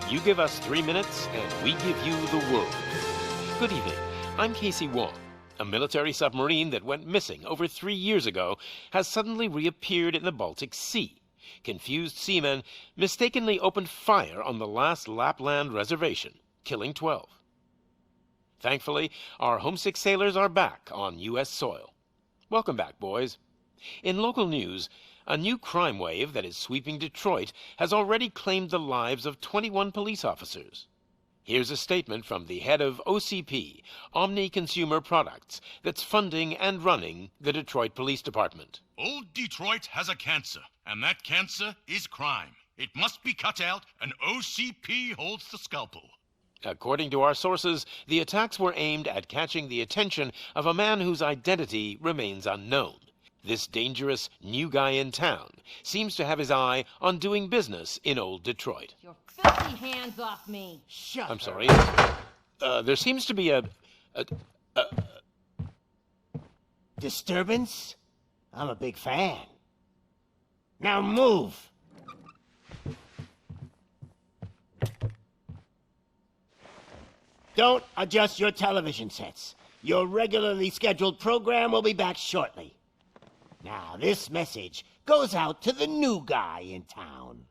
You give us 3 minutes, and we give you the world. Good evening. I'm Casey Wong. A military submarine that went missing over 3 years ago has suddenly reappeared in the Baltic Sea. Confused seamen mistakenly opened fire on the last Lapland reservation, killing 12. Thankfully, our homesick sailors are back on U.S. soil. Welcome back, boys. In local news, a new crime wave that is sweeping Detroit has already claimed the lives of 21 police officers. Here's a statement from the head of OCP, Omni Consumer Products, that's funding and running the Detroit Police Department. Old Detroit has a cancer, and that cancer is crime. It must be cut out, and OCP holds the scalpel. According to our sources, the attacks were aimed at catching the attention of a man whose identity remains unknown. This dangerous new guy in town seems to have his eye on doing business in old Detroit. Your filthy hands off me! Shut I'm up. sorry. There seems to be a Disturbance? I'm a big fan. Now move! Don't adjust your television sets. Your regularly scheduled program will be back shortly. Now, this message goes out to the new guy in town.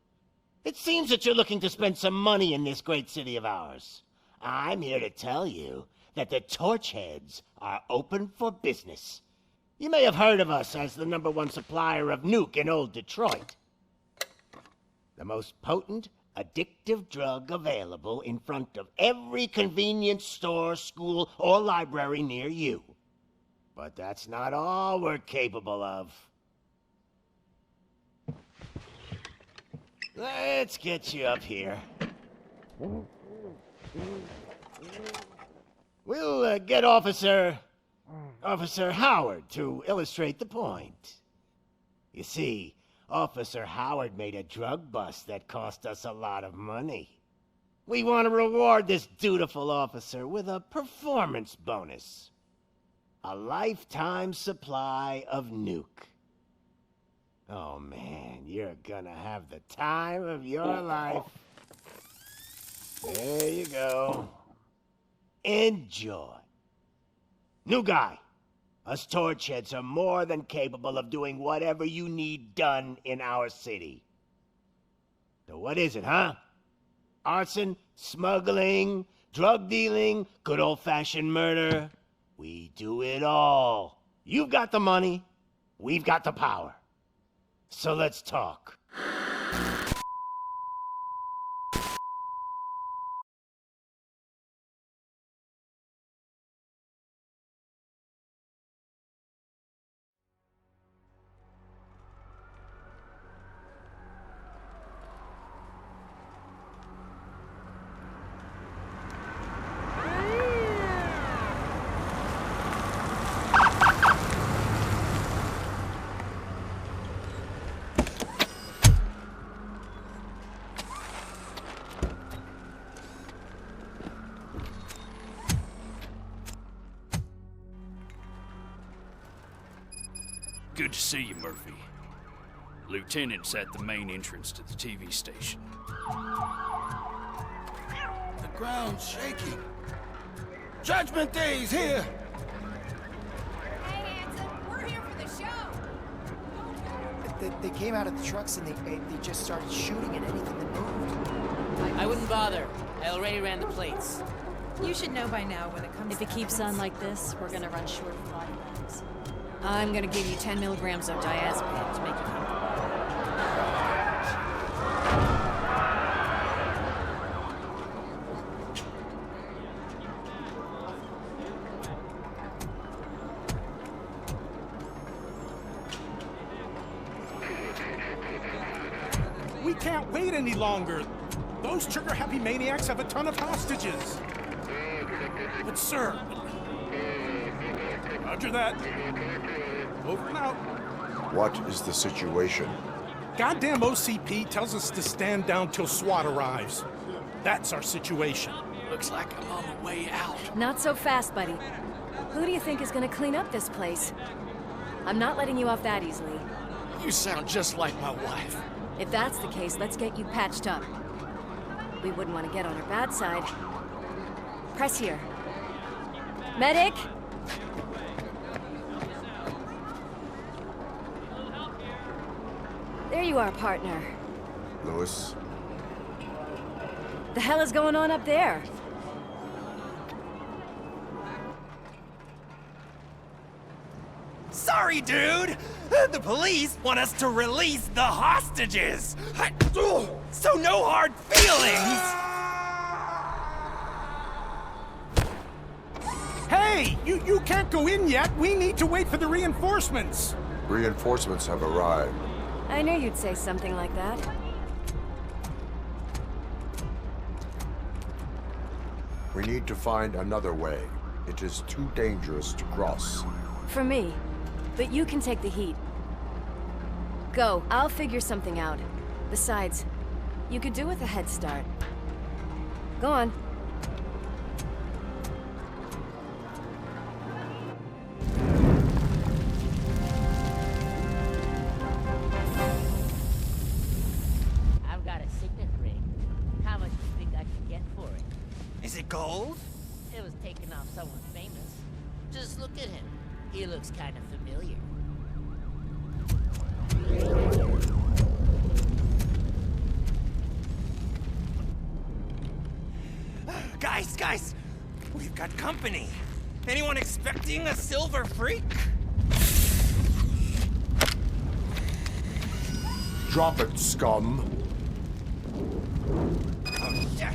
It seems that you're looking to spend some money in this great city of ours. I'm here to tell you that the Torchheads are open for business. You may have heard of us as the #1 supplier of nuke in old Detroit. The most potent, addictive drug available in front of every convenience store, school, or library near you. But that's not all we're capable of. Let's get you up here. We'll get Officer Howard to illustrate the point. You see, Officer Howard made a drug bust that cost us a lot of money. We want to reward this dutiful officer with a performance bonus. A lifetime supply of nuke. Oh man, you're gonna have the time of your life. There you go. Enjoy. New guy, us Torchheads are more than capable of doing whatever you need done in our city. So what is it, huh? Arson, smuggling, drug dealing, good old-fashioned murder. We do it all. You've got the money, we've got the power. So let's talk. Good to see you, Murphy. Lieutenant's at the main entrance to the TV station. The ground's shaking. Judgment Day's here! Hey, handsome, we're here for the show! They came out of the trucks and they just started shooting at anything that moved. I wouldn't bother. I already ran the plates. You should know by now when it comes If to it keeps on like this, we're gonna run short of body bags. I'm gonna give you 10 milligrams of diazepam to make you comfortable. We can't wait any longer. Those trigger-happy maniacs have a ton of hostages. But sir... Roger that. Over and out. What is the situation? Goddamn OCP tells us to stand down till SWAT arrives. That's our situation. Looks like I'm on the way out. Not so fast, buddy. Who do you think is gonna clean up this place? I'm not letting you off that easily. You sound just like my wife. If that's the case, let's get you patched up. We wouldn't want to get on her bad side. Press here. Medic! There you are, partner. Lewis? The hell is going on up there? Sorry, dude! The police want us to release the hostages! So no hard feelings! Hey! You can't go in yet! We need to wait for the reinforcements! Reinforcements have arrived. I knew you'd say something like that. We need to find another way. It is too dangerous to cross. For me. But you can take the heat. Go. I'll figure something out. Besides, you could do with a head start. Go on. I've got a signet ring. How much do you think I can get for it? Is it gold? It was taken off someone famous. Just look at him. He looks kind of familiar. Guys! We've got company. Anyone expecting a silver freak? Drop it, scum. Oh, shit.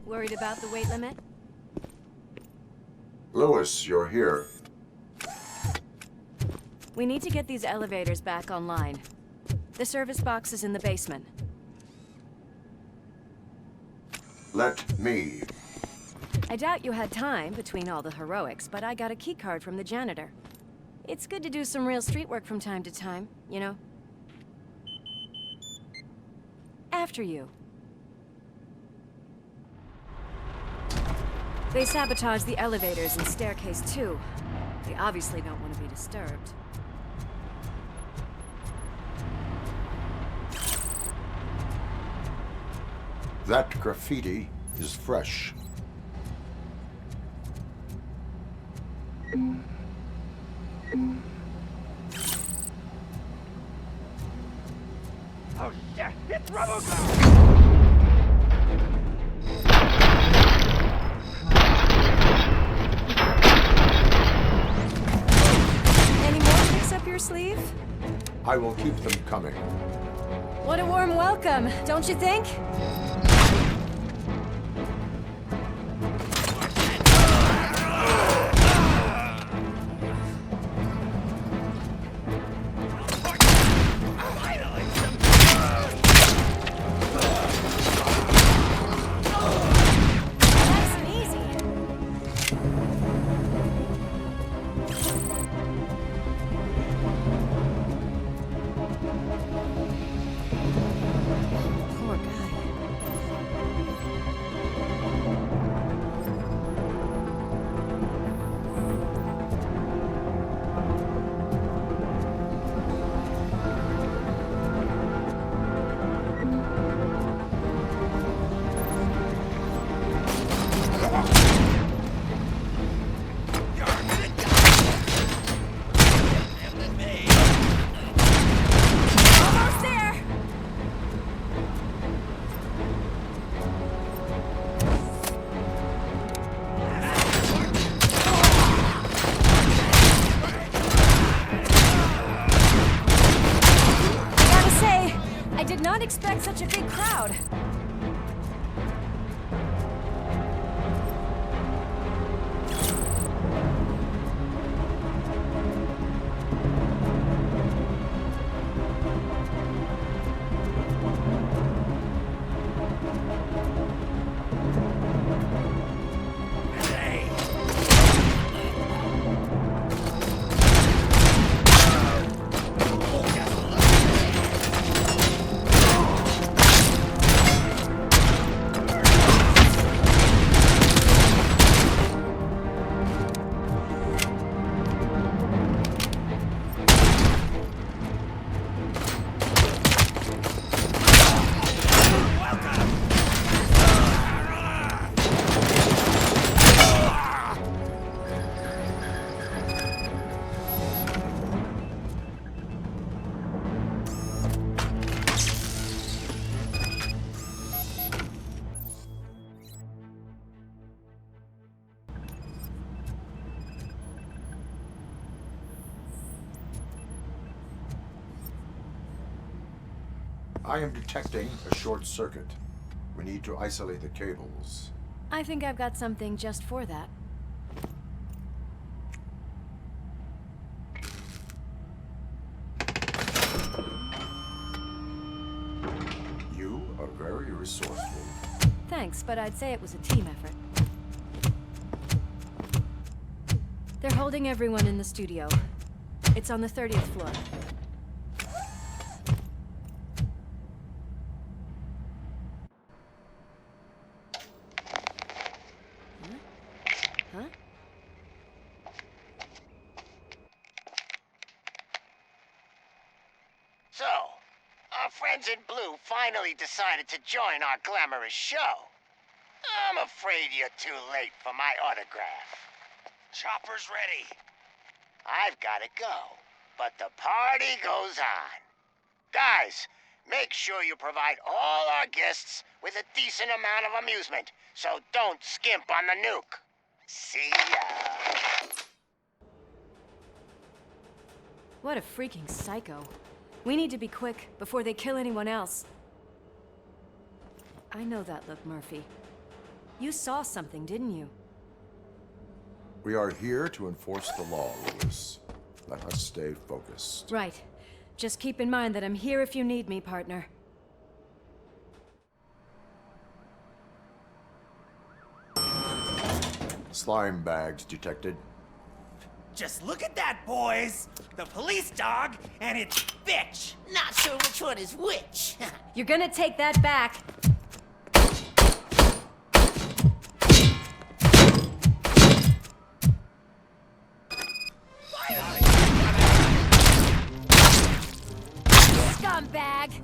Worried about the weight limit? Lewis, you're here. We need to get these elevators back online. The service box is in the basement. Let me. I doubt you had time between all the heroics, but I got a keycard from the janitor. It's good to do some real street work from time to time, you know? After you. They sabotaged the elevators and staircase too. They obviously don't want to be disturbed. That graffiti is fresh. Oh shit! It's RoboCop! Any more tricks up your sleeve? I will keep them coming. What a warm welcome, don't you think? Nice and easy. Poor guy. expect such a big crowd? I am detecting a short circuit. We need to isolate the cables. I think I've got something just for that. You are very resourceful. Thanks, but I'd say it was a team effort. They're holding everyone in the studio. It's on the 30th floor. Huh? So, our friends in blue finally decided to join our glamorous show. I'm afraid you're too late for my autograph. Chopper's ready. I've got to go, but the party goes on. Guys, make sure you provide all our guests with a decent amount of amusement, so don't skimp on the nuke. See ya. What a freaking psycho. We need to be quick before they kill anyone else. I know that look, Murphy. You saw something, didn't you? We are here to enforce the law, Lewis. Let us stay focused. Right. Just keep in mind that I'm here if you need me, partner. Slime bags detected. Just look at that, boys! The police dog and its bitch! Not sure which one is which. You're gonna take that back. Scumbag!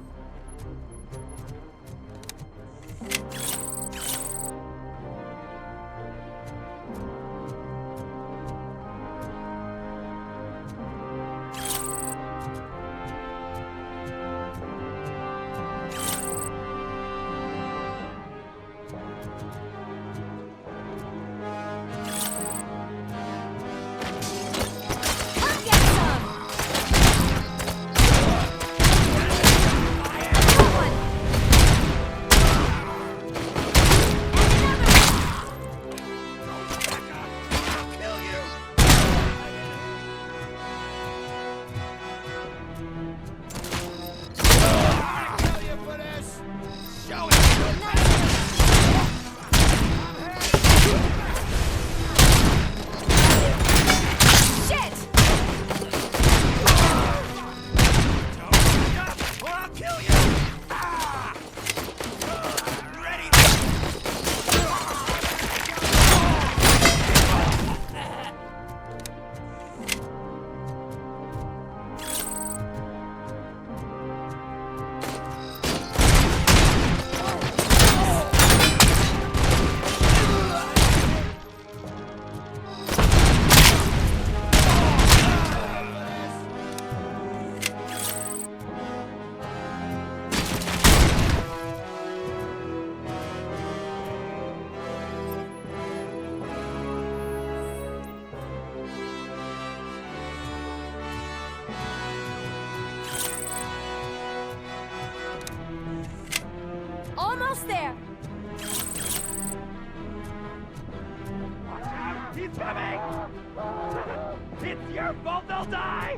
there! He's coming! It's your fault they'll die!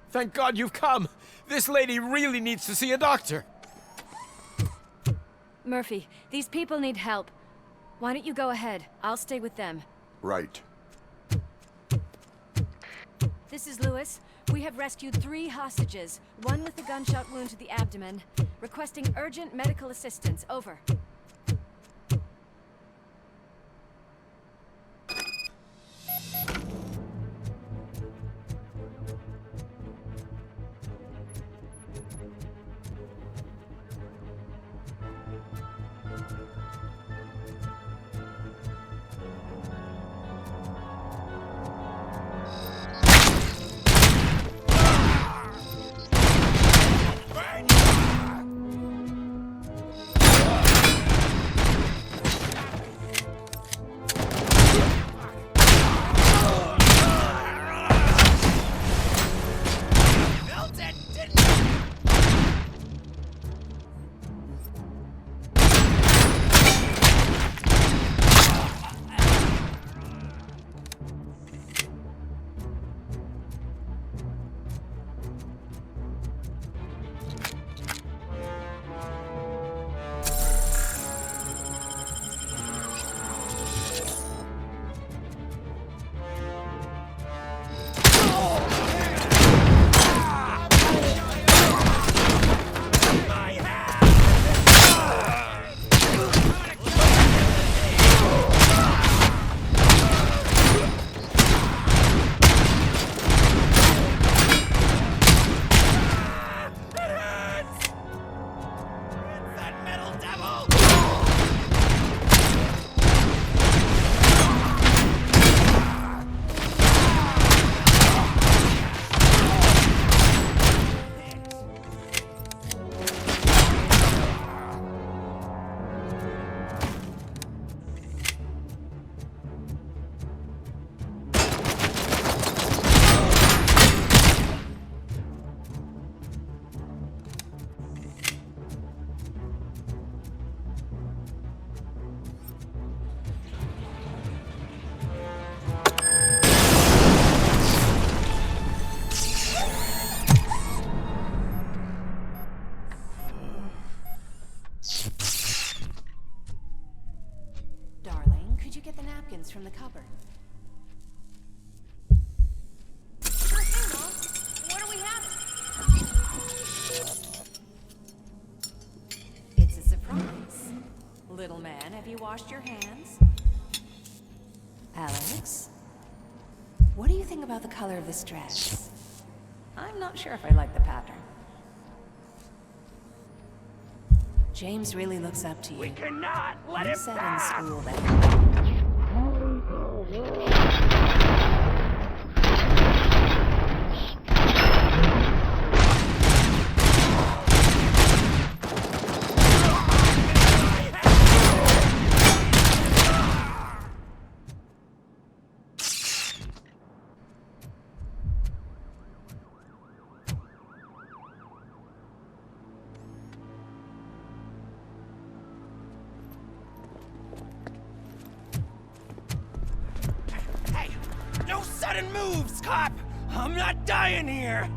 Thank God you've come! This lady really needs to see a doctor! Murphy, these people need help. Why don't you go ahead? I'll stay with them. Right. This is Lewis. We have rescued 3 hostages, one with a gunshot wound to the abdomen. Requesting urgent medical assistance. Over. From the cupboard. What are we having? It's a surprise. Little man, have you washed your hands? Alex? What do you think about the color of this dress? I'm not sure if I like the pattern. James really looks up to you. We cannot let You him said pass! in school that... Sudden moves, cop! I'm not dying here!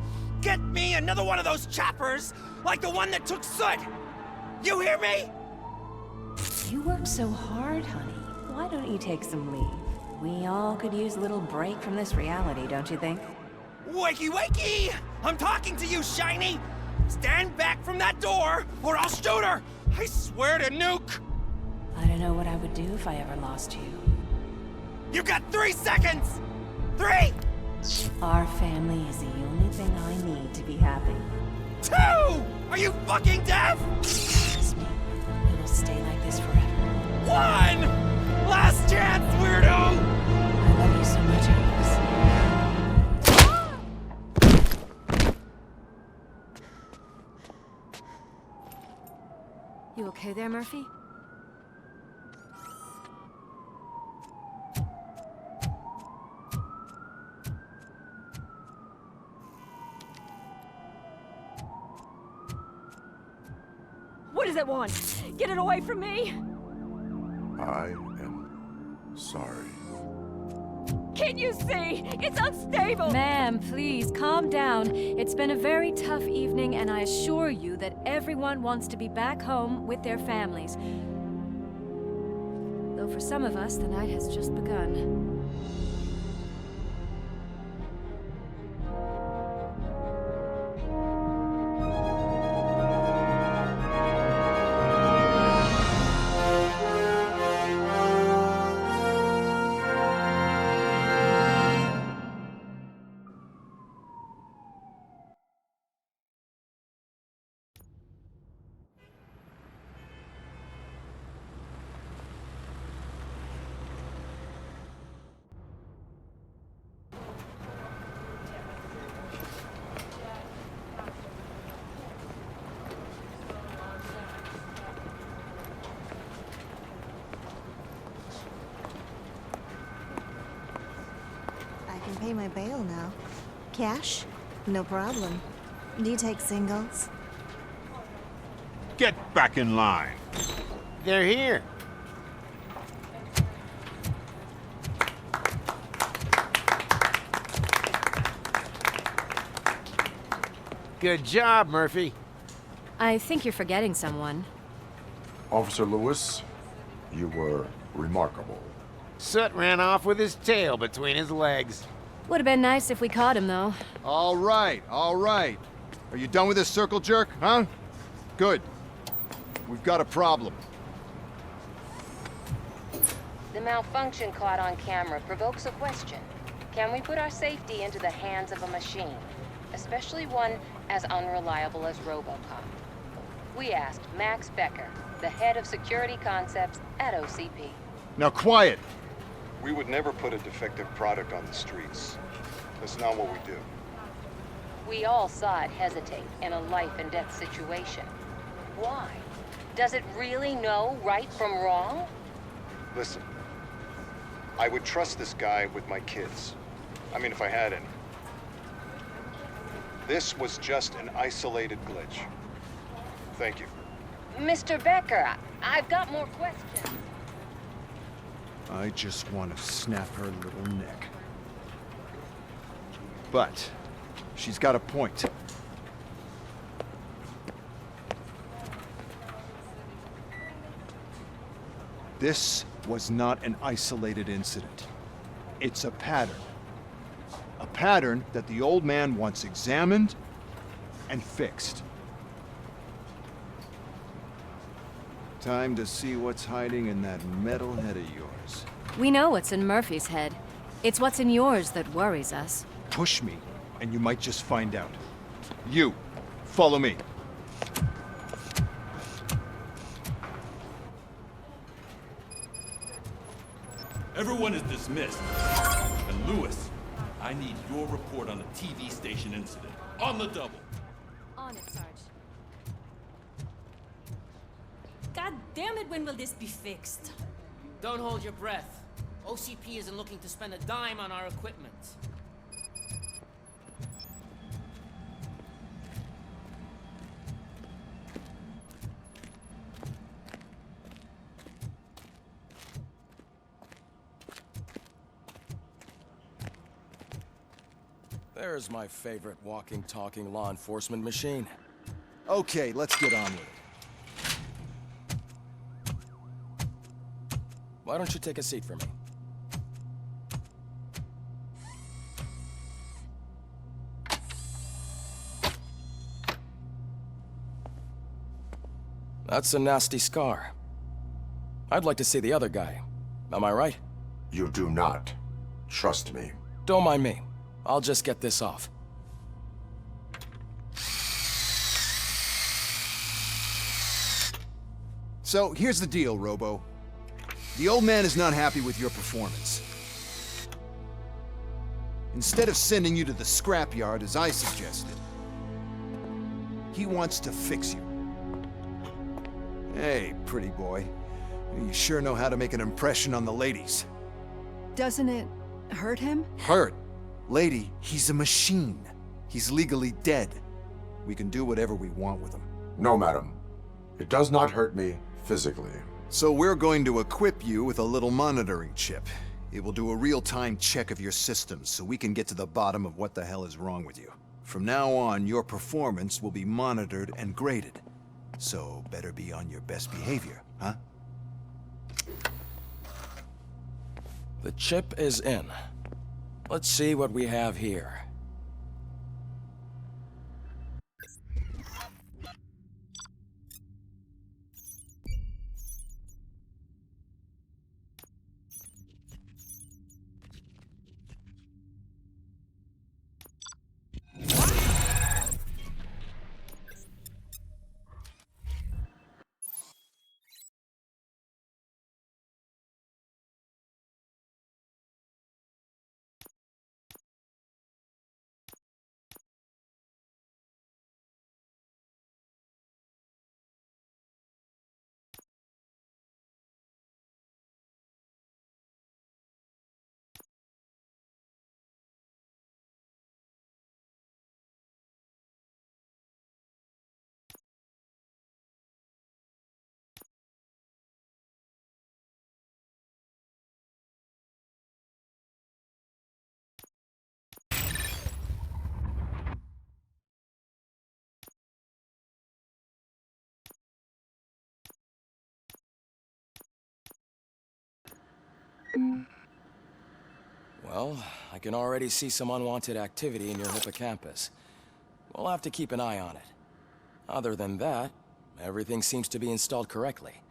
Get me another one of those choppers, like the one that took Soot! You hear me? You work so hard, honey. Why don't you take some leave? We all could use a little break from this reality, don't you think? Wakey, wakey! I'm talking to you, Shiny! Stand back from that door, or I'll shoot her! I swear to nuke! I don't know what I would do if I ever lost you. You got 3 seconds! 3! Our family is the only thing I need to be happy. 2! Are you fucking deaf? Trust me, we will stay like this forever. 1! Last chance, weirdo! I love you so You okay there, Murphy? What does it want? Get it away from me! I am sorry. Can't you see? It's unstable! Ma'am, please, calm down. It's been a very tough evening, and I assure you that everyone wants to be back home with their families. Though for some of us, the night has just begun. I can pay my bail now. Cash? No problem. Do you take singles? Get back in line. They're here. Good job, Murphy. I think you're forgetting someone. Officer Lewis, you were remarkable. Soot ran off with his tail between his legs. Would have been nice if we caught him, though. All right, all right. Are you done with this circle jerk, huh? Good. We've got a problem. The malfunction caught on camera provokes a question. Can we put our safety into the hands of a machine, especially one as unreliable as RoboCop? We asked Max Becker, the head of security concepts at OCP. Now quiet! We would never put a defective product on the streets. That's not what we do. We all saw it hesitate in a life and death situation. Why? Does it really know right from wrong? Listen, I would trust this guy with my kids. I mean, if I had any. This was just an isolated glitch. Thank you. Mr. Becker, I've got more questions. I just want to snap her little neck. But she's got a point. This was not an isolated incident. It's a pattern. A pattern that the old man wants examined and fixed. Time to see what's hiding in that metal head of yours. We know what's in Murphy's head. It's what's in yours that worries us. Push me, and you might just find out. You, follow me. Everyone is dismissed. And Lewis, I need your report on the TV station incident. On the double. On it, Sarge. God damn it, when will this be fixed? Don't hold your breath. OCP isn't looking to spend a dime on our equipment. There's my favorite walking, talking law enforcement machine. Okay, let's get on with it. Why don't you take a seat for me? That's a nasty scar. I'd like to see the other guy. Am I right? You do not. Trust me. Don't mind me. I'll just get this off. So, here's the deal, Robo. The old man is not happy with your performance. Instead of sending you to the scrapyard, as I suggested, he wants to fix you. Hey, pretty boy. You sure know how to make an impression on the ladies. Doesn't it hurt him? Hurt? Lady, he's a machine. He's legally dead. We can do whatever we want with him. No, madam. It does not hurt me physically. So we're going to equip you with a little monitoring chip. It will do a real-time check of your systems so we can get to the bottom of what the hell is wrong with you. From now on, your performance will be monitored and graded. So better be on your best behavior, huh? The chip is in. Let's see what we have here. Well, I can already see some unwanted activity in your hippocampus. We'll have to keep an eye on it. Other than that, everything seems to be installed correctly.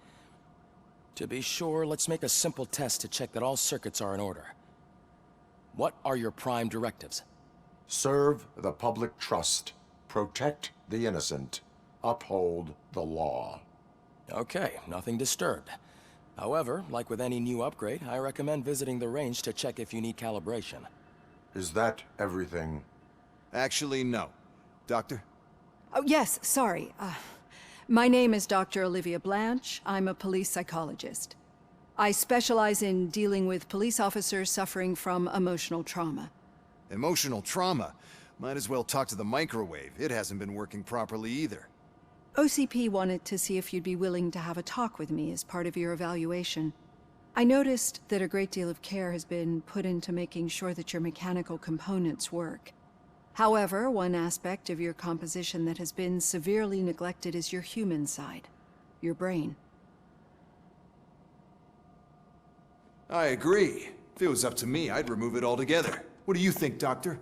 To be sure, let's make a simple test to check that all circuits are in order. What are your prime directives? Serve the public trust. Protect the innocent. Uphold the law. Okay, nothing disturbed. However, like with any new upgrade, I recommend visiting the range to check if you need calibration. Is that everything? Actually, no. Doctor? Oh, yes, sorry. My name is Dr. Olivia Blanche. I'm a police psychologist. I specialize in dealing with police officers suffering from emotional trauma. Emotional trauma? Might as well talk to the microwave. It hasn't been working properly either. OCP wanted to see if you'd be willing to have a talk with me as part of your evaluation. I noticed that a great deal of care has been put into making sure that your mechanical components work. However, one aspect of your composition that has been severely neglected is your human side, your brain. I agree. If it was up to me, I'd remove it altogether. What do you think, Doctor?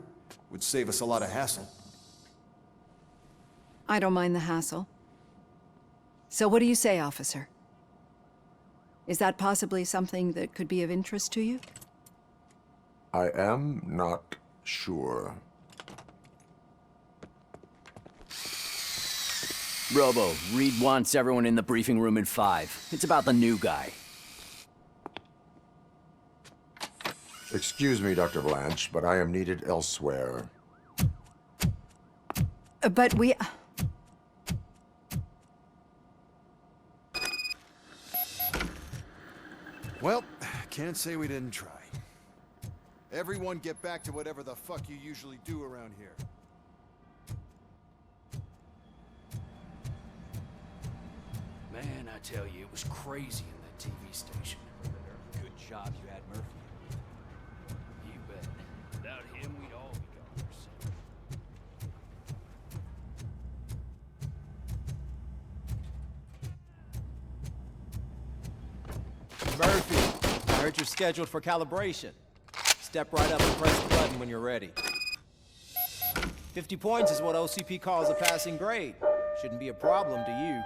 Would save us a lot of hassle. I don't mind the hassle. So what do you say, officer? Is that possibly something that could be of interest to you? I am not sure. Robo, Reed wants everyone in the briefing room in 5. It's about the new guy. Excuse me, Dr. Blanche, but I am needed elsewhere. But we... Well, can't say we didn't try. Everyone get back to whatever the fuck you usually do around here. Man, I tell you, it was crazy in that TV station. Good job you had Murphy. You bet. Without him, we'd all be gone. Murphy, I heard you're scheduled for calibration. Step right up and press the button when you're ready. 50 points is what OCP calls a passing grade. Shouldn't be a problem to you.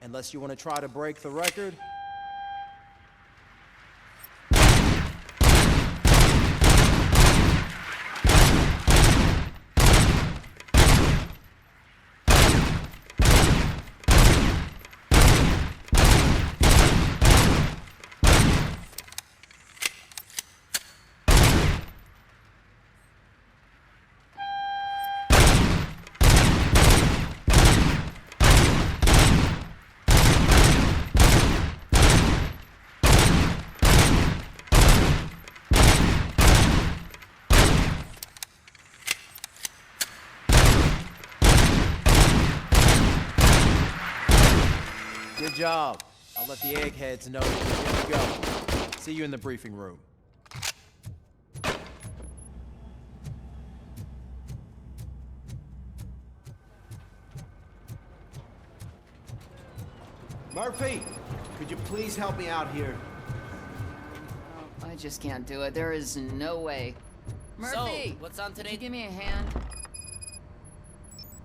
Unless you want to try to break the record. Good job. I'll let the eggheads know that you're good to go. See you in the briefing room. Murphy, could you please help me out here? I just can't do it. There is no way. Murphy! So, what's on today? Can you give me a hand?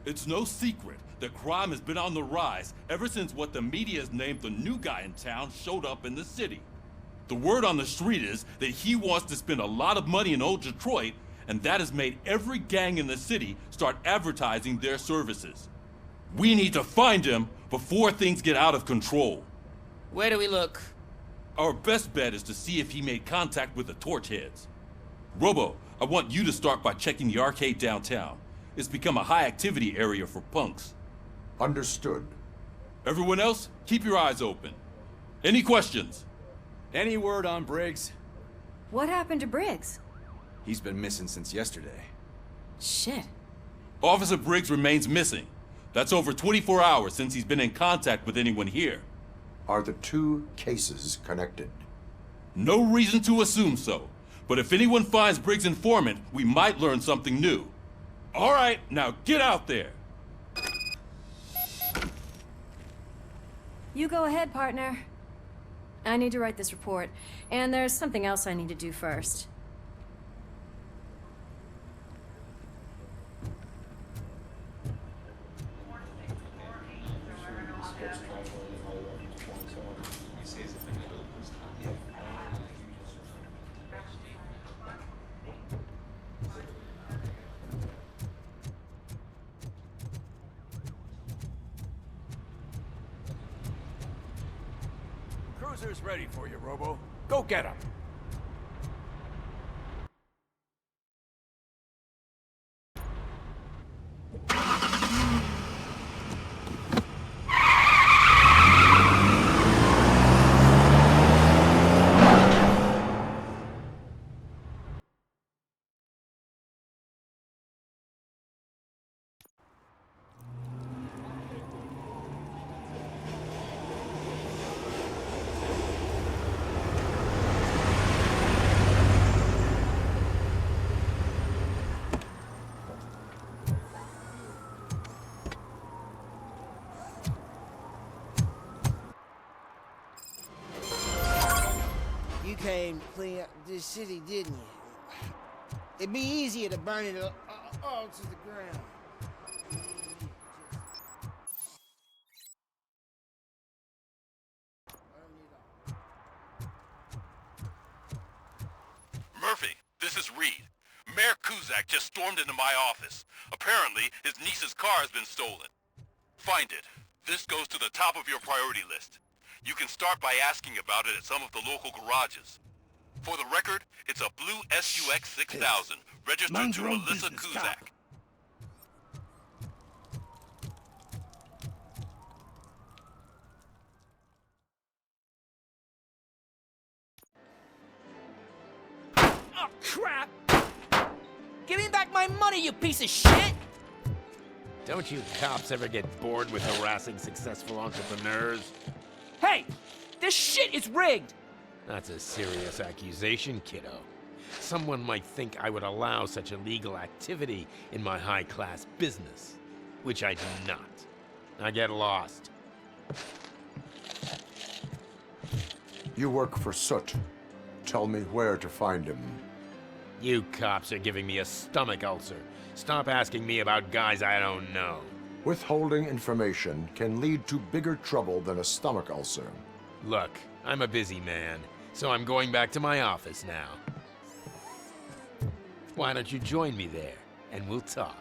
It's no secret that crime has been on the rise ever since what the media has named the new guy in town showed up in the city. The word on the street is that he wants to spend a lot of money in old Detroit, and that has made every gang in the city start advertising their services. We need to find him before things get out of control. Where do we look? Our best bet is to see if he made contact with the torch heads. Robo, I want you to start by checking the arcade downtown. It's become a high-activity area for punks. Understood. Everyone else, keep your eyes open. Any questions? Any word on Briggs? What happened to Briggs? He's been missing since yesterday. Shit. Officer Briggs remains missing. That's over 24 hours since he's been in contact with anyone here. Are the two cases connected? No reason to assume so. But if anyone finds Briggs' informant, we might learn something new. All right, now get out there. You go ahead, partner. I need to write this report, and there's something else I need to do first. Cruiser's ready for you, Robo. Go get him. You came to clean up this city, didn't you? It'd be easier to burn it all to the ground. Murphy, this is Reed. Mayor Kuzak just stormed into my office. Apparently, his niece's car has been stolen. Find it. This goes to the top of your priority list. You can start by asking about it at some of the local garages. For the record, it's a blue SUX 6000, registered to Melissa Kuzak. Oh, crap! Give me back my money, you piece of shit! Don't you cops ever get bored with harassing successful entrepreneurs? Hey! This shit is rigged! That's a serious accusation, kiddo. Someone might think I would allow such illegal activity in my high-class business, which I do not. I get lost. You work for Soot. Tell me where to find him. You cops are giving me a stomach ulcer. Stop asking me about guys I don't know. Withholding information can lead to bigger trouble than a stomach ulcer. Look, I'm a busy man, so I'm going back to my office now. Why don't you join me there, and we'll talk.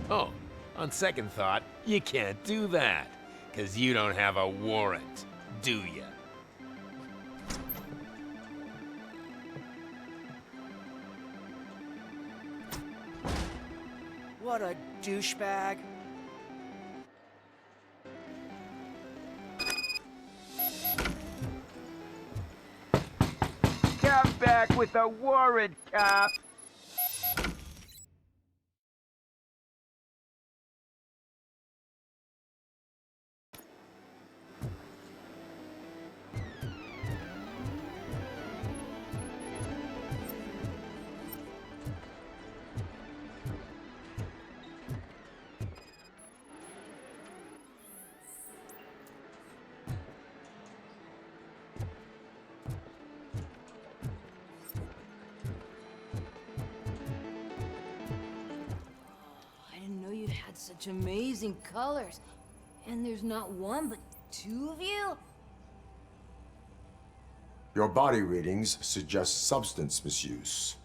Oh, on second thought, you can't do that, 'cause you don't have a warrant, do ya? What a douchebag. Come back with a warrant, cop. got such amazing colors. And there's not one, but two of you? Your body readings suggest substance misuse.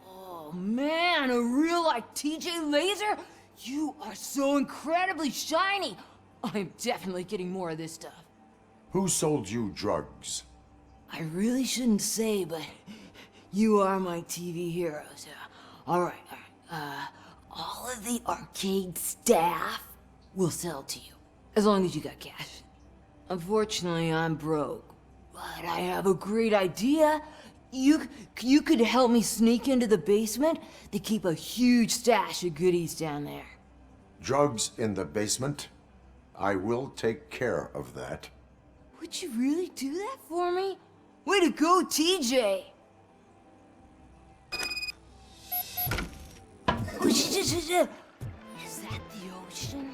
Oh man, a real like TJ Laser? You are so incredibly shiny! I'm definitely getting more of this stuff. Who sold you drugs? I really shouldn't say, but you are my TV heroes. Alright. All of the arcade staff will sell to you, as long as you got cash. Unfortunately, I'm broke, but I have a great idea. You could help me sneak into the basement. They keep a huge stash of goodies down there. Drugs in the basement? I will take care of that. Would you really do that for me? Way to go, TJ! Is that the ocean?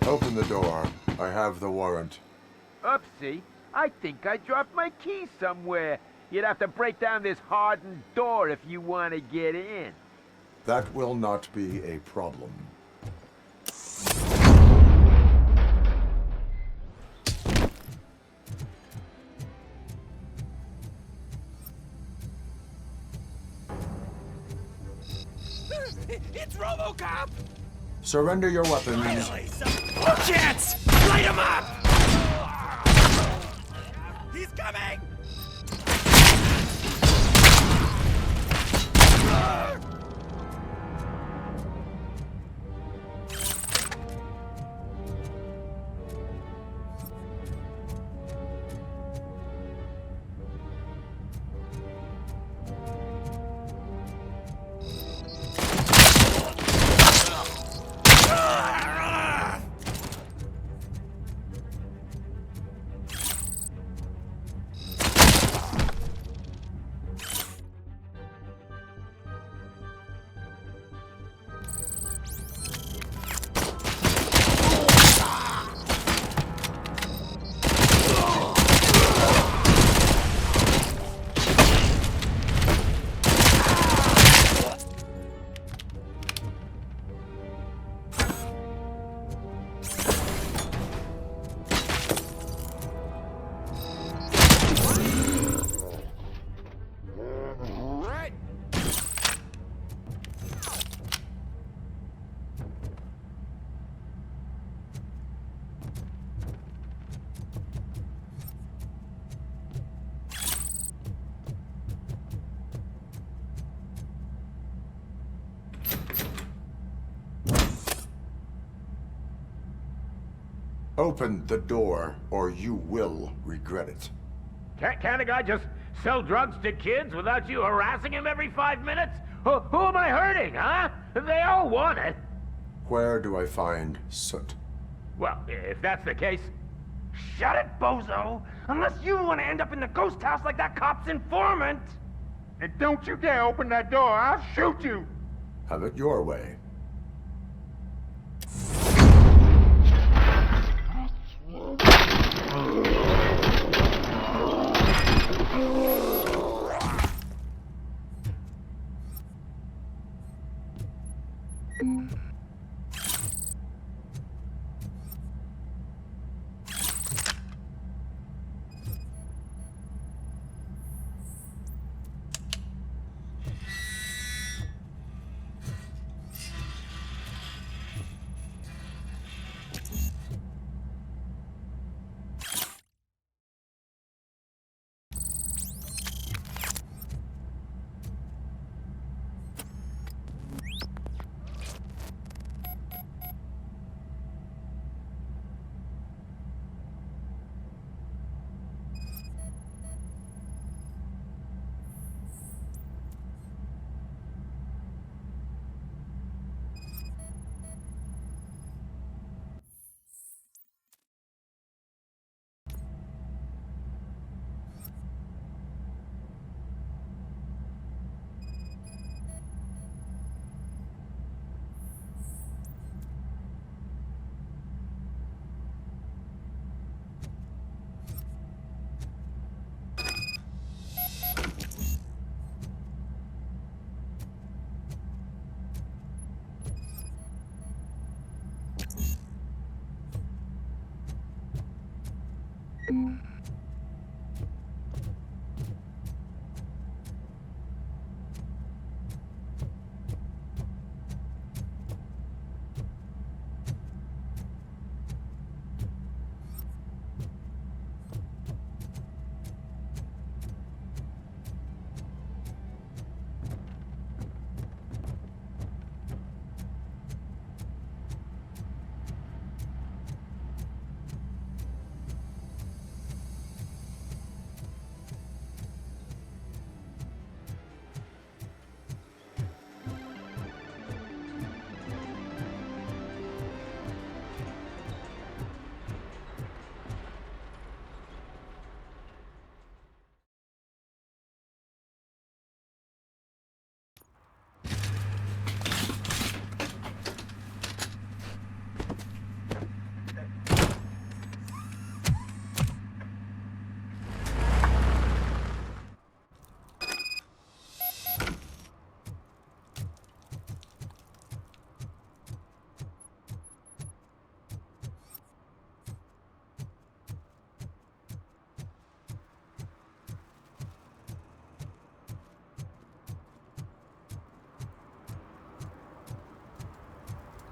Open the door. I have the warrant. Oopsie. I think I dropped my keys somewhere. You'd have to break down this hardened door if you want to get in. That will not be a problem. It's RoboCop! Surrender your weapons. Finally, some chance! Light him up! He's coming! Open the door, or you will regret it. Can't a guy just sell drugs to kids without you harassing him every 5 minutes? Who am I hurting, huh? They all want it. Where do I find soot? Well, if that's the case... Shut it, bozo! Unless you want to end up in the ghost house like that cop's informant! And don't you dare open that door, I'll shoot you! Have it your way.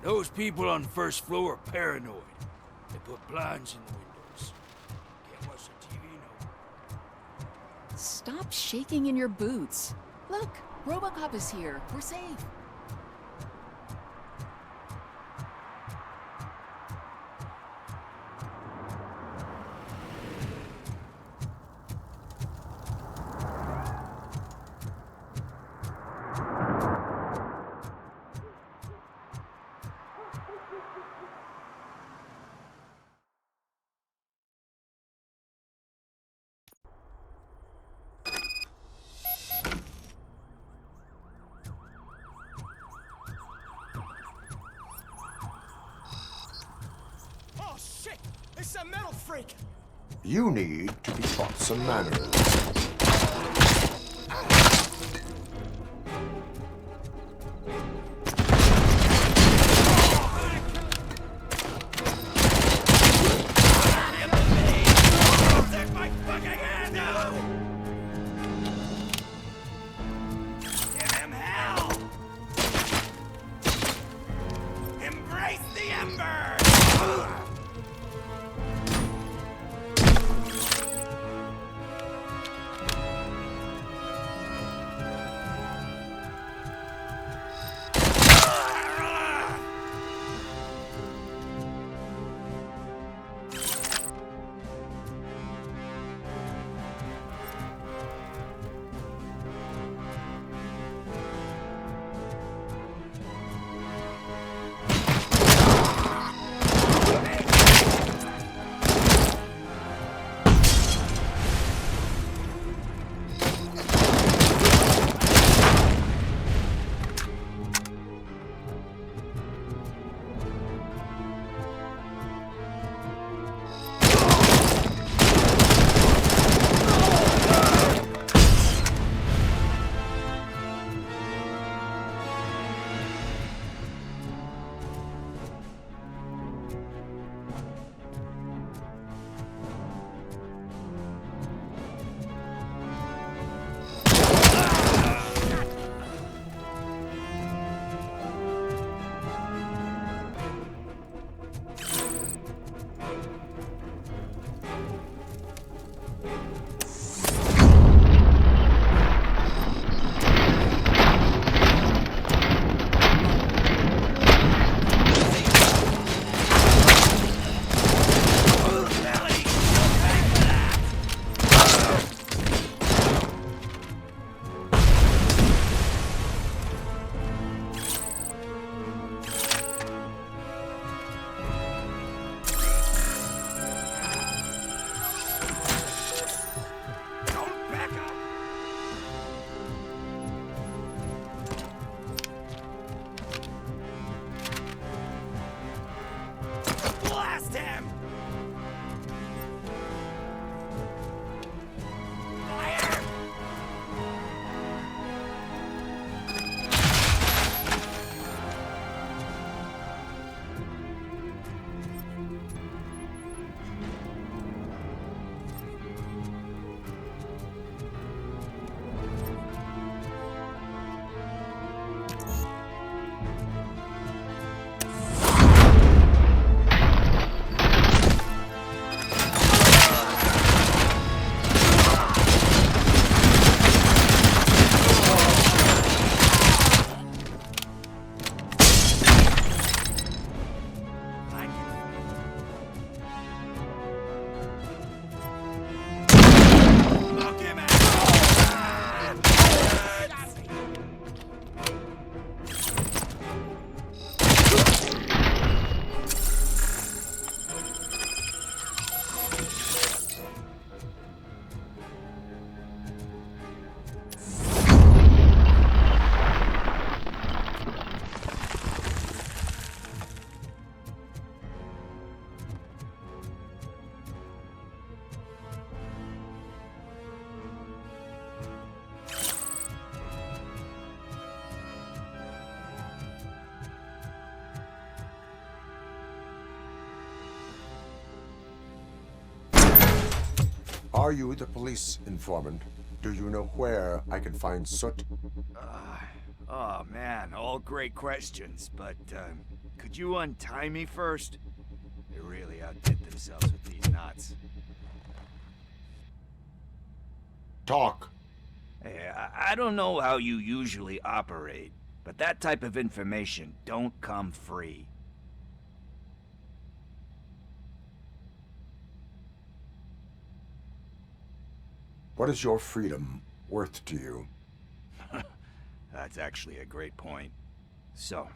Those people on the first floor are paranoid. They put blinds in the windows. Can't watch the TV no more. Stop shaking in your boots. Look, RoboCop is here. We're safe. Oh shit! It's a metal freak! You need to be taught some manners. Are you the police informant? Do you know where I can find Soot? Oh man, all great questions, but could you untie me first? They really outdid themselves with these knots. Talk. Hey, I don't know how you usually operate, but that type of information don't come free. What is your freedom worth to you? That's actually a great point. So,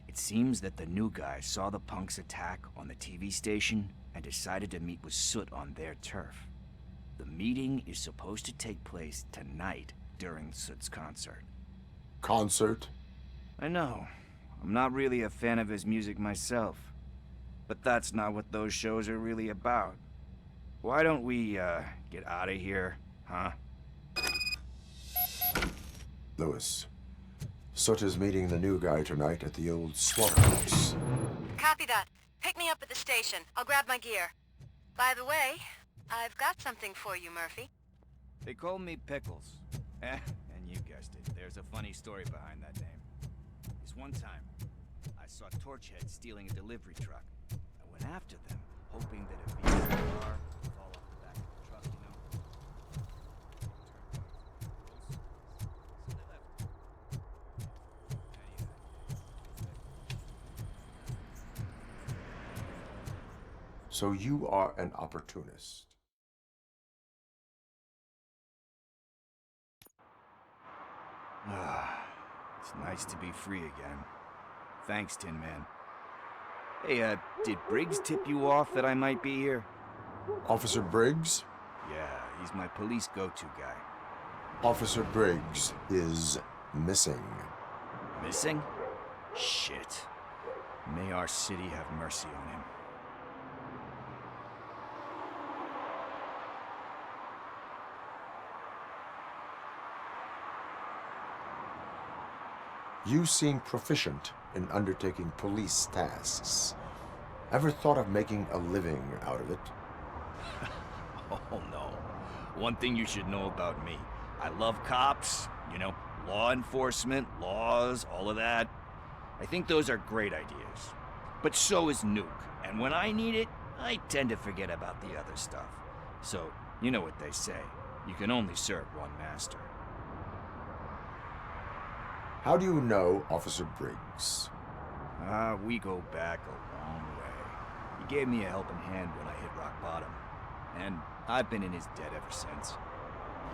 it seems that the new guy saw the punks attack on the TV station and decided to meet with Soot on their turf. The meeting is supposed to take place tonight during Soot's concert. Concert? I know. I'm not really a fan of his music myself. But that's not what those shows are really about. Why don't we, get out of here, huh? Lewis, Soot is meeting the new guy tonight at the old slaughterhouse. Copy that. Pick me up at the station. I'll grab my gear. By the way, I've got something for you, Murphy. They call me Pickles. And you guessed it, there's a funny story behind that name. This one time, I saw Torchhead stealing a delivery truck. I went after them, hoping that a vehicle car would fall off the back of the truck, you know? So they left. So you are an opportunist. It's nice to be free again. Thanks, Tin Man. Hey, did Briggs tip you off that I might be here? Officer Briggs? Yeah, he's my police go-to guy. Officer Briggs is missing. Missing? Shit. May our city have mercy on him. You seem proficient in undertaking police tasks. Ever thought of making a living out of it? Oh no. One thing you should know about me. I love cops, you know, law enforcement, laws, all of that. I think those are great ideas. But so is Nuke. And when I need it, I tend to forget about the other stuff. So, you know what they say. You can only serve one master. How do you know Officer Briggs? We go back a long way. He gave me a helping hand when I hit rock bottom. And I've been in his debt ever since.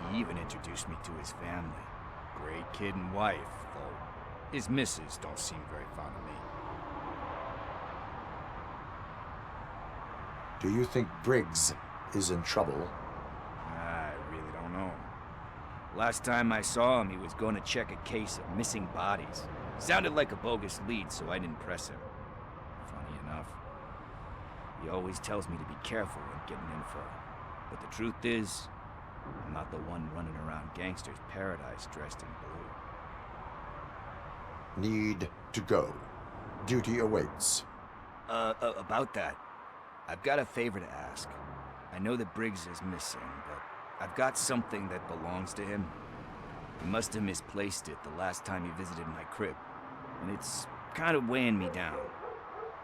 He even introduced me to his family. Great kid and wife, though his missus don't seem very fond of me. Do you think Briggs is in trouble? I really don't know. Last time I saw him, he was going to check a case of missing bodies. Sounded like a bogus lead, so I didn't press him. Funny enough. He always tells me to be careful when getting info. But the truth is, I'm not the one running around gangster's paradise dressed in blue. Need to go. Duty awaits. About that, I've got a favor to ask. I know that Briggs is missing, but I've got something that belongs to him. He must have misplaced it the last time he visited my crib, and it's kind of weighing me down.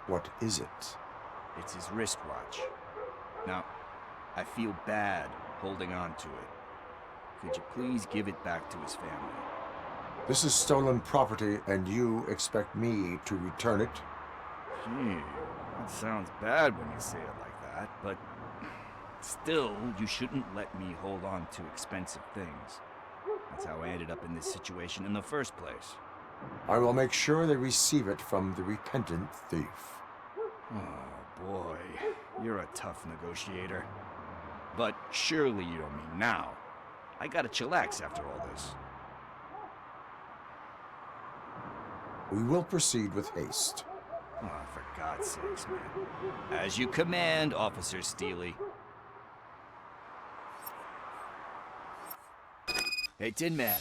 What is it? It's his wristwatch. Now, I feel bad holding on to it. Could you please give it back to his family? This is stolen property, and you expect me to return it? Gee, that sounds bad when you say it like that, but still, you shouldn't let me hold on to expensive things. That's how I ended up in this situation in the first place. I will make sure they receive it from the repentant thief. Oh boy, you're a tough negotiator. But surely you don't mean now. I gotta chillax after all this. We will proceed with haste. Oh, for God's sakes, man. As you command, Officer Steely. Hey, Tin Man,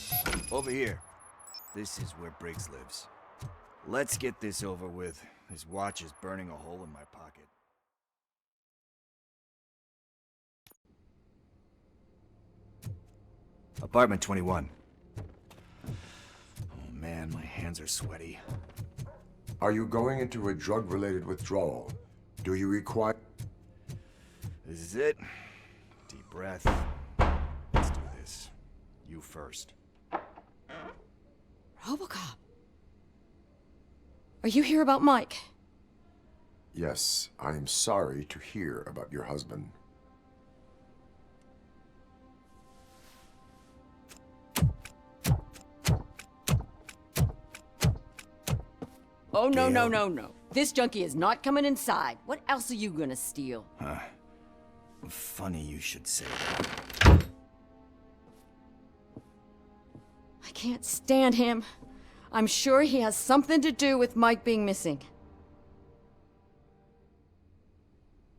over here. This is where Briggs lives. Let's get this over with. His watch is burning a hole in my pocket. Apartment 21. Oh man, my hands are sweaty. Are you going into a drug-related withdrawal? Do you require... This is it. Deep breath. Let's do this. You first. RoboCop. Are you here about Mike? Yes, I am sorry to hear about your husband. Oh, no, no, no, no. This junkie is not coming inside. What else are you gonna steal? Funny you should say that. I can't stand him. I'm sure he has something to do with Mike being missing.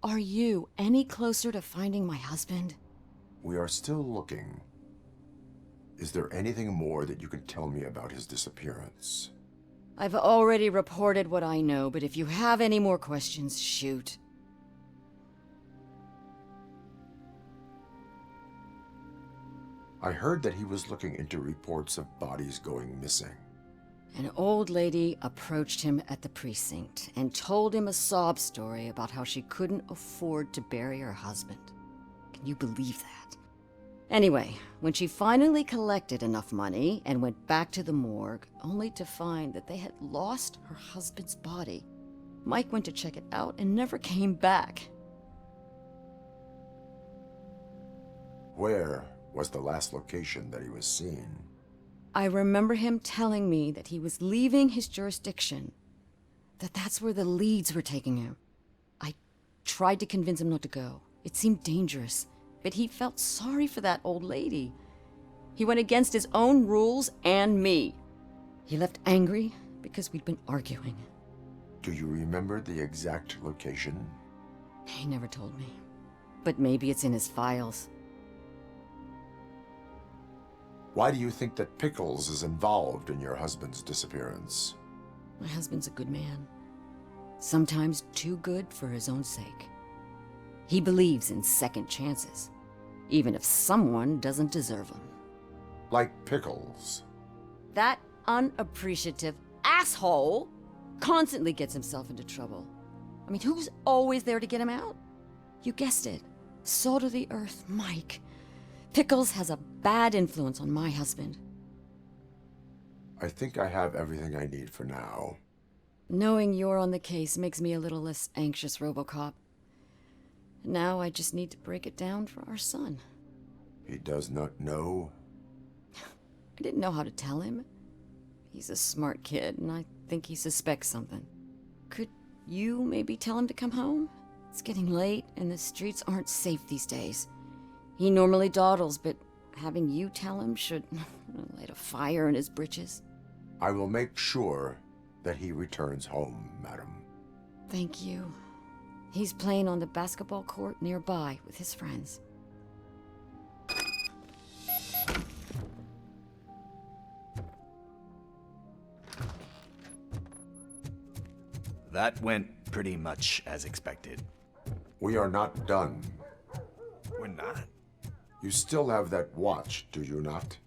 Are you any closer to finding my husband? We are still looking. Is there anything more that you can tell me about his disappearance? I've already reported what I know, but if you have any more questions, shoot. I heard that he was looking into reports of bodies going missing. An old lady approached him at the precinct and told him a sob story about how she couldn't afford to bury her husband. Can you believe that? Anyway, when she finally collected enough money and went back to the morgue, only to find that they had lost her husband's body, Mike went to check it out and never came back. Where was the last location that he was seen? I remember him telling me that he was leaving his jurisdiction, that's where the leads were taking him. I tried to convince him not to go. It seemed dangerous, but he felt sorry for that old lady. He went against his own rules and me. He left angry because we'd been arguing. Do you remember the exact location? He never told me, but maybe it's in his files. Why do you think that Pickles is involved in your husband's disappearance? My husband's a good man. Sometimes too good for his own sake. He believes in second chances, even if someone doesn't deserve them. Like Pickles. That unappreciative asshole constantly gets himself into trouble. I mean, who's always there to get him out? You guessed it. Salt of the earth, Mike. Pickles has a bad influence on my husband. I think I have everything I need for now. Knowing you're on the case makes me a little less anxious, RoboCop. Now I just need to break it down for our son. He does not know? I didn't know how to tell him. He's a smart kid, and I think he suspects something. Could you maybe tell him to come home? It's getting late, and the streets aren't safe these days. He normally dawdles, but having you tell him should light a fire in his britches. I will make sure that he returns home, madam. Thank you. He's playing on the basketball court nearby with his friends. That went pretty much as expected. We are not done. We're not? You still have that watch, do you not?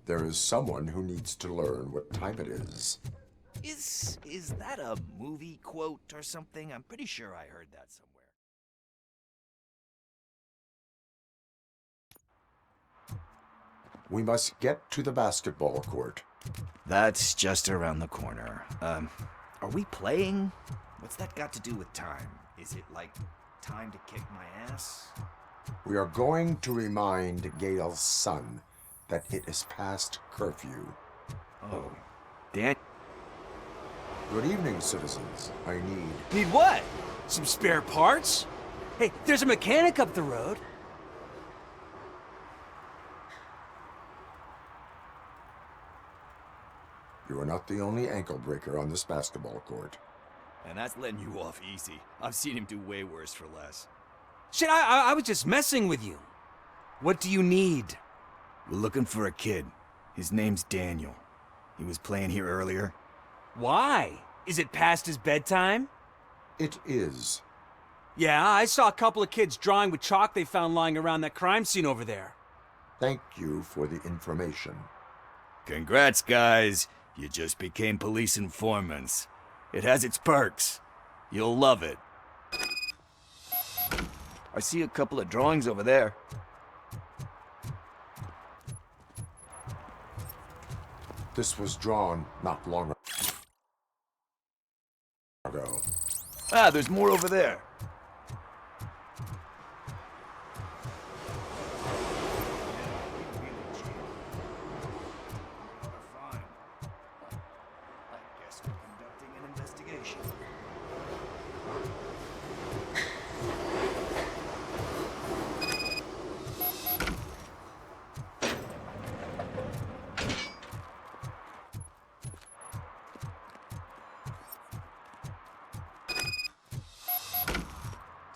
There is someone who needs to learn what time it is. Is that a movie quote or something? I'm pretty sure I heard that somewhere. We must get to the basketball court. That's just around the corner. Are we playing? What's that got to do with time? Is it like time to kick my ass? We are going to remind Gail's son that it is past curfew. Oh, Dan. Good evening, citizens. I need... Need what? Some spare parts? Hey, there's a mechanic up the road. You are not the only ankle breaker on this basketball court. And that's letting you off easy. I've seen him do way worse for less. Shit, I was just messing with you. What do you need? We're looking for a kid. His name's Daniel. He was playing here earlier. Why? Is it past his bedtime? It is. Yeah, I saw a couple of kids drawing with chalk they found lying around that crime scene over there. Thank you for the information. Congrats, guys. You just became police informants. It has its perks. You'll love it. I see a couple of drawings over there. This was drawn not long ago. Ah, there's more over there.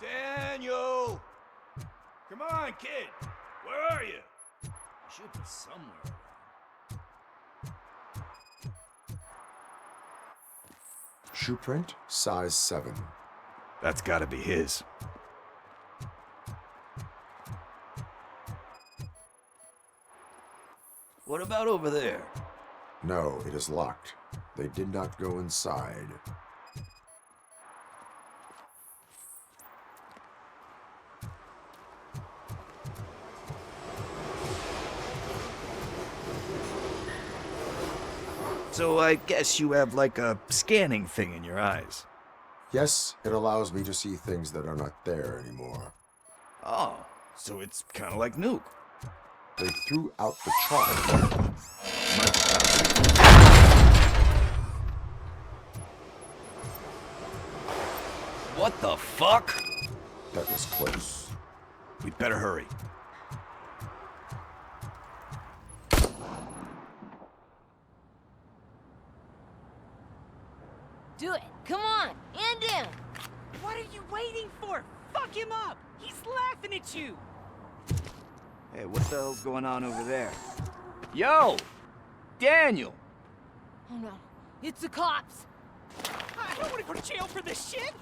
Daniel! Come on, kid! Where are you? You should be somewhere. Shoe print, size 7. That's gotta be his. What about over there? No, it is locked. They did not go inside. So I guess you have like a scanning thing in your eyes. Yes, it allows me to see things that are not there anymore. Oh, so it's kind of like Nuke. They threw out the tribe. What the fuck? That was close. We'd better hurry. Do it. Come on. And in. What are you waiting for? Fuck him up! He's laughing at you! Hey, what the hell's going on over there? Yo! Daniel! Oh no. It's the cops. I don't want to go to jail for this shit!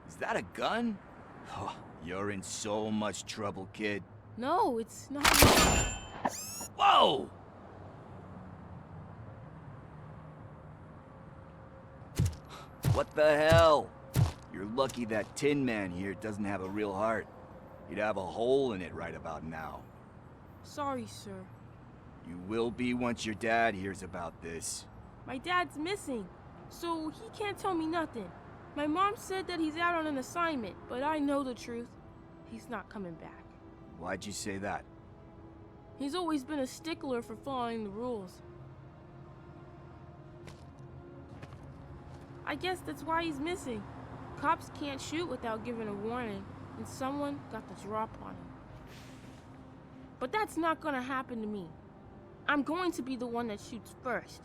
Is that a gun? Oh, you're in so much trouble, kid. No, it's not. Whoa! What the hell? You're lucky that Tin Man here doesn't have a real heart. He'd have a hole in it right about now. Sorry, sir. You will be once your dad hears about this. My dad's missing, so he can't tell me nothing. My mom said that he's out on an assignment, but I know the truth. He's not coming back. Why'd you say that? He's always been a stickler for following the rules. I guess that's why he's missing. Cops can't shoot without giving a warning, and someone got the drop on him. But that's not gonna happen to me. I'm going to be the one that shoots first.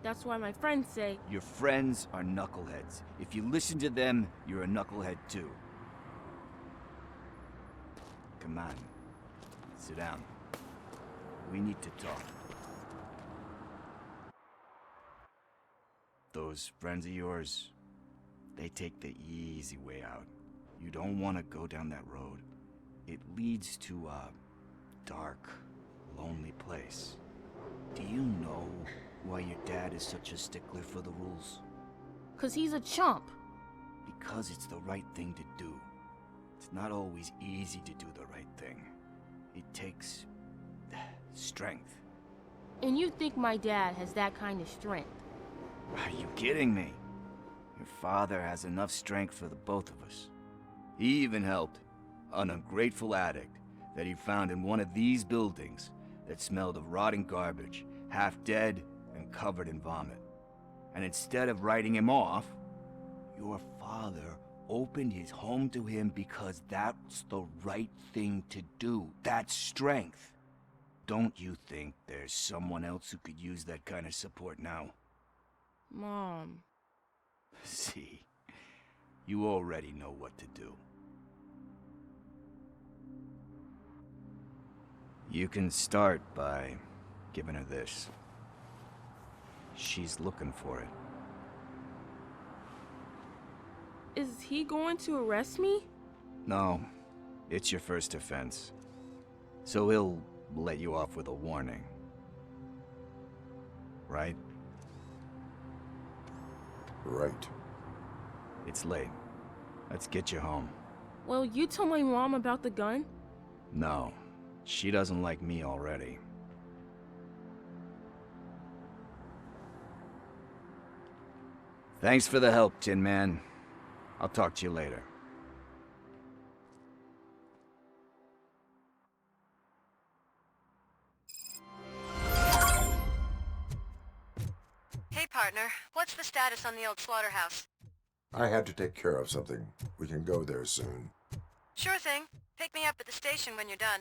That's why my friends say... Your friends are knuckleheads. If you listen to them, you're a knucklehead too. Come on. Sit down. We need to talk. Those friends of yours, they take the easy way out. You don't want to go down that road. It leads to a dark, lonely place. Do you know why your dad is such a stickler for the rules? 'Cause he's a chump. Because it's the right thing to do. It's not always easy to do the right thing. It takes strength. And you think my dad has that kind of strength? Are you kidding me? Your father has enough strength for the both of us. He even helped an ungrateful addict that he found in one of these buildings that smelled of rotting garbage, half dead and covered in vomit. And instead of writing him off, your father opened his home to him because that's the right thing to do. That's strength. Don't you think there's someone else who could use that kind of support now? Mom. See, you already know what to do. You can start by giving her this. She's looking for it. Is he going to arrest me? No, it's your first offense. So he'll let you off with a warning. Right? Right. It's late. Let's get you home. Well, you told my mom about the gun? No, she doesn't like me already. Thanks for the help, Tin Man. I'll talk to you later. Hey, partner. What's the status on the old slaughterhouse? I had to take care of something. We can go there soon. Sure thing. Pick me up at the station when you're done.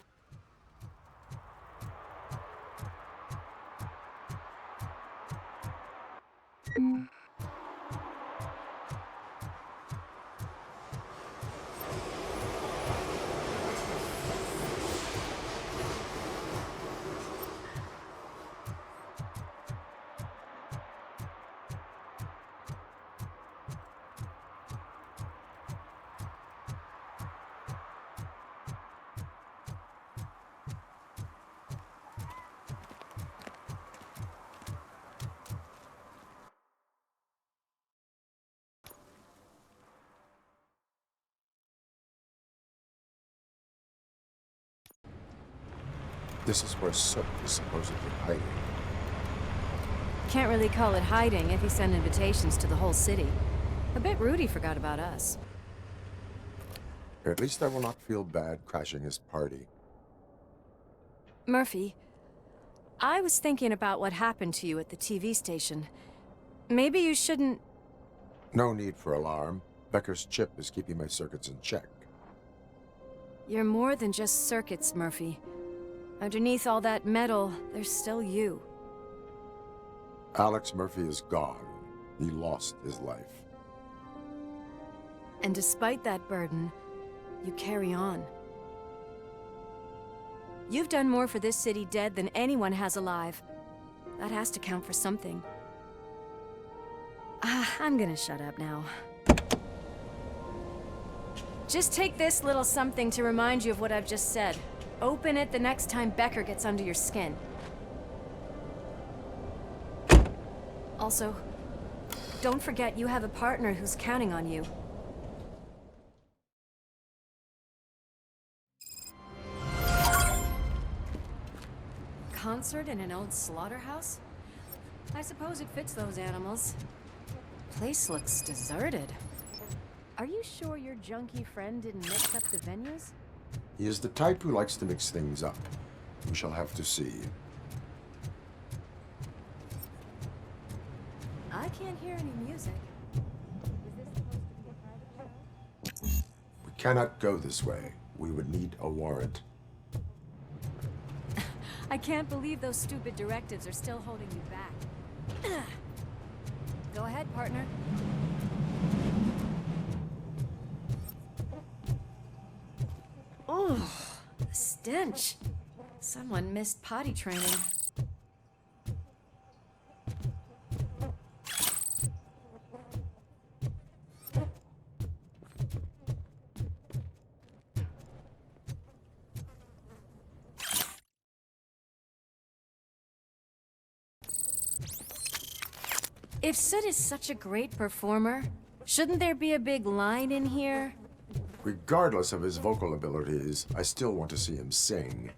This is where Sook is supposedly hiding. Can't really call it hiding if he sent invitations to the whole city. A bit rude he forgot about us. At least I will not feel bad crashing his party. Murphy, I was thinking about what happened to you at the TV station. Maybe you shouldn't... No need for alarm. Becker's chip is keeping my circuits in check. You're more than just circuits, Murphy. Underneath all that metal, there's still you. Alex Murphy is gone. He lost his life. And despite that burden, you carry on. You've done more for this city dead than anyone has alive. That has to count for something. I'm gonna shut up now. Just take this little something to remind you of what I've just said. Open it the next time Becker gets under your skin. Also, don't forget you have a partner who's counting on you. Concert in an old slaughterhouse? I suppose it fits those animals. Place looks deserted. Are you sure your junkie friend didn't mix up the venues? He is the type who likes to mix things up. We shall have to see. I can't hear any music. We cannot go this way. We would need a warrant. I can't believe those stupid directives are still holding you back. Go ahead, partner. Oh, the stench. Someone missed potty training. If Soot is such a great performer, shouldn't there be a big line in here? Regardless of his vocal abilities, I still want to see him sing.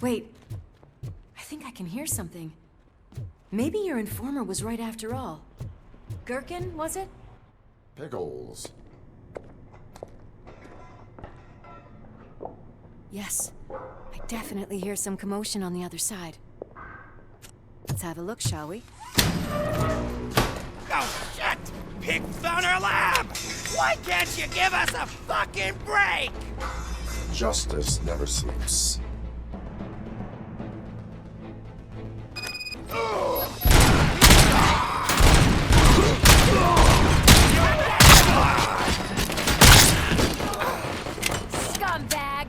Wait, I think I can hear something. Maybe your informer was right after all. Gherkin, was it? Pickles. Yes, I definitely hear some commotion on the other side. Let's have a look, shall we? Oh, shit! Pig found our lab! Why can't you give us a fucking break? Justice never sleeps. Scumbag!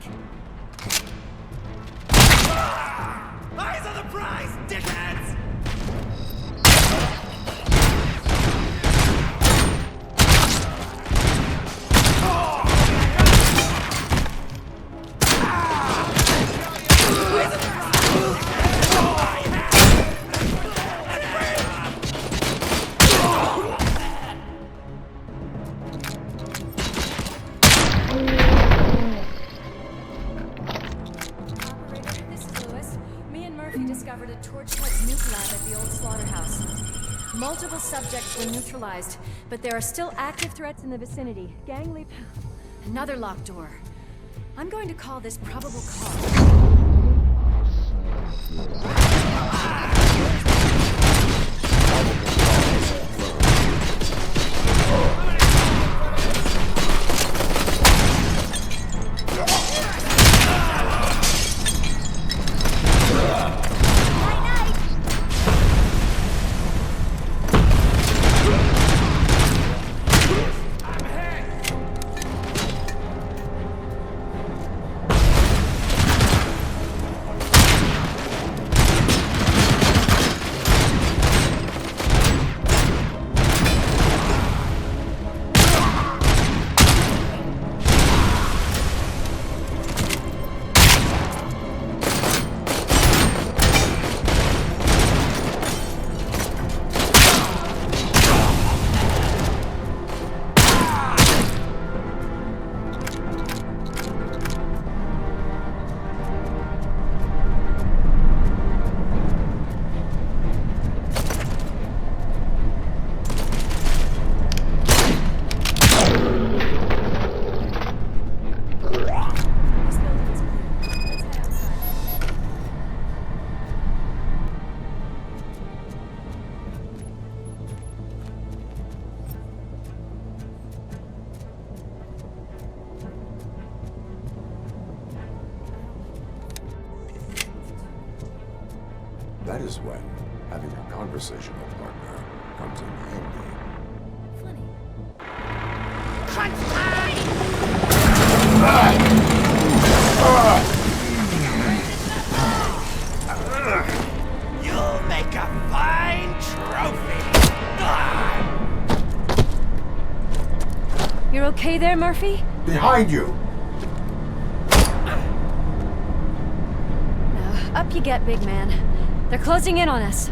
Eyes on the prize, dickheads! Torchhead's nuke lab at the old slaughterhouse. Multiple subjects were neutralized, but there are still active threats in the vicinity. Gang lead... Another locked door. I'm going to call this probable cause. That is when having a conversational partner comes in handy. Crunch time! You'll make a fine trophy! You're okay there, Murphy? Behind you! Up you get, big man. They're closing in on us.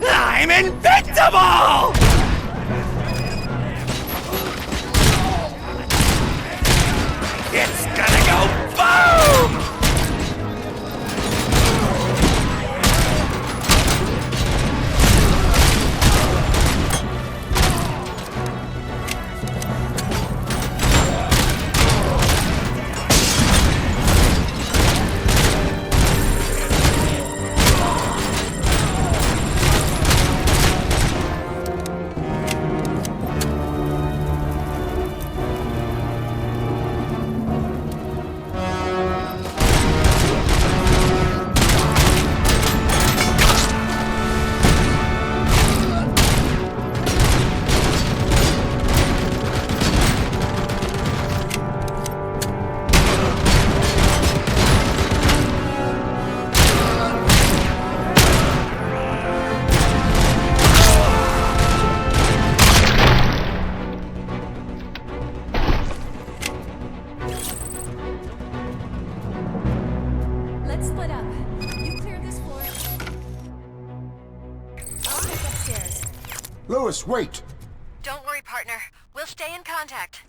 I'm invincible! It's gonna go boom! Let's split up. You clear this floor. I'll take upstairs. Lewis, wait! Don't worry, partner. We'll stay in contact.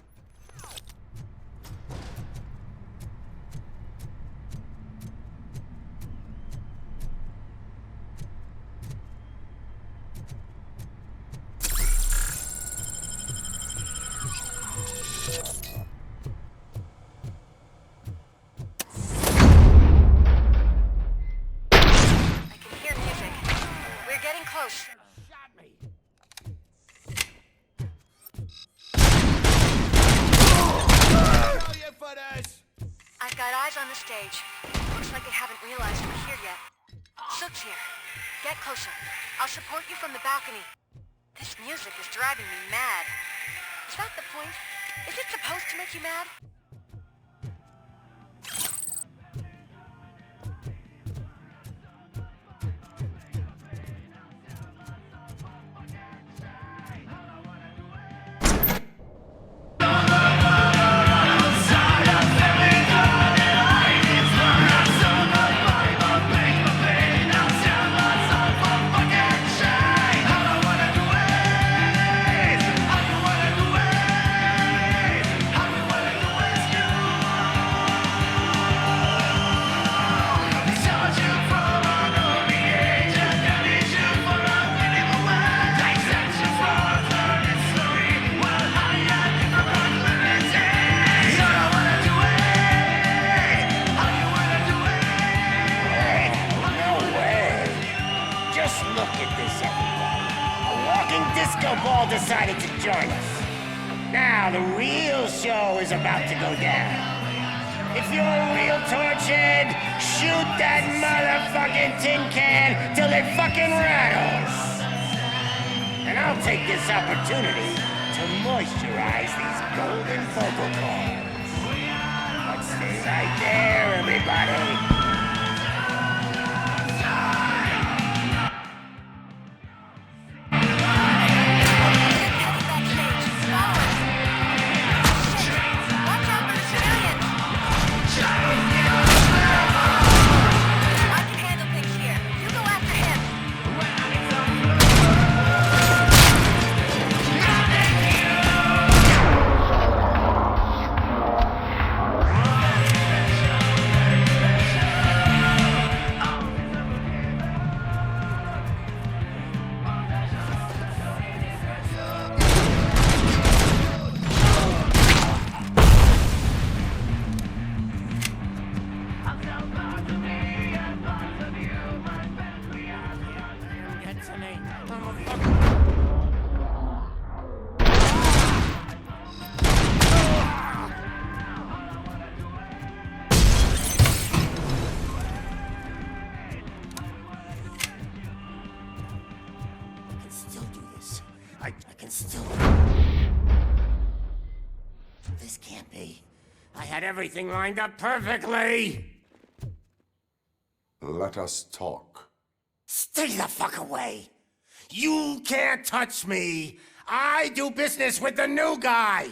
I can hear music. We're getting close. I've got eyes on the stage. Looks like they haven't realized we're here yet. Sook's here. Get closer. I'll support you from the balcony. This music is driving me mad. Is that the point? Is it supposed to make you mad? all decided to join us. Now the real show is about to go down. If you're a real torchhead, shoot that motherfucking tin can till it fucking rattles. And I'll take this opportunity to moisturize these golden vocal cords. But stay right there, everybody. This can't be. I had everything lined up perfectly! Let us talk. Stay the fuck away! You can't touch me! I do business with the new guy!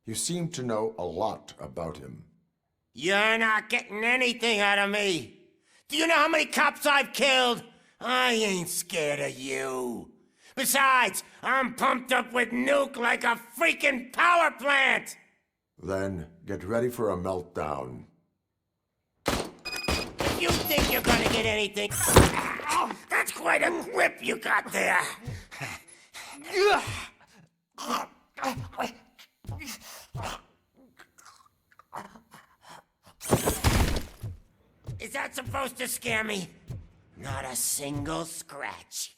You seem to know a lot about him. You're not getting anything out of me! Do you know how many cops I've killed? I ain't scared of you. Besides, I'm pumped up with nuke like a freaking power plant! Then get ready for a meltdown. If you think you're gonna get anything... That's quite a grip you got there. Is that supposed to scare me? Not a single scratch.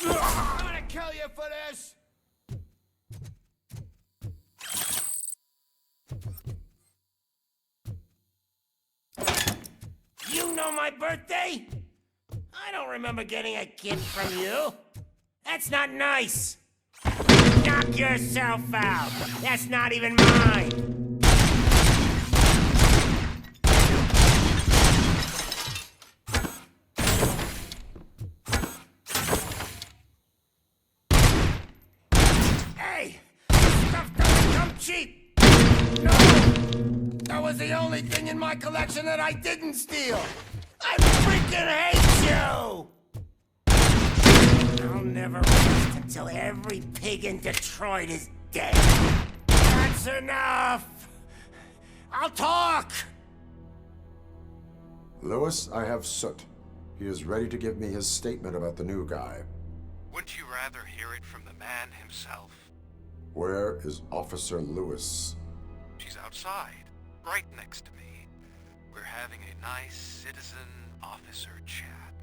I'm gonna kill you for this! You know my birthday? I don't remember getting a gift from you. That's not nice. Knock yourself out. That's not even mine. Hey, this stuff doesn't come cheap. No, that was the only thing in my collection that I didn't steal. I freaking hate you! I'll never rest until every pig in Detroit is dead. That's enough! I'll talk! Lewis, I have Soot. He is ready to give me his statement about the new guy. Wouldn't you rather hear it from the man himself? Where is Officer Lewis? She's outside, right next to me. We're having a nice citizen-officer chat.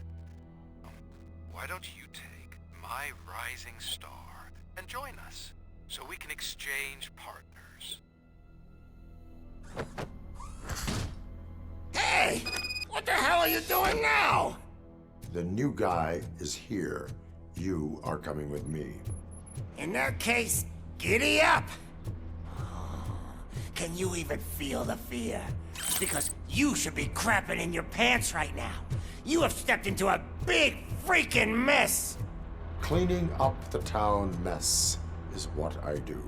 Why don't you take my rising star and join us, so we can exchange partners? Hey! What the hell are you doing now? The new guy is here. You are coming with me. In that case, giddy up! Can you even feel the fear? Because you should be crapping in your pants right now. You have stepped into a big freaking mess! Cleaning up the town mess is what I do.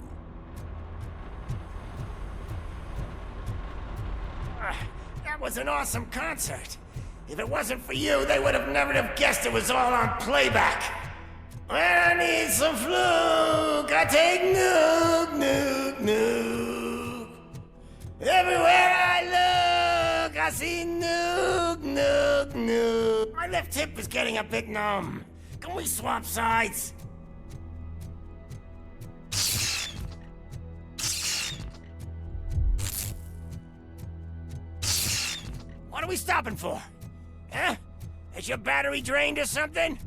That was an awesome concert. If it wasn't for you, they would have never have guessed it was all on playback. When I need some fluke, I take nuke, nuke, nuke. Everywhere I look, I see nuke, nuke, nuke. My left hip is getting a bit numb. Can we swap sides? What are we stopping for? Huh? Is your battery drained or something?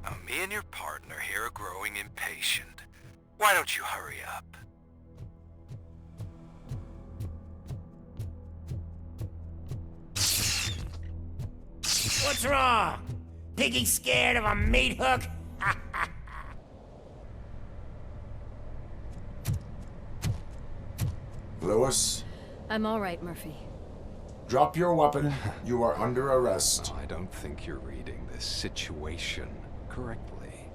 Now, me and your partner here are growing impatient. Why don't you hurry up? What's wrong? Piggy scared of a meat hook? Lewis, I'm all right, Murphy. drop your weapon. You are under arrest. I don't think you're reading this situation correctly.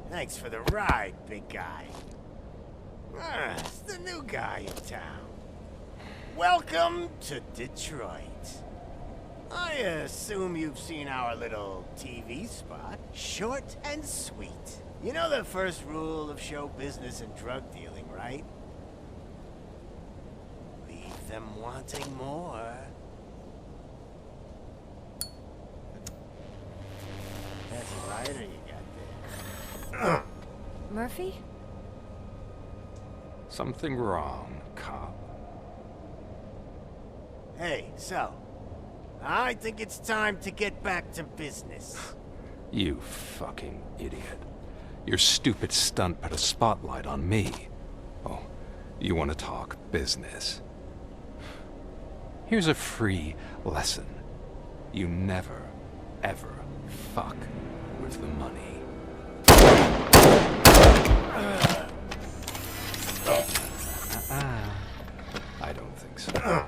Thanks for the ride, big guy. It's the new guy in town. Welcome to Detroit. I assume you've seen our little TV spot. Short and sweet. You know the first rule of show business and drug dealing, right? Leave them wanting more. That's a lighter you got there. Murphy? Something wrong, cop. Hey, so, I think it's time to get back to business. You fucking idiot. Your stupid stunt put a spotlight on me. Oh, you want to talk business? Here's a free lesson. You never, ever fuck with the money. I don't think so.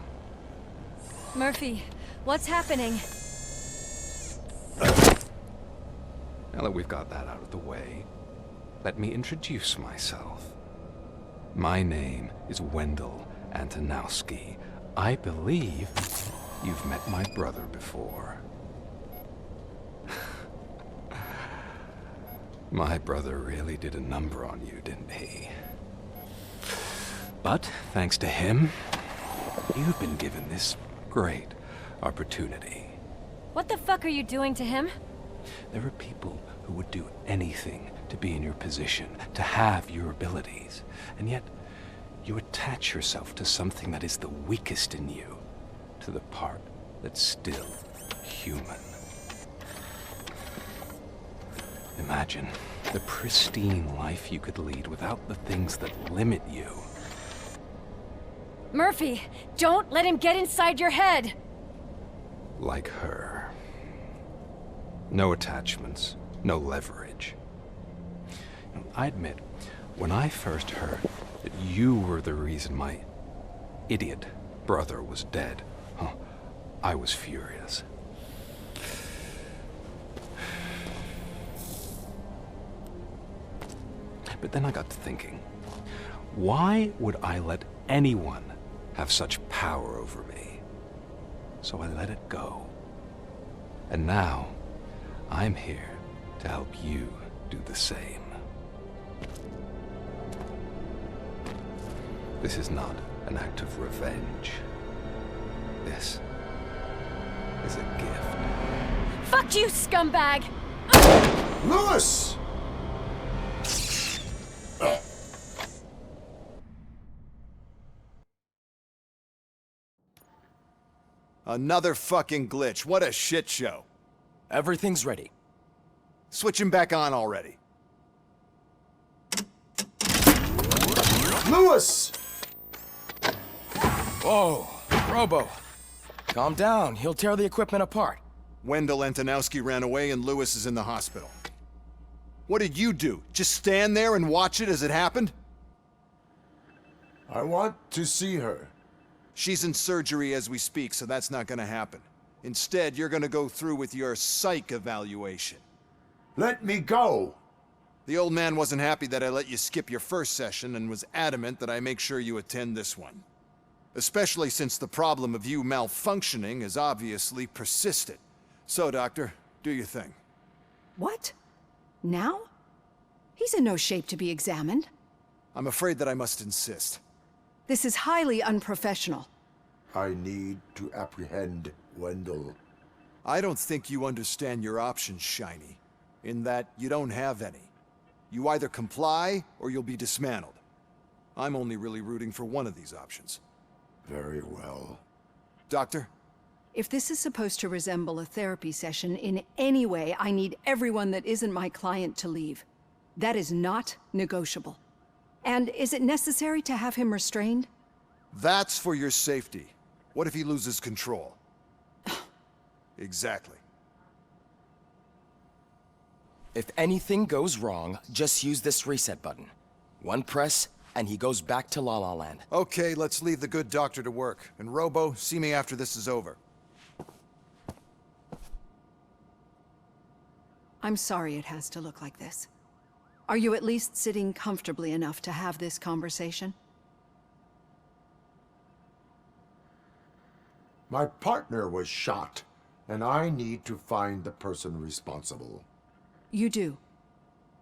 Murphy, what's happening? Now that we've got that out of the way, let me introduce myself. My name is Wendell Antonowski. I believe you've met my brother before. My brother really did a number on you, didn't he? But thanks to him, you've been given this great opportunity. What the fuck are you doing to him? There are people who would do anything to be in your position, to have your abilities, and yet you attach yourself to something that is the weakest in you, to the part that's still human. Imagine the pristine life you could lead without the things that limit you. Murphy, don't let him get inside your head! Like her. No attachments, no leverage. I admit, when I first heard that you were the reason my idiot brother was dead, I was furious. But then I got to thinking, why would I let anyone have such power over me? So I let it go. And now, I'm here to help you do the same. This is not an act of revenge. This is a gift. Fuck you, scumbag! Lewis! Another fucking glitch. What a shit show. Everything's ready. Switch him back on already. Lewis! Whoa, Robo. Calm down. He'll tear the equipment apart. Wendell Antonowski ran away and Lewis is in the hospital. What did you do? Just stand there and watch it as it happened? I want to see her. She's in surgery as we speak, so that's not gonna happen. Instead, you're gonna go through with your psych evaluation. Let me go! The old man wasn't happy that I let you skip your first session and was adamant that I make sure you attend this one. Especially since the problem of you malfunctioning has obviously persisted. So, Doctor, do your thing. What? Now? He's in no shape to be examined. I'm afraid that I must insist. This is highly unprofessional. I need to apprehend Wendell. I don't think you understand your options, Shiny. In that you don't have any. You either comply, or you'll be dismantled. I'm only really rooting for one of these options. Very well. Doctor? If this is supposed to resemble a therapy session in any way, I need everyone that isn't my client to leave. That is not negotiable. And is it necessary to have him restrained? That's for your safety. What if he loses control? Exactly. If anything goes wrong, just use this reset button. One press, and he goes back to La La Land. Okay, let's leave the good doctor to work. And Robo, see me after this is over. I'm sorry it has to look like this. Are you at least sitting comfortably enough to have this conversation? My partner was shot, and I need to find the person responsible. You do.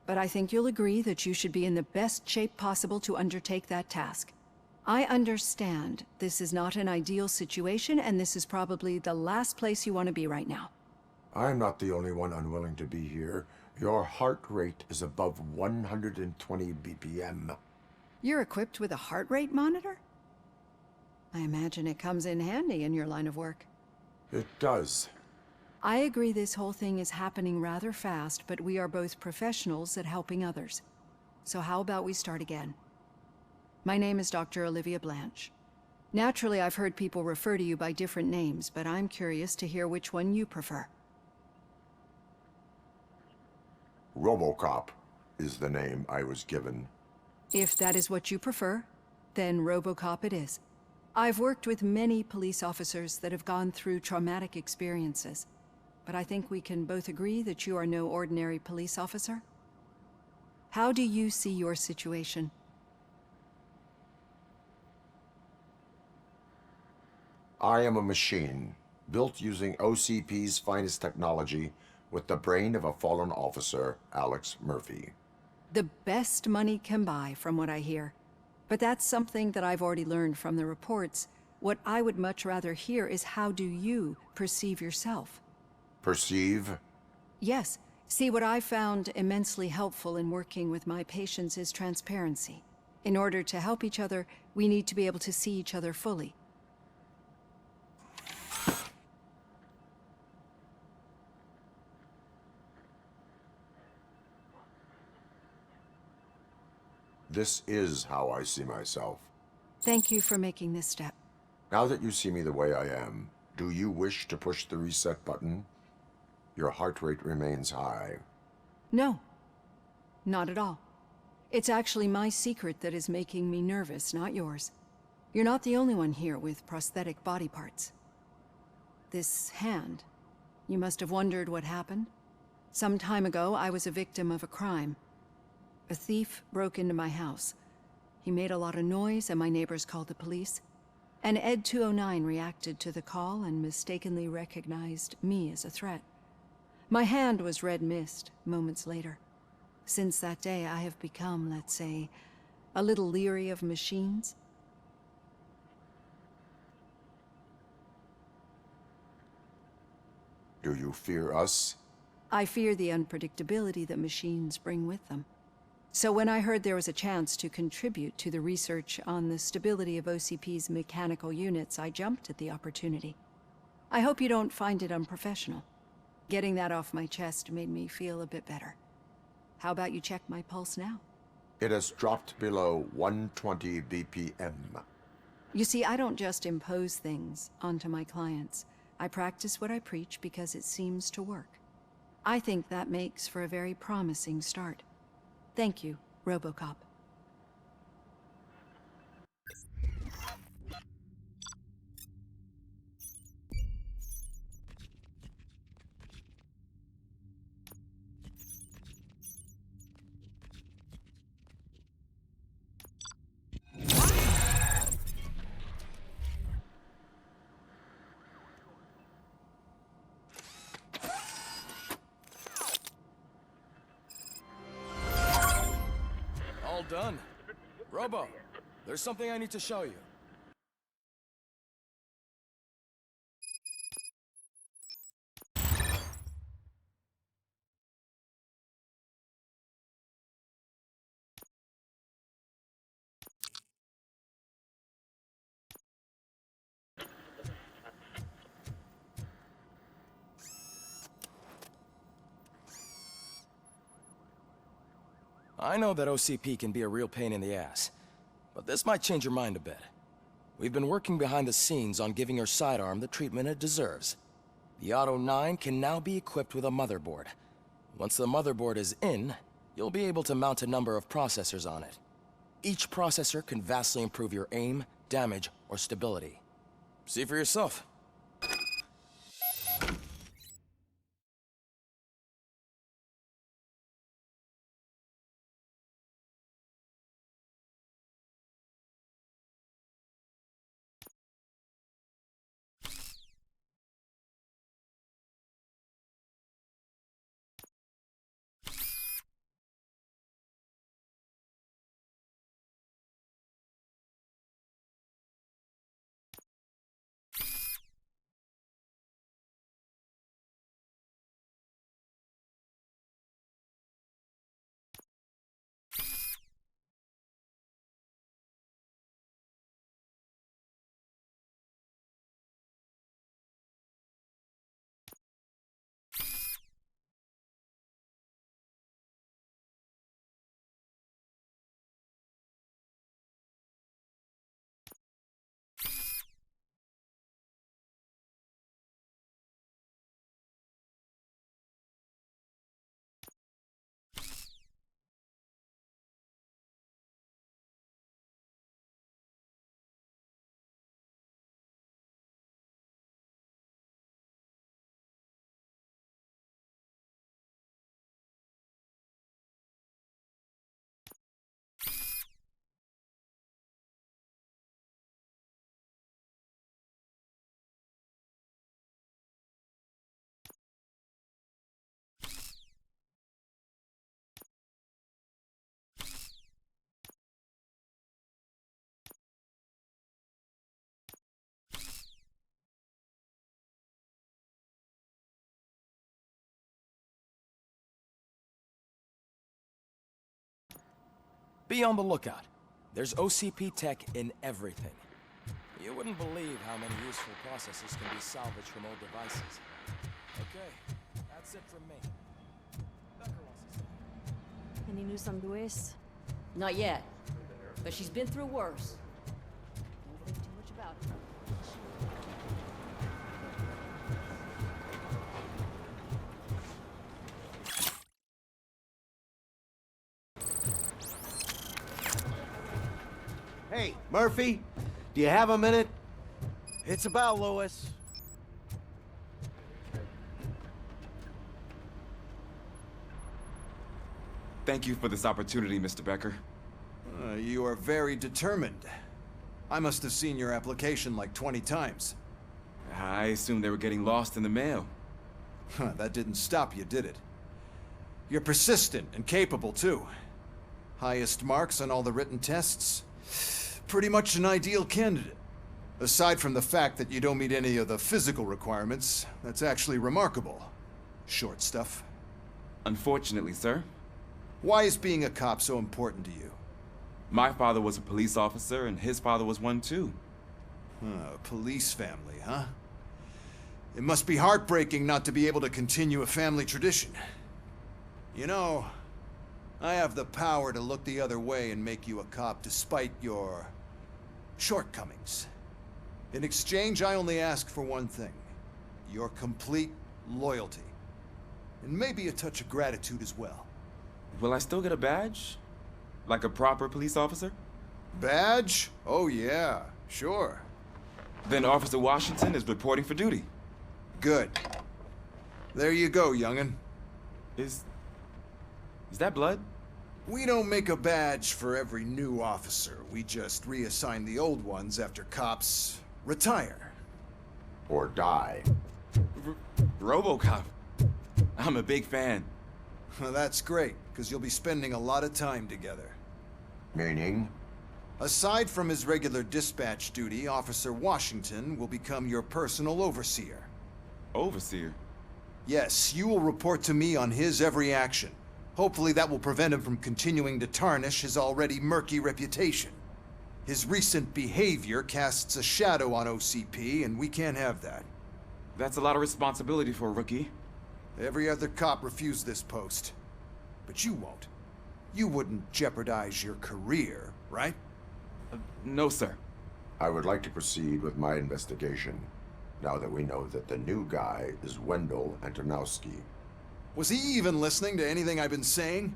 But I think you'll agree that you should be in the best shape possible to undertake that task. I understand this is not an ideal situation, and this is probably the last place you want to be right now. I'm not the only one unwilling to be here. Your heart rate is above 120 BPM. You're equipped with a heart rate monitor? I imagine it comes in handy in your line of work. It does. I agree this whole thing is happening rather fast, but we are both professionals at helping others. So how about we start again? My name is Dr. Olivia Blanche. Naturally, I've heard people refer to you by different names, but I'm curious to hear which one you prefer. RoboCop is the name I was given. If that is what you prefer, then RoboCop it is. I've worked with many police officers that have gone through traumatic experiences, but I think we can both agree that you are no ordinary police officer. How do you see your situation? I am a machine, built using OCP's finest technology with the brain of a fallen officer, Alex Murphy. The best money can buy, from what I hear. But that's something that I've already learned from the reports. What I would much rather hear is how do you perceive yourself? Perceive? Yes. See, what I found immensely helpful in working with my patients is transparency. In order to help each other, we need to be able to see each other fully. This is how I see myself. Thank you for making this step. Now that you see me the way I am, do you wish to push the reset button? Your heart rate remains high. No. Not at all. It's actually my secret that is making me nervous, not yours. You're not the only one here with prosthetic body parts. This hand, you must have wondered what happened. Some time ago, I was a victim of a crime. A thief broke into my house. He made a lot of noise and my neighbors called the police. And Ed 209 reacted to the call and mistakenly recognized me as a threat. My hand was red mist moments later. Since that day, I have become, let's say, a little leery of machines. Do you fear us? I fear the unpredictability that machines bring with them. So when I heard there was a chance to contribute to the research on the stability of OCP's mechanical units, I jumped at the opportunity. I hope you don't find it unprofessional. Getting that off my chest made me feel a bit better. How about you check my pulse now? It has dropped below 120 BPM. You see, I don't just impose things onto my clients. I practice what I preach because it seems to work. I think that makes for a very promising start. Thank you, RoboCop. done. Robo, there's something I need to show you. I know that OCP can be a real pain in the ass, but this might change your mind a bit. We've been working behind the scenes on giving your sidearm the treatment it deserves. The Auto 9 can now be equipped with a motherboard. Once the motherboard is in, you'll be able to mount a number of processors on it. Each processor can vastly improve your aim, damage, or stability. See for yourself. Be on the lookout. There's OCP tech in everything. You wouldn't believe how many useful processes can be salvaged from old devices. Okay, that's it from me. Becker wants to say. Any news on Luis? Not yet, but she's been through worse. Don't think too much about it. Hey, Murphy, do you have a minute? It's about Louis. Thank you for this opportunity, Mr. Becker. You are very determined. I must have seen your application like 20 times. I assumed they were getting lost in the mail. That didn't stop you, did it? You're persistent and capable, too. Highest marks on all the written tests. Pretty much an ideal candidate. Aside from the fact that you don't meet any of the physical requirements, that's actually remarkable. Short stuff. Unfortunately, sir. Why is being a cop so important to you? My father was a police officer, and his father was one too. A police family, huh? It must be heartbreaking not to be able to continue a family tradition. You know, I have the power to look the other way and make you a cop despite your shortcomings. In exchange, I only ask for one thing. Your complete loyalty. And maybe a touch of gratitude as well. Will I still get a badge? Like a proper police officer? Badge? Oh yeah, sure. Then Officer Washington is reporting for duty. Good. There you go, young'un. Is that blood? We don't make a badge for every new officer. We just reassign the old ones after cops retire. Or die. RoboCop. I'm a big fan. Well, that's great, because you'll be spending a lot of time together. Meaning? Aside from his regular dispatch duty, Officer Washington will become your personal overseer. Overseer? Yes, you will report to me on his every action. Hopefully that will prevent him from continuing to tarnish his already murky reputation. His recent behavior casts a shadow on OCP, and we can't have that. That's a lot of responsibility for a rookie. Every other cop refused this post. But you won't. You wouldn't jeopardize your career, right? No, sir. I would like to proceed with my investigation, now that we know that the new guy is Wendell Antonowski. Was he even listening to anything I've been saying?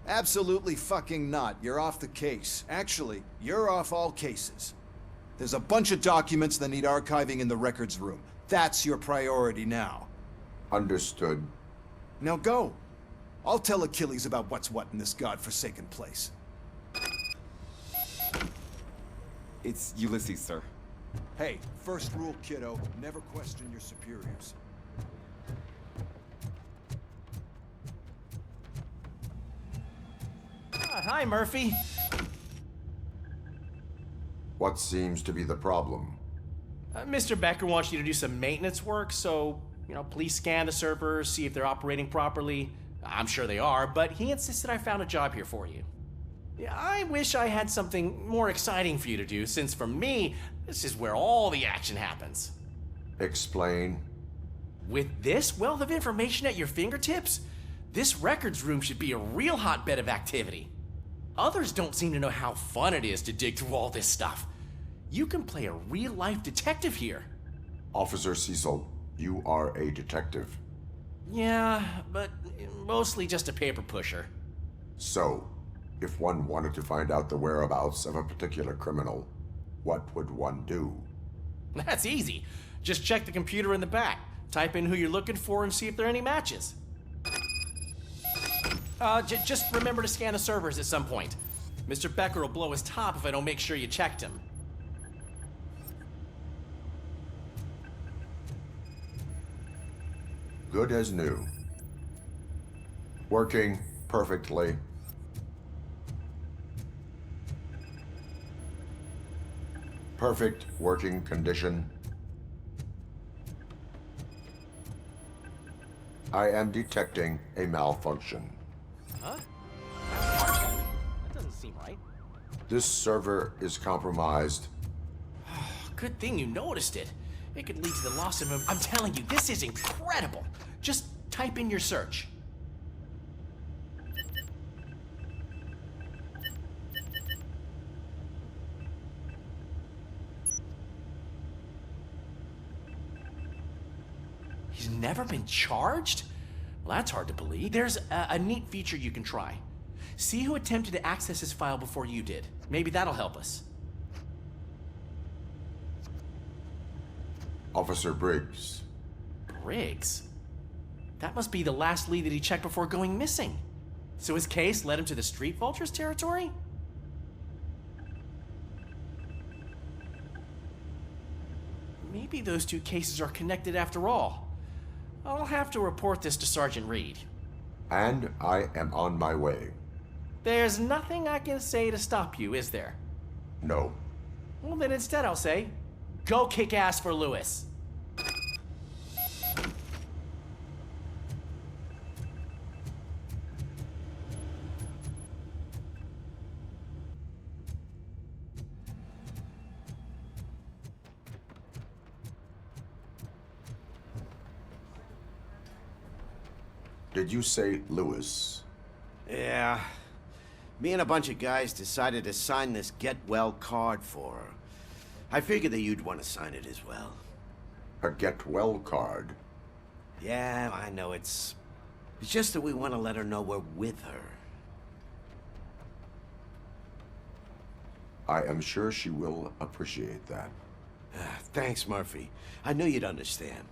Absolutely fucking not. You're off the case. Actually, you're off all cases. There's a bunch of documents that need archiving in the records room. That's your priority now. Understood. Now go. I'll tell Achilles about what's what in this godforsaken place. It's Ulysses, sir. Hey, first rule, kiddo, never question your superiors. Hi, Murphy. What seems to be the problem? Mr. Becker wants you to do some maintenance work, so, please scan the servers, see if they're operating properly. I'm sure they are, but he insisted I found a job here for you. Yeah, I wish I had something more exciting for you to do, since for me, this is where all the action happens. Explain. With this wealth of information at your fingertips, this records room should be a real hotbed of activity. Others don't seem to know how fun it is to dig through all this stuff. You can play a real-life detective here. Officer Cecil, you are a detective. Yeah, but mostly just a paper pusher. So, if one wanted to find out the whereabouts of a particular criminal, what would one do? That's easy. Just check the computer in the back, type in who you're looking for, and see if there are any matches. Just remember to scan the servers at some point. Mr. Becker will blow his top if I don't make sure you checked him. Good as new. Working perfectly. Perfect working condition. I am detecting a malfunction. Huh? That doesn't seem right. This server is compromised. Good thing you noticed it. It could lead to the loss of him. I'm telling you, this is incredible. Just type in your search. He's never been charged? Well, that's hard to believe. There's a neat feature you can try. See who attempted to access his file before you did. Maybe that'll help us. Officer Briggs. Briggs? That must be the last lead that he checked before going missing. So his case led him to the Street Vultures territory? Maybe those two cases are connected after all. I'll have to report this to Sergeant Reed. And I am on my way. There's nothing I can say to stop you, is there? No. Well, then instead I'll say, go kick ass for Lewis. Did you say Lewis? Yeah. Me and a bunch of guys decided to sign this get well card for her. I figured that you'd want to sign it as well. A get well card? Yeah, I know it's just that we want to let her know we're with her. I am sure she will appreciate that. Thanks, Murphy. I knew you'd understand.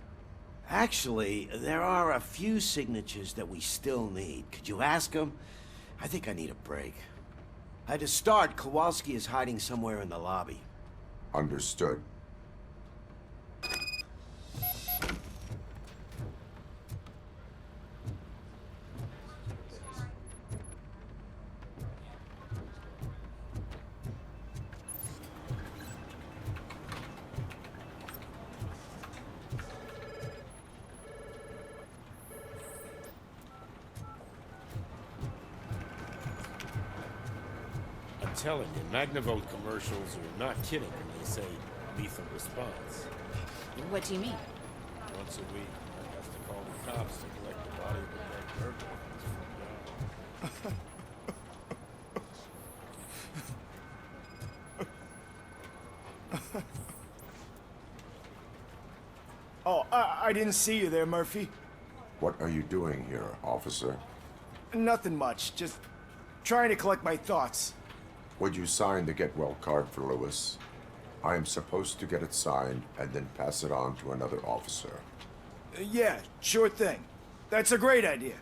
Actually, there are a few signatures that we still need. Could you ask them? I think I need a break. To start, Kowalski is hiding somewhere in the lobby. Understood. telling you, Magnavolt commercials are not kidding when they say lethal response. What do you mean? Once a week, I have to call the cops to collect the body of a dead burglar from his front yard. Oh, I didn't see you there, Murphy. What are you doing here, officer? Nothing much, just trying to collect my thoughts. Would you sign the get well card for Lewis? I am supposed to get it signed and then pass it on to another officer. Yeah, sure thing. That's a great idea.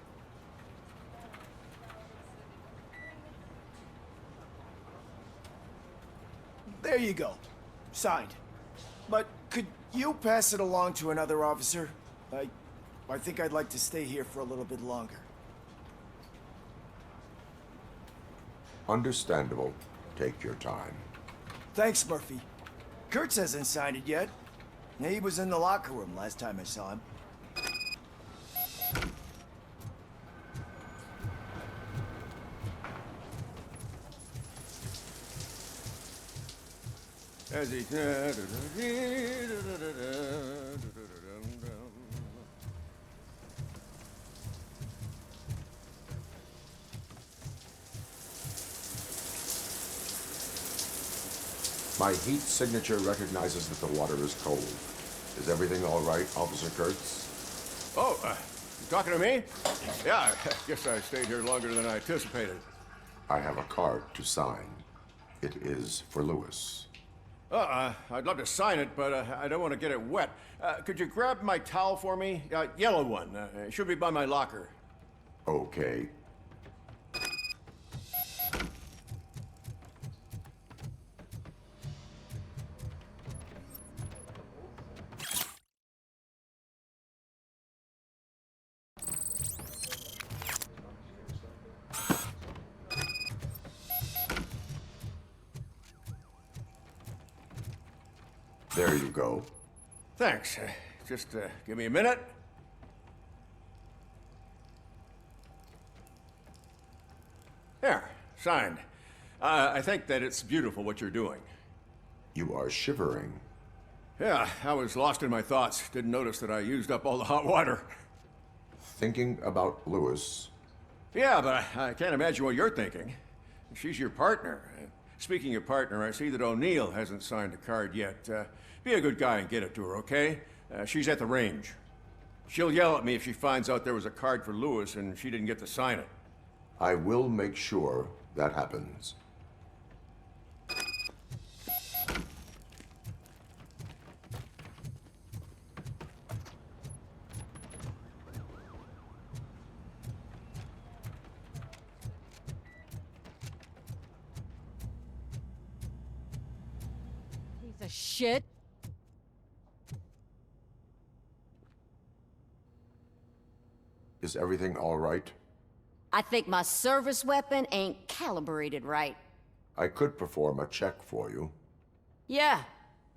There you go. Signed. But could you pass it along to another officer? I think I'd like to stay here for a little bit longer. Understandable. Take your time. Thanks, Murphy. Kurtz hasn't signed it yet. He was in the locker room last time I saw him. As he... My heat signature recognizes that the water is cold. Is everything all right, Officer Kurtz? Oh, you talking to me? Yeah, I guess I stayed here longer than I anticipated. I have a card to sign. It is for Lewis. I'd love to sign it, but I don't want to get it wet. Could you grab my towel for me? Yellow one. It should be by my locker. Okay. There you go. Thanks. Just give me a minute. There, signed. I think that it's beautiful what you're doing. You are shivering. Yeah, I was lost in my thoughts. Didn't notice that I used up all the hot water. Thinking about Lewis. Yeah, but I can't imagine what you're thinking. She's your partner. Speaking of partner, I see that O'Neill hasn't signed a card yet. Be a good guy and get it to her, okay? She's at the range. She'll yell at me if she finds out there was a card for Lewis and she didn't get to sign it. I will make sure that happens. Piece of shit. Is everything all right? I think my service weapon ain't calibrated right. I could perform a check for you. Yeah,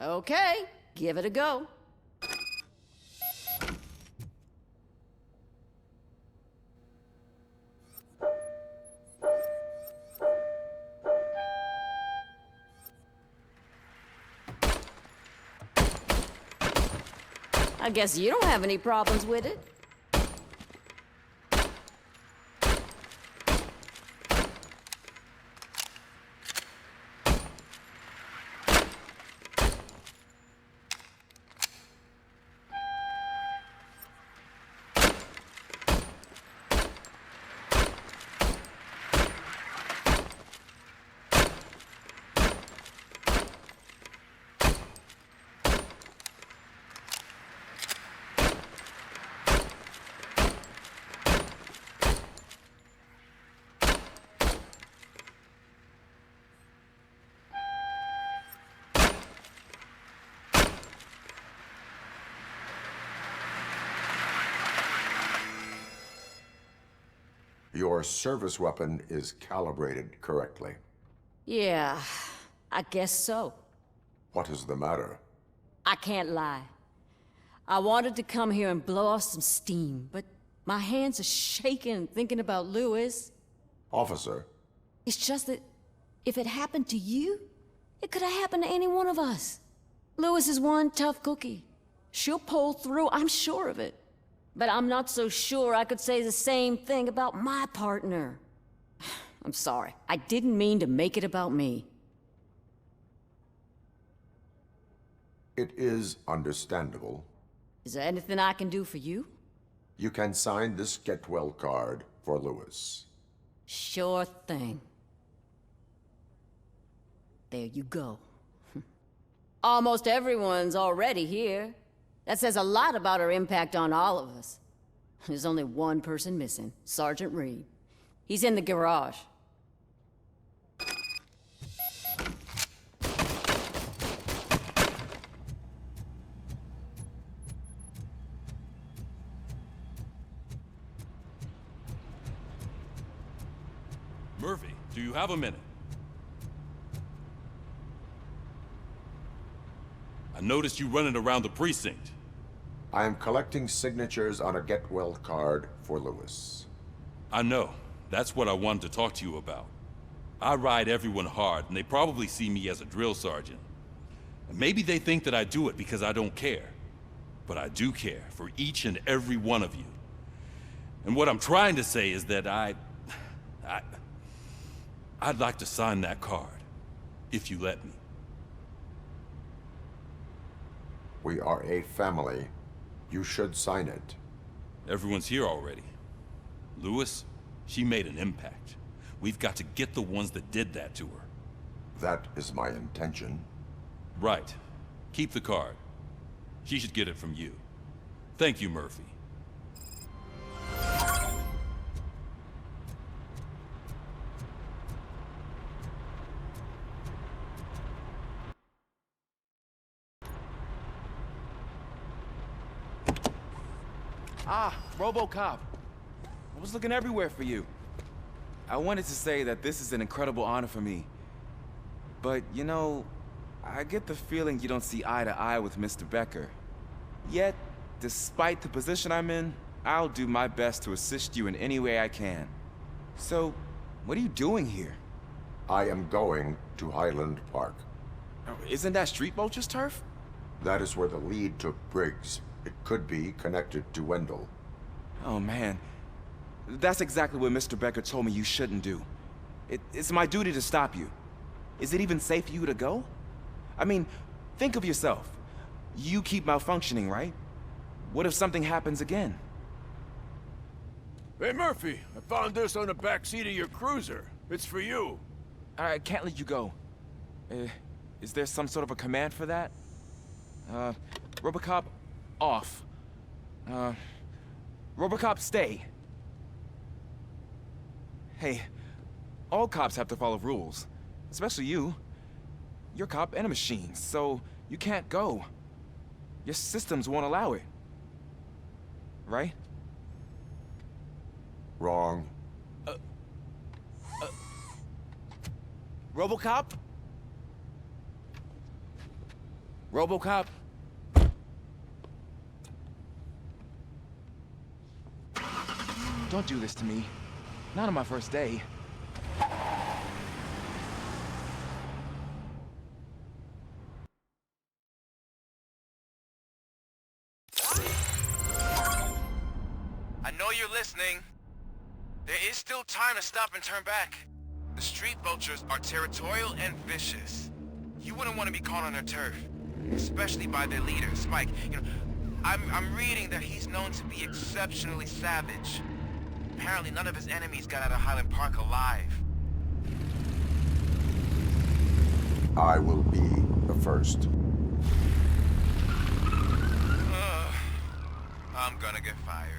okay. Give it a go. I guess you don't have any problems with it. Your service weapon is calibrated correctly. Yeah, I guess so. What is the matter? I can't lie. I wanted to come here and blow off some steam, but my hands are shaking thinking about Lewis. Officer. It's just that If it happened to you, it could have happened to any one of us. Lewis is one tough cookie. She'll pull through, I'm sure of it. But I'm not so sure I could say the same thing about my partner. I'm sorry, I didn't mean to make it about me. It is understandable. Is there anything I can do for you? You can sign this get well card for Lewis. Sure thing. There you go. Almost everyone's already here. That says a lot about her impact on all of us. There's only one person missing, Sergeant Reed. He's in the garage. Murphy, do you have a minute? I noticed you running around the precinct. I am collecting signatures on a get well card for Lewis. I know. That's what I wanted to talk to you about. I ride everyone hard, and they probably see me as a drill sergeant. And maybe they think that I do it because I don't care. But I do care for each and every one of you. And what I'm trying to say is that I'd like to sign that card, if you let me. We are a family. You should sign it. Everyone's here already. Lewis, she made an impact. We've got to get the ones that did that to her. That is my intention. Right. Keep the card. She should get it from you. Thank you, Murphy. Ah, RoboCop. I was looking everywhere for you. I wanted to say that this is an incredible honor for me. But, you know, I get the feeling you don't see eye to eye with Mr. Becker. Yet, despite the position I'm in, I'll do my best to assist you in any way I can. So, what are you doing here? I am going to Highland Park. Isn't that Street Vulture's turf? That is where the lead took Briggs. It could be connected to Wendell. Oh, man. That's exactly what Mr. Becker told me you shouldn't do. It's my duty to stop you. Is it even safe for you to go? I mean, think of yourself. You keep malfunctioning, right? What if something happens again? Hey, Murphy, I found this on the back seat of your cruiser. It's for you. I can't let you go. Is there some sort of a command for that? RoboCop, off. RoboCop, stay. Hey, all cops have to follow rules. Especially you. You're a cop and a machine, so you can't go. Your systems won't allow it. Right? Wrong. RoboCop? RoboCop? Don't do this to me. Not on my first day. I know you're listening. There is still time to stop and turn back. The street vultures are territorial and vicious. You wouldn't want to be caught on their turf, especially by their leader, Spike. You know, I'm reading that he's known to be exceptionally savage. Apparently none of his enemies got out of Highland Park alive. I will be the first. I'm gonna get fired.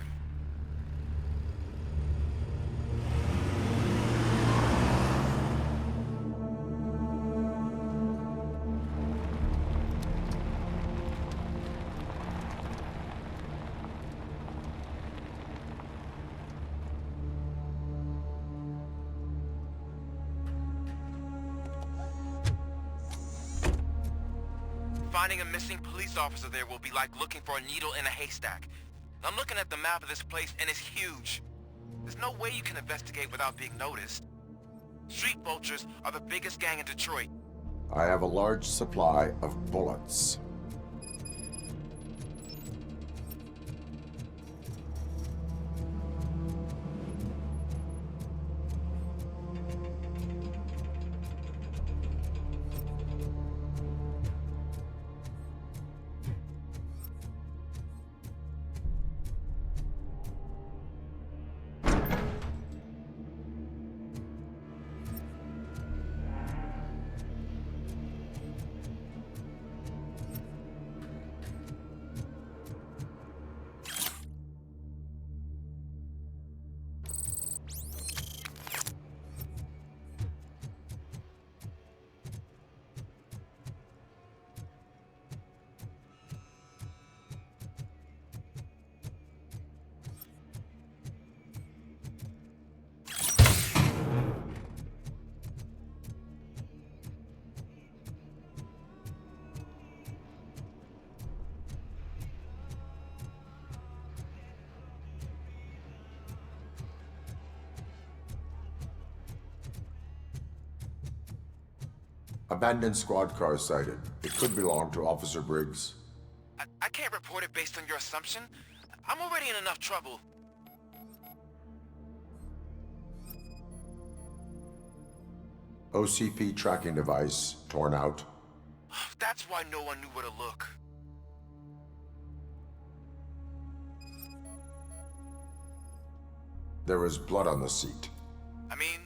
Finding a missing police officer there will be like looking for a needle in a haystack. I'm looking at the map of this place and it's huge. There's no way you can investigate without being noticed. Street vultures are the biggest gang in Detroit. I have a large supply of bullets. Abandoned squad car sighted. It could belong to Officer Briggs. I can't report it based on your assumption. I'm already in enough trouble. OCP tracking device torn out. That's why no one knew where to look. There is blood on the seat. I mean,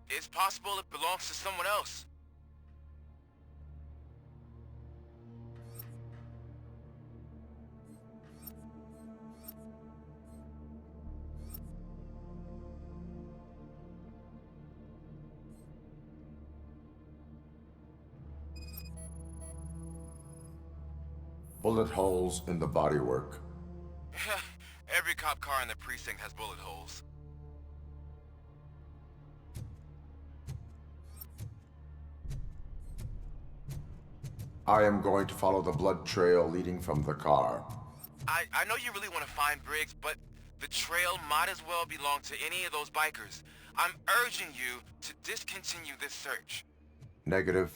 it's possible it belongs to someone else. Bullet holes in the bodywork. Every cop car in the precinct has bullet holes. I am going to follow the blood trail leading from the car. I know you really want to find Briggs, but the trail might as well belong to any of those bikers. I'm urging you to discontinue this search. Negative.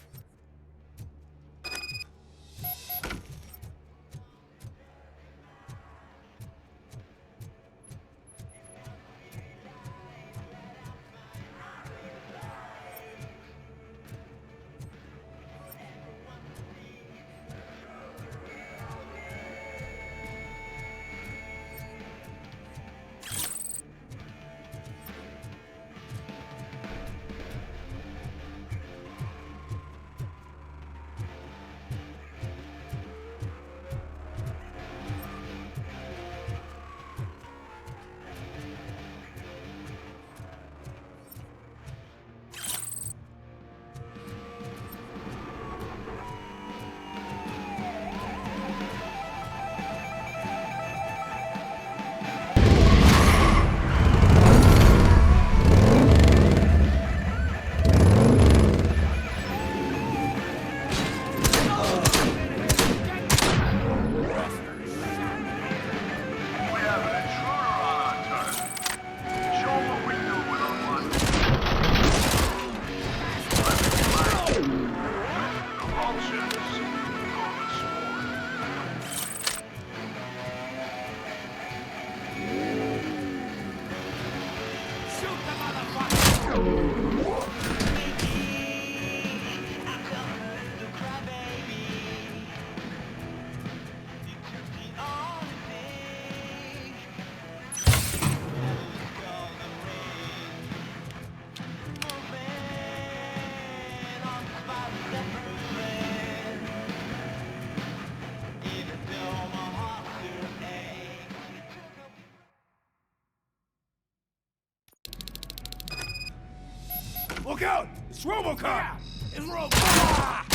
Look out! It's RoboCop! It's RoboCop!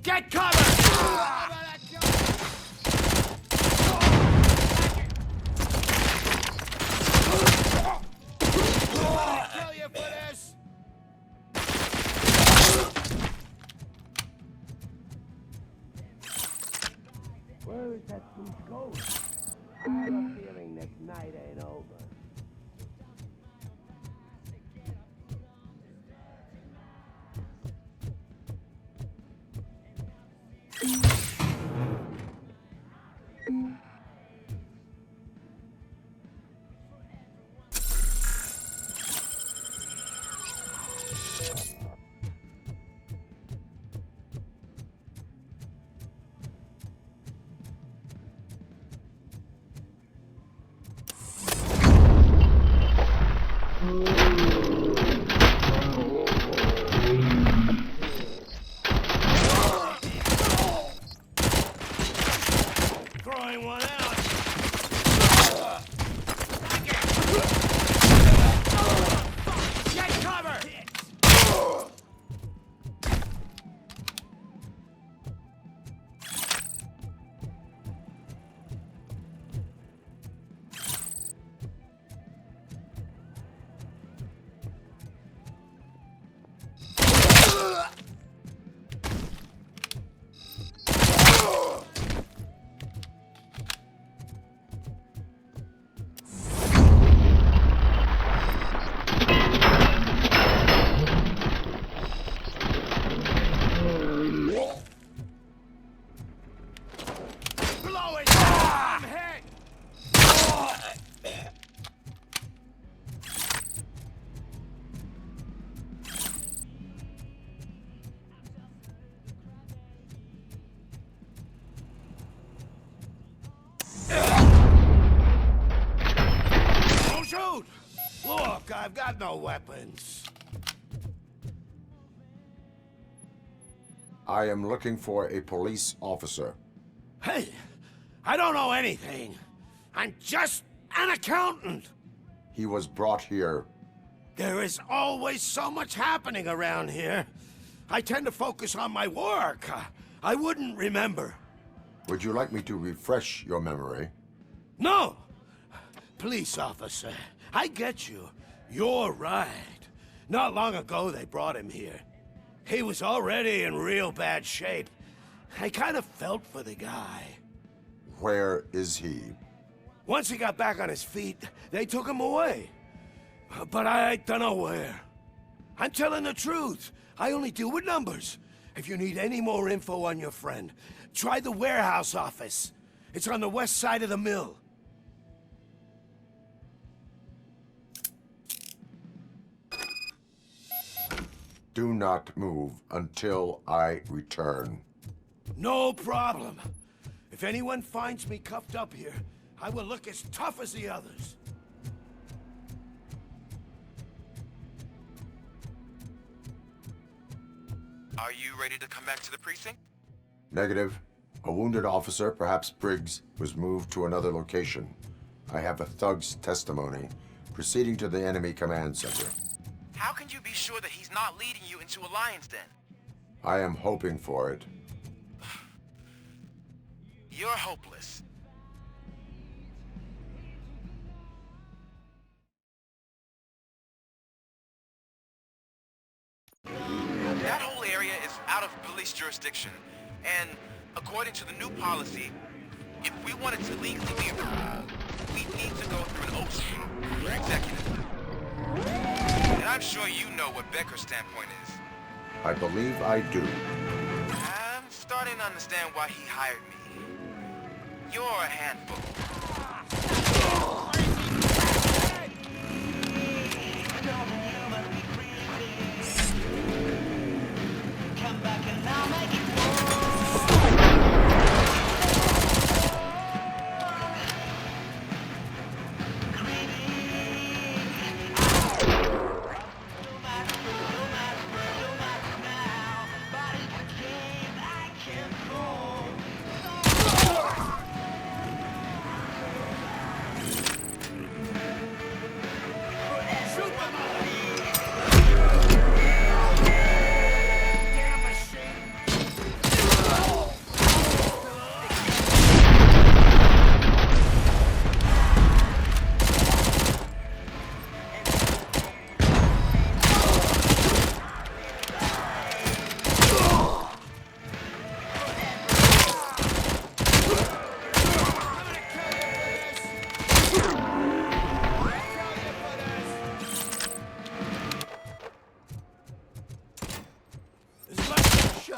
Get cover! Kill you for this! toast. I have a feeling this night ain't over. Throwing one out. Get cover! Blow it! I'm hit! Don't shoot! Look, I've got no weapons. I am looking for a police officer. Hey, I don't know anything. I'm just an accountant. He was brought here. There is always so much happening around here. I tend to focus on my work. I wouldn't remember. Would you like me to refresh your memory? No! Police officer, I get you. You're right. Not long ago they brought him here. He was already in real bad shape. I kind of felt for the guy. Where is he? Once he got back on his feet, they took him away. But I don't know where. I'm telling the truth. I only deal with numbers. If you need any more info on your friend, try the warehouse office. It's on the west side of the mill. Do not move until I return. No problem. If anyone finds me cuffed up here, I will look as tough as the others. Are you ready to come back to the precinct? Negative. A wounded officer, perhaps Briggs, was moved to another location. I have a thug's testimony proceeding to the enemy command center. How can you be sure that he's not leading you into a lion's den? I am hoping for it. You're hopeless. That whole area is out of police jurisdiction, and according to the new policy, if we wanted to legally be approved, we need to go through an OC, your executive. And I'm sure you know what Becker's standpoint is. I believe I do. I'm starting to understand why he hired me. You're a handful. Come back and I'll make it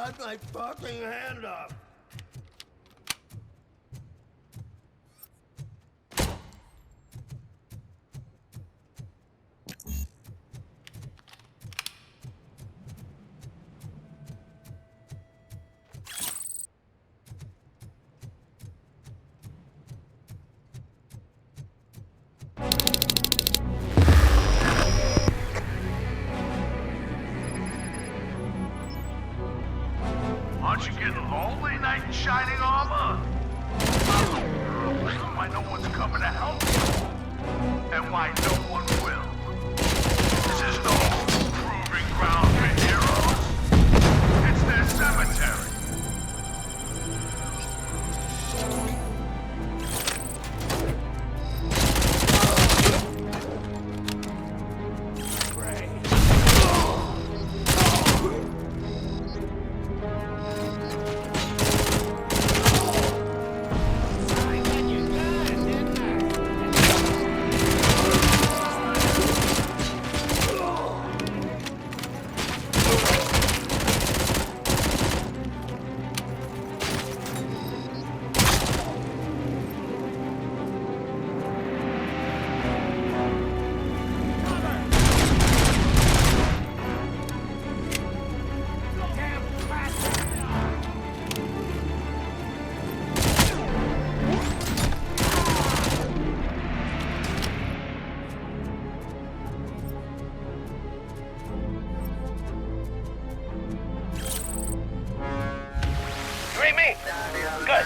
cut my fucking hand off. Aren't you getting lonely, knight in shining armor? Why no one's coming to help you? And why no one will? This is no proving ground for heroes. It's their cemetery. Good.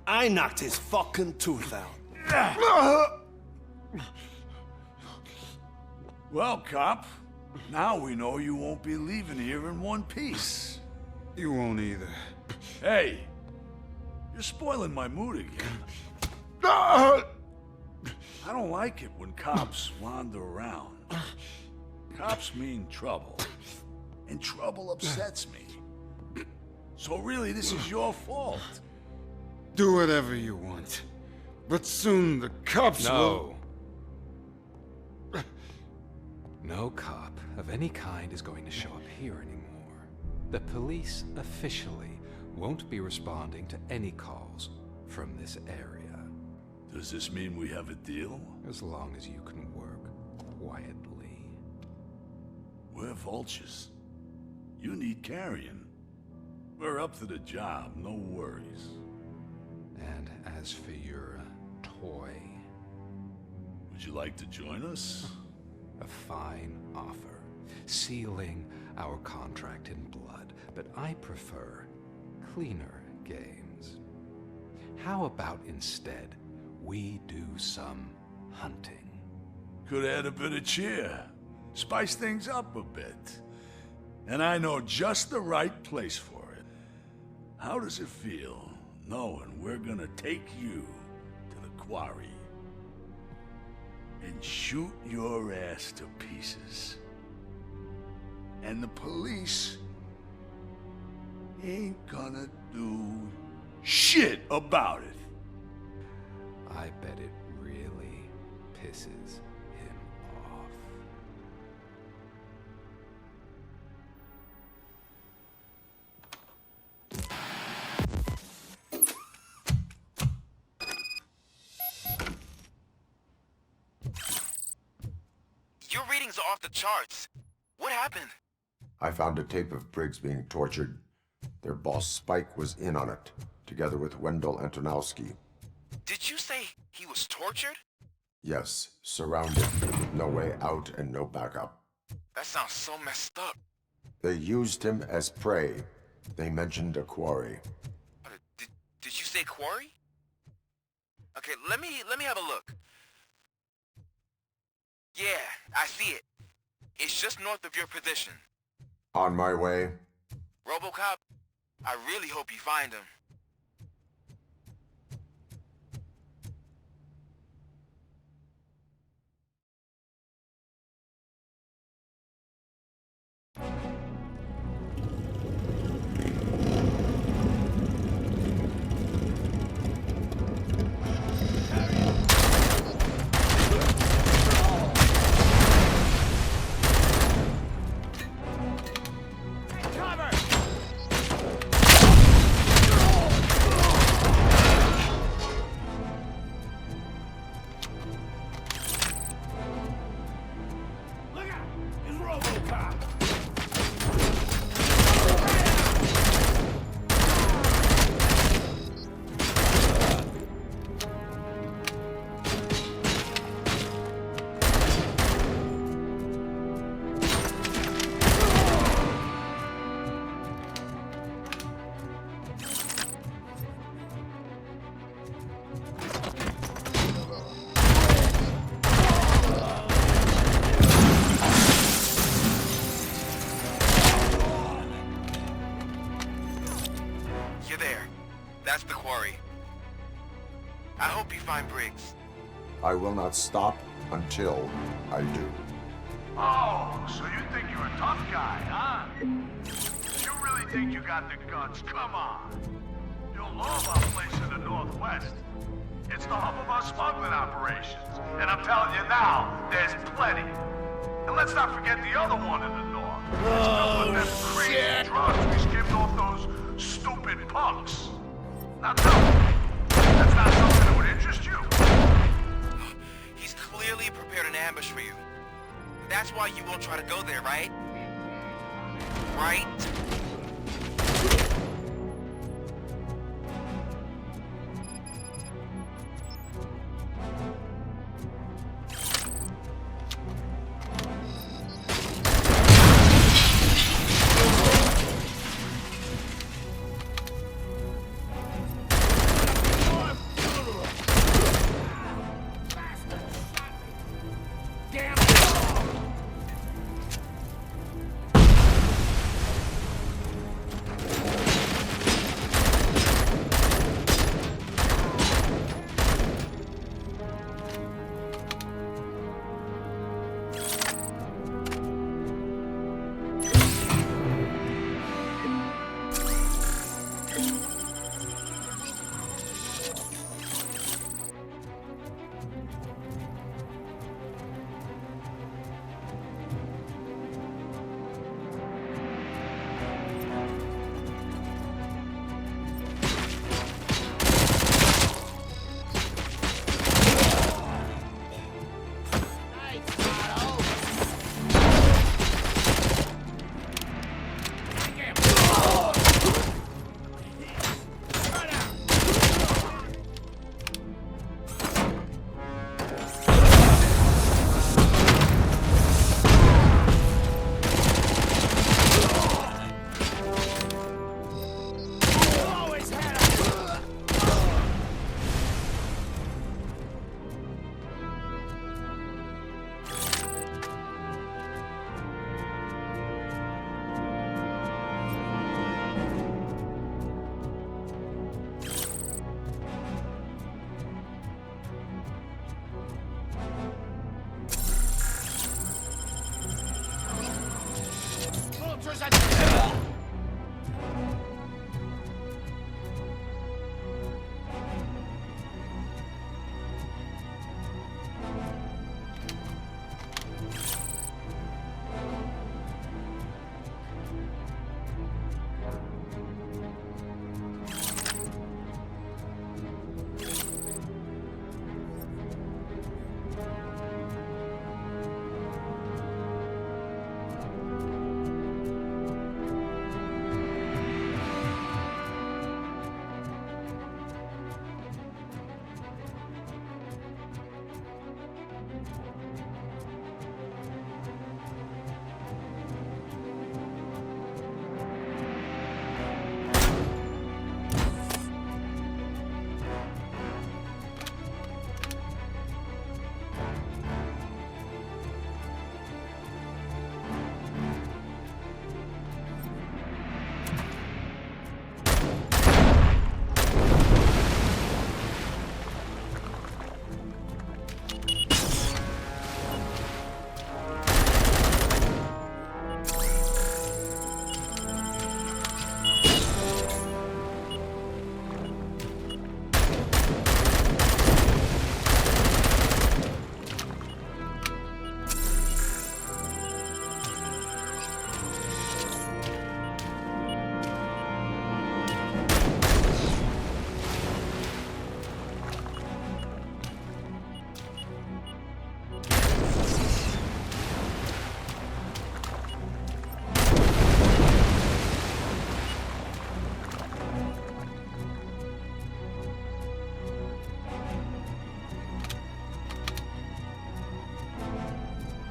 I knocked his fucking tooth out. Well, cop, now we know you won't be leaving here in one piece. You won't either. Hey, You're spoiling my mood again. I don't like it when cops wander around. Cops mean trouble. And trouble upsets me. So really, this is your fault. Do whatever you want. But soon the cops will... No cop of any kind is going to show up here anymore. The police officially won't be responding to any calls from this area. Does this mean we have a deal? As long as you can work quietly. We're vultures. You need carrion. We're up to the job, no worries. And as for your toy... Would you like to join us? A fine offer, sealing our contract in blood, but I prefer cleaner games. How about instead we do some hunting? Could add a bit of cheer, spice things up a bit. And I know just the right place for it. How does it feel knowing we're gonna take you to the quarry and shoot your ass to pieces? And the police ain't gonna do shit about it. I bet it really pisses him off. Your readings are off the charts. What happened? I found a tape of Briggs being tortured. Their boss Spike was in on it, together with Wendell Antonowski. Did you say he was tortured? Yes, surrounded, with no way out and no backup. That sounds so messed up. They used him as prey. They mentioned a quarry. Did you say quarry? Okay, let me have a look. Yeah, I see it. It's just north of your position. On my way. RoboCop, I really hope you find him. That's the quarry. I hope you find Briggs. I will not stop until I do. Oh, so you think you're a tough guy, huh? You really think you got the guts? Come on. You'll love our place in the Northwest. It's the hub of our smuggling operations. And I'm telling you now, there's plenty. And let's not forget the other one in the north. It's filled with them crazy drugs we skimmed off those stupid punks. Now tell me, that's not something that would interest you? He's clearly prepared an ambush for you. That's why you won't try to go there, right? Right? officers at the...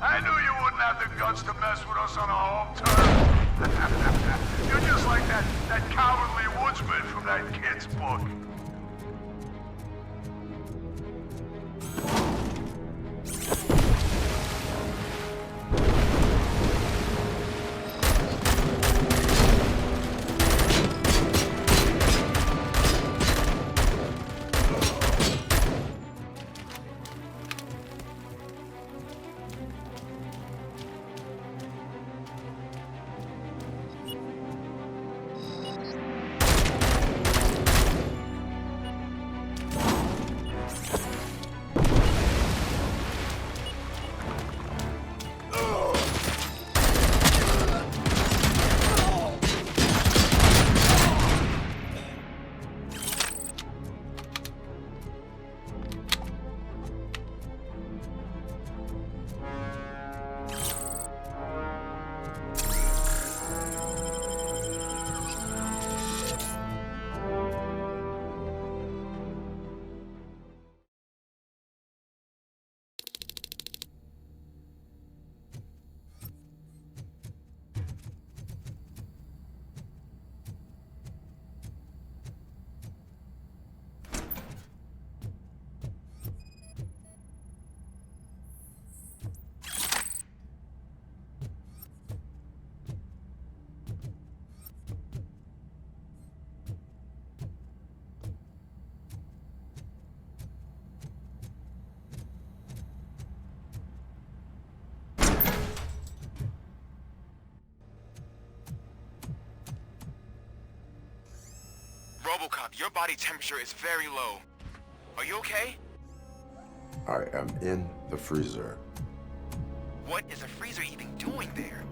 I knew you wouldn't have the guts to mess with us on our home turf. You're just like that cowardly woodsman from that kid's book. RoboCop, your body temperature is very low. Are you okay? I am in the freezer. What is a freezer even doing there?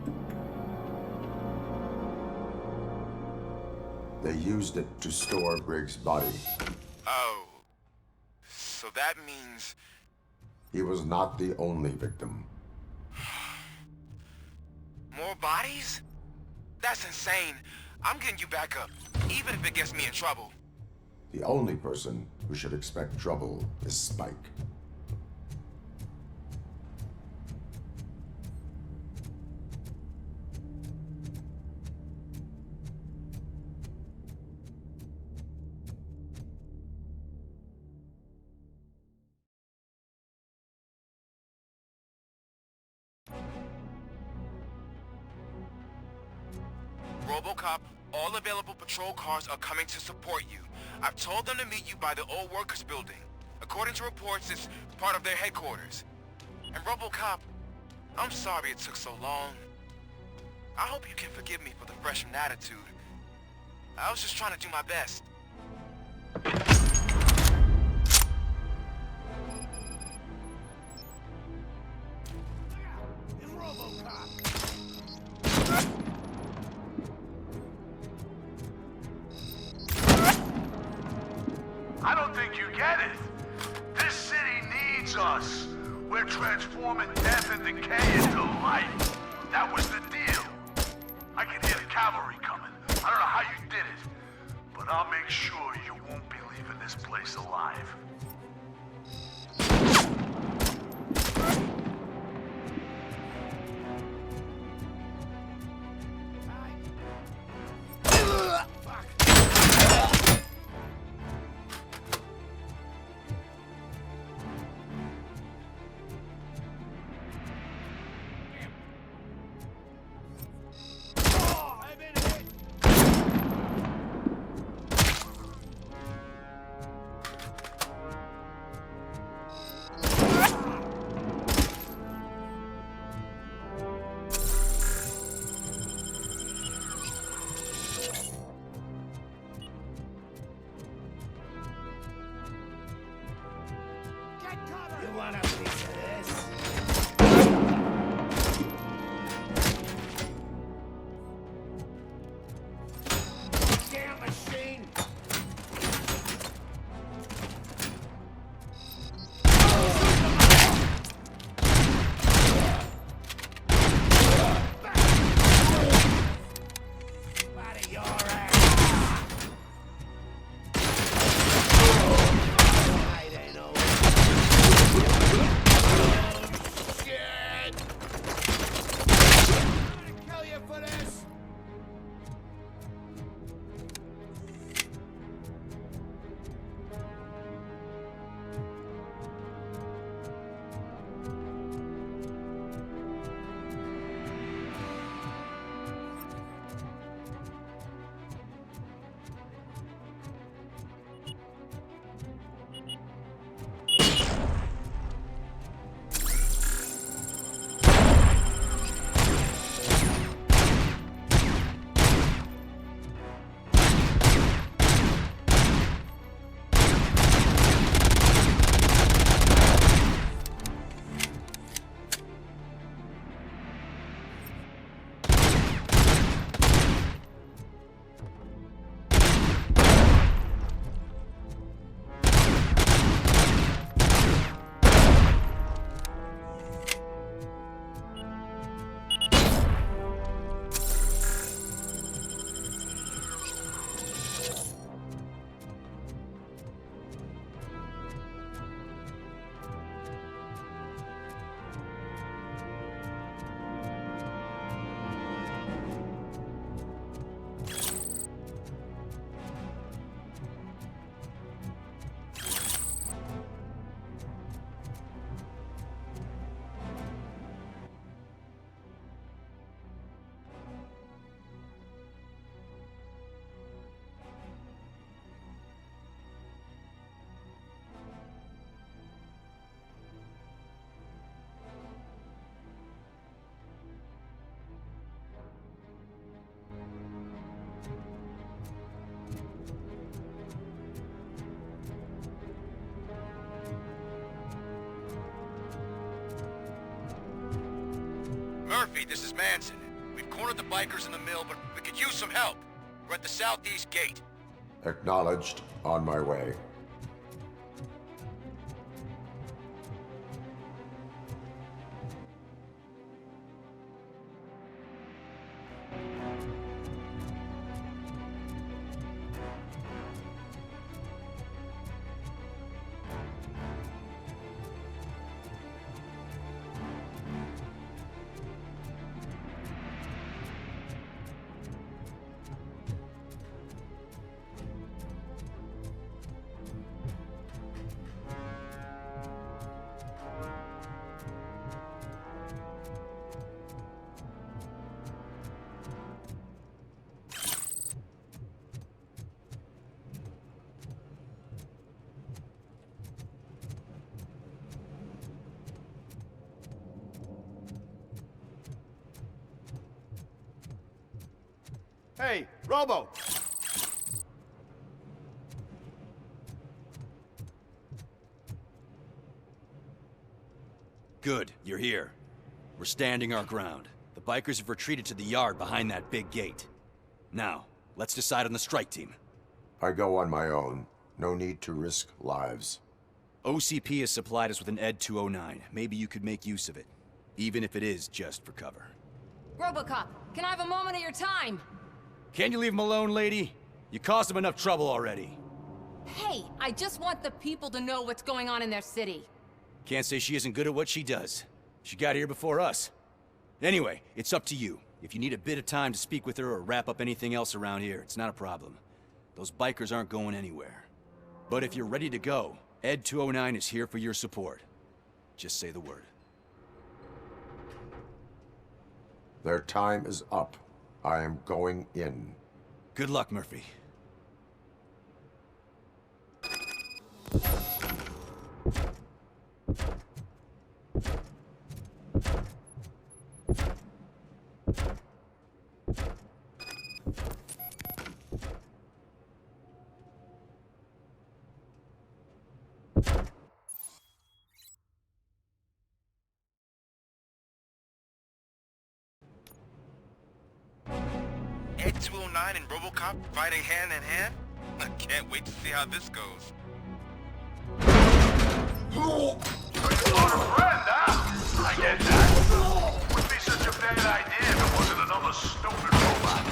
They used it to store Briggs' body. Oh. So that means... He was not the only victim. More bodies? That's insane. I'm getting you back up, even if it gets me in trouble. The only person who should expect trouble is Spike. RoboCop, all available patrol cars are coming to support you. I've told them to meet you by the old workers building. According to reports, it's part of their headquarters. And RoboCop, I'm sorry it took so long. I hope you can forgive me for the freshman attitude. I was just trying to do my best. It's RoboCop. I don't think you get it. This city needs us. We're transforming death and decay into life. That was the deal. I can hear the cavalry coming. I don't know how you did it, but I'll make sure you won't be leaving this place alive. You want a piece of this? Damn machine! Out of your ass! Night ain't over. Shit! I'm gonna kill you for this! Murphy, this is Manson. We've cornered the bikers in the mill, but we could use some help. We're at the southeast gate. Acknowledged. On my way. Hey, Robo! Good, you're here. We're standing our ground. The bikers have retreated to the yard behind that big gate. Now, let's decide on the strike team. I go on my own. No need to risk lives. OCP has supplied us with an ED 209. Maybe you could make use of it, even if it is just for cover. RoboCop, can I have a moment of your time? Can't you leave him alone, lady? You caused him enough trouble already. Hey, I just want the people to know what's going on in their city. Can't say she isn't good at what she does. She got here before us. Anyway, it's up to you. If you need a bit of time to speak with her or wrap up anything else around here, it's not a problem. Those bikers aren't going anywhere. But if you're ready to go, ED 209 is here for your support. Just say the word. Their time is up. I am going in. Good luck, Murphy. Ed 209 and RoboCop fighting hand in hand? I can't wait to see how this goes. So you want a friend, huh? I get that. Wouldn't be such a bad idea if it wasn't another stupid robot.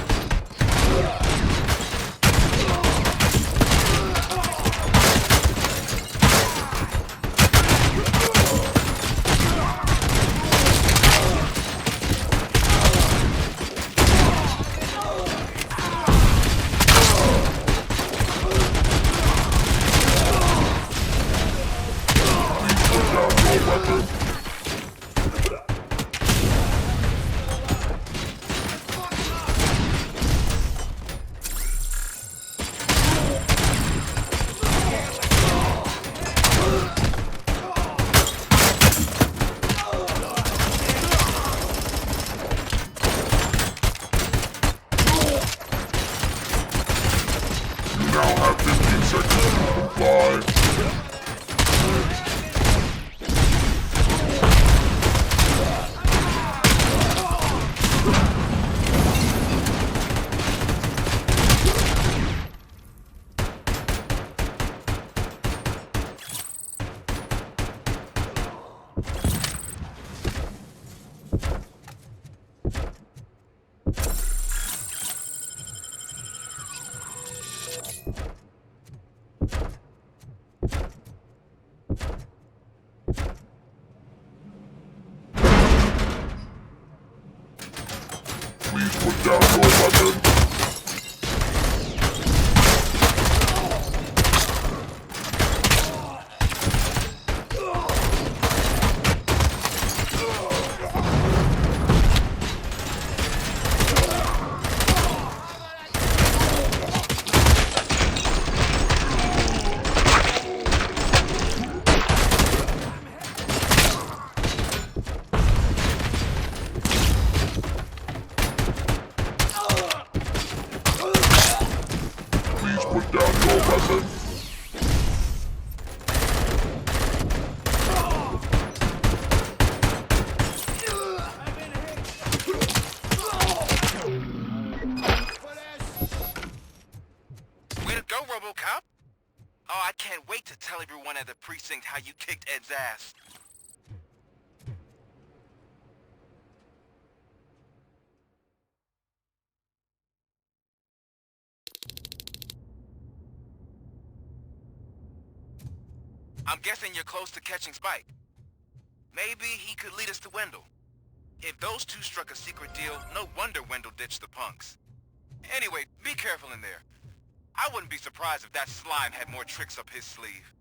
Please put down your weapon. Put down your weapon. Way to go, RoboCop! Oh, I can't wait to tell everyone at the precinct how you kicked Ed's ass. I'm guessing you're close to catching Spike. Maybe he could lead us to Wendell. If those two struck a secret deal, no wonder Wendell ditched the punks. Anyway, be careful in there. I wouldn't be surprised if that slime had more tricks up his sleeve.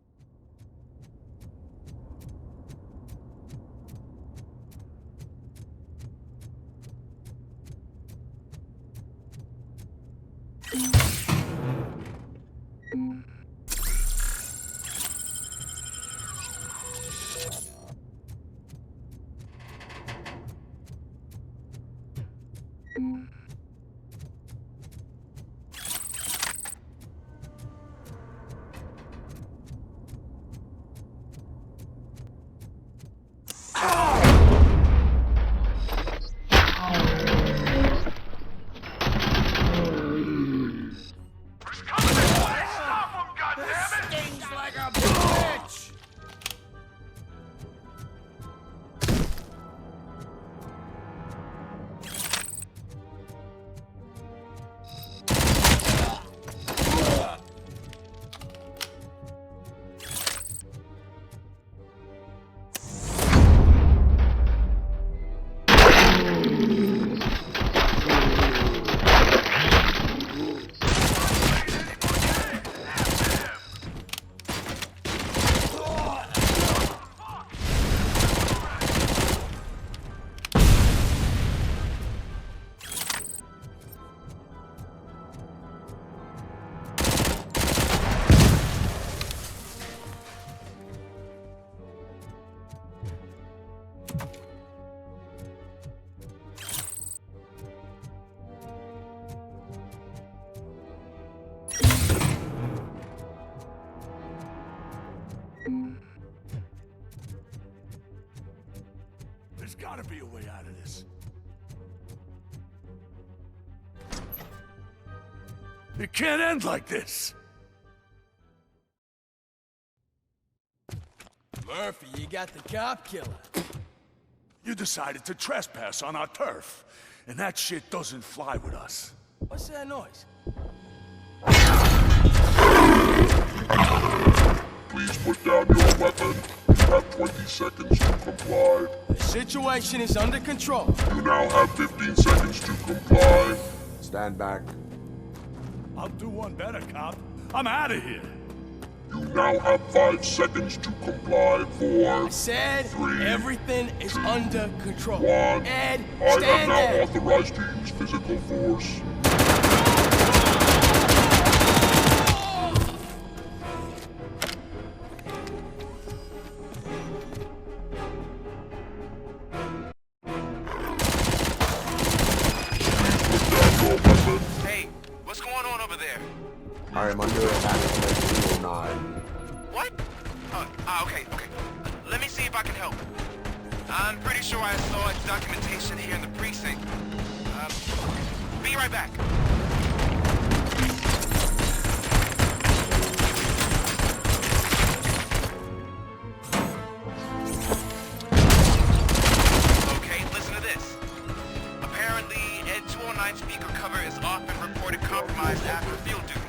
It can't end like this. Murphy, you got the cop killer. You decided to trespass on our turf, and that shit doesn't fly with us. What's that noise? Please put down your weapon. You have 20 seconds to comply. The situation is under control. You now have 15 seconds to comply. Stand back. I'll do one better, cop. I'm out of here. You now have 5 seconds to comply. 4, I said 3, everything is under control. 1. Ed, I am stand now there. authorized to use physical force. Hey, what's going on over there? I am under attack from 209. What? Okay. Let me see if I can help. I'm pretty sure I saw its documentation here in the precinct. Be right back. Okay, listen to this. Apparently, Ed 209 speaker cover is often reported compromised after field duty.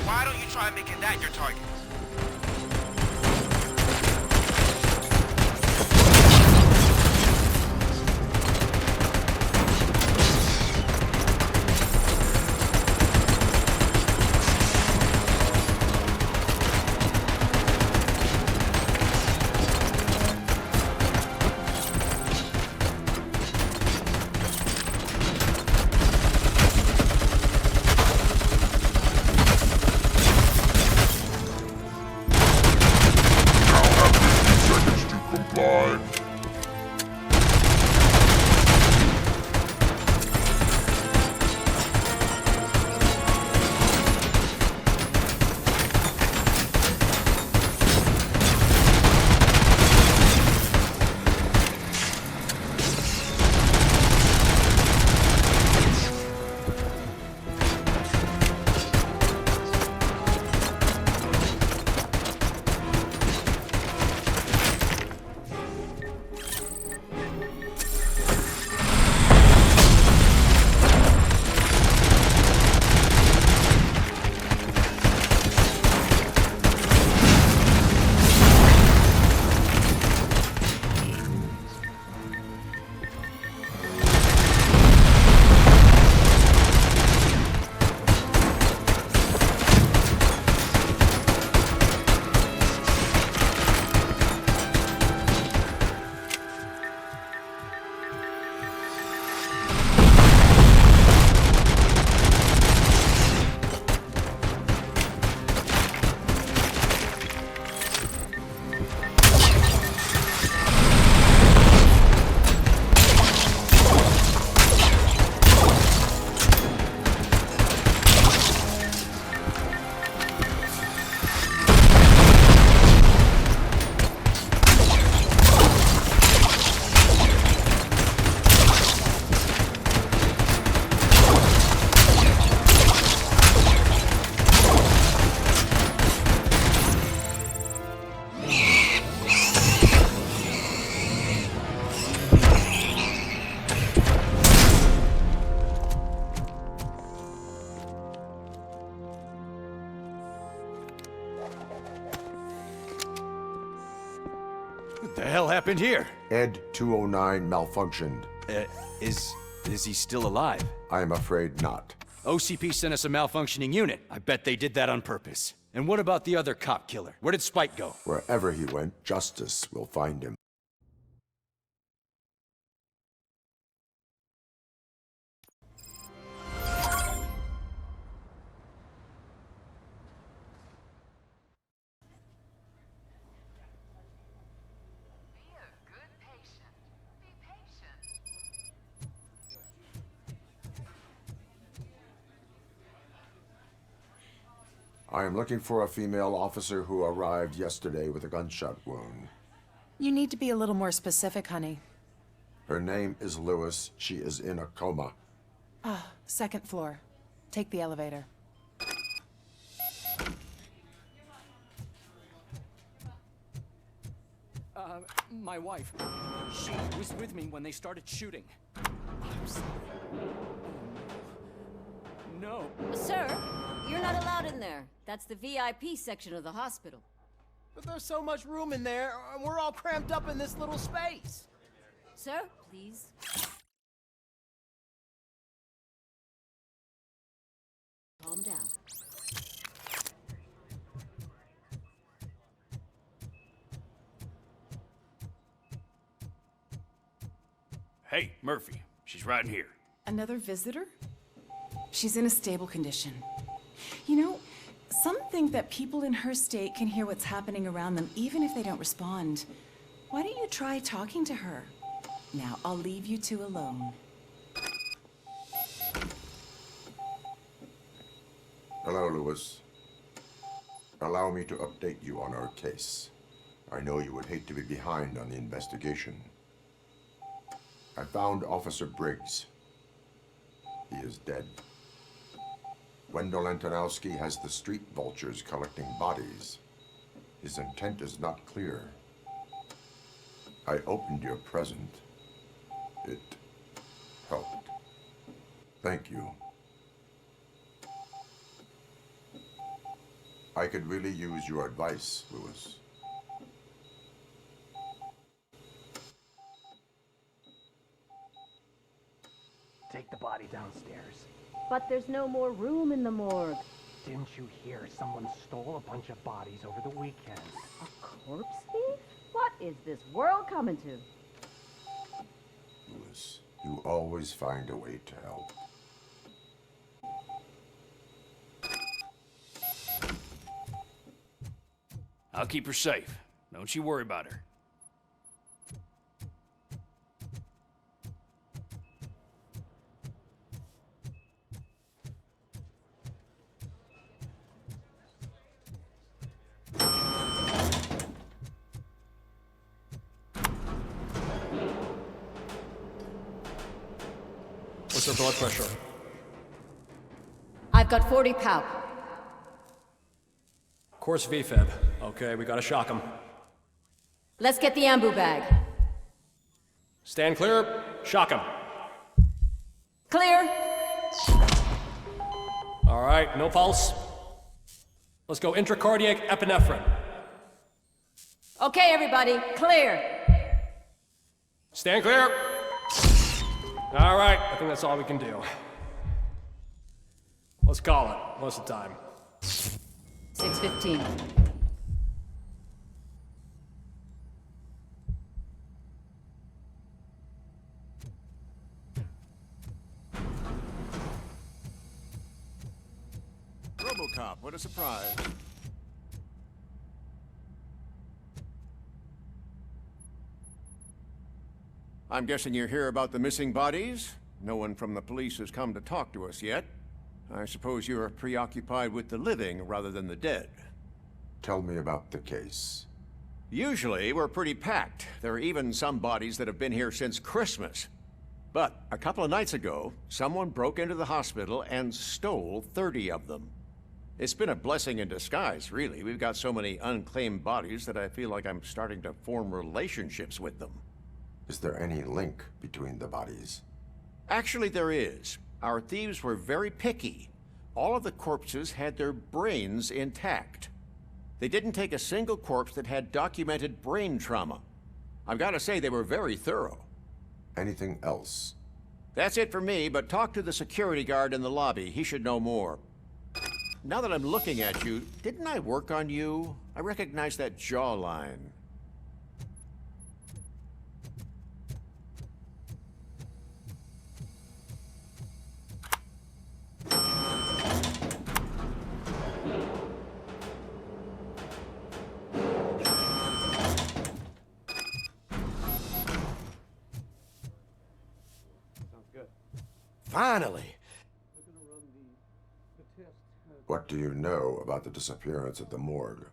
Why don't you try making that your target? What the hell happened here? Ed 209 malfunctioned. Is he still alive? I am afraid not. OCP sent us a malfunctioning unit. I bet they did that on purpose. And what about the other cop killer? Where did Spike go? Wherever he went, justice will find him. I am looking for a female officer who arrived yesterday with a gunshot wound. You need to be a little more specific, honey. Her name is Lewis. She is in a coma. Ah, second floor. Take the elevator. My wife. She was with me when they started shooting. I'm sorry. No. Sir, you're not allowed in there. That's the VIP section of the hospital. But there's so much room in there, and we're all cramped up in this little space. Sir, please. Calm down. Hey, Murphy. She's right in here. Another visitor? She's in a stable condition. You know, some think that people in her state can hear what's happening around them even if they don't respond. Why don't you try talking to her? Now, I'll leave you two alone. Hello, Lewis. Allow me to update you on our case. I know you would hate to be behind on the investigation. I found Officer Briggs. He is dead. Wendell Antonowski has the street vultures collecting bodies. His intent is not clear. I opened your present. It helped. Thank you. I could really use your advice, Lewis. Take the body downstairs. But there's no more room in the morgue. Didn't you hear someone stole a bunch of bodies over the weekend? A corpse thief? What is this world coming to? Lewis, you always find a way to help. I'll keep her safe. Don't you worry about her. What's her blood pressure? I've got 40 pow. Course VFib. Okay, we gotta shock him. Let's get the ambu bag. Stand clear. Shock him. Clear. All right, no pulse. Let's go intracardiac epinephrine. Okay, everybody, clear. Stand clear. All right, I think that's all we can do. Let's call it. What's the time? 6:15. RoboCop, what a surprise. I'm guessing you're here about the missing bodies? No one from the police has come to talk to us yet. I suppose you're preoccupied with the living rather than the dead. Tell me about the case. Usually, we're pretty packed. There are even some bodies that have been here since Christmas. But a couple of nights ago, someone broke into the hospital and stole 30 of them. It's been a blessing in disguise, really. We've got so many unclaimed bodies that I feel like I'm starting to form relationships with them. Is there any link between the bodies? Actually, there is. Our thieves were very picky. All of the corpses had their brains intact. They didn't take a single corpse that had documented brain trauma. I've got to say, they were very thorough. Anything else? That's it for me, but talk to the security guard in the lobby. He should know more. Now that I'm looking at you, didn't I work on you? I recognize that jawline. Finally! What do you know about the disappearance at the morgue?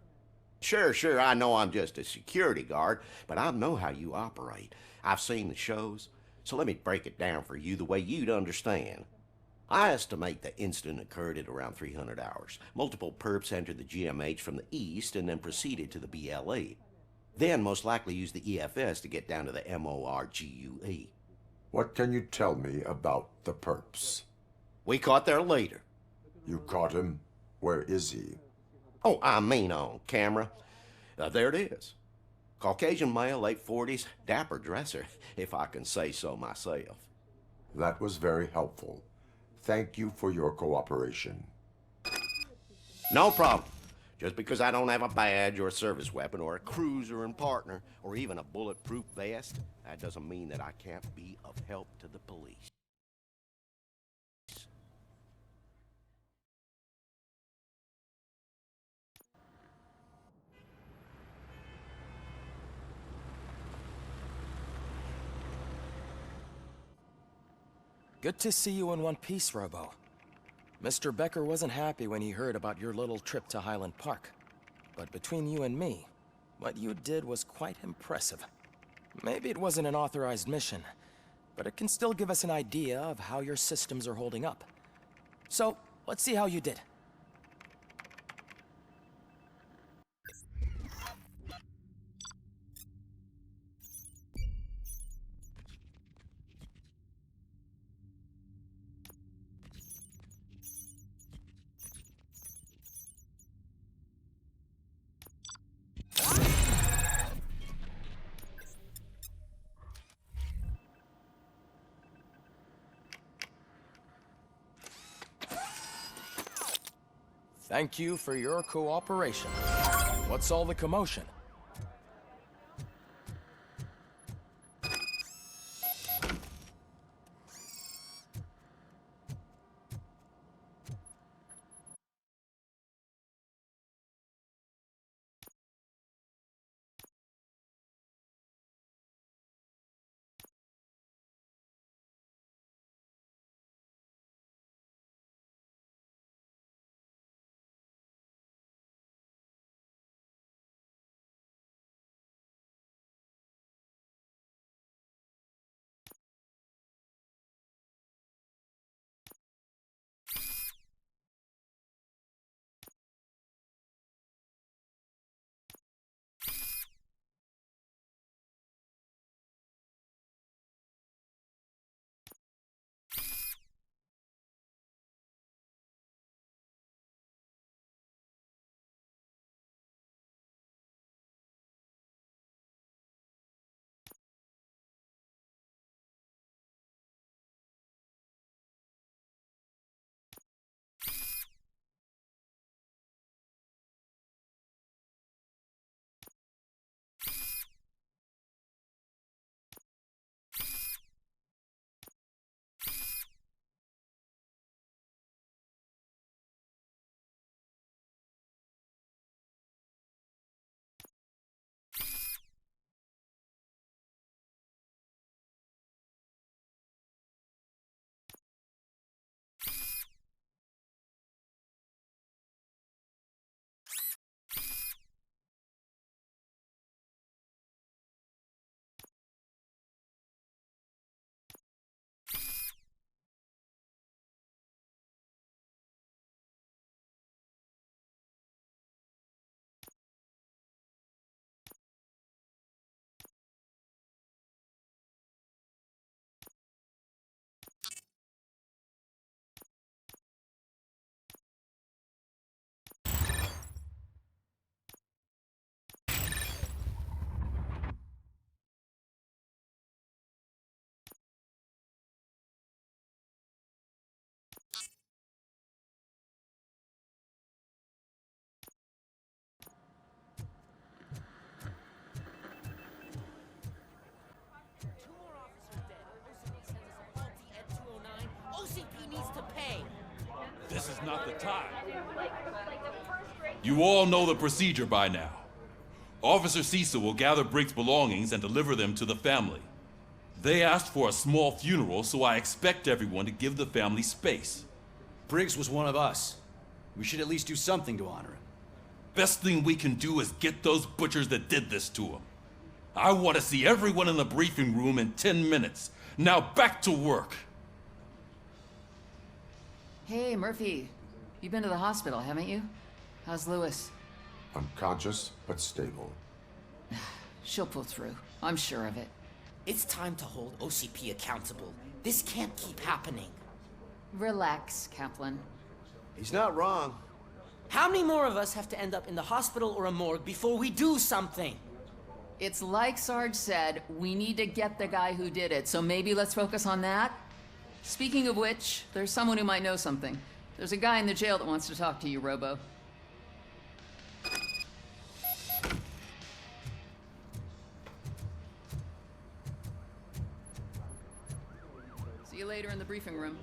Sure, I know I'm just a security guard, but I know how you operate. I've seen the shows, so let me break it down for you the way you'd understand. I estimate the incident occurred at around 300 hours. Multiple perps entered the GMH from the east and then proceeded to the BLE. Then most likely used the EFS to get down to the MORGUE. What can you tell me about the perps? We caught their leader. You caught him? Where is he? Oh, I mean on camera. There it is. Caucasian male, late 40s, dapper dresser, if I can say so myself. That was very helpful. Thank you for your cooperation. No problem. Just because I don't have a badge or a service weapon or a cruiser and partner or even a bulletproof vest, that doesn't mean that I can't be of help to the police. Good to see you in one piece, Robo. Mr. Becker wasn't happy when he heard about your little trip to Highland Park. But between you and me, what you did was quite impressive. Maybe it wasn't an authorized mission, but it can still give us an idea of how your systems are holding up. So, let's see how you did. Thank you for your cooperation. What's all the commotion? This is not the time. You all know the procedure by now. Officer Cecil will gather Briggs' belongings and deliver them to the family. They asked for a small funeral, so I expect everyone to give the family space. Briggs was one of us. We should at least do something to honor him. Best thing we can do is get those butchers that did this to him. I want to see everyone in the briefing room in 10 minutes. Now back to work. Hey, Murphy. You've been to the hospital, haven't you? How's Lewis? Unconscious, but stable. She'll pull through. I'm sure of it. It's time to hold OCP accountable. This can't keep happening. Relax, Kaplan. He's not wrong. How many more of us have to end up in the hospital or a morgue before we do something? It's like Sarge said, we need to get the guy who did it, so maybe let's focus on that? Speaking of which, there's someone who might know something. There's a guy in the jail that wants to talk to you, Robo. See you later in the briefing room.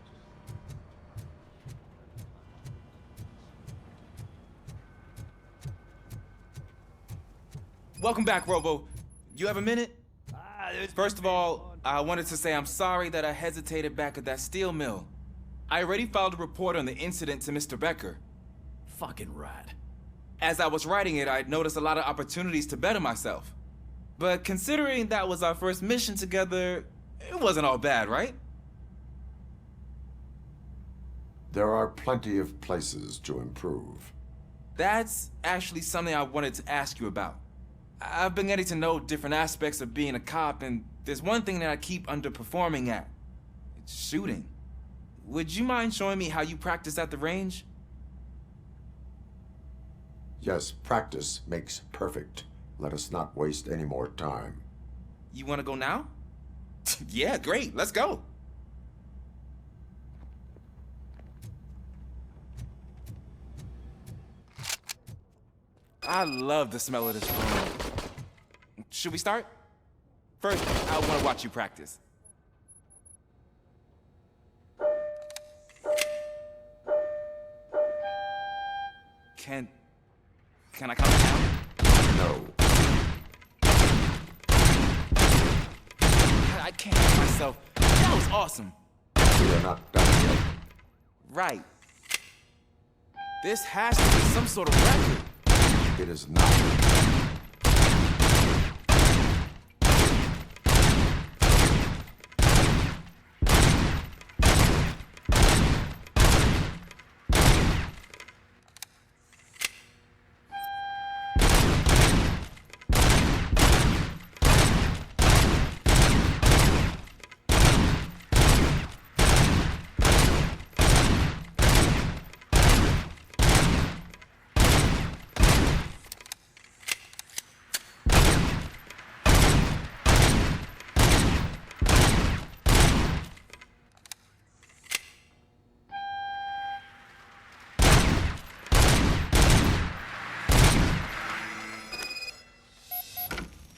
Welcome back, Robo. You have a minute? First of all, I wanted to say I'm sorry that I hesitated back at that steel mill. I already filed a report on the incident to Mr. Becker. Fucking rat. As I was writing it, I noticed a lot of opportunities to better myself. But considering that was our first mission together, it wasn't all bad, right? There are plenty of places to improve. That's actually something I wanted to ask you about. I've been getting to know different aspects of being a cop, and there's one thing that I keep underperforming at. It's shooting. Would you mind showing me how you practice at the range? Yes, practice makes perfect. Let us not waste any more time. You want to go now? Yeah, great. Let's go. I love the smell of this room. Should we start? First, I want to watch you practice. Can I come down? No. I can't help myself. That was awesome. We are not done yet. Right. This has to be some sort of record. It is not.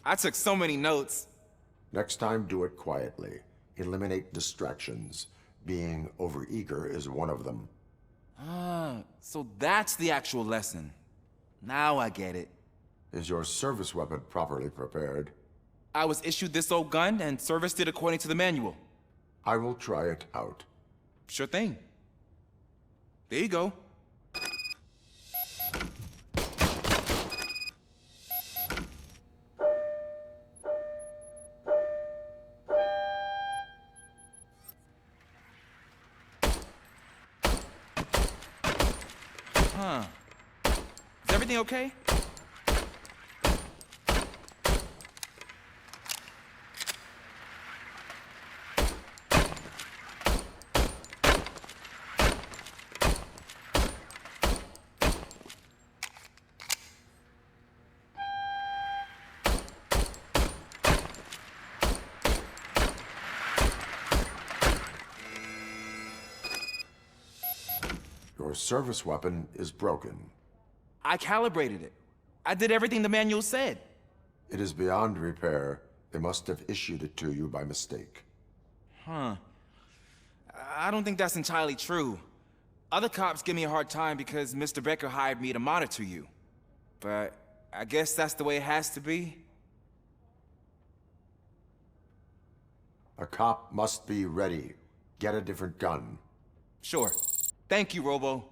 I took so many notes. Next time, do it quietly. Eliminate distractions. Being overeager is one of them. Ah, so that's the actual lesson. Now I get it. Is your service weapon properly prepared? I was issued this old gun and serviced it according to the manual. I will try it out. Sure thing. There you go. Huh. Is everything okay? Your service weapon is broken. I calibrated it. I did everything the manual said. It is beyond repair. They must have issued it to you by mistake. Huh. I don't think that's entirely true. Other cops give me a hard time because Mr. Becker hired me to monitor you. But I guess that's the way it has to be. A cop must be ready. Get a different gun. Sure. Thank you, Robo.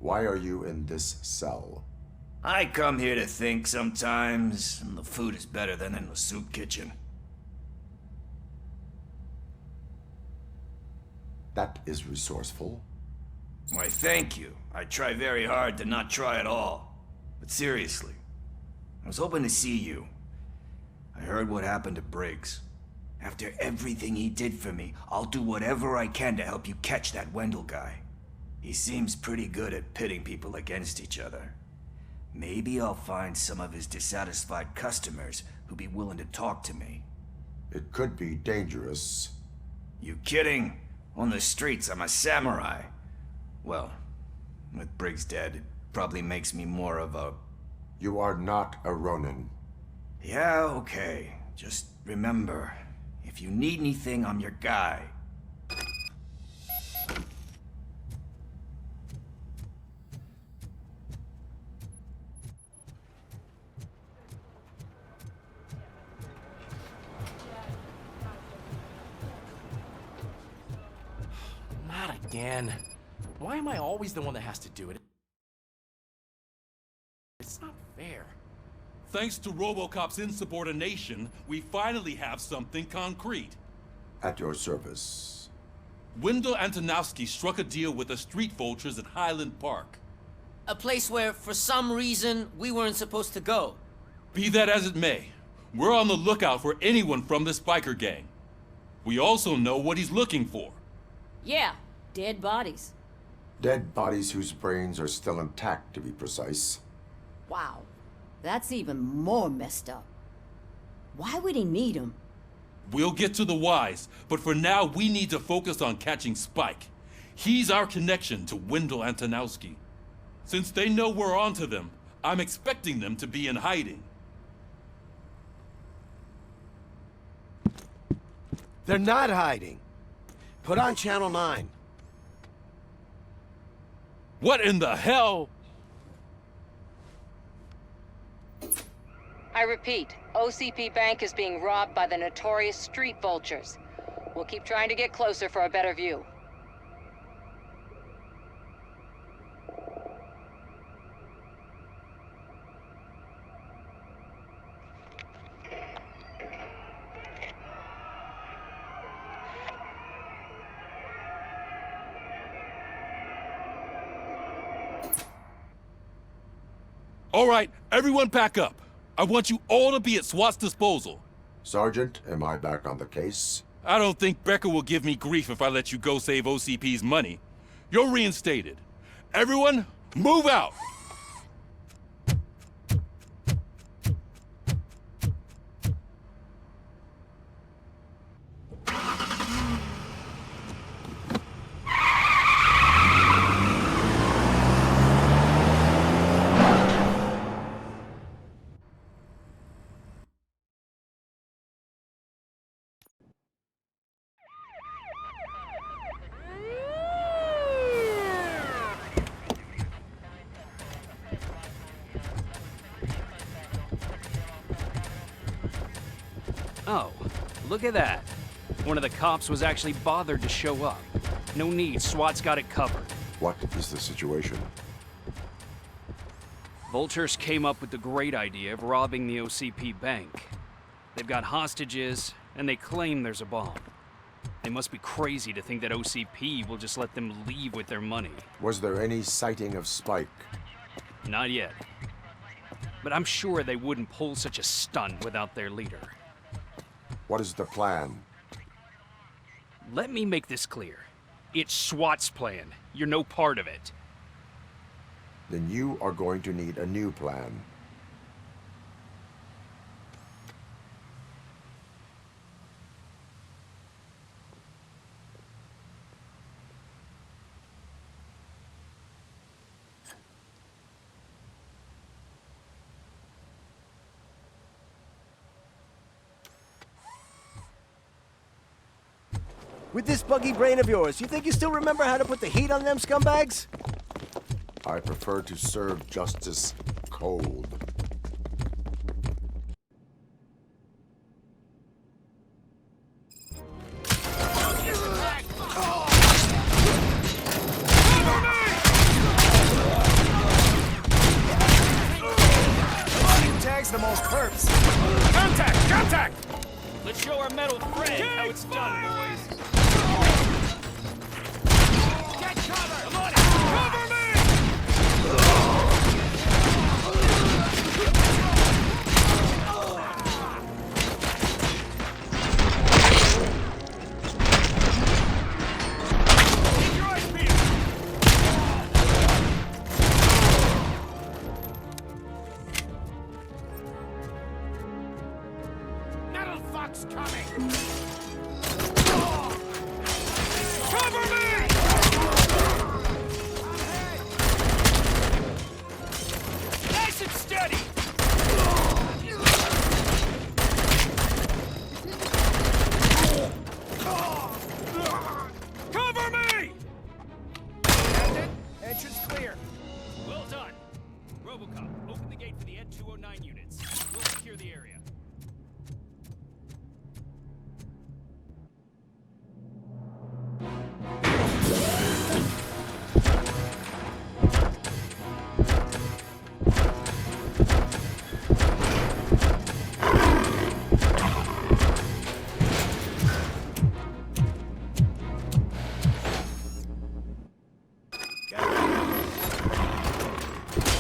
Why are you in this cell? I come here to think sometimes, and the food is better than in the soup kitchen. That is resourceful. Why, thank you. I try very hard to not try at all. But seriously, I was hoping to see you. I heard what happened to Briggs. After everything he did for me, I'll do whatever I can to help you catch that Wendell guy. He seems pretty good at pitting people against each other. Maybe I'll find some of his dissatisfied customers who'll be willing to talk to me. It could be dangerous. You kidding? On the streets, I'm a samurai. Well, with Briggs dead, it probably makes me more of a... You are not a Ronin. Yeah, okay. Just remember, if you need anything, I'm your guy. Not again. Why am I always the one that has to do it? It's not fair. Thanks to RoboCop's insubordination, we finally have something concrete. At your service. Wendell Antonowski struck a deal with the street vultures at Highland Park. A place where, for some reason, we weren't supposed to go. Be that as it may, we're on the lookout for anyone from this biker gang. We also know what he's looking for. Yeah, dead bodies. Dead bodies whose brains are still intact, to be precise. Wow, that's even more messed up. Why would he need them? We'll get to the whys, but for now we need to focus on catching Spike. He's our connection to Wendell Antonowski. Since they know we're onto them, I'm expecting them to be in hiding. They're not hiding. Put on Channel 9. What in the hell? I repeat, OCP Bank is being robbed by the notorious street vultures. We'll keep trying to get closer for a better view. All right, everyone pack up. I want you all to be at SWAT's disposal. Sergeant, am I back on the case? I don't think Becker will give me grief if I let you go save OCP's money. You're reinstated. Everyone, move out! Oh, look at that. One of the cops was actually bothered to show up. No need, SWAT's got it covered. What is the situation? Vultures came up with the great idea of robbing the OCP bank. They've got hostages, and they claim there's a bomb. They must be crazy to think that OCP will just let them leave with their money. Was there any sighting of Spike? Not yet. But I'm sure they wouldn't pull such a stunt without their leader. What is the plan? Let me make this clear. It's SWAT's plan. You're no part of it. Then you are going to need a new plan. With this buggy brain of yours, you think you still remember how to put the heat on them scumbags? I prefer to serve justice cold. them all perps. Contact! Contact! Let's show our metal friend how it's done, boys. Get cover! Come on! Cover me! Coming! Cover me! Nice and steady! Cover me! Captain, entrance clear. Well done. RoboCop, open the gate for the N209 units. We'll secure the area.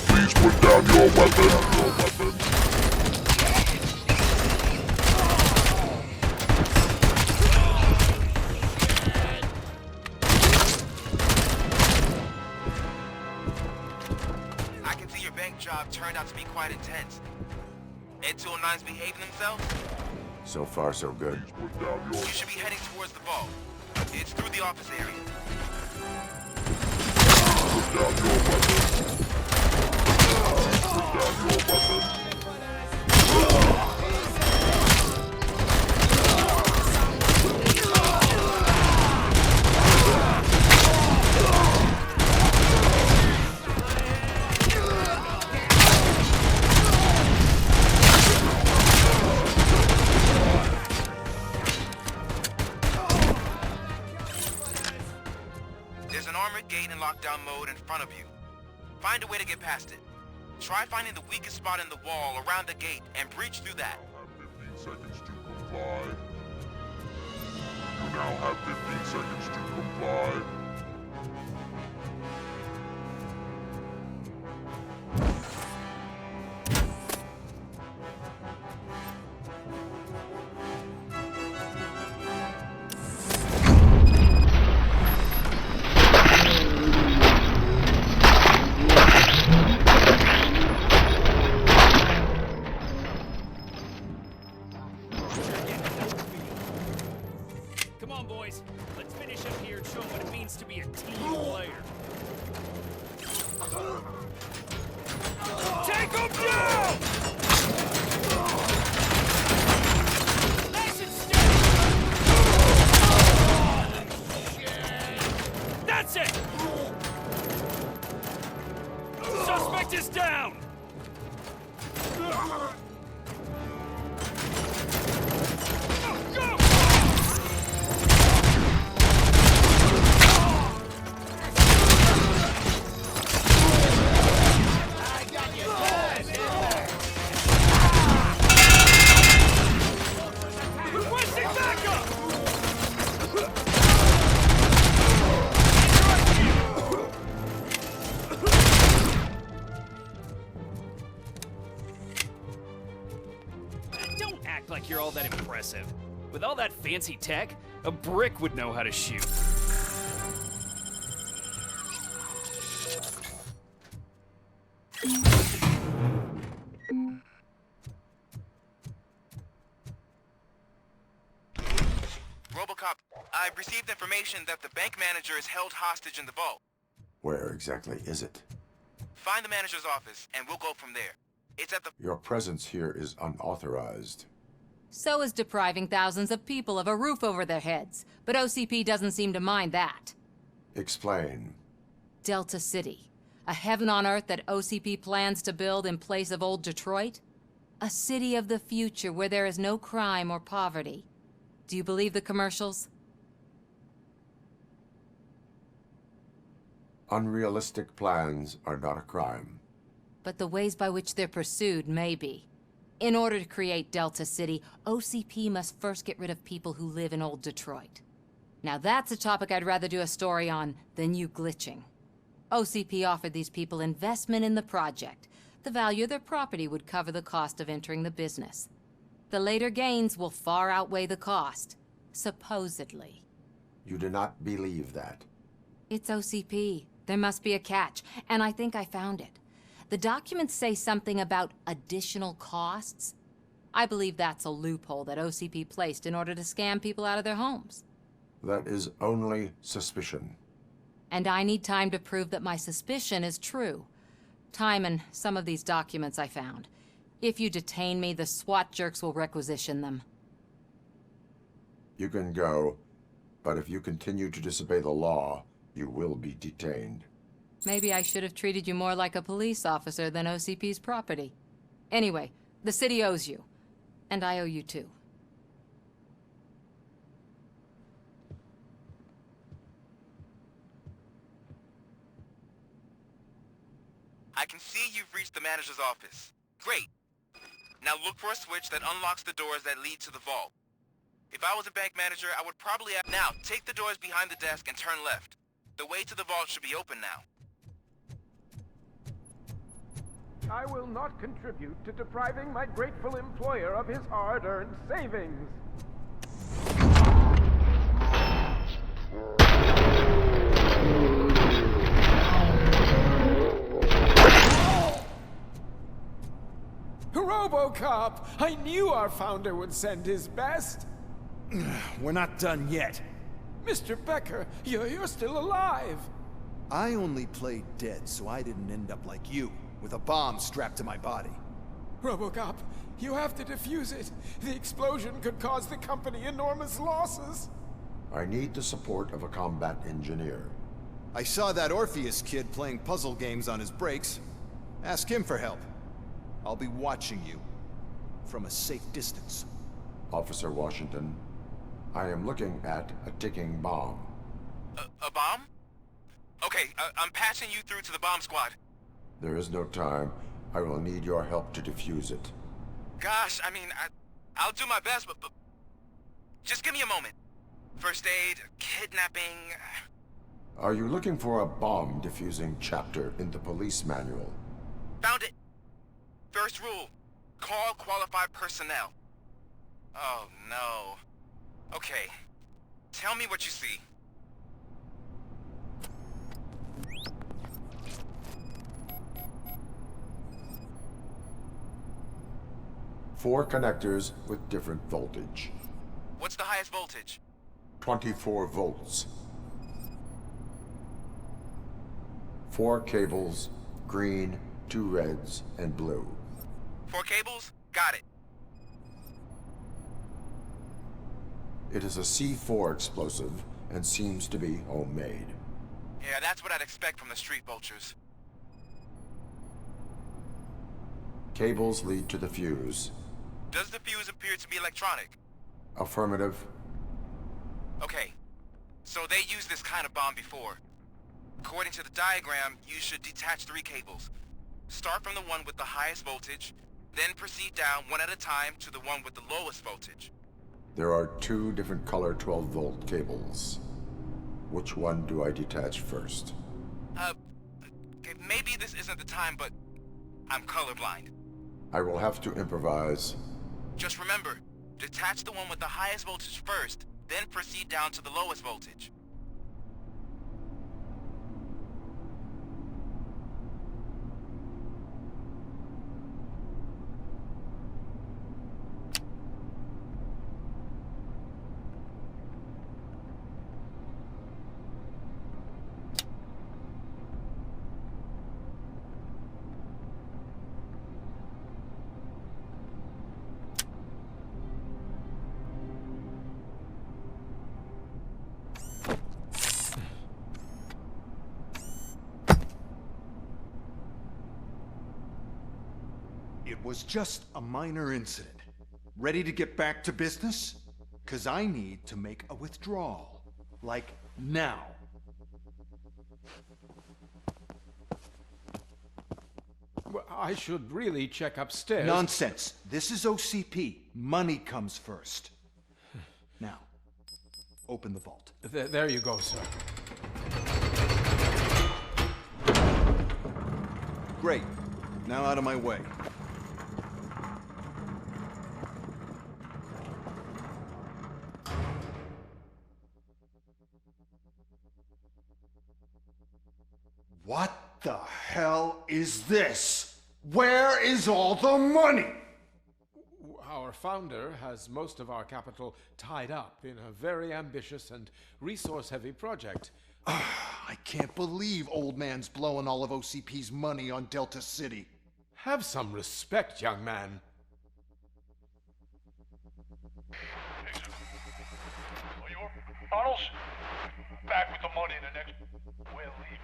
Please put down your weapon. I can see your bank job turned out to be quite intense. N209's behaving themselves? So far, so good. You should be heading towards the vault. It's through the office area. Put down your weapon. Put down your weapon. There's an armored gate in lockdown mode in front of you. Find a way to get past it. Try finding the weakest spot in the wall around the gate and breach through that. 15 seconds to comply. You now have 15 seconds to comply. Come on, boys. Let's finish up here and show them what it means to be a team player. Take them down! Nice and steady! That's it! Suspect is down! Go! Requesting backup! Don't act like you're all that impressive. With all that fancy tech, a brick would know how to shoot. RoboCop, I've received information that the bank manager is held hostage in the vault. Where exactly is it? Find the manager's office, and we'll go from there. It's at the... Your presence here is unauthorized. So is depriving thousands of people of a roof over their heads. But OCP doesn't seem to mind that. Explain. Delta City. A heaven on earth that OCP plans to build in place of old Detroit? A city of the future where there is no crime or poverty. Do you believe the commercials? Unrealistic plans are not a crime. But the ways by which they're pursued may be. In order to create Delta City, OCP must first get rid of people who live in old Detroit. Now that's a topic I'd rather do a story on than you glitching. OCP offered these people investment in the project. The value of their property would cover the cost of entering the business. The later gains will far outweigh the cost, supposedly. You do not believe that. It's OCP. There must be a catch, and I think I found it. The documents say something about additional costs. I believe that's a loophole that OCP placed in order to scam people out of their homes. That is only suspicion. And I need time to prove that my suspicion is true. Time and some of these documents I found. If you detain me, the SWAT jerks will requisition them. You can go, but if you continue to disobey the law, you will be detained. Maybe I should have treated you more like a police officer than OCP's property. Anyway, the city owes you. And I owe you too. I can see you've reached the manager's office. Great. Now look for a switch that unlocks the doors that lead to the vault. If I was a bank manager, I would probably have... Now, take the doors behind the desk and turn left. The way to the vault should be open now. I will not contribute to depriving my grateful employer of his hard-earned savings. RoboCop! I knew our founder would send his best! We're not done yet. Mr. Becker, you're still alive! I only played dead so I didn't end up like you, with a bomb strapped to my body. RoboCop, you have to defuse it. The explosion could cause the company enormous losses. I need the support of a combat engineer. I saw that Orpheus kid playing puzzle games on his breaks. Ask him for help. I'll be watching you. From a safe distance. Officer Washington, I am looking at a ticking bomb. A bomb? Okay, I'm patching you through to the bomb squad. There is no time. I will need your help to defuse it. Gosh, I mean, I'll do my best, but just give me a moment. First aid, kidnapping... Are you looking for a bomb defusing chapter in the police manual? Found it. First rule, call qualified personnel. Oh, no. Okay, tell me what you see. Four connectors with different voltage. What's the highest voltage? 24 volts. 4 cables, green, 2 reds, and blue. 4 cables? Got it. It is a C4 explosive and seems to be homemade. Yeah, that's what I'd expect from the street vultures. Cables lead to the fuse. Does the fuse appear to be electronic? Affirmative. Okay, so they used this kind of bomb before. According to the diagram, you should detach 3 cables. Start from the one with the highest voltage, then proceed down one at a time to the one with the lowest voltage. There are 2 different color 12-volt cables. Which one do I detach first? Okay, maybe this isn't the time, but I'm colorblind. I will have to improvise. Just remember, detach the one with the highest voltage first, then proceed down to the lowest voltage. It was just a minor incident. Ready to get back to business? 'Cause I need to make a withdrawal. Like, now. I should really check upstairs. Nonsense. This is OCP. Money comes first. Now, open the vault. There you go, sir. Great. Now out of my way. What the hell is this? Where is all the money? Our founder has most of our capital tied up in a very ambitious and resource-heavy project. I can't believe old man's blowing all of OCP's money on Delta City. Have some respect, young man. Bottles? Back with the money in the next... We're leaving.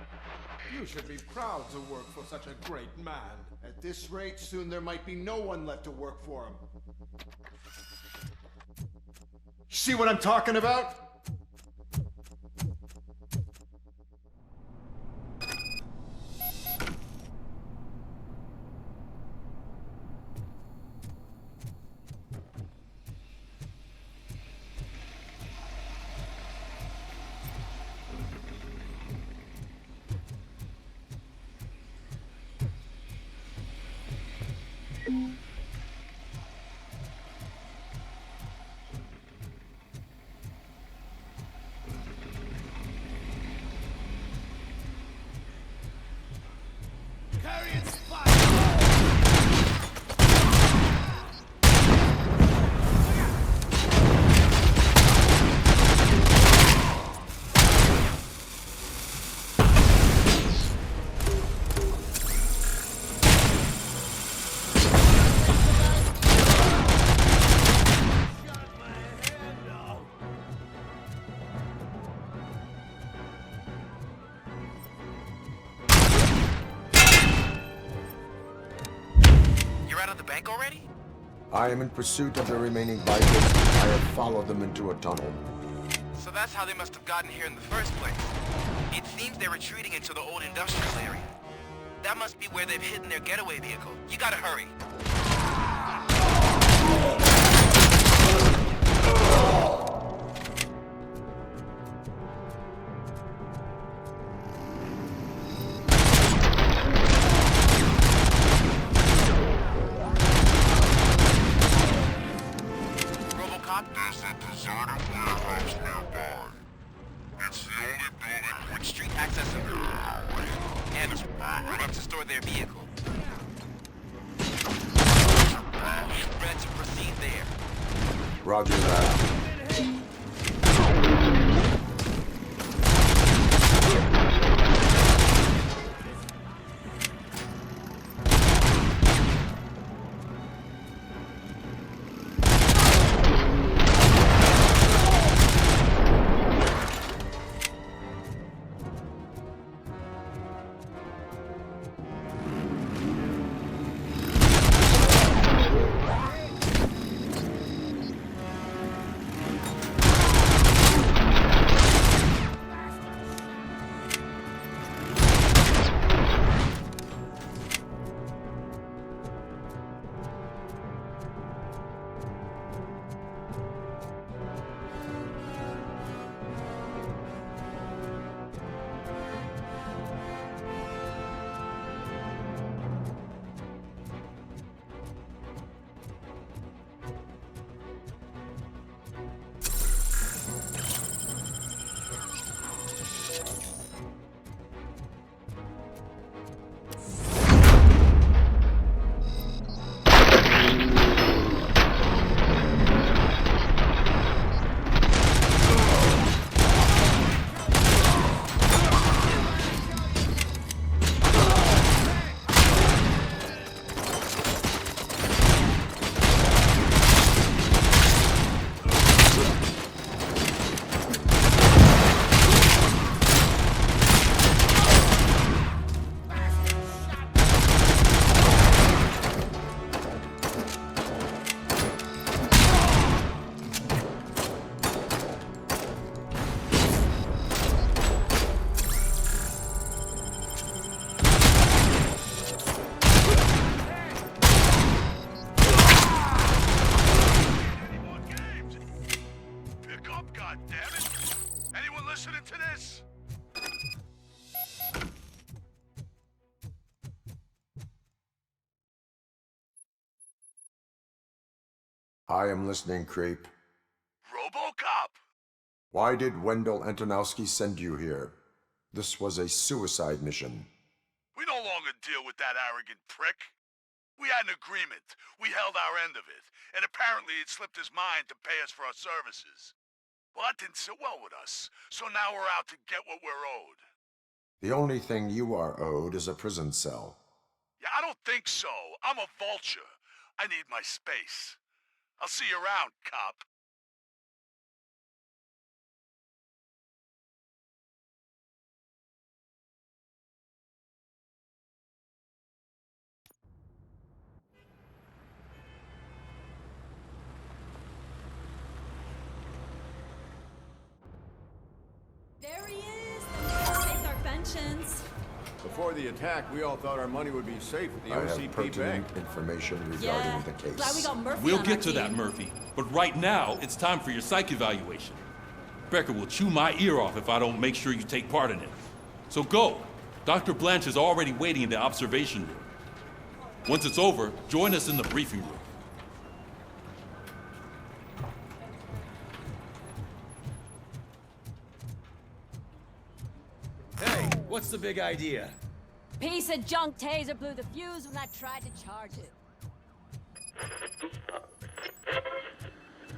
You should be proud to work for such a great man. At this rate, soon there might be no one left to work for him. See what I'm talking about? Already? I am in pursuit of the remaining bikers. I have followed them into a tunnel. So that's how they must have gotten here in the first place. It seems they're retreating into the old industrial area. That must be where they've hidden their getaway vehicle. You gotta hurry. There's a deserted warehouse nearby. It's the only building Which street access them? And up to store their vehicle. Ready to proceed there. Roger that. I am listening, creep. RoboCop! Why did Wendell Antonowski send you here? This was a suicide mission. We no longer deal with that arrogant prick. We had an agreement. We held our end of it. And apparently it slipped his mind to pay us for our services. Well, that didn't sit well with us. So now we're out to get what we're owed. The only thing you are owed is a prison cell. Yeah, I don't think so. I'm a vulture. I need my space. I'll see you around, cop. There he is! The man who saved our pensions. Before the attack, we all thought our money would be safe at the I have OCP pertinent bank. information regarding Yeah, the case. glad we got Murphy We'll on get our to that, team. Murphy. But right now, it's time for your psych evaluation. Becker will chew my ear off if I don't make sure you take part in it. So go. Dr. Blanche is already waiting in the observation room. Once it's over, join us in the briefing room. Hey, what's the big idea? Piece of junk taser blew the fuse when I tried to charge it.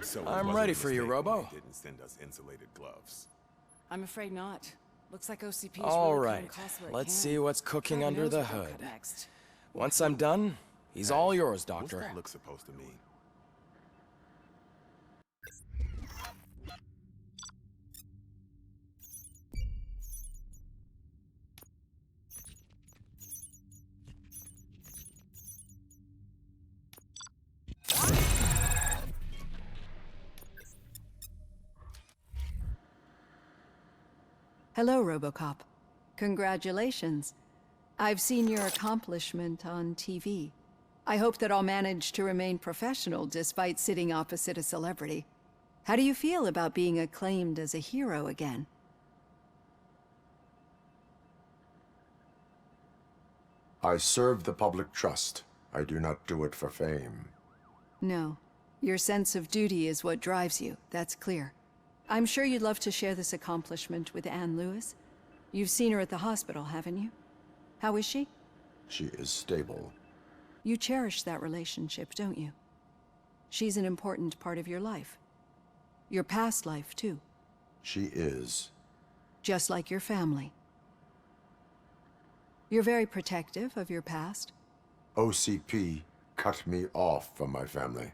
So I'm ready for you, Robo. Didn't send us insulated gloves. I'm afraid not. Looks like OCP's All really right, cutting costs where it let's can. see what's cooking Who under knows the what they'll hood. cut next. Once I'm done, he's all yours, What's Doctor. that look supposed to mean? Hello, RoboCop. Congratulations. I've seen your accomplishment on TV. I hope that I'll manage to remain professional despite sitting opposite a celebrity. How do you feel about being acclaimed as a hero again? I serve the public trust. I do not do it for fame. No. Your sense of duty is what drives you, that's clear. I'm sure you'd love to share this accomplishment with Anne Lewis. You've seen her at the hospital, haven't you? How is she? She is stable. You cherish that relationship, don't you? She's an important part of your life. Your past life, too. She is. Just like your family. You're very protective of your past. OCP cut me off from my family.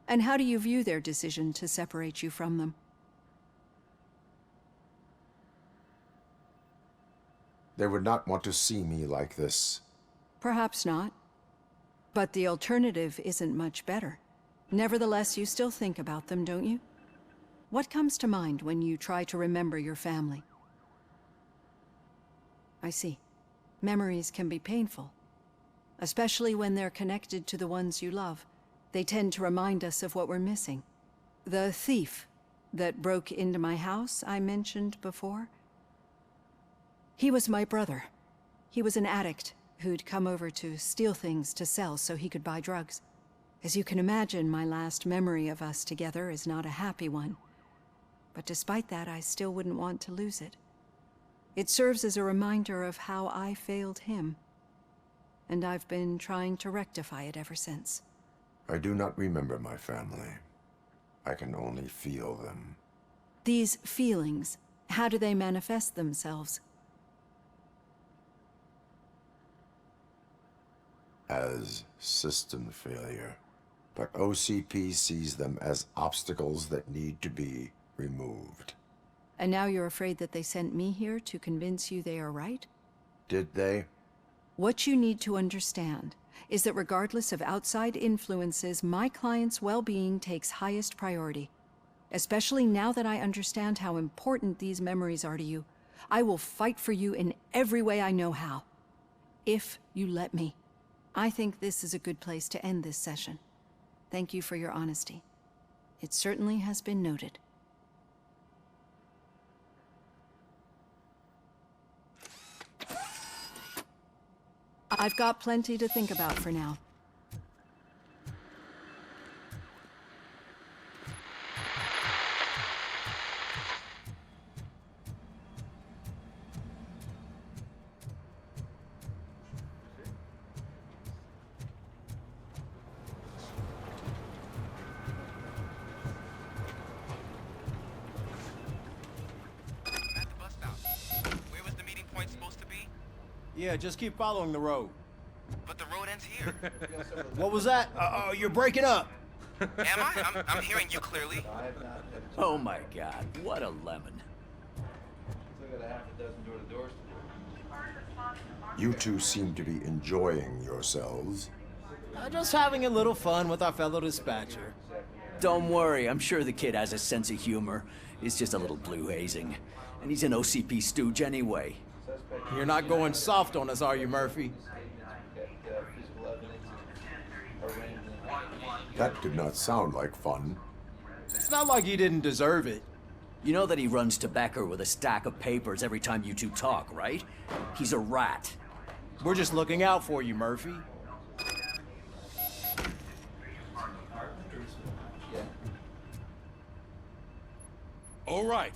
And how do you view their decision to separate you from them? They would not want to see me like this. Perhaps not. But the alternative isn't much better. Nevertheless, you still think about them, don't you? What comes to mind when you try to remember your family? I see. Memories can be painful. Especially when they're connected to the ones you love. They tend to remind us of what we're missing. The thief that broke into my house I mentioned before? He was my brother. He was an addict who'd come over to steal things to sell so he could buy drugs. As you can imagine, my last memory of us together is not a happy one. But despite that, I still wouldn't want to lose it. It serves as a reminder of how I failed him. And I've been trying to rectify it ever since. I do not remember my family. I can only feel them. These feelings, how do they manifest themselves? As system failure. But OCP sees them as obstacles that need to be removed. And now you're afraid that they sent me here to convince you they are right? Did they? What you need to understand is that regardless of outside influences, my client's well-being takes highest priority. Especially now that I understand how important these memories are to you. I will fight for you in every way I know how. If you let me. I think this is a good place to end this session. Thank you for your honesty. It certainly has been noted. I've got plenty to think about for now. Yeah, just keep following the road. But the road ends here. What was that? Oh, you're breaking up. Am I? I'm hearing you clearly. Oh my god, what a lemon. You two seem to be enjoying yourselves. Just having a little fun with our fellow dispatcher. Don't worry, I'm sure the kid has a sense of humor. It's just a little blue hazing. And he's an OCP stooge anyway. You're not going soft on us, are you, Murphy? That did not sound like fun. It's not like he didn't deserve it. You know that he runs to Becker with a stack of papers every time you two talk, right? He's a rat. We're just looking out for you, Murphy. All right.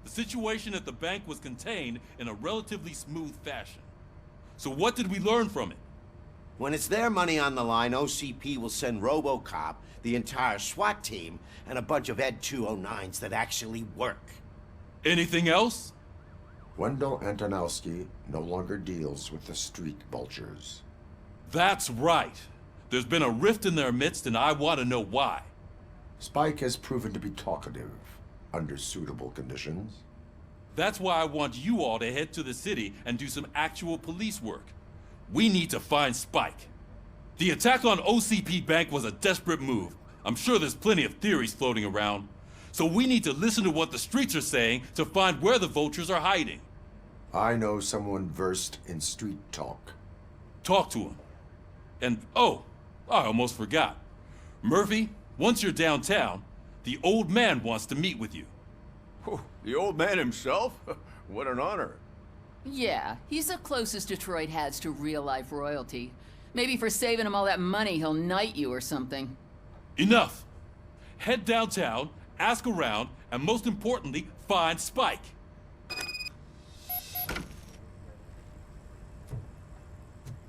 The situation at the bank was contained in a relatively smooth fashion. So what did we learn from it? When it's their money on the line, OCP will send RoboCop, the entire SWAT team, and a bunch of Ed 209s that actually work. Anything else? Wendell Antonowski no longer deals with the street vultures. That's right. There's been a rift in their midst, and I want to know why. Spike has proven to be talkative under suitable conditions. That's why I want you all to head to the city and do some actual police work. We need to find Spike. The attack on OCP Bank was a desperate move. I'm sure there's plenty of theories floating around. So we need to listen to what the streets are saying to find where the vultures are hiding. I know someone versed in street talk. Talk to him. And, oh, I almost forgot. Murphy, once you're downtown, the old man wants to meet with you. Oh, the old man himself? What an honor. Yeah, he's the closest Detroit has to real-life royalty. Maybe for saving him all that money, he'll knight you or something. Enough! Head downtown, ask around, and most importantly, find Spike.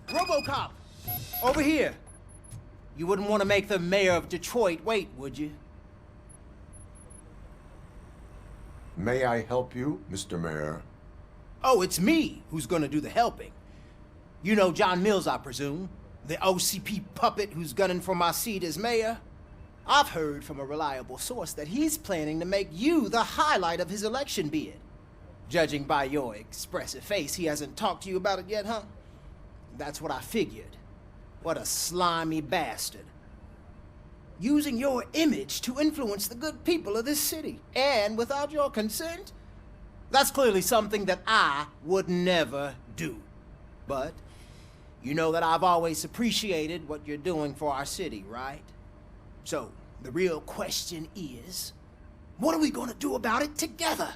RoboCop! Over here! You wouldn't want to make the mayor of Detroit wait, would you? May I help you, Mr. Mayor? Oh, it's me who's gonna do the helping. You know John Mills, I presume? The OCP puppet who's gunning for my seat as mayor? I've heard from a reliable source that he's planning to make you the highlight of his election bid. Judging by your expressive face, he hasn't talked to you about it yet, huh? That's what I figured. What a slimy bastard. Using your image to influence the good people of this city, and without your consent? That's clearly something that I would never do. But you know that I've always appreciated what you're doing for our city, right? So, the real question is, what are we gonna do about it together?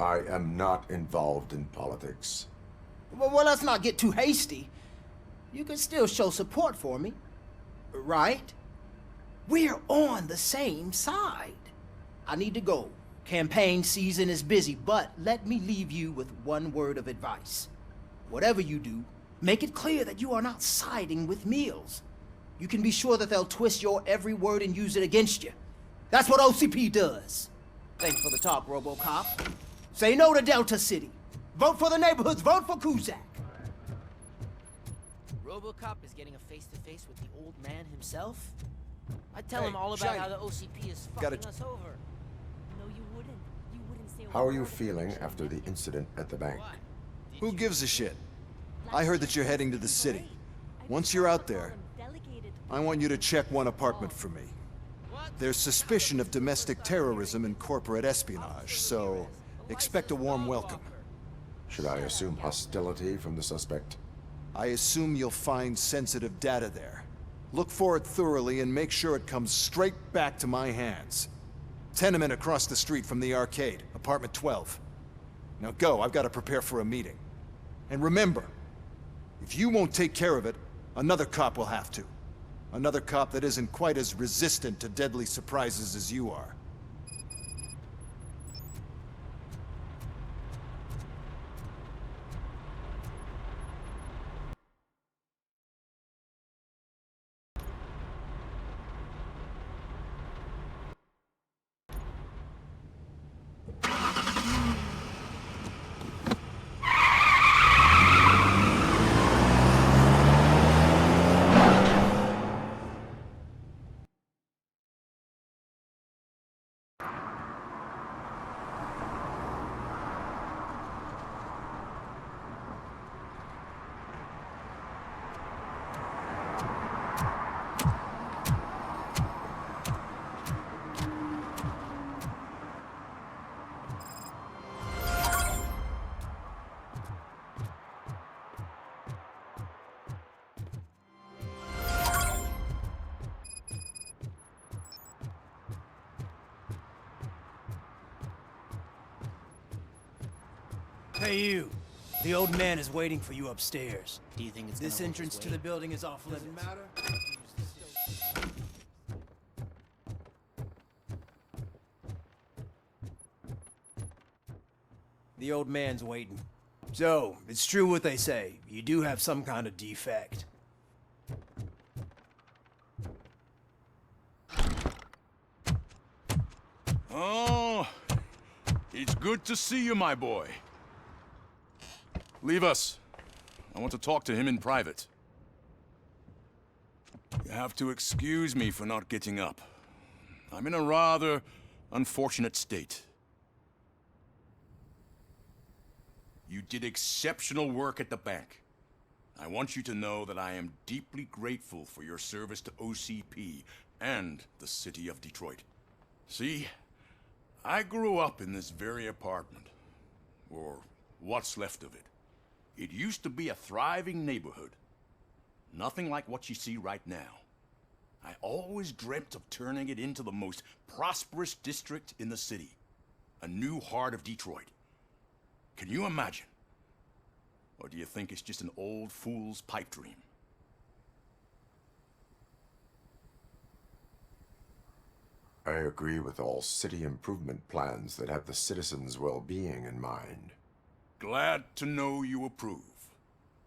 I am not involved in politics. Well, let's not get too hasty. You can still show support for me, right? We're on the same side. I need to go. Campaign season is busy, but let me leave you with one word of advice. Whatever you do, make it clear that you are not siding with Mills. You can be sure that they'll twist your every word and use it against you. That's what OCP does. Thanks for the talk, RoboCop. Say no to Delta City. Vote for the neighborhoods. Vote for Kuzak. RoboCop is getting a face-to-face with the old man himself? I'd tell Hey, him all about Shiny. how the OCP is Gotta- fucking us over. No, you wouldn't. You wouldn't say How are you feeling after the incident at the bank? Who gives a shit? I heard that you're heading to the city. Once you're out there, I want you to check one apartment for me. There's suspicion of domestic terrorism and corporate espionage, so expect a warm welcome. Should I assume hostility from the suspect? I assume you'll find sensitive data there. Look for it thoroughly and make sure it comes straight back to my hands. Tenement across the street from the arcade, apartment 12. Now go, I've got to prepare for a meeting. And remember, if you won't take care of it, another cop will have to. Another cop that isn't quite as resistant to deadly surprises as you are. Hey, you. The old man is waiting for you upstairs. Do you think it's This gonna entrance to the building is off limits. Matter? The old man's waiting. So, it's true what they say. You do have some kind of defect. Oh, it's good to see you, my boy. Leave us. I want to talk to him in private. You have to excuse me for not getting up. I'm in a rather unfortunate state. You did exceptional work at the bank. I want you to know that I am deeply grateful for your service to OCP and the city of Detroit. See, I grew up in this very apartment, or what's left of it. It used to be a thriving neighborhood. Nothing like what you see right now. I always dreamt of turning it into the most prosperous district in the city. A new heart of Detroit. Can you imagine? Or do you think it's just an old fool's pipe dream? I agree with all city improvement plans that have the citizens' well-being in mind. Glad to know you approve.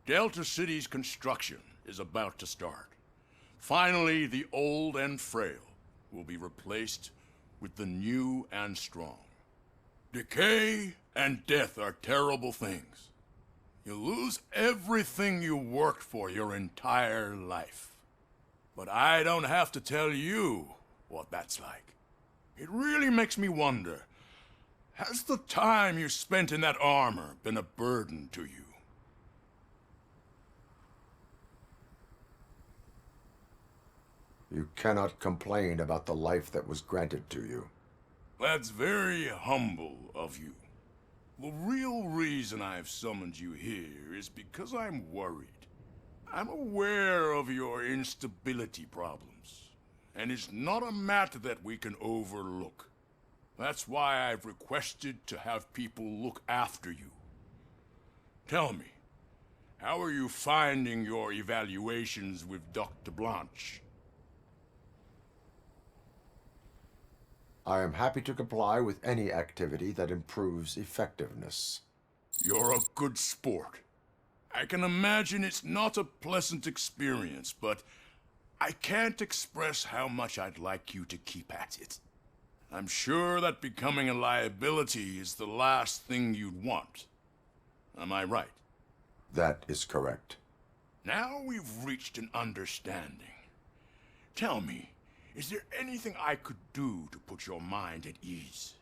Delta City's construction is about to start. Finally, the old and frail will be replaced with the new and strong. Decay and death are terrible things. You lose everything you worked for your entire life. But I don't have to tell you what that's like. It really makes me wonder, has the time you spent in that armor been a burden to you? You cannot complain about the life that was granted to you. That's very humble of you. The real reason I've summoned you here is because I'm worried. I'm aware of your instability problems, and it's not a matter that we can overlook. That's why I've requested to have people look after you. Tell me, how are you finding your evaluations with Dr. Blanche? I am happy to comply with any activity that improves effectiveness. You're a good sport. I can imagine it's not a pleasant experience, but I can't express how much I'd like you to keep at it. I'm sure that becoming a liability is the last thing you'd want. Am I right? That is correct. Now we've reached an understanding. Tell me, is there anything I could do to put your mind at ease?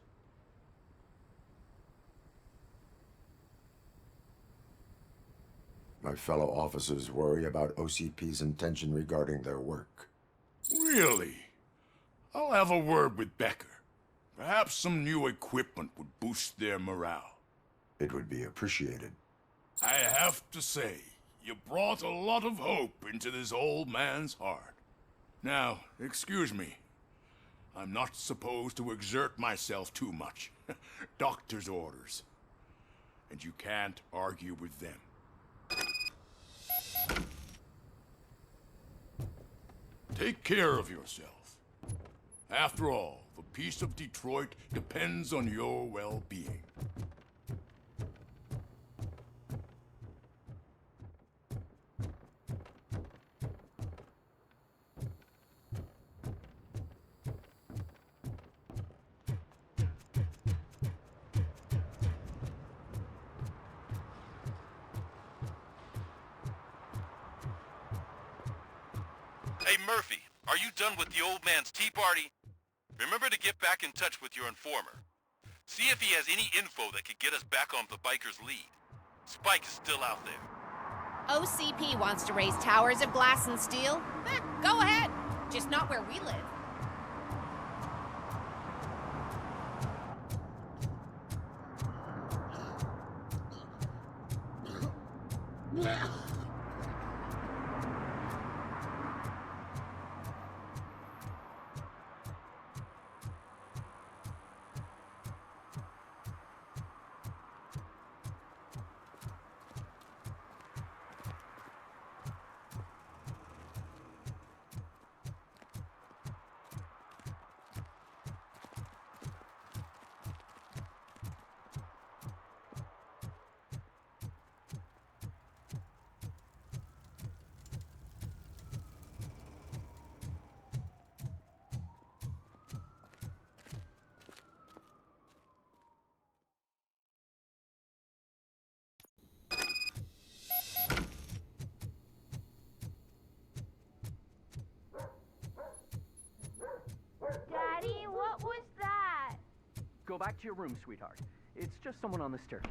My fellow officers worry about OCP's intention regarding their work. Really? I'll have a word with Becker. Perhaps some new equipment would boost their morale. It would be appreciated. I have to say, you brought a lot of hope into this old man's heart. Now, excuse me. I'm not supposed to exert myself too much. Doctor's orders. And you can't argue with them. Take care of yourself. After all, the peace of Detroit depends on your well-being. Hey, Murphy, are you done with the old man's tea party? Remember to get back in touch with your informer. See if he has any info that could get us back on the biker's lead. Spike is still out there. OCP wants to raise towers of glass and steel? Go ahead. Just not where we live. back to your room, sweetheart. It's just someone on the staircase.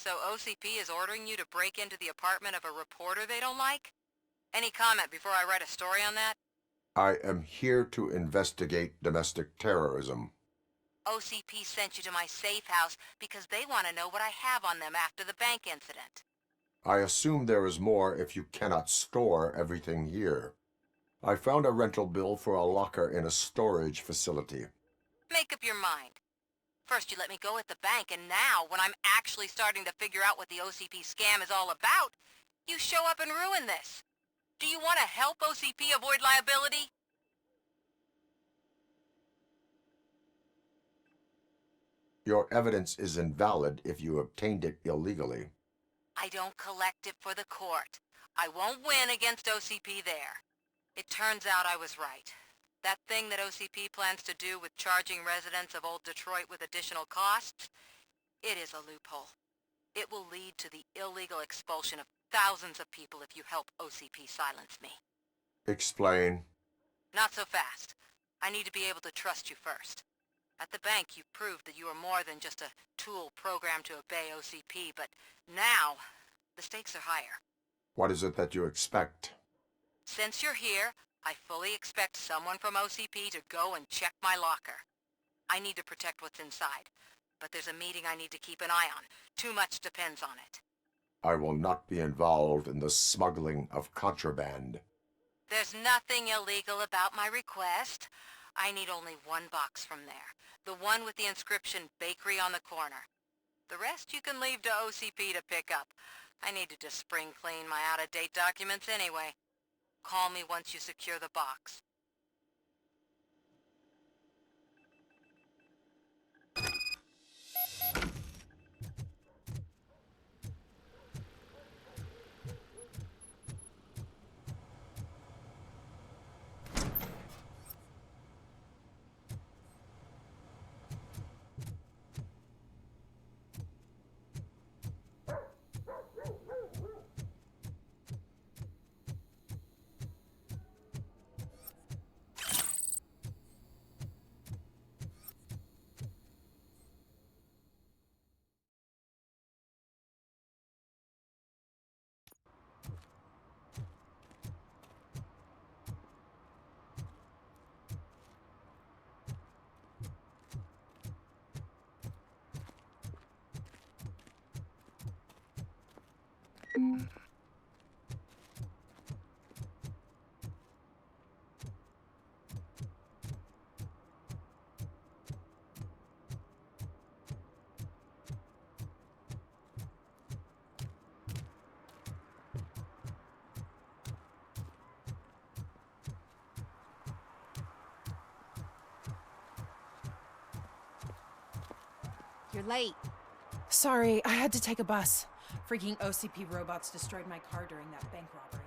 So OCP is ordering you to break into the apartment of a reporter they don't like? Any comment before I write a story on that? I am here to investigate domestic terrorism. OCP sent you to my safe house because they want to know what I have on them after the bank incident. I assume there is more if you cannot store everything here. I found a rental bill for a locker in a storage facility. Make up your mind. First you let me go at the bank, and now, when I'm actually starting to figure out what the OCP scam is all about, you show up and ruin this. Do you want to help OCP avoid liability? Your evidence is invalid if you obtained it illegally. I don't collect it for the court. I won't win against OCP there. It turns out I was right. That thing that OCP plans to do with charging residents of Old Detroit with additional costs, it is a loophole. It will lead to the illegal expulsion of thousands of people if you help OCP silence me. Explain. Not so fast. I need to be able to trust you first. At the bank, you proved that you are more than just a tool programmed to obey OCP, but now, the stakes are higher. What is it that you expect? Since you're here, I fully expect someone from OCP to go and check my locker. I need to protect what's inside, but there's a meeting I need to keep an eye on. Too much depends on it. I will not be involved in the smuggling of contraband. There's nothing illegal about my request. I need only one box from there. The one with the inscription Bakery on the corner. The rest you can leave to OCP to pick up. I need to just spring clean my out-of-date documents anyway. Call me once you secure the box. You're late. Sorry, I had to take a bus. Freaking OCP robots destroyed my car during that bank robbery.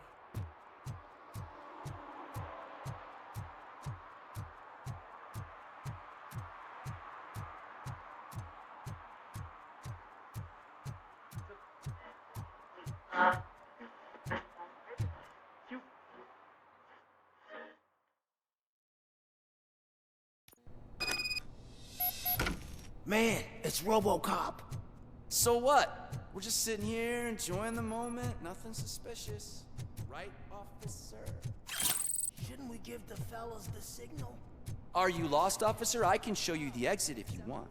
Man, it's RoboCop. So what? We're just sitting here enjoying the moment. Nothing suspicious. Right, officer? Shouldn't we give the fellas the signal? Are you lost, officer? I can show you the exit if you want.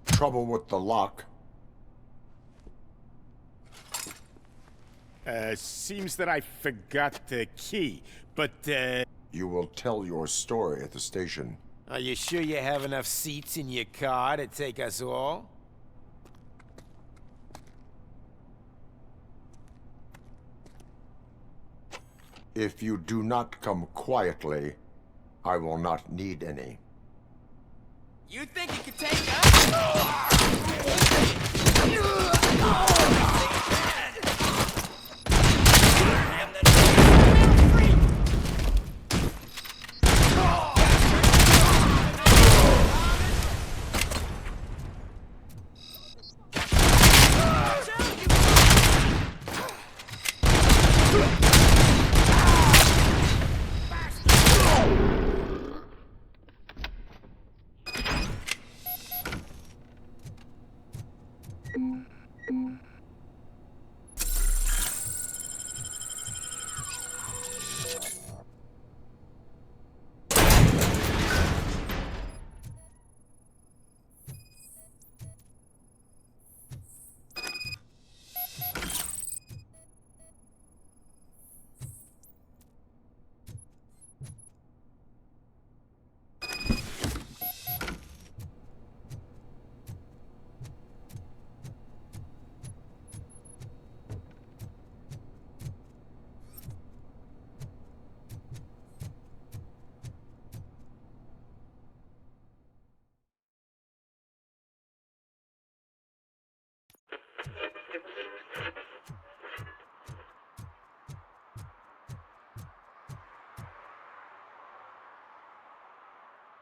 Trouble with the lock. Seems that I forgot the key, but, You will tell your story at the station. Are you sure you have enough seats in your car to take us all? If you do not come quietly, I will not need any. You think you could take us?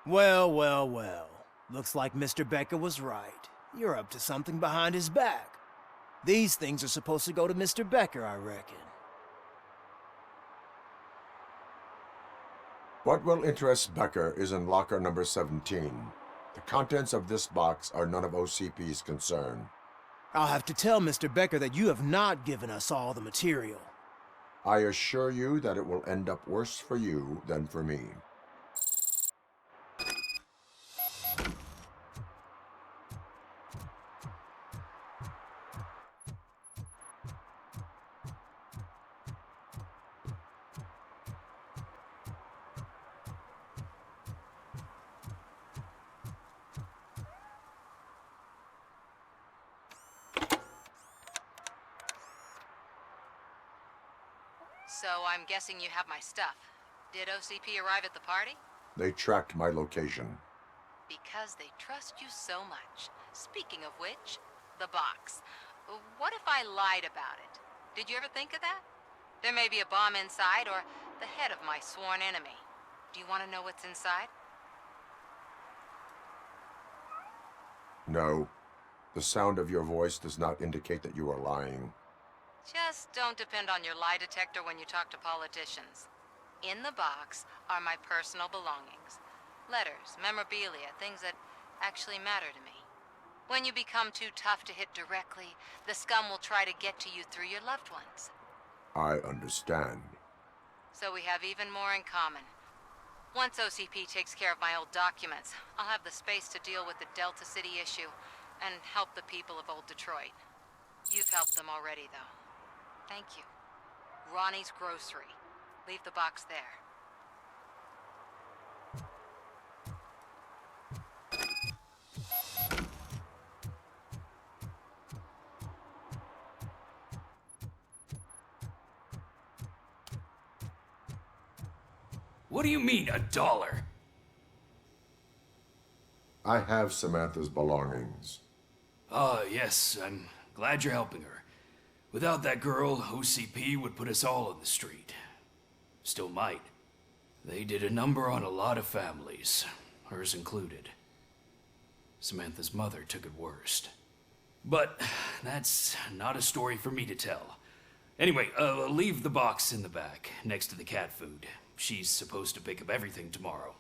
Well, well, well. Looks like Mr. Becker was right. You're up to something behind his back. These things are supposed to go to Mr. Becker, I reckon. What will interest Becker is in locker number 17. The contents of this box are none of OCP's concern. I'll have to tell Mr. Becker that you have not given us all the material. I assure you that it will end up worse for you than for me. So I'm guessing you have my stuff. Did OCP arrive at the party? They tracked my location. Because they trust you so much. Speaking of which, the box. What if I lied about it? Did you ever think of that? There may be a bomb inside or the head of my sworn enemy. Do you want to know what's inside? No. The sound of your voice does not indicate that you are lying. Just don't depend on your lie detector when you talk to politicians. In the box are my personal belongings. Letters, memorabilia, things that actually matter to me. When you become too tough to hit directly, the scum will try to get to you through your loved ones. I understand. So we have even more in common. Once OCP takes care of my old documents, I'll have the space to deal with the Delta City issue and help the people of Old Detroit. You've helped them already, though. Thank you. Ronnie's Grocery. Leave the box there. What do you mean, $1? I have Samantha's belongings. Ah, yes, I'm glad you're helping her. Without that girl, OCP would put us all in the street. Still might. They did a number on a lot of families, hers included. Samantha's mother took it worst. But that's not a story for me to tell. Anyway, leave the box in the back, next to the cat food. She's supposed to pick up everything tomorrow.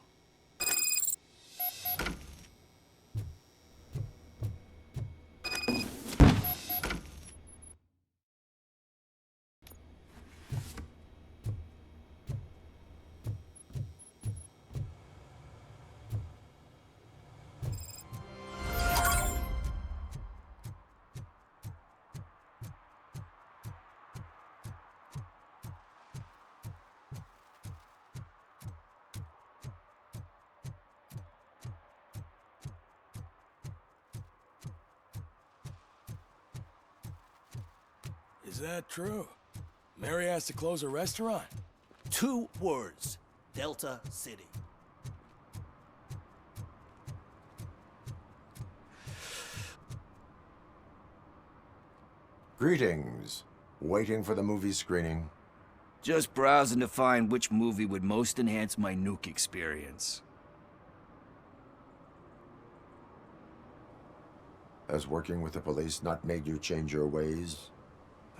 Is that true? Mary has to close a restaurant? 2 words. Delta City. Greetings. Waiting for the movie screening. Just browsing to find which movie would most enhance my nuke experience. Has working with the police not made you change your ways?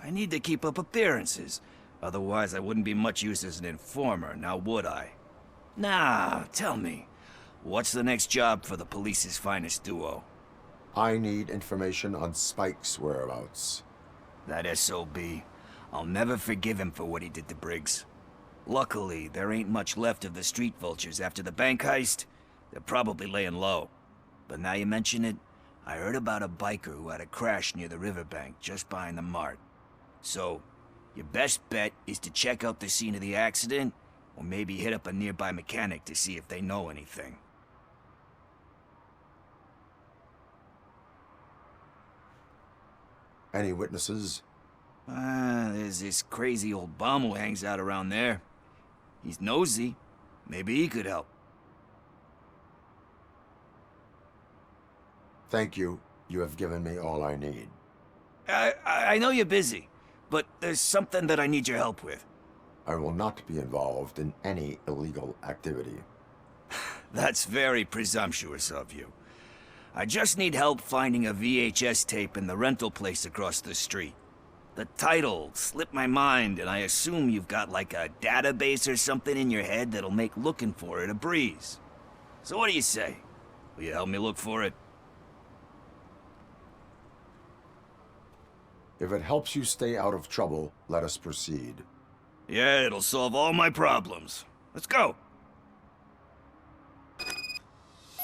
I need to keep up appearances. Otherwise, I wouldn't be much use as an informer, now would I? Now, tell me, what's the next job for the police's finest duo? I need information on Spike's whereabouts. That SOB. I'll never forgive him for what he did to Briggs. Luckily, there ain't much left of the street vultures after the bank heist. They're probably laying low. But now you mention it, I heard about a biker who had a crash near the riverbank just behind the mart. So, your best bet is to check out the scene of the accident, or maybe hit up a nearby mechanic to see if they know anything. Any witnesses? There's this crazy old bum who hangs out around there. He's nosy. Maybe he could help. Thank you. You have given me all I need. I know you're busy, but there's something that I need your help with. I will not be involved in any illegal activity. That's very presumptuous of you. I just need help finding a VHS tape in the rental place across the street. The title slipped my mind, and I assume you've got like a database or something in your head that'll make looking for it a breeze. So what do you say? Will you help me look for it? If it helps you stay out of trouble, let us proceed. Yeah, it'll solve all my problems. Let's go!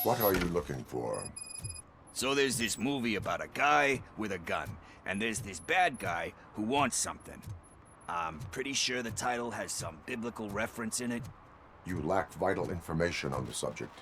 What are you looking for? So there's this movie about a guy with a gun, and there's this bad guy who wants something. I'm pretty sure the title has some biblical reference in it. You lack vital information on the subject.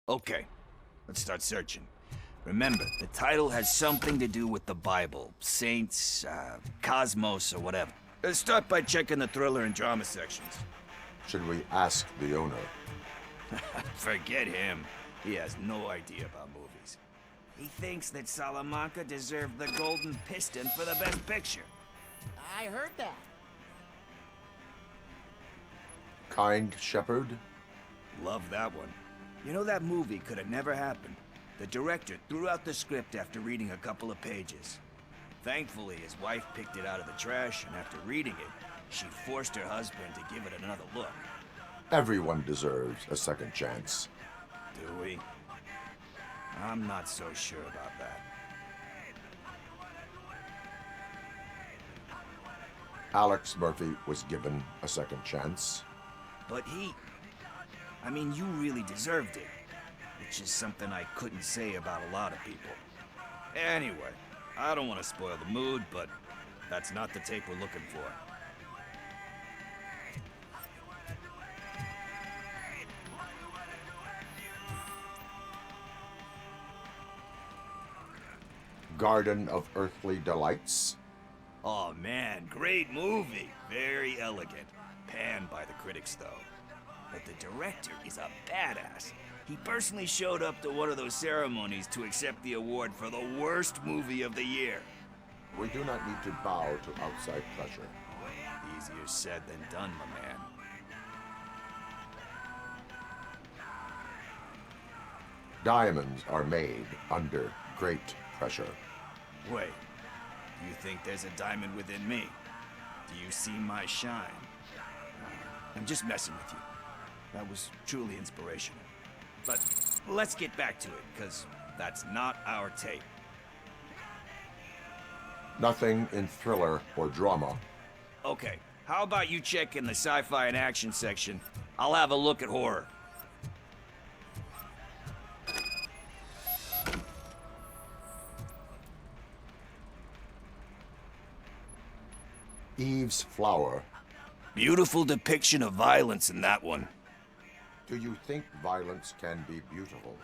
Okay, let's start searching. Remember, the title has something to do with the Bible, saints, cosmos, or whatever. Let's start by checking the thriller and drama sections. Should we ask the owner? Forget him. He has no idea about movies. He thinks that Salamanca deserved the Golden Piston for the Best Picture. I heard that. Kind Shepherd? Love that one. You know, that movie could have never happened. The director threw out the script after reading a couple of pages. Thankfully, his wife picked it out of the trash, and after reading it, she forced her husband to give it another look. Everyone deserves a second chance. Do we? I'm not so sure about that. Alex Murphy was given a second chance. But I mean, you really deserved it. Which is something I couldn't say about a lot of people. Anyway, I don't want to spoil the mood, but that's not the tape we're looking for. Garden of Earthly Delights? Oh man, great movie. Very elegant. Panned by the critics though. But the director is a badass. He personally showed up to one of those ceremonies to accept the award for the worst movie of the year. We do not need to bow to outside pressure. Easier said than done, my man. Diamonds are made under great pressure. Wait, you think there's a diamond within me? Do you see my shine? I'm just messing with you. That was truly inspirational. But let's get back to it, because that's not our tape. Nothing in thriller or drama. Okay, how about you check in the sci-fi and action section? I'll have a look at horror. Eve's Flower. Beautiful depiction of violence in that one. Do you think violence can be beautiful?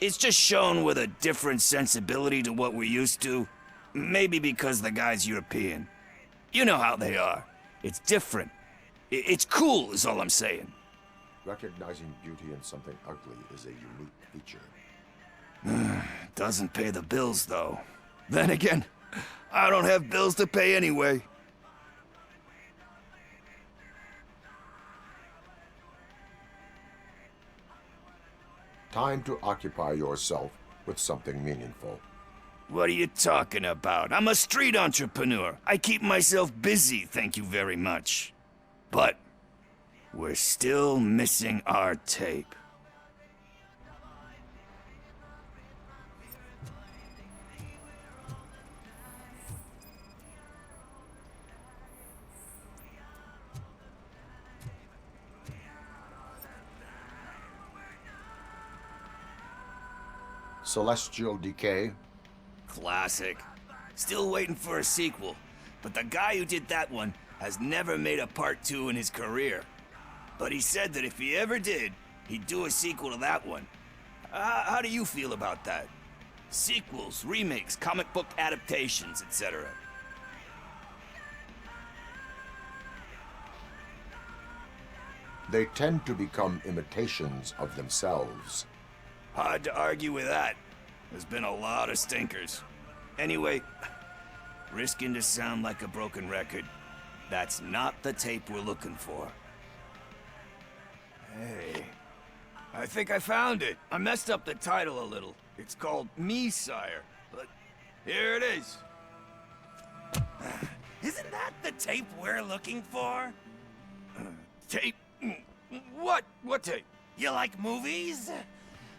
It's just shown with a different sensibility to what we're used to. Maybe because the guy's European. You know how they are. It's different. It's cool, is all I'm saying. Recognizing beauty in something ugly is a unique feature. Doesn't pay the bills, though. Then again, I don't have bills to pay anyway. Time to occupy yourself with something meaningful. What are you talking about? I'm a street entrepreneur. I keep myself busy, thank you very much. But we're still missing our tape. Celestial Decay. Classic. Still waiting for a sequel, but the guy who did that one has never made a part 2 in his career. But he said that if he ever did, he'd do a sequel to that one. How do you feel about that? Sequels, remakes, comic book adaptations, etc. They tend to become imitations of themselves. Hard to argue with that. There's been a lot of stinkers. Anyway, risking to sound like a broken record, that's not the tape we're looking for. Hey, I think I found it. I messed up the title a little. It's called Me, Sire, but here it is. Isn't that the tape we're looking for? Tape? What? What tape? You like movies?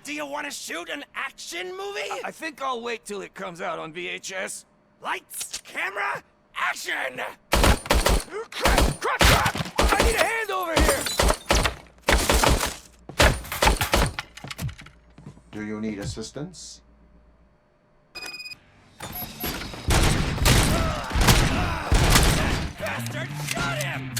Do you want to shoot an action movie? I think I'll wait till it comes out on VHS. Lights, camera, action! Crap! Crap! Crap! I need a hand over here! Do you need assistance? Bastard, shot him!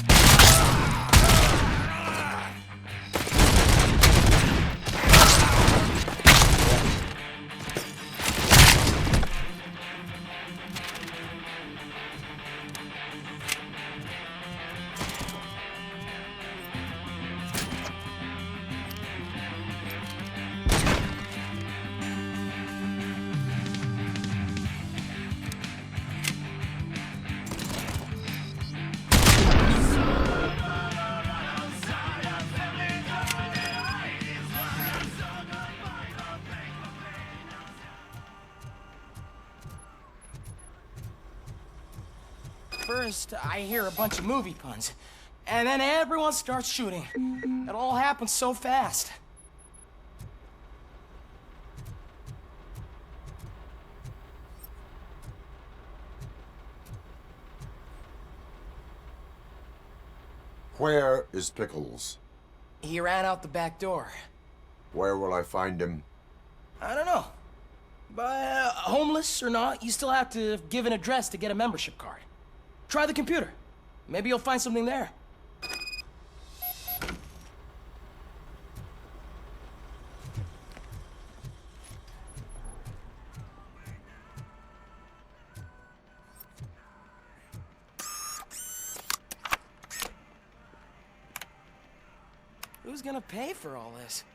First, I hear a bunch of movie puns, and then everyone starts shooting. It all happens so fast. Where is Pickles? He ran out the back door. Where will I find him? I don't know. But homeless or not, you still have to give an address to get a membership card. Try the computer. Maybe you'll find something there. Who's gonna pay for all this?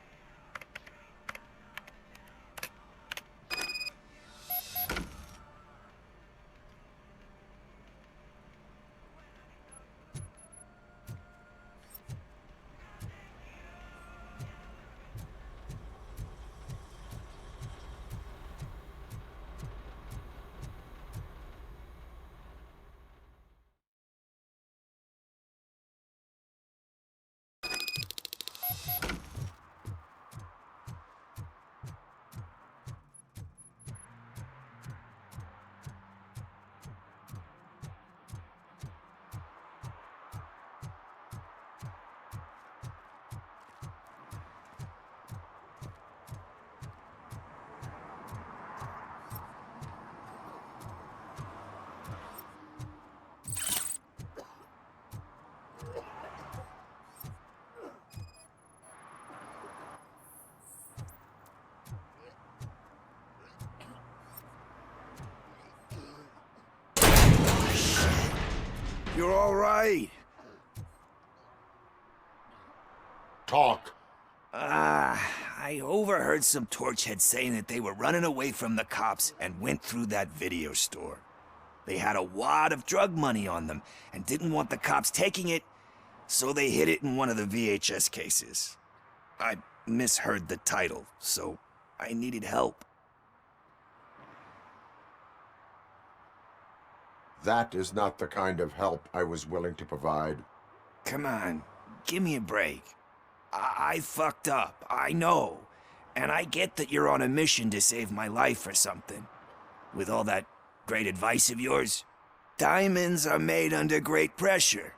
You're all right. Talk. I overheard some torchheads saying that they were running away from the cops and went through that video store. They had a wad of drug money on them and didn't want the cops taking it, so they hid it in one of the VHS cases. I misheard the title, so I needed help. That is not the kind of help I was willing to provide. Come on, give me a break. I fucked up, I know. And I get that you're on a mission to save my life or something. With all that great advice of yours, diamonds are made under great pressure.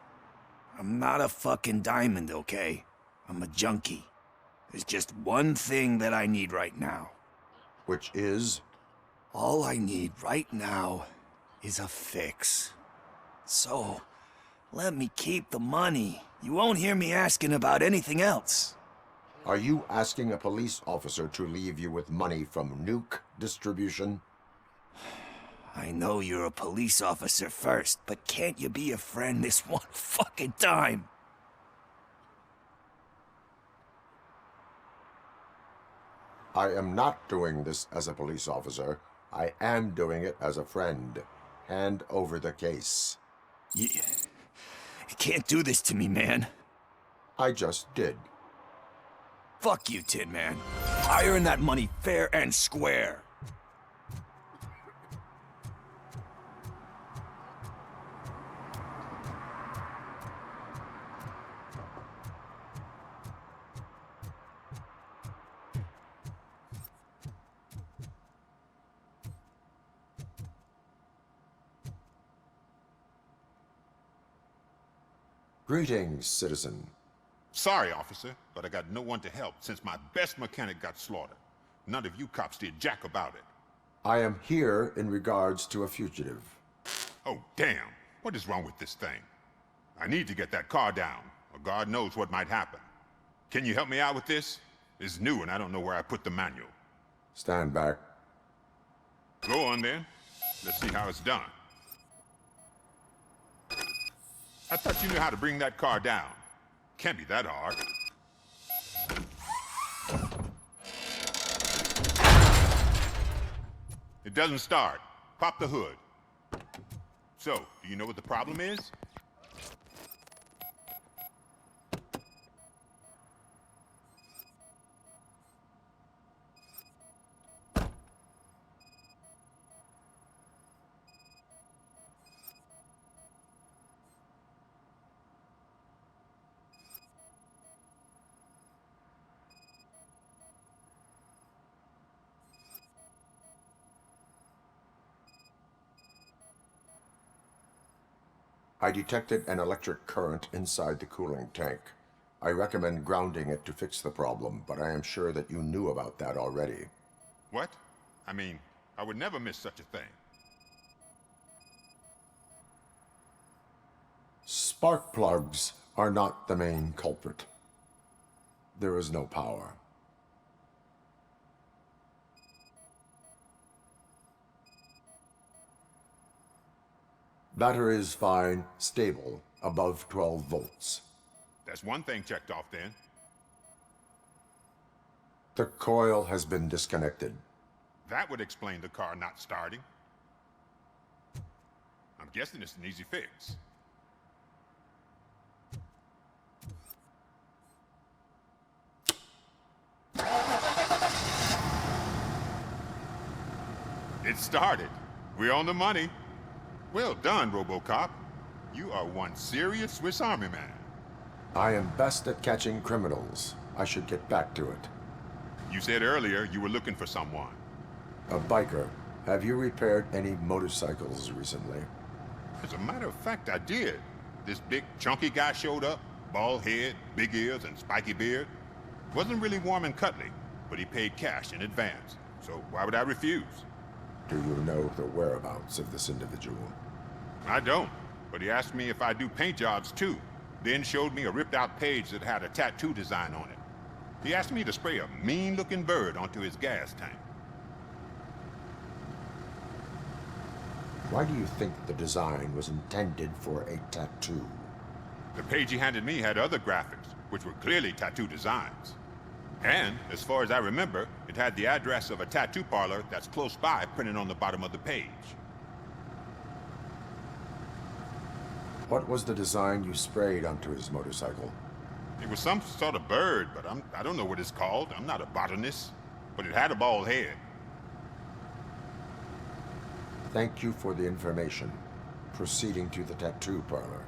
I'm not a fucking diamond, okay? I'm a junkie. There's just one thing that I need right now. Which is? All I need right now is a fix. So, let me keep the money. You won't hear me asking about anything else. Are you asking a police officer to leave you with money from nuke distribution? I know you're a police officer first, but can't you be a friend this one fucking time? I am not doing this as a police officer. I am doing it as a friend. Hand over the case. You can't do this to me, man. I just did. Fuck you, Tin Man. I earn that money fair and square. Greetings, citizen. Sorry, officer, but I got no one to help since my best mechanic got slaughtered. None of you cops did jack about it. I am here in regards to a fugitive. Oh, damn. What is wrong with this thing? I need to get that car down, or God knows what might happen. Can you help me out with this? It's new and I don't know where I put the manual. Stand back. Go on then. Let's see how it's done. I thought you knew how to bring that car down. Can't be that hard. It doesn't start. Pop the hood. So, do you know what the problem is? I detected an electric current inside the cooling tank. I recommend grounding it to fix the problem, but I am sure that you knew about that already. What? I mean, I would never miss such a thing. Spark plugs are not the main culprit. There is no power. Battery is fine, stable, above 12 volts. That's one thing checked off then. The coil has been disconnected. That would explain the car not starting. I'm guessing it's an easy fix. It started. We're on the money. Well done, RoboCop. You are one serious Swiss Army man. I am best at catching criminals. I should get back to it. You said earlier you were looking for someone. A biker. Have you repaired any motorcycles recently? As a matter of fact, I did. This big, chunky guy showed up. Bald head, big ears, and spiky beard. Wasn't really warm and cuddly, but he paid cash in advance. So why would I refuse? Do you know the whereabouts of this individual? I don't, but he asked me if I do paint jobs too. Then showed me a ripped-out page that had a tattoo design on it. He asked me to spray a mean-looking bird onto his gas tank. Why do you think the design was intended for a tattoo? The page he handed me had other graphics, which were clearly tattoo designs. And, as far as I remember, it had the address of a tattoo parlor that's close by printed on the bottom of the page. What was the design you sprayed onto his motorcycle? It was some sort of bird, but I don't know what it's called. I'm not a botanist. But it had a bald head. Thank you for the information. Proceeding to the tattoo parlor.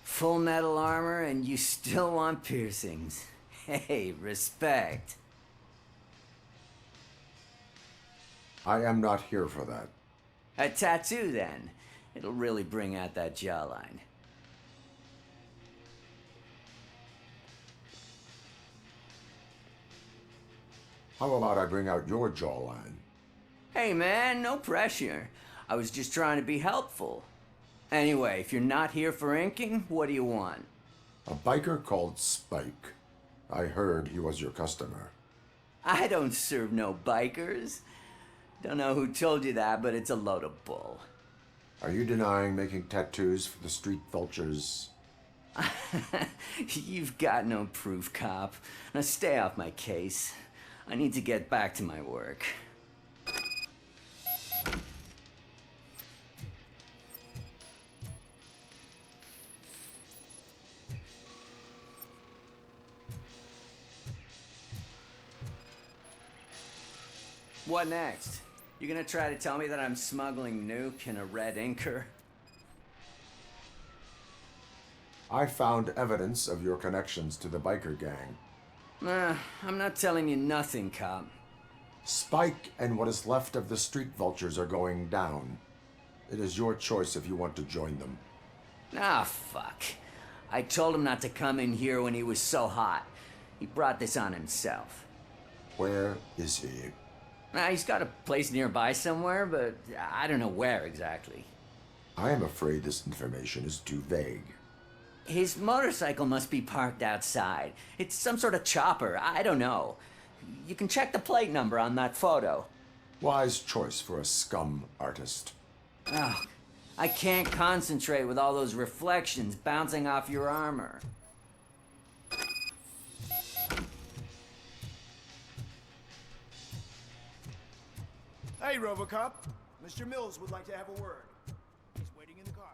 Full metal armor and you still want piercings. Hey, respect. I am not here for that. A tattoo, then. It'll really bring out that jawline. How about I bring out your jawline? Hey, man, no pressure. I was just trying to be helpful. Anyway, if you're not here for inking, what do you want? A biker called Spike. I heard he was your customer. I don't serve no bikers. Don't know who told you that, but it's a load of bull. Are you denying making tattoos for the street vultures? You've got no proof, cop. Now stay off my case. I need to get back to my work. What next? You gonna try to tell me that I'm smuggling nuke in a red inker? I found evidence of your connections to the biker gang. I'm not telling you nothing, cop. Spike and what is left of the street vultures are going down. It is your choice if you want to join them. Ah, fuck. I told him not to come in here when he was so hot. He brought this on himself. Where is he? He's got a place nearby somewhere, but I don't know where exactly. I am afraid this information is too vague. His motorcycle must be parked outside. It's some sort of chopper. I don't know. You can check the plate number on that photo. Wise choice for a scum artist. Oh, I can't concentrate with all those reflections bouncing off your armor. Hey, RoboCop. Mr. Mills would like to have a word. He's waiting in the car.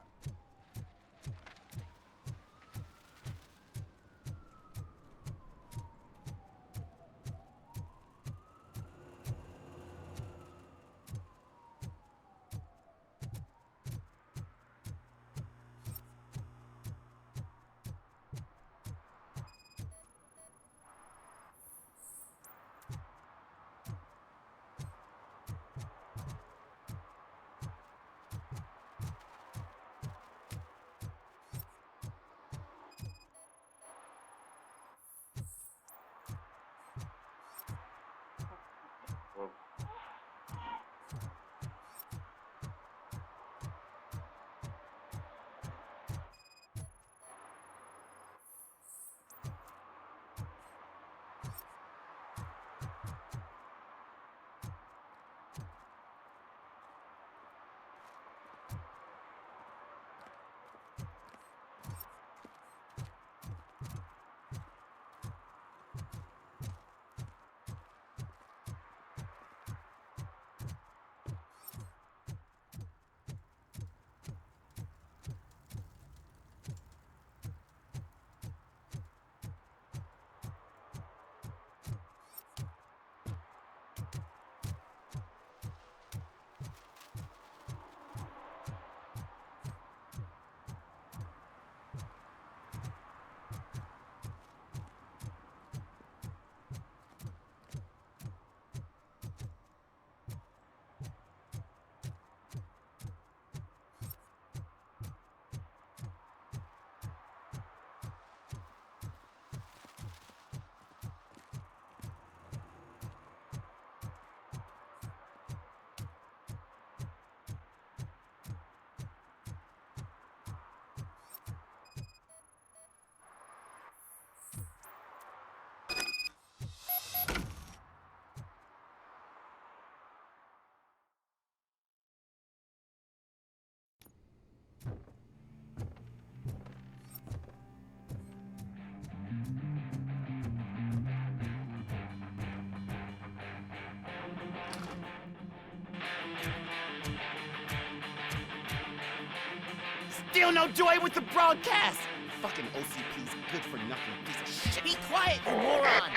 Feel no joy with the broadcast! Fucking OCP's good for nothing piece of shit. Be quiet, you moron!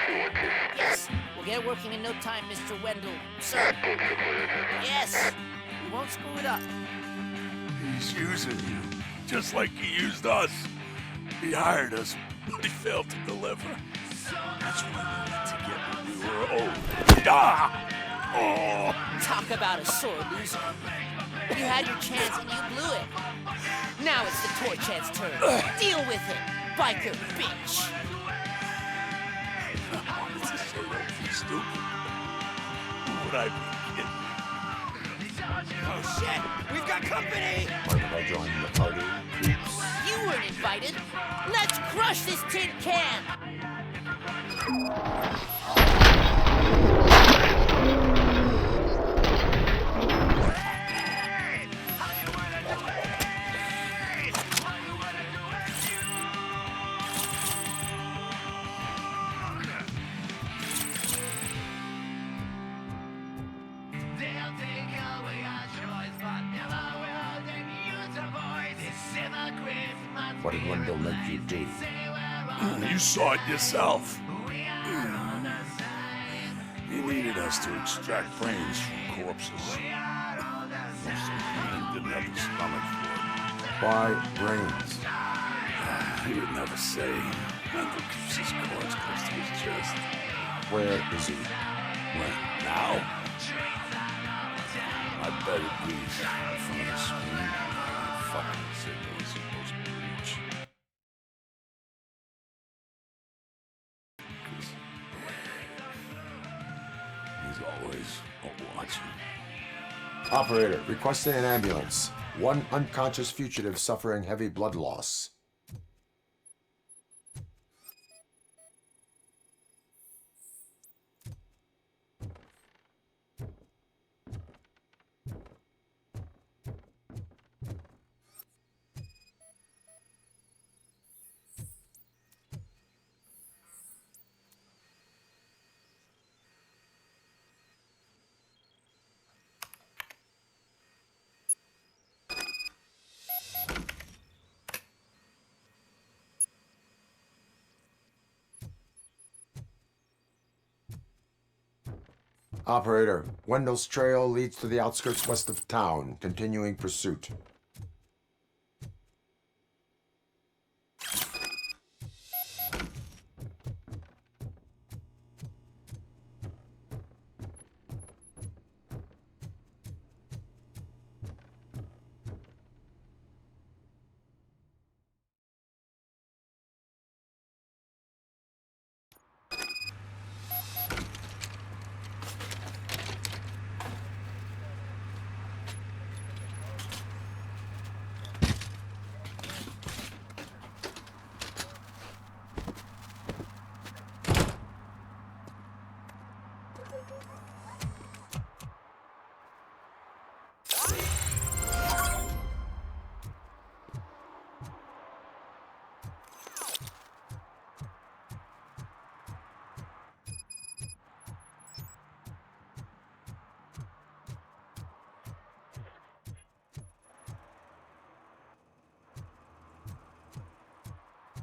Yes, we'll get working in no time, Mr. Wendell. Sir. Yes, we won't screw it up. He's using you, just like he used us. He hired us, but he failed to deliver. That's what we needed to get when we were old. Ah! Oh! Talk about a sore loser. You had your chance and you blew it. Now it's the toy head's turn. Deal with it, biker bitch. It's a shame don't be stupid. Who would I be kidding? Oh shit! We've got company! Why did I join the party, creeps? You weren't invited. Let's crush this tin can. What did Wendell make you do? You saw it yourself. He needed us to extract brains from corpses. He didn't have the stomach for it. Why brains? He would never say. Wendell keeps his cards close to his chest. Where is he? Well, now? I bet it be in front of the screen. Fucking signal is supposed to reach. He's always watching. Operator, requesting an ambulance. One unconscious fugitive suffering heavy blood loss. Operator, Wendell's trail leads to the outskirts west of town. Continuing pursuit.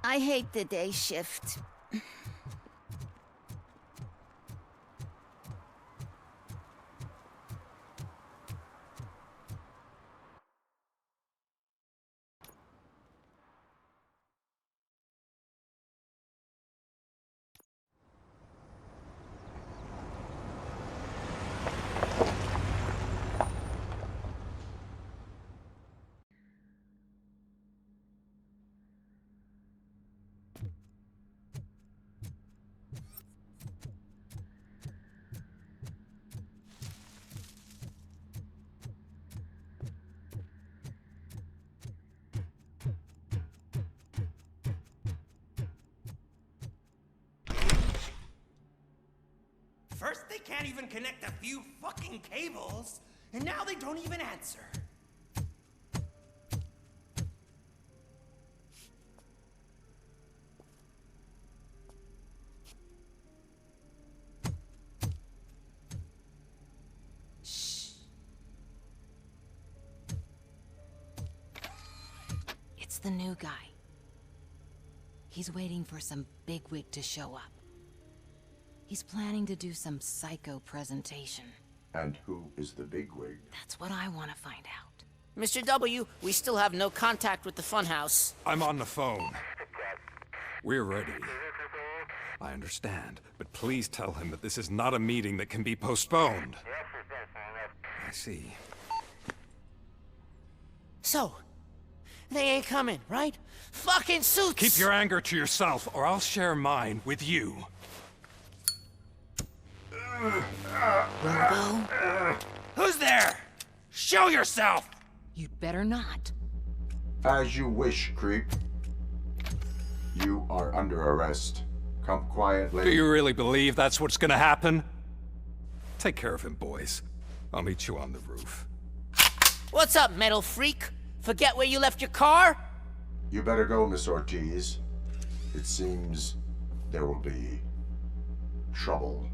I hate the day shift. First they can't even connect a few fucking cables, and now they don't even answer. the new guy. He's waiting for some bigwig to show up. He's planning to do some psycho presentation. And who is the bigwig? That's what I want to find out. Mr. W, we still have no contact with the funhouse. I'm on the phone. We're ready. I understand, but please tell him that this is not a meeting that can be postponed. I see. So, they ain't coming, right? Fucking suits! Keep your anger to yourself, or I'll share mine with you. Robo? Who's there? Show yourself! You'd better not. As you wish, creep. You are under arrest. Come quietly. Do you really believe that's what's gonna happen? Take care of him, boys. I'll meet you on the roof. What's up, metal freak? Forget where you left your car? You better go, Miss Ortiz. It seems there will be trouble.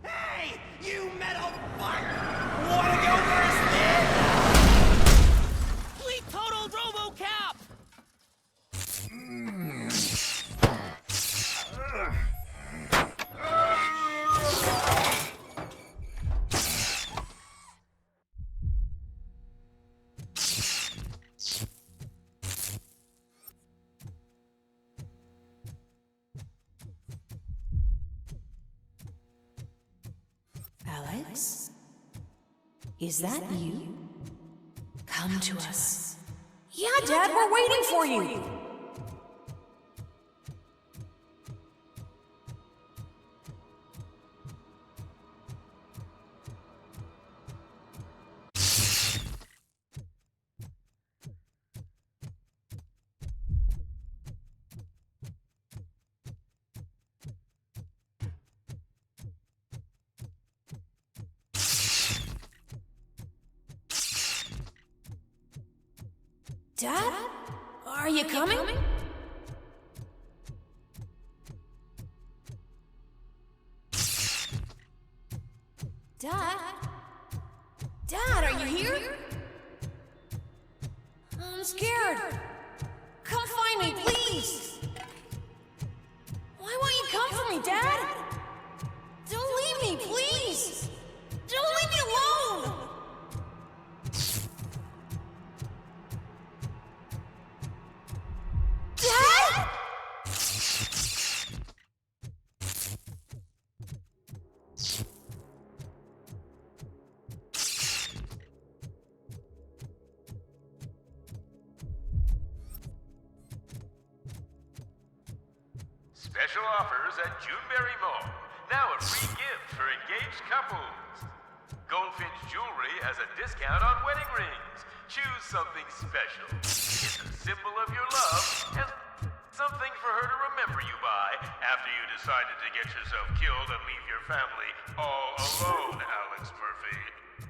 Hey, you metal fuck! Wanna go first, man? Fleet total RoboCop! Alex? Is that you? Come to us. Yeah, Dad, we're waiting for you. Dad? Are you coming? Dad? Dad, are you here? I'm scared. Come find me, please. Why won't you come for me, Dad? Don't leave me, please. Don't leave me alone. Dad? Special offers at Juneberry Mall. Now a free gift for engaged couples. Goldfinch Jewelry has a discount on wedding rings. Choose something special. It's a symbol of your love and something for her to remember you by after you decided to get yourself killed and leave your family all alone, Alex Murphy.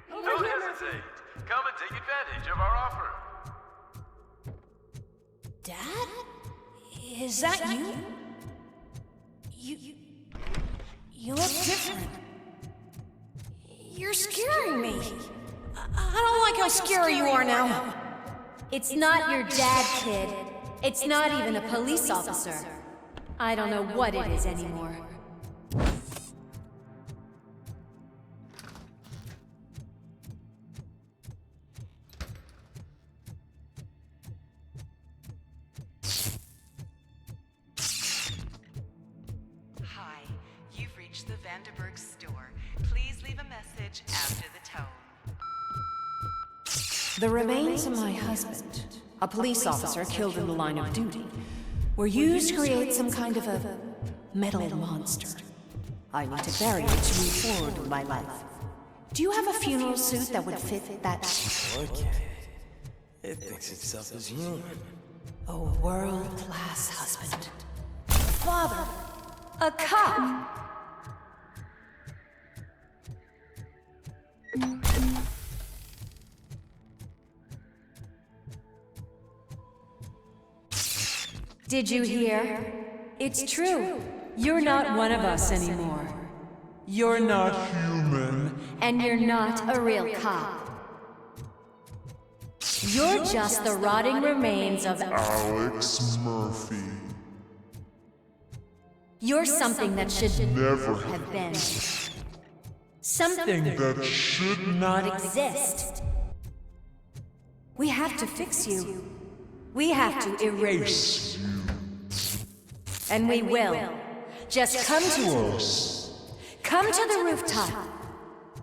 Don't hesitate. Come and take advantage of our offer. Dad? Is that you? You look different. You're scaring me. I don't like how scary you are now. It's not your dad, kid. It's not even a police officer. I don't know what it is anymore. Hi, you've reached the Vanderburg store. Please leave a message after the tone. The remains of my husband, a police officer killed in the line of duty, were used to create some kind of a metal monster. I need to bury it to move forward with my life. Do you have a funeral suit that would fit that? Okay. It thinks itself as human. A world-class husband. Father. A cop. Did you hear? It's true. You're not one of us anymore. You're not human. And you're not a real cop. You're just the rotting remains of Alex Murphy. You're something that should never have been. Something that should not exist. We have to fix you. We have to erase you. And we will. Just come to us. Come to the rooftop.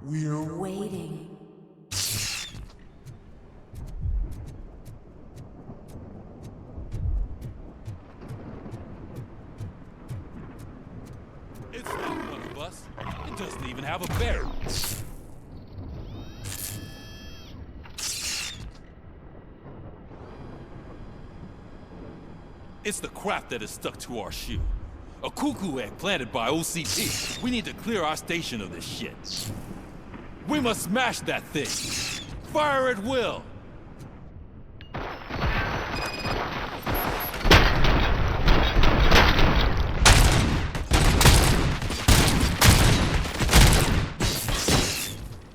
We're waiting. It's not one of us. It doesn't even have a bear. It's the crap that is stuck to our shoe. A cuckoo egg planted by OCP. We need to clear our station of this shit. We must smash that thing. Fire at will.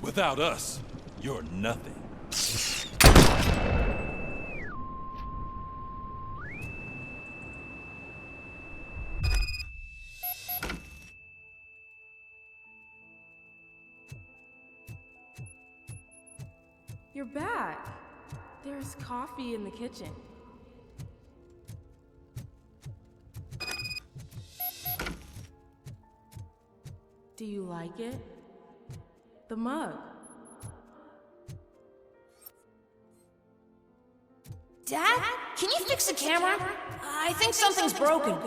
Without us, you're nothing. You're back. There's coffee in the kitchen. Do you like it? The mug. Dad, can you fix the camera? I think something's broken.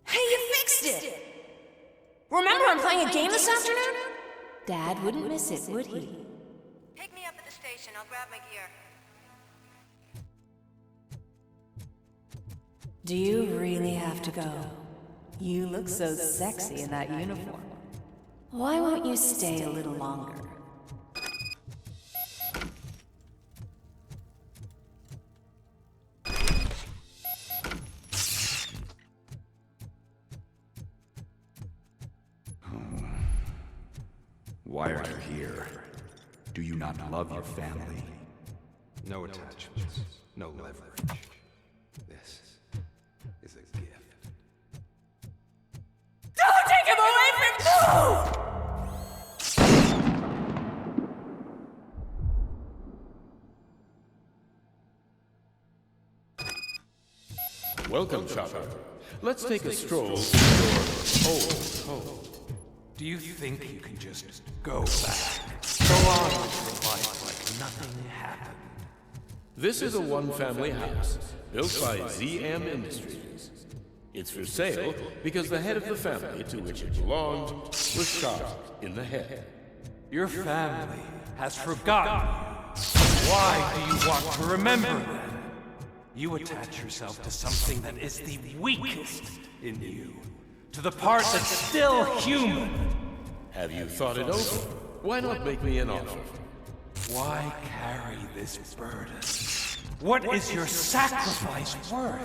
Hey, you fixed it! Remember I'm playing a game this afternoon? Dad wouldn't miss it, would he? Pick me up at the station. I'll grab my gear. Do you really have to go? You look so sexy in that uniform. Why won't you stay a little longer? Why are you here? Do you not love your family? No attachments, no leverage. This is a gift. Don't take him away from me! Welcome, Chopper. Let's take a stroll through your old home. Do you think you can just go back? Go on with your life like nothing happened? This is a one-family house built by ZM Industries. It's for sale because the head of the family to which it belonged was shot in the head. Your family has forgotten you. Why do you want to remember them? You attach yourself to something that is the weakest in you. To the part that's still human. Have you thought it over? Why not make me an offer? Why carry this burden? What is your sacrifice worth?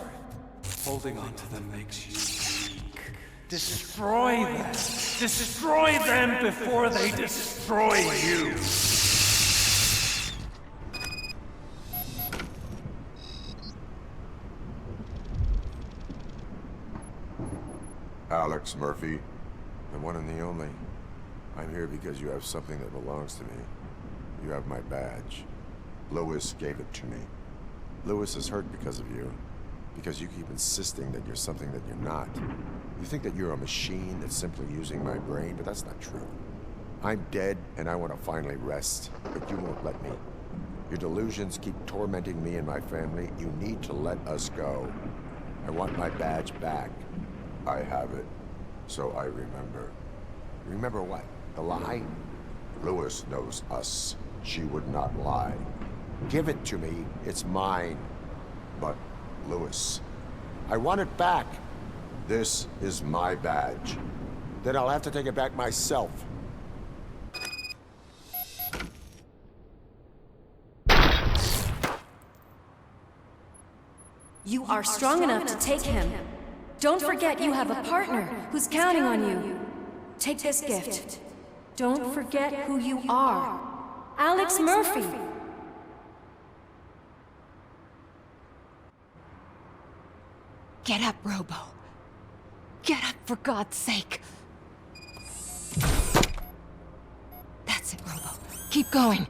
Holding on to them makes you weak. Destroy them. Destroy them before they destroy you. Alex Murphy, the one and the only. I'm here because you have something that belongs to me. You have my badge. Lewis gave it to me. Lewis is hurt because of you. Because you keep insisting that you're something that you're not. You think that you're a machine that's simply using my brain, but that's not true. I'm dead, and I want to finally rest, but you won't let me. Your delusions keep tormenting me and my family. You need to let us go. I want my badge back. I have it, so I remember. Remember what? The lie? Lewis knows us. She would not lie. Give it to me. It's mine. But, Lewis, I want it back. This is my badge. Then I'll have to take it back myself. You are strong enough to take him. Don't forget you have a partner who's counting on you. Take this gift. Don't forget who you are. Alex Murphy. Get up, Robo. Get up, for God's sake. That's it, Robo. Keep going.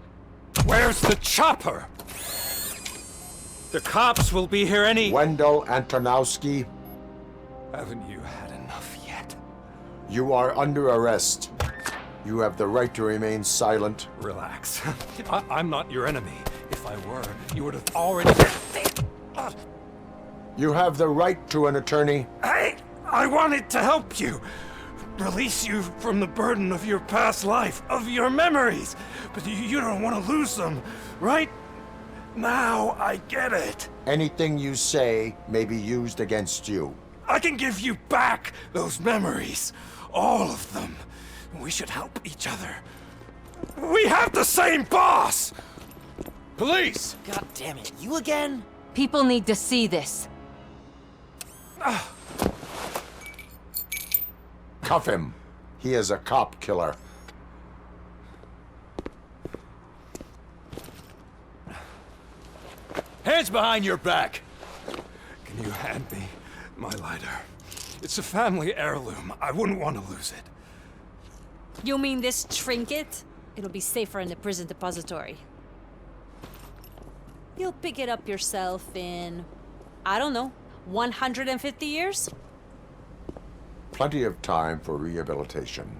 Where's the chopper? The cops will be here any... Wendell Antonowski. Haven't you had enough yet? You are under arrest. You have the right to remain silent. Relax. I'm not your enemy. If I were, you would have already... You have the right to an attorney. I wanted to help you. Release you from the burden of your past life, of your memories. But you don't want to lose them, right? Now I get it. Anything you say may be used against you. I can give you back those memories. All of them. We should help each other. We have the same boss! Police! God damn it, you again? People need to see this. Cuff him. He is a cop killer. Hands behind your back! Can you hand me my lighter? It's a family heirloom. I wouldn't want to lose it. You mean this trinket? It'll be safer in the prison depository. You'll pick it up yourself in, I don't know, 150 years? Plenty of time for rehabilitation.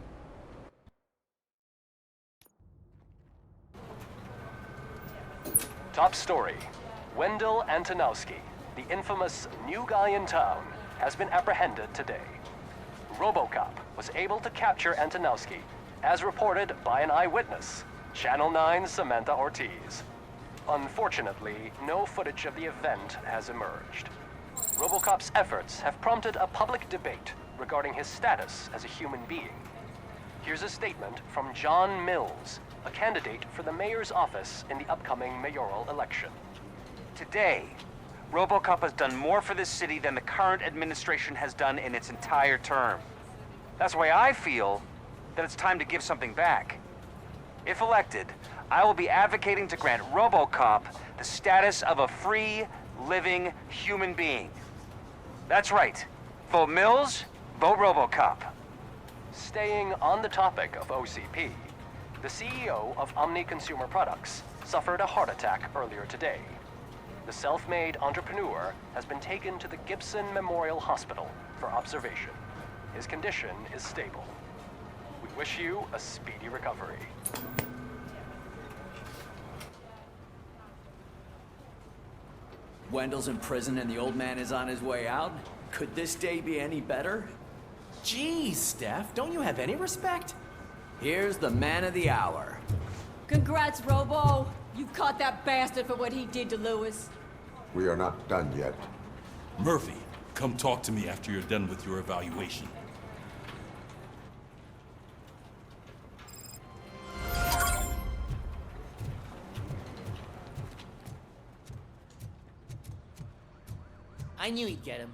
Top story. Wendell Antonowski, the infamous new guy in town, has been apprehended today. RoboCop was able to capture Antonowski, as reported by an eyewitness, Channel 9's Samantha Ortiz. Unfortunately, no footage of the event has emerged. RoboCop's efforts have prompted a public debate regarding his status as a human being. Here's a statement from John Mills, a candidate for the mayor's office in the upcoming mayoral election. Today, RoboCop has done more for this city than the current administration has done in its entire term. That's why I feel that it's time to give something back. If elected, I will be advocating to grant RoboCop the status of a free, living human being. That's right. Vote Mills, vote RoboCop. Staying on the topic of OCP, the CEO of Omni Consumer Products suffered a heart attack earlier today. The self-made entrepreneur has been taken to the Gibson Memorial Hospital for observation. His condition is stable. We wish you a speedy recovery. Wendell's in prison and the old man is on his way out? Could this day be any better? Jeez, Steph, don't you have any respect? Here's the man of the hour. Congrats, Robo. You caught that bastard for what he did to Lewis. We are not done yet. Murphy, come talk to me after you're done with your evaluation. I knew he'd get him.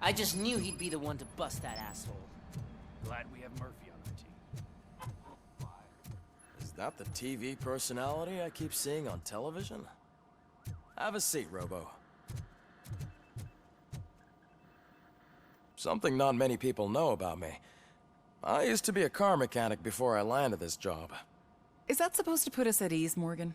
I just knew he'd be the one to bust that asshole. Glad we have Murphy on our team. Is that the TV personality I keep seeing on television? Have a seat, Robo. Something not many people know about me. I used to be a car mechanic before I landed this job. Is that supposed to put us at ease, Morgan?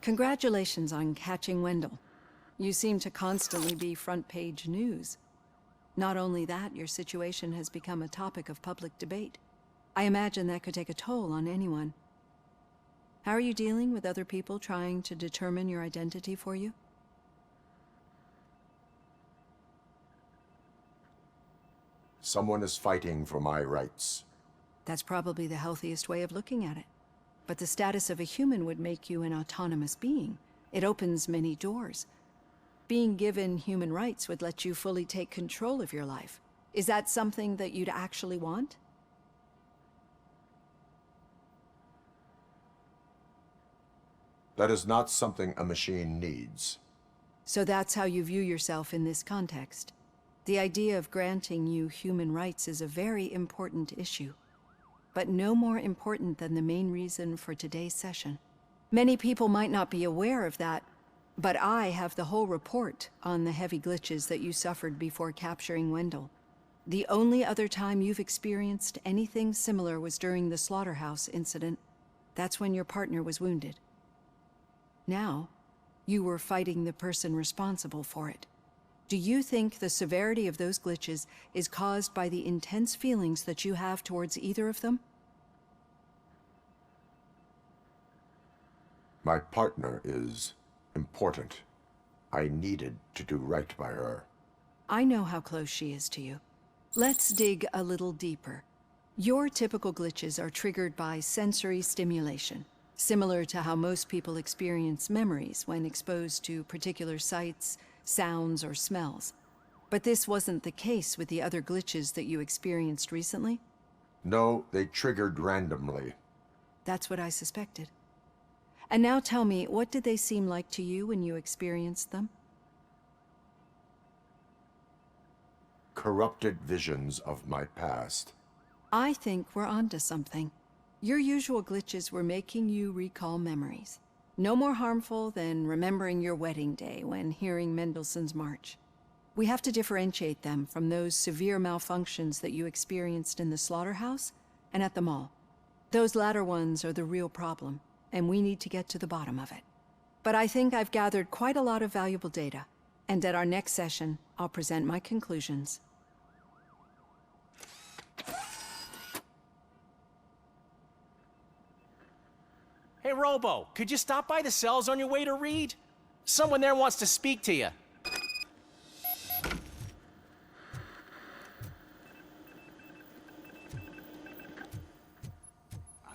Congratulations on catching Wendell. You seem to constantly be front-page news. Not only that, your situation has become a topic of public debate. I imagine that could take a toll on anyone. How are you dealing with other people trying to determine your identity for you? Someone is fighting for my rights. That's probably the healthiest way of looking at it. But the status of a human would make you an autonomous being. It opens many doors. Being given human rights would let you fully take control of your life. Is that something that you'd actually want? That is not something a machine needs. So that's how you view yourself in this context. The idea of granting you human rights is a very important issue, but no more important than the main reason for today's session. Many people might not be aware of that, but I have the whole report on the heavy glitches that you suffered before capturing Wendell. The only other time you've experienced anything similar was during the slaughterhouse incident. That's when your partner was wounded. Now, you were fighting the person responsible for it. Do you think the severity of those glitches is caused by the intense feelings that you have towards either of them? My partner is important. I needed to do right by her. I know how close she is to you. Let's dig a little deeper. Your typical glitches are triggered by sensory stimulation, similar to how most people experience memories when exposed to particular sights, sounds, or smells. But this wasn't the case with the other glitches that you experienced recently? No, they triggered randomly. That's what I suspected. And now tell me, what did they seem like to you when you experienced them? Corrupted visions of my past. I think we're onto something. Your usual glitches were making you recall memories. No more harmful than remembering your wedding day when hearing Mendelssohn's March. We have to differentiate them from those severe malfunctions that you experienced in the slaughterhouse and at the mall. Those latter ones are the real problem, and we need to get to the bottom of it. But I think I've gathered quite a lot of valuable data, and at our next session, I'll present my conclusions. Hey, Robo, could you stop by the cells on your way to read? Someone there wants to speak to you. I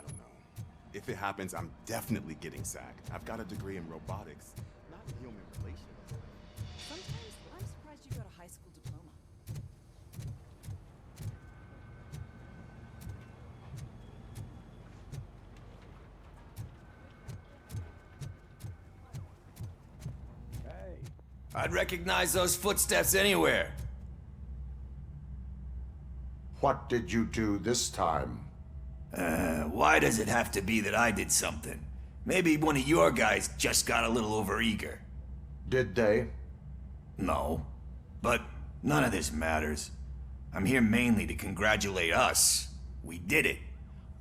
don't know. If it happens, I'm definitely getting sacked. I've got a degree in robotics, not human relations. Sometimes I'm surprised you got a high school diploma. I'd recognize those footsteps anywhere. What did you do this time? Why does it have to be that I did something? Maybe one of your guys just got a little overeager. Did they? No. But none of this matters. I'm here mainly to congratulate us. We did it.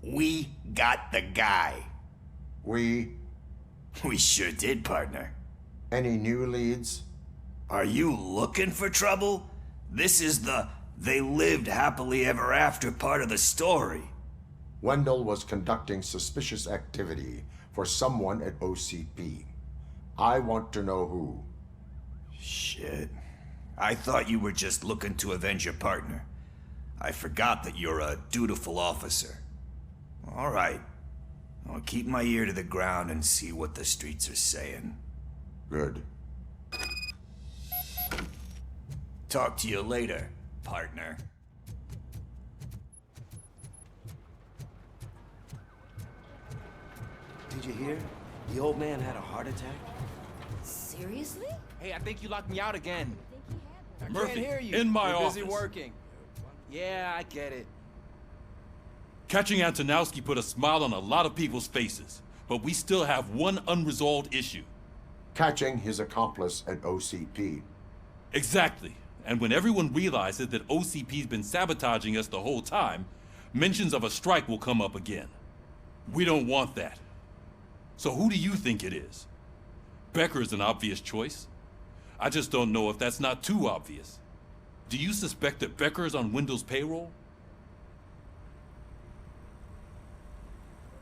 We got the guy. We sure did, partner. Any new leads? Are you looking for trouble? This is the they lived happily ever after part of the story. Wendell was conducting suspicious activity for someone at OCP. I want to know who. Shit. I thought you were just looking to avenge your partner. I forgot that you're a dutiful officer. All right. I'll keep my ear to the ground and see what the streets are saying. Good. Talk to you later, partner. Did you hear? The old man had a heart attack. Seriously? Hey, I think you locked me out again. Murphy, can't hear you. in my You're busy office. working. Yeah, I get it. Catching Antonowski put a smile on a lot of people's faces, but we still have one unresolved issue. Catching his accomplice at OCP. Exactly. And when everyone realizes that OCP's been sabotaging us the whole time, mentions of a strike will come up again. We don't want that. So who do you think it is? Becker is an obvious choice. I just don't know if that's not too obvious. Do you suspect that Becker is on Wendell's payroll?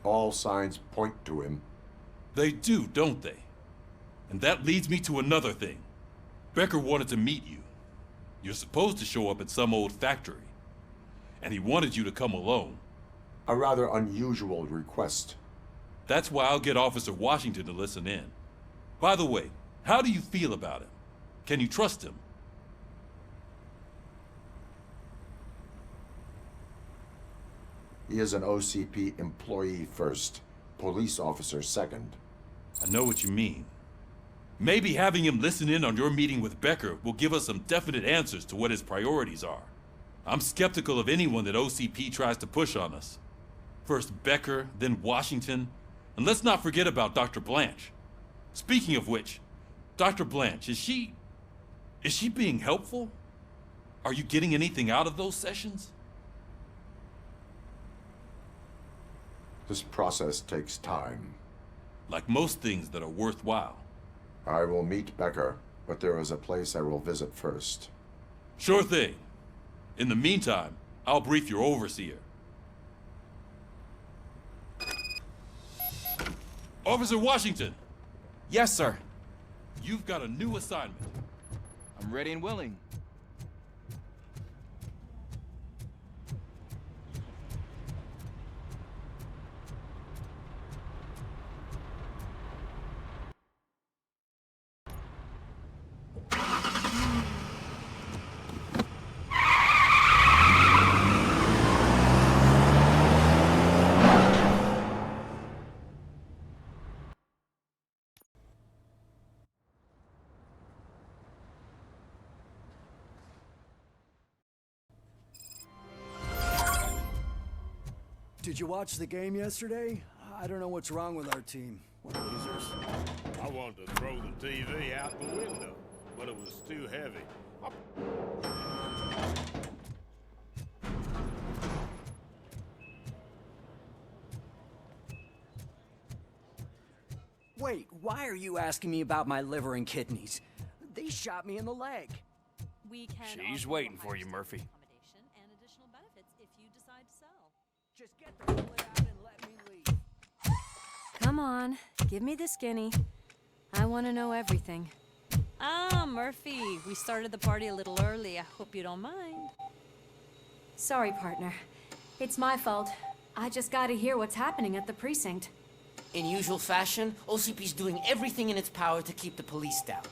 All signs point to him. They do, don't they? And that leads me to another thing. Becker wanted to meet you. You're supposed to show up at some old factory. And he wanted you to come alone. A rather unusual request. That's why I'll get Officer Washington to listen in. By the way, how do you feel about him? Can you trust him? He is an OCP employee first, police officer second. I know what you mean. Maybe having him listen in on your meeting with Becker will give us some definite answers to what his priorities are. I'm skeptical of anyone that OCP tries to push on us. First Becker, then Washington, and let's not forget about Dr. Blanche. Speaking of which, Dr. Blanche, is she being helpful? Are you getting anything out of those sessions? This process takes time. Like most things that are worthwhile. I will meet Becker, but there is a place I will visit first. Sure thing. In the meantime, I'll brief your overseer. Officer Washington! Yes, sir. You've got a new assignment. I'm ready and willing. Did you watch the game yesterday? I don't know what's wrong with our team. We're losers. I wanted to throw the TV out the window, but it was too heavy. Wait, why are you asking me about my liver and kidneys? They shot me in the leg. We can She's waiting for you, Murphy. accommodation and additional benefits if you decide to sell. Just get the bullet out and let me leave. Come on, give me the skinny. I want to know everything. Ah, Murphy, we started the party a little early. I hope you don't mind. Sorry, partner. It's my fault. I just gotta hear what's happening at the precinct. In usual fashion, OCP's doing everything in its power to keep the police down.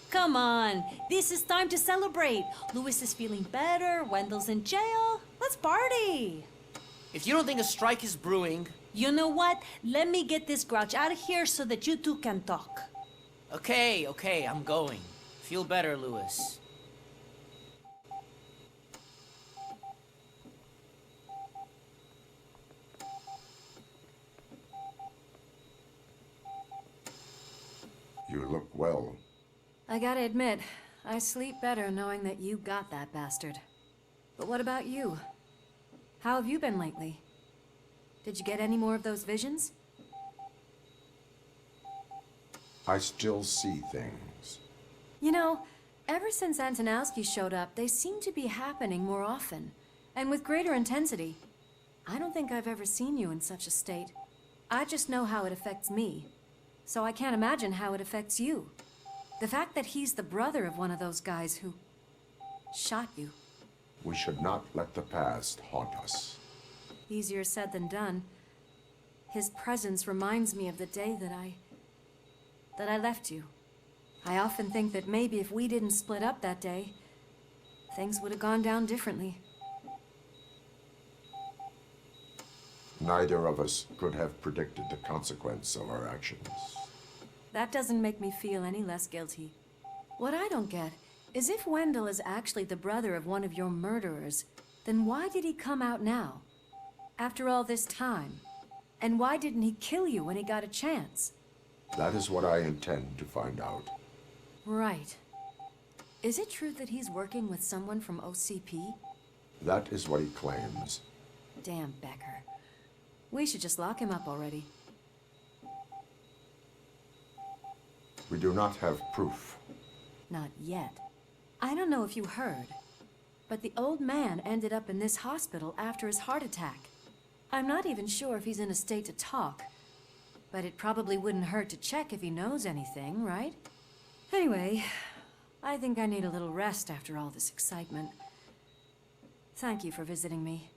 Come on, this is time to celebrate. Lewis is feeling better, Wendell's in jail. Let's party. If you don't think a strike is brewing... You know what? Let me get this grouch out of here so that you two can talk. Okay, I'm going. Feel better, Lewis. You look well. I gotta admit, I sleep better knowing that you got that bastard. But what about you? How have you been lately? Did you get any more of those visions? I still see things. You know, ever since Antonowski showed up, they seem to be happening more often, and with greater intensity. I don't think I've ever seen you in such a state. I just know how it affects me, so I can't imagine how it affects you. The fact that he's the brother of one of those guys who shot you. We should not let the past haunt us. Easier said than done. His presence reminds me of the day that I left you. I often think that maybe if we didn't split up that day, things would have gone down differently. Neither of us could have predicted the consequence of our actions. That doesn't make me feel any less guilty. What I don't get is if Wendell is actually the brother of one of your murderers, then why did he come out now? After all this time? And why didn't he kill you when he got a chance? That is what I intend to find out. Right. Is it true that he's working with someone from OCP? That is what he claims. Damn Becker. We should just lock him up already. We do not have proof. Not yet. I don't know if you heard, but the old man ended up in this hospital after his heart attack. I'm not even sure if he's in a state to talk, but it probably wouldn't hurt to check if he knows anything, right? Anyway, I think I need a little rest after all this excitement. Thank you for visiting me.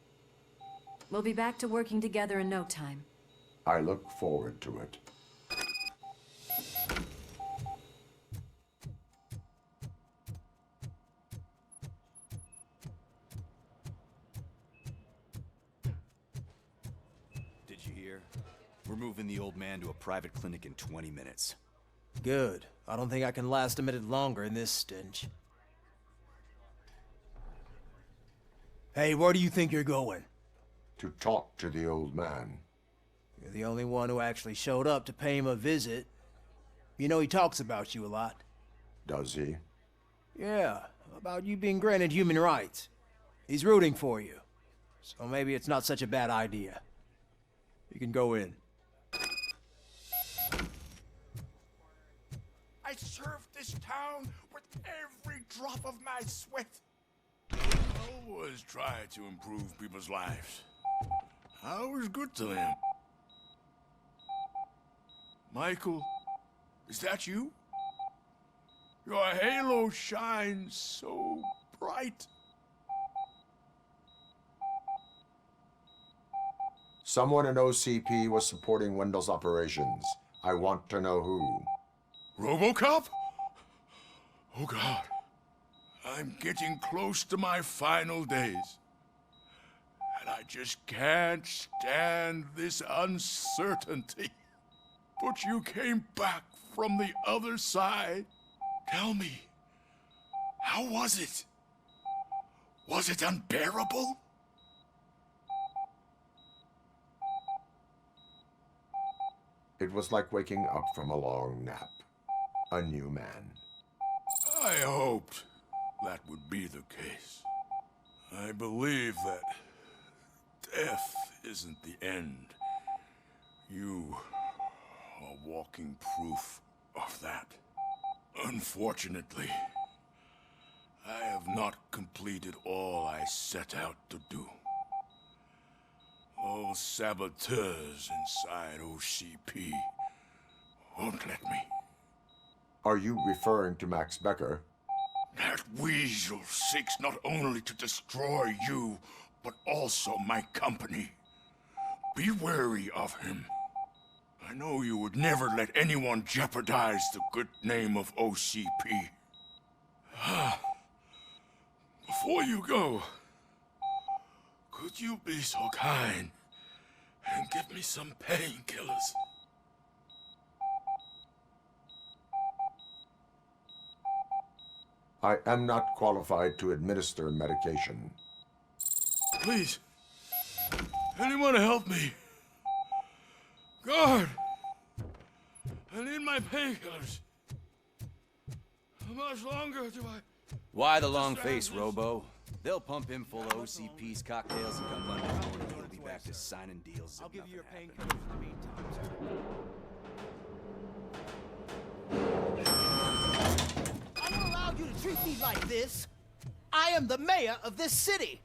We'll be back to working together in no time. I look forward to it. Did you hear? We're moving the old man to a private clinic in 20 minutes. Good. I don't think I can last a minute longer in this stench. Hey, where do you think you're going? To talk to the old man. You're the only one who actually showed up to pay him a visit. You know he talks about you a lot. Does he? Yeah, about you being granted human rights. He's rooting for you. So maybe it's not such a bad idea. You can go in. I served this town with every drop of my sweat. I always try to improve people's lives. I was good to them. Michael, is that you? Your halo shines so bright. Someone in OCP was supporting Wendell's operations. I want to know who. RoboCop? Oh God. I'm getting close to my final days. And I just can't stand this uncertainty. But you came back from the other side. Tell me, how was it? Was it unbearable? It was like waking up from a long nap. A new man. I hoped that would be the case. I believe that death isn't the end. You are walking proof of that. Unfortunately, I have not completed all I set out to do. Those saboteurs inside OCP won't let me. Are you referring to Max Becker? That weasel seeks not only to destroy you, but also my company. Be wary of him. I know you would never let anyone jeopardize the good name of OCP. Before you go, could you be so kind and give me some painkillers? I am not qualified to administer medication. Please, anyone help me? Guard! I need my painkillers. How much longer do I... Why the long face, Robo? They'll pump him full of OCP's cocktails and come Monday morning. He'll be back to signing deals. I'll give you your painkillers in the meantime, I don't allow you to treat me like this. I am the mayor of this city.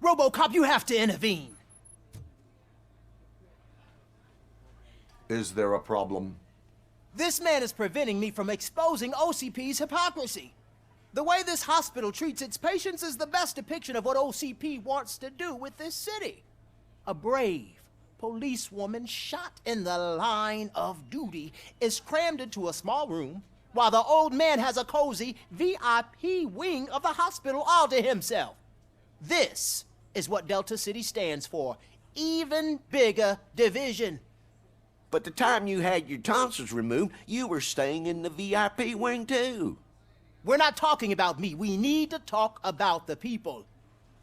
RoboCop, you have to intervene. Is there a problem? This man is preventing me from exposing OCP's hypocrisy. The way this hospital treats its patients is the best depiction of what OCP wants to do with this city. A brave policewoman shot in the line of duty is crammed into a small room while the old man has a cozy VIP wing of the hospital all to himself. This is what Delta City stands for. Even bigger division. But the time you had your tonsils removed, you were staying in the VIP wing too. We're not talking about me. We need to talk about the people.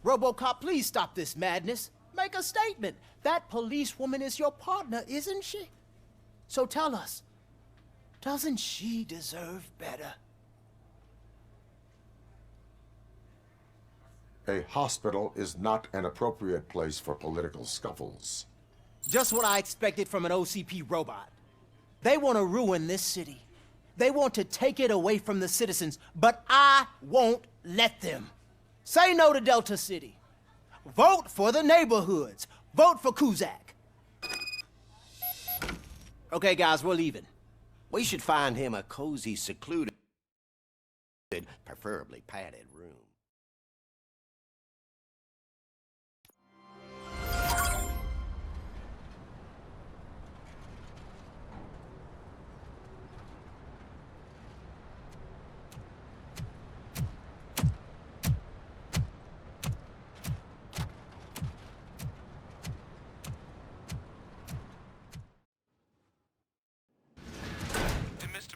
RoboCop, please stop this madness. Make a statement. That policewoman is your partner, isn't she? So tell us, doesn't she deserve better? A hospital is not an appropriate place for political scuffles. Just what I expected from an OCP robot. They want to ruin this city. They want to take it away from the citizens, but I won't let them. Say no to Delta City. Vote for the neighborhoods. Vote for Kuzak. Okay, guys, we're leaving. We should find him a cozy, secluded, preferably padded room.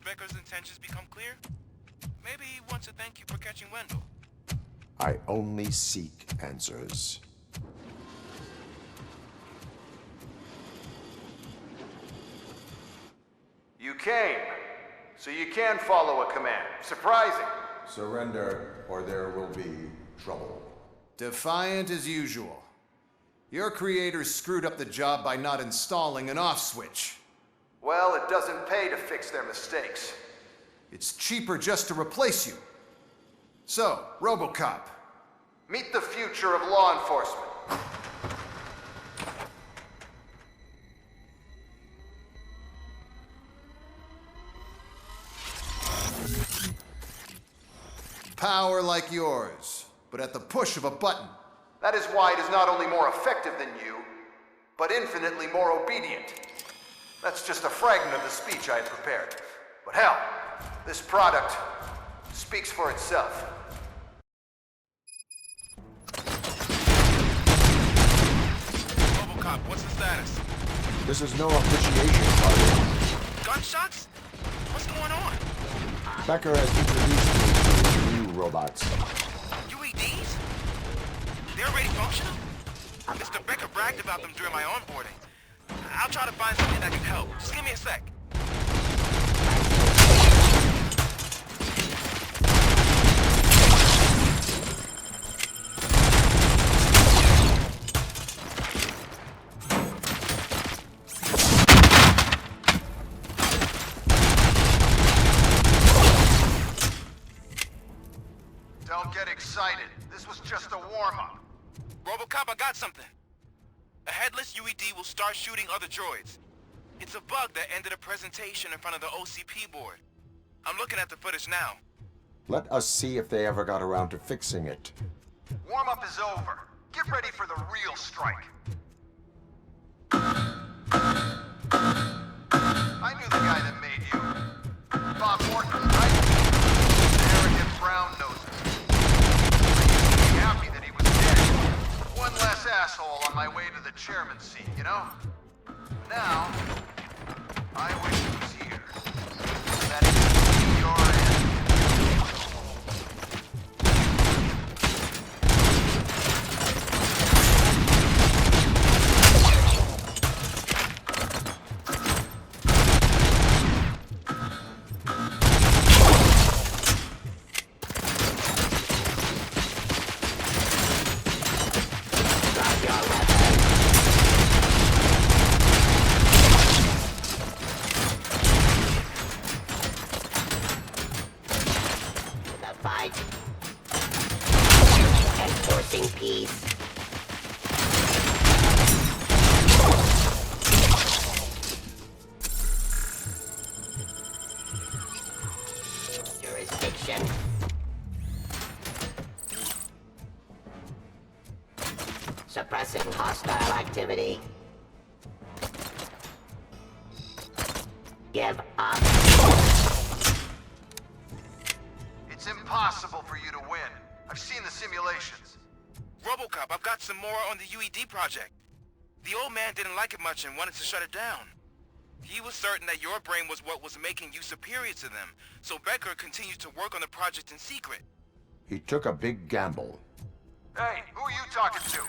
Becker's intentions become clear? Maybe he wants to thank you for catching Wendell. I only seek answers. You came, so you can follow a command. Surprising. Surrender, or there will be trouble. Defiant as usual. Your creators screwed up the job by not installing an off switch. Well, it doesn't pay to fix their mistakes. It's cheaper just to replace you. So, RoboCop, meet the future of law enforcement. Power like yours, but at the push of a button. That is why it is not only more effective than you, but infinitely more obedient. That's just a fragment of the speech I had prepared. But hell, this product speaks for itself. RoboCop, what's the status? This is no appreciation party. Gunshots? What's going on? Becker has introduced me to new robots. UEDs? They're already functional? Mr. Becker bragged about them during my onboarding. I'll try to find something that can help. Just give me a sec. Don't get excited. This was just a warm-up. RoboCop, I got something. A headless UED will start shooting other droids. It's a bug that ended a presentation in front of the OCP board. I'm looking at the footage now. Let us see if they ever got around to fixing it. Warm-up is over. Get ready for the real strike. I knew the guy that made you. Bob Morton, right? Arrogant brown noses. I used to be happy that he was dead. One less asshole on my way to the chairman's seat, you know? Now, I wish he was here. That is your end. Enforcing peace. Jurisdiction. Suppressing hostile activity. Give up. It's impossible for you to win. I've seen the simulations. RoboCop, I've got some more on the UED project. The old man didn't like it much and wanted to shut it down. He was certain that your brain was what was making you superior to them, so Becker continued to work on the project in secret. He took a big gamble. Hey, who are you talking to?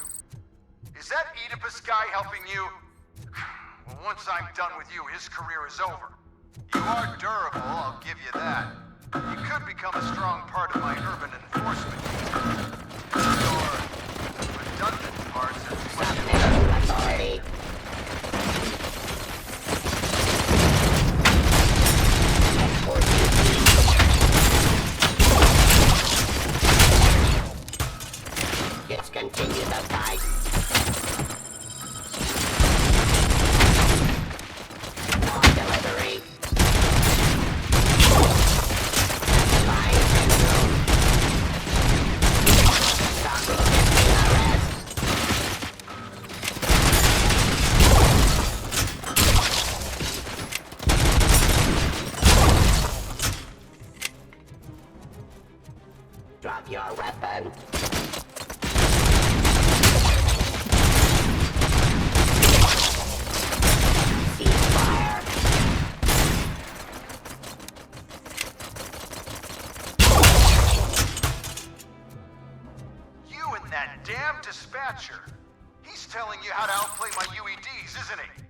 Is that Oedipus guy helping you? Well, once I'm done with you, his career is over. You are durable, I'll give you that. You could become a strong part of my urban enforcement team. Your redundant parts are too much Authority. Enforcing Drop your weapon. Ceasefire. You and that damn dispatcher. He's telling you how to outplay my UEDs, isn't he?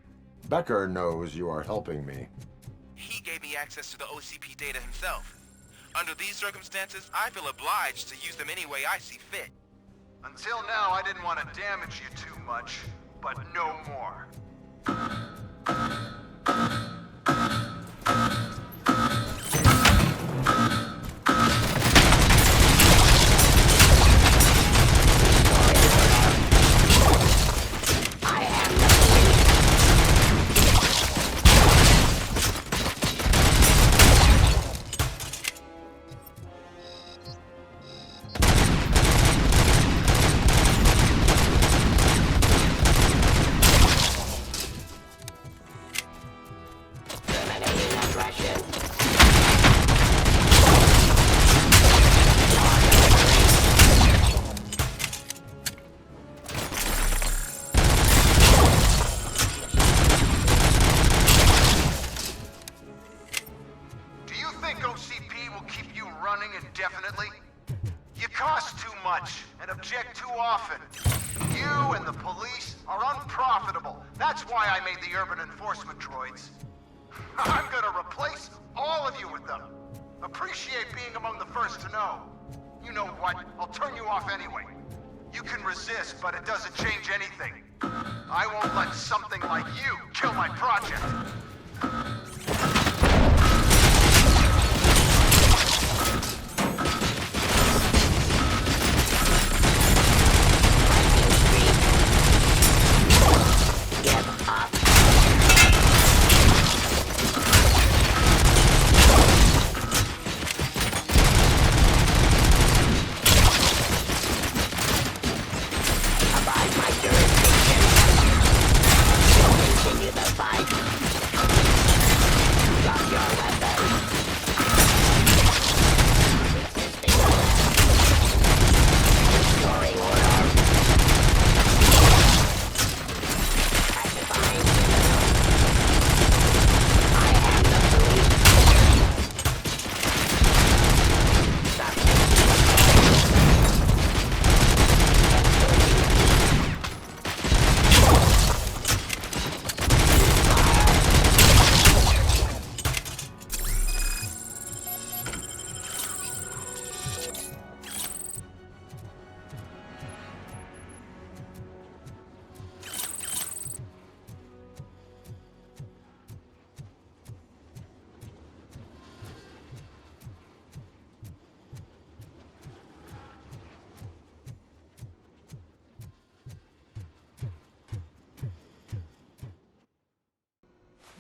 Becker knows you are helping me. He gave me access to the OCP data himself. Under these circumstances, I feel obliged to use them any way I see fit. Until now, I didn't want to damage you too much, but no more. Indefinitely? You cost too much and object too often. You and the police are unprofitable. That's why I made the urban enforcement droids. I'm gonna replace all of you with them. Appreciate being among the first to know. You know what? I'll turn you off anyway. You can resist, but it doesn't change anything. I won't let something like you kill my project.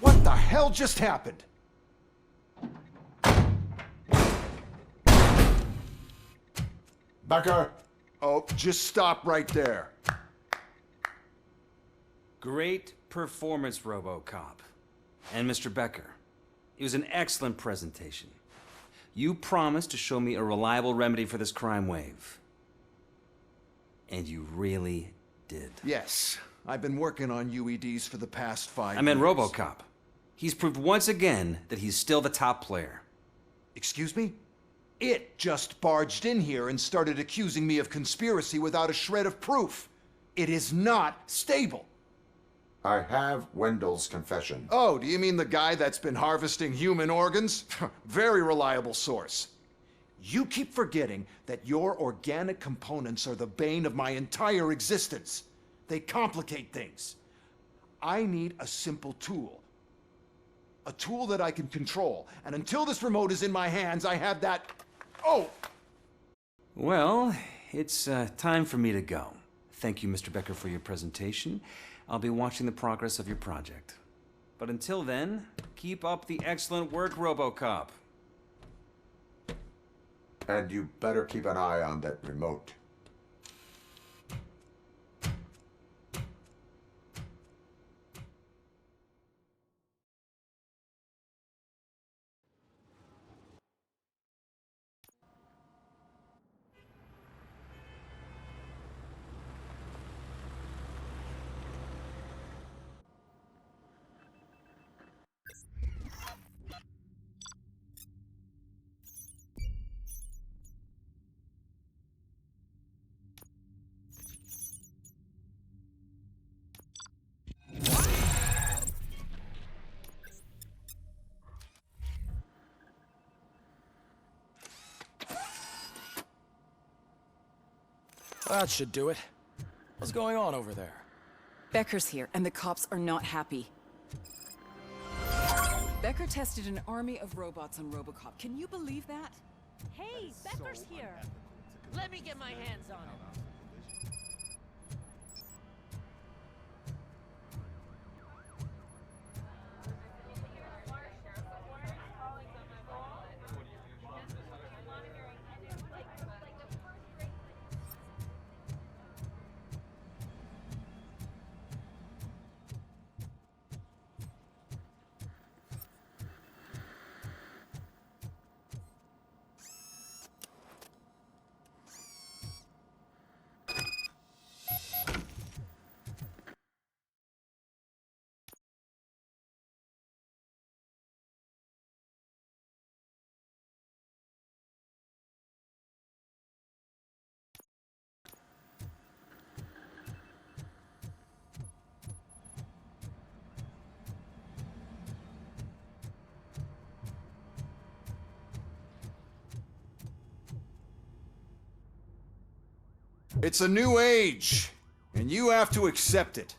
What the hell just happened? Becker! Oh, just stop right there. Great performance, RoboCop. And Mr. Becker, it was an excellent presentation. You promised to show me a reliable remedy for this crime wave. And you really did. Yes, I've been working on UEDs for the past 5 years. I meant RoboCop. He's proved once again that he's still the top player. Excuse me? It just barged in here and started accusing me of conspiracy without a shred of proof. It is not stable. I have Wendell's confession. Oh, do you mean the guy that's been harvesting human organs? Very reliable source. You keep forgetting that your organic components are the bane of my entire existence. They complicate things. I need a simple tool. A tool that I can control. And until this remote is in my hands, I have that... Oh! Well, it's time for me to go. Thank you, Mr. Becker, for your presentation. I'll be watching the progress of your project. But until then, keep up the excellent work, RoboCop. And you better keep an eye on that remote. That should do it. What's going on over there? Becker's here, and the cops are not happy. Becker tested an army of robots on RoboCop. Can you believe that? Hey, Becker's here. Let me get my hands on him. It's a new age, and you have to accept it.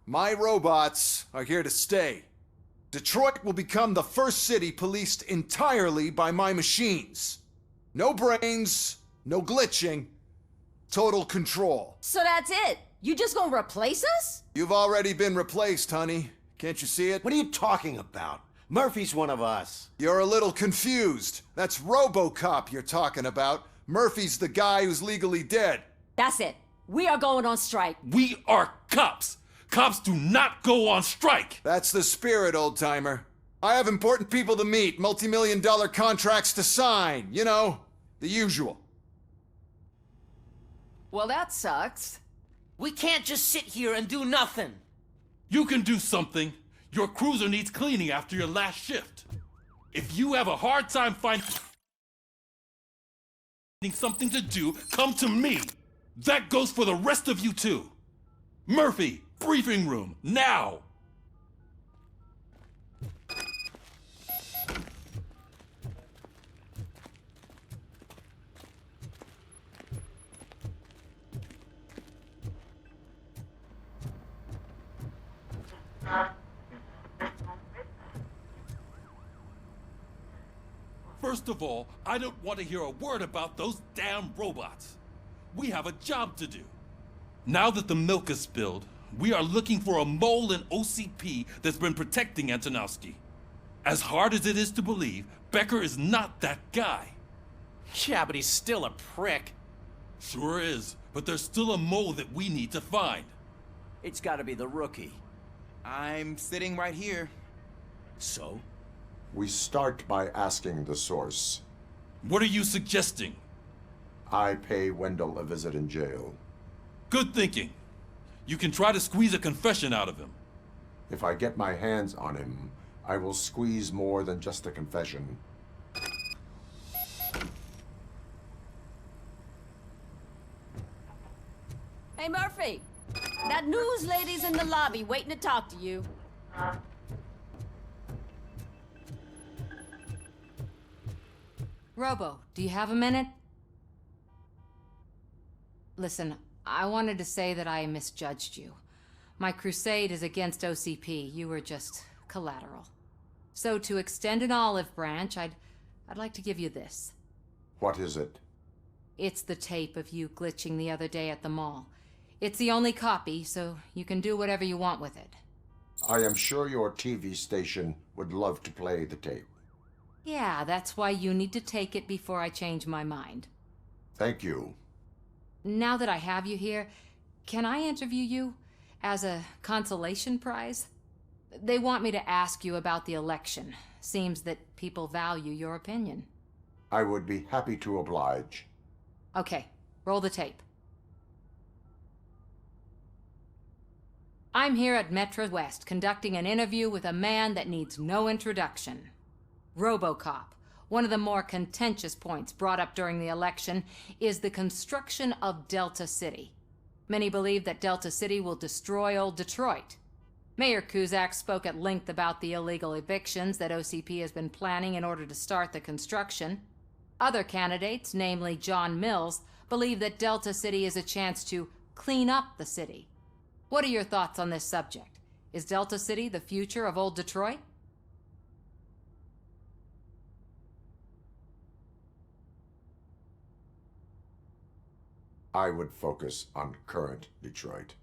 My robots are here to stay. Detroit will become the first city policed entirely by my machines. No brains, no glitching, total control. So that's it? You just gonna replace us? You've already been replaced, honey. Can't you see it? What are you talking about? Murphy's one of us. You're a little confused. That's RoboCop you're talking about. Murphy's the guy who's legally dead. That's it. We are going on strike. We are cops. Cops do not go on strike. That's the spirit, old-timer. I have important people to meet, multi-million-dollar contracts to sign. You know, the usual. Well, that sucks. We can't just sit here and do nothing. You can do something. Your cruiser needs cleaning after your last shift. If you have a hard time finding something to do, come to me. That goes for the rest of you too. Murphy, briefing room, now! First of all, I don't want to hear a word about those damn robots. We have a job to do. Now that the milk is spilled, we are looking for a mole in OCP that's been protecting Antonowski. As hard as it is to believe, Becker is not that guy. Yeah, but he's still a prick. Sure is, but there's still a mole that we need to find. It's gotta be the rookie. I'm sitting right here. So? We start by asking the source. What are you suggesting? I pay Wendell a visit in jail. Good thinking. You can try to squeeze a confession out of him. If I get my hands on him, I will squeeze more than just a confession. Hey, Murphy. That news lady's in the lobby waiting to talk to you. Robo, do you have a minute? Listen, I wanted to say that I misjudged you. My crusade is against OCP. You were just collateral. So to extend an olive branch, I'd like to give you this. What is it? It's the tape of you glitching the other day at the mall. It's the only copy, so you can do whatever you want with it. I am sure your TV station would love to play the tape. Yeah, that's why you need to take it before I change my mind. Thank you. Now that I have you here, can I interview you as a consolation prize? They want me to ask you about the election. Seems that people value your opinion. I would be happy to oblige. Okay, roll the tape. I'm here at Metro West conducting an interview with a man that needs no introduction. RoboCop. One of the more contentious points brought up during the election is the construction of Delta City. Many believe that Delta City will destroy old Detroit. Mayor Cusack spoke at length about the illegal evictions that OCP has been planning in order to start the construction. Other candidates, namely John Mills, believe that Delta City is a chance to clean up the city. What are your thoughts on this subject? Is Delta City the future of old Detroit? I would focus on current Detroit.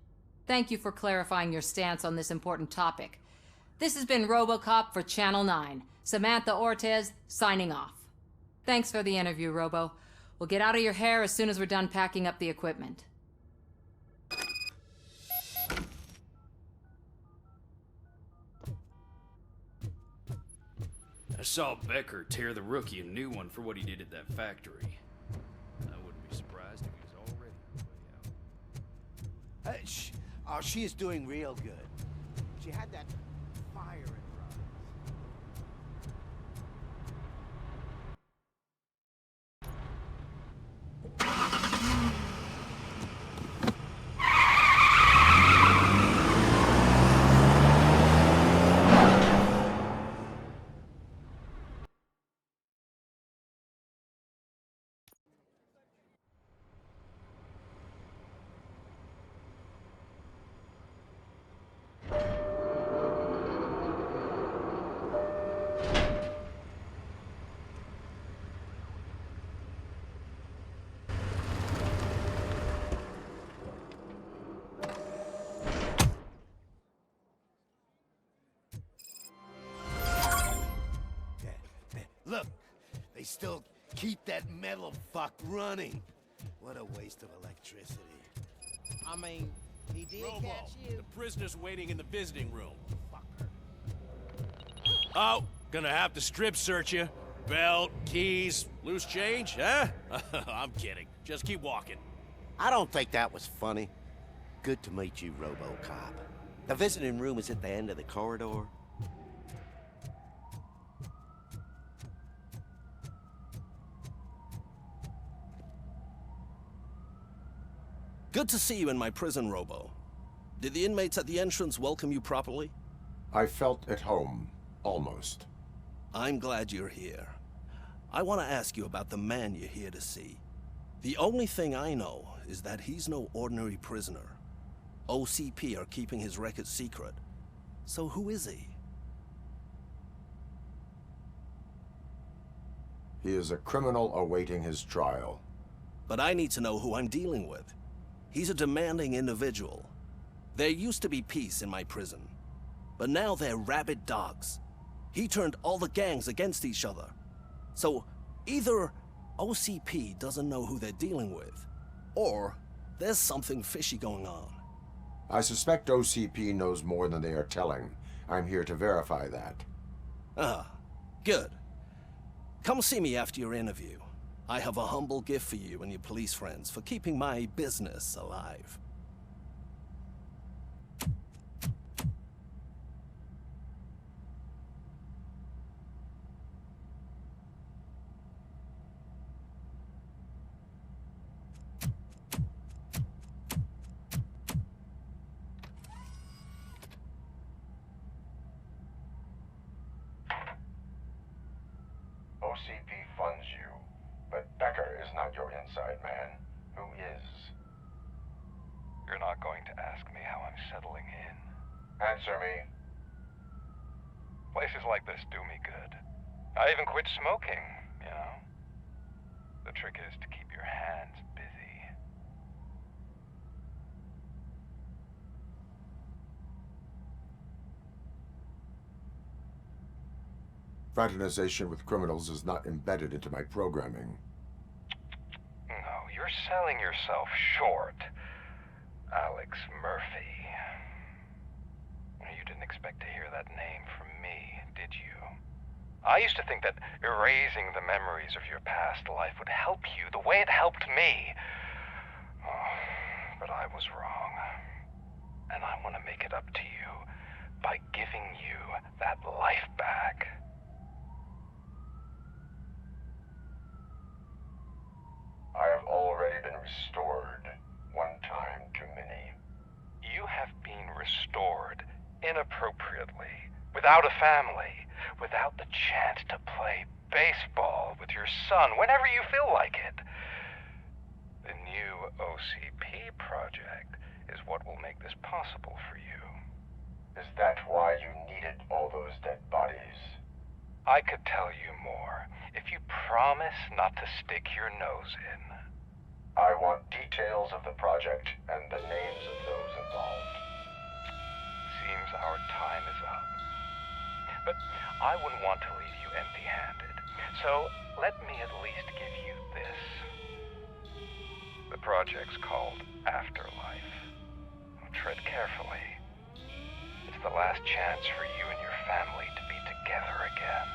Thank you for clarifying your stance on this important topic. This has been RoboCop for Channel 9. Samantha Ortez, signing off. Thanks for the interview, Robo. We'll get out of your hair as soon as we're done packing up the equipment. I saw Becker tear the rookie a new one for what he did at that factory. I wouldn't be surprised if he was already Oh, she is doing real good. She had that fire in her eyes. Look, they still keep that metal fuck running. What a waste of electricity. I mean, he did Robo, catch you. the prisoner's waiting in the visiting room. Oh, gonna have to strip search you. Belt, keys, loose change, huh? I'm kidding. Just keep walking. I don't think that was funny. Good to meet you, RoboCop. The visiting room is at the end of the corridor. Good to see you in my prison, Robo. Did the inmates at the entrance welcome you properly? I felt at home, almost. I'm glad you're here. I want to ask you about the man you're here to see. The only thing I know is that he's no ordinary prisoner. OCP are keeping his record secret. So who is he? He is a criminal awaiting his trial. But I need to know who I'm dealing with. He's a demanding individual. There used to be peace in my prison, but now they're rabid dogs. He turned all the gangs against each other. So either OCP doesn't know who they're dealing with, or there's something fishy going on. I suspect OCP knows more than they are telling. I'm here to verify that. Ah, good. Come see me after your interview. I have a humble gift for you and your police friends for keeping my business alive. OCP funds you, but Becker is not your inside man. Who is? You're not going to ask me how I'm settling in. Answer me. Places like this do me good. I even quit smoking, you know? The trick is to keep your hands busy. Fraternization with criminals is not embedded into my programming. No, you're selling yourself short, Alex Murphy. You didn't expect to hear that name from me, did you? I used to think that erasing the memories of your past life would help you the way it helped me. Oh, but I was wrong. And I want to make it up to you by giving you that life back. I have already been restored. One time too many. You have been restored inappropriately, without a family, without the chance to play baseball with your son whenever you feel like it. Then OCP project is what will make this possible for you. Is that why you needed all those dead bodies? I could tell you more if you promise not to stick your nose in. I want details of the project and the names of those involved. Seems our time is up. But I wouldn't want to leave you empty-handed. So let me at least give you this. The project's called Afterlife. Tread carefully. It's the last chance for you and your family to be together again.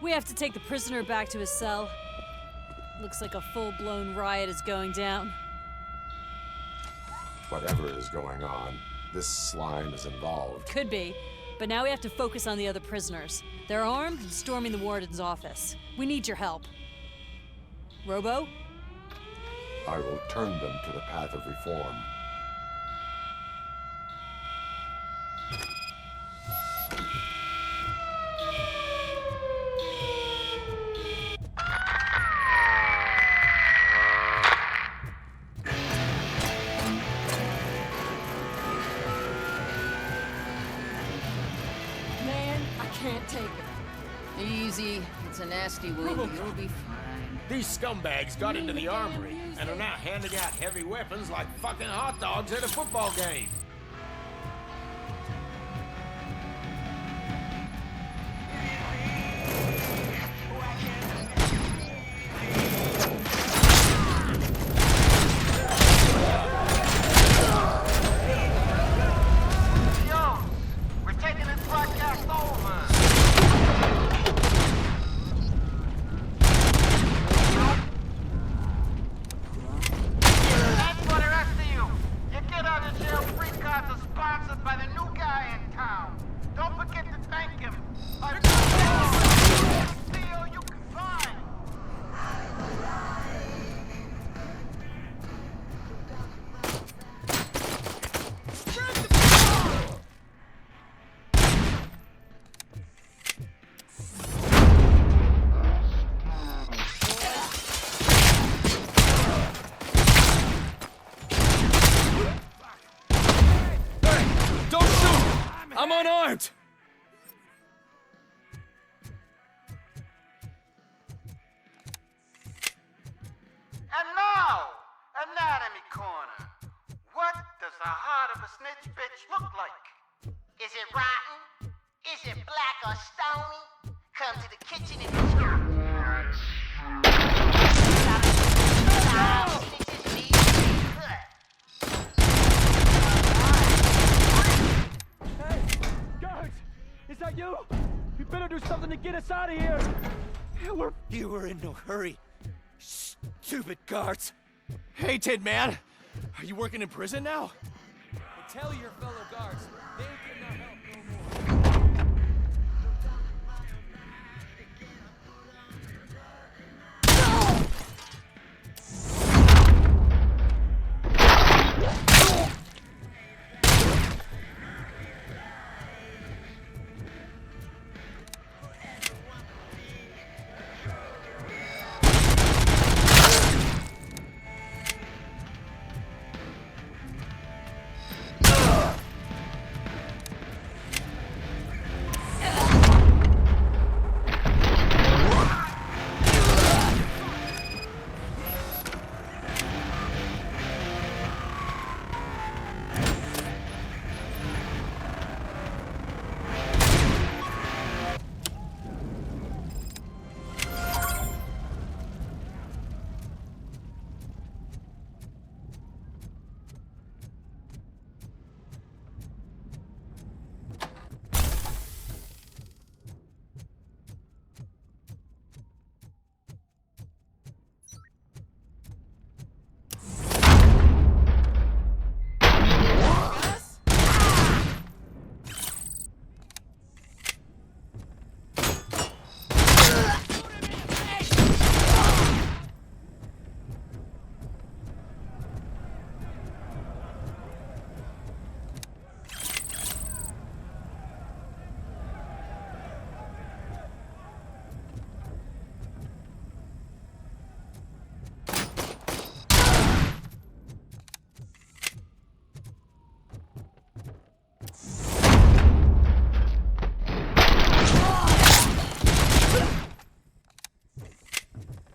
We have to take the prisoner back to his cell. Looks like a full-blown riot is going down. Whatever is going on, this slime is involved. Could be, but now we have to focus on the other prisoners. They're armed and storming the warden's office. We need your help. Robo? I will turn them to the path of reform. Man, I can't take it. Easy. It's a nasty wound. You'll be fine. These scumbags got into the armory and are now handing out heavy weapons like fucking hot dogs at a football game. I'm unarmed! And now, Anatomy Corner. What does the heart of a snitch bitch look like? Is it rotten? Is it black or stony? Come to the kitchen and Guards! Is that you? You better do something to get us out of here! You were in no hurry. Stupid guards. Hey, Tin Man. Are you working in prison now? Tell your fellow guards, they ain't getting our help no more.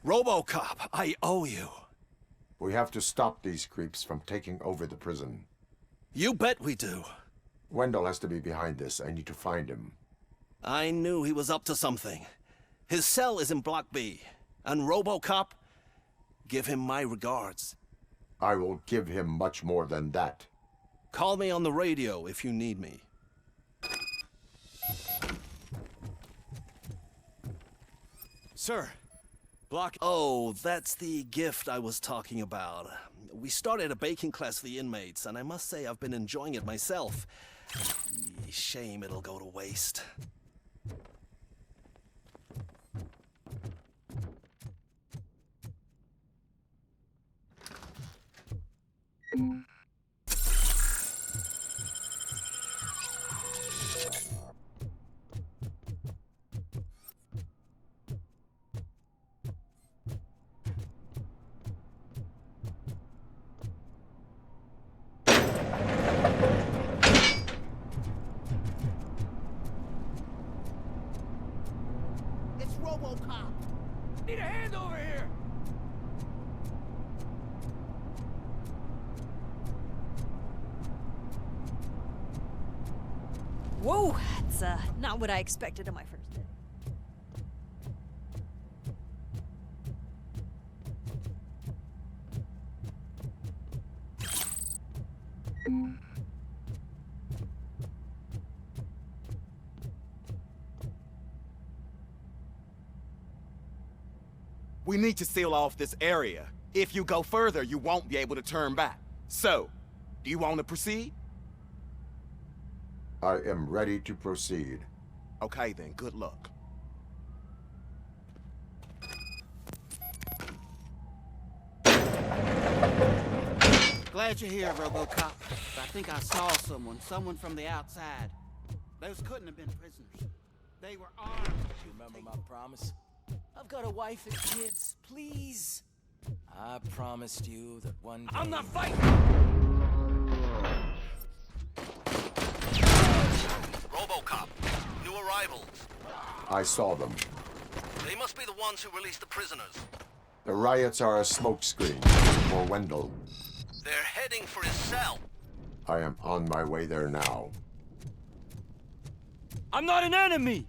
RoboCop, I owe you. We have to stop these creeps from taking over the prison. You bet we do. Wendell has to be behind this. I need to find him. I knew he was up to something. His cell is in Block B. And RoboCop, give him my regards. I will give him much more than that. Call me on the radio if you need me. Sir, Block... Oh, that's the gift I was talking about. We started a baking class for the inmates, and I must say I've been enjoying it myself. Shame it'll go to waste. It's RoboCop. Need a hand over here. Whoa, that's not what I expected on my first day. We need to seal off this area. If you go further, you won't be able to turn back. So, do you want to proceed? I am ready to proceed. Okay then, good luck. Glad you're here, RoboCop. I think I saw someone from the outside. Those couldn't have been prisoners. They were armed. You remember my promise? I've got a wife and kids, please. I promised you that one day... I'm not fighting! RoboCop, new arrivals. I saw them. They must be the ones who released the prisoners. The riots are a smokescreen for Wendell. They're heading for his cell. I am on my way there now. I'm not an enemy!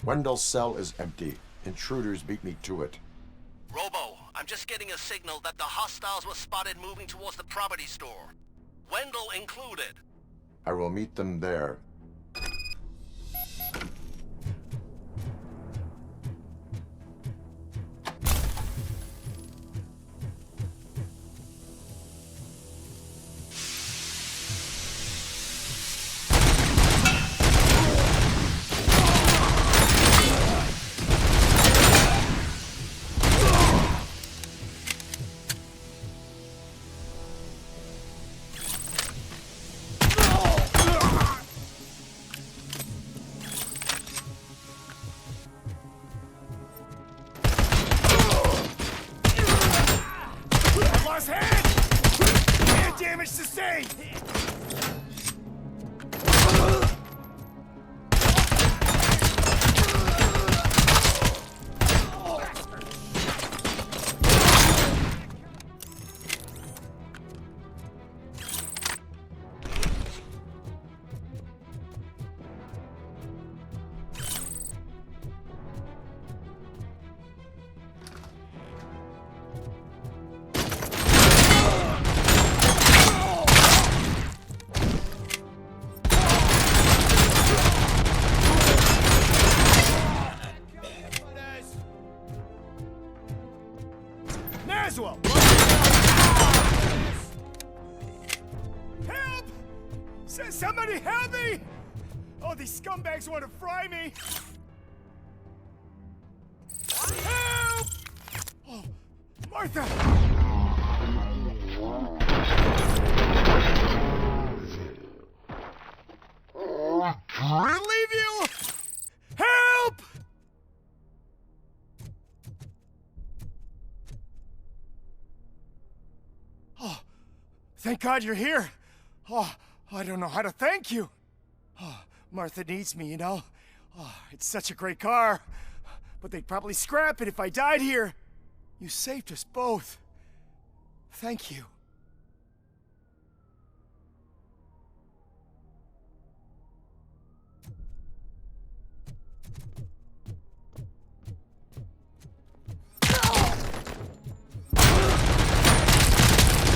Wendell's cell is empty. Intruders beat me to it. Robo, I'm just getting a signal that the hostiles were spotted moving towards the property store. Wendell included. I will meet them there. as well. Help! Somebody help me! Oh, these scumbags want to fry me! Help! Oh, Martha! Leave you! Help! Oh, thank God you're here. Oh, I don't know how to thank you. Oh, Martha needs me, you know. Oh, it's such a great car. But they'd probably scrap it if I died here. You saved us both. Thank you.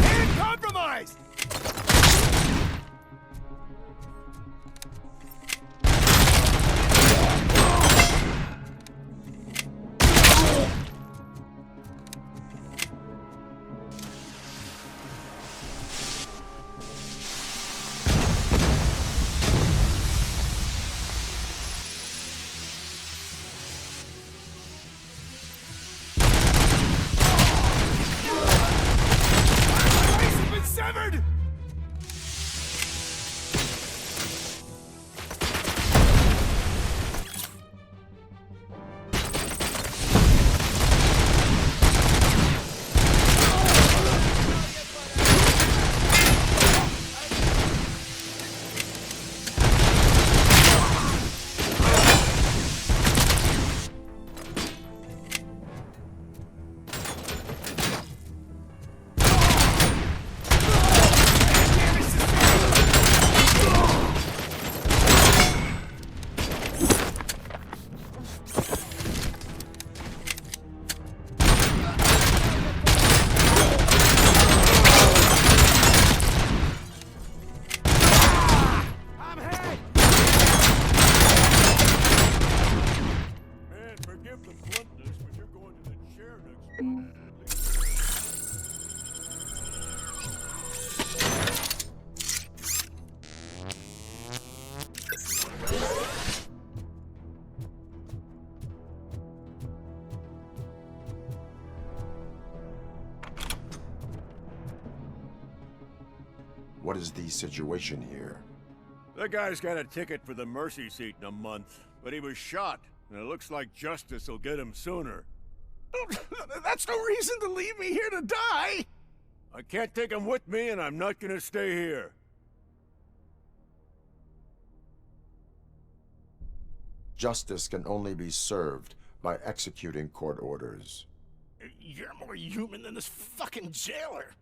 And compromised! Severed! What is the situation here? The guy's got a ticket for the mercy seat in a month, but he was shot, and it looks like justice will get him sooner. That's no reason to leave me here to die! I can't take him with me, and I'm not gonna stay here. Justice can only be served by executing court orders. You're more human than this fucking jailer!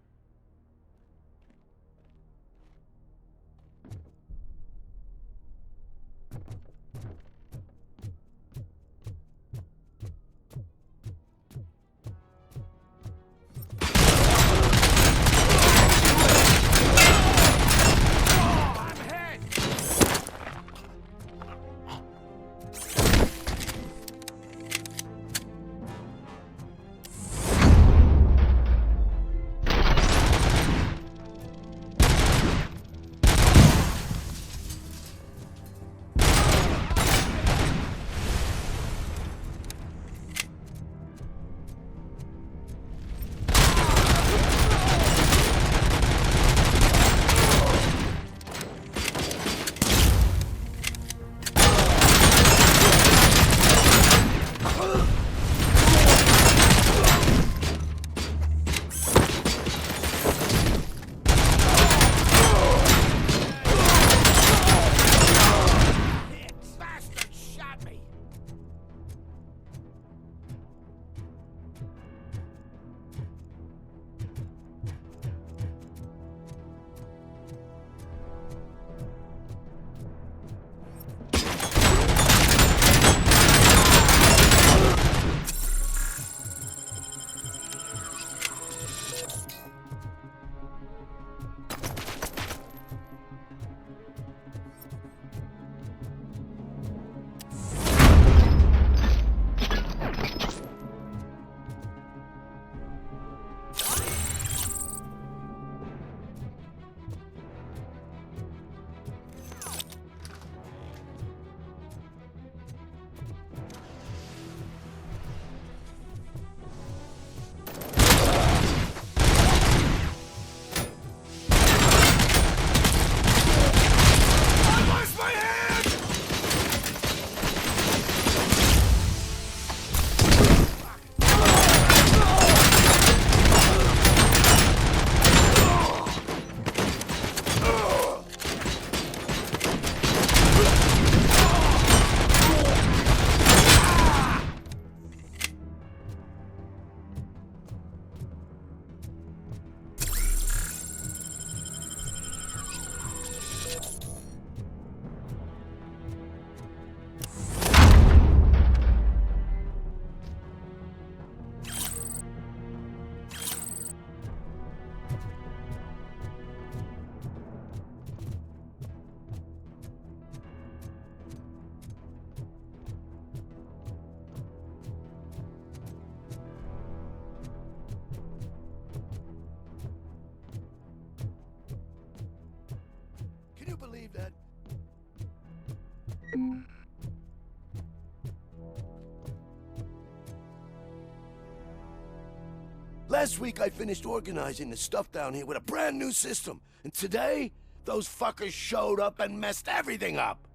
Last week I finished organizing the stuff down here with a brand new system. And today, those fuckers showed up and messed everything up.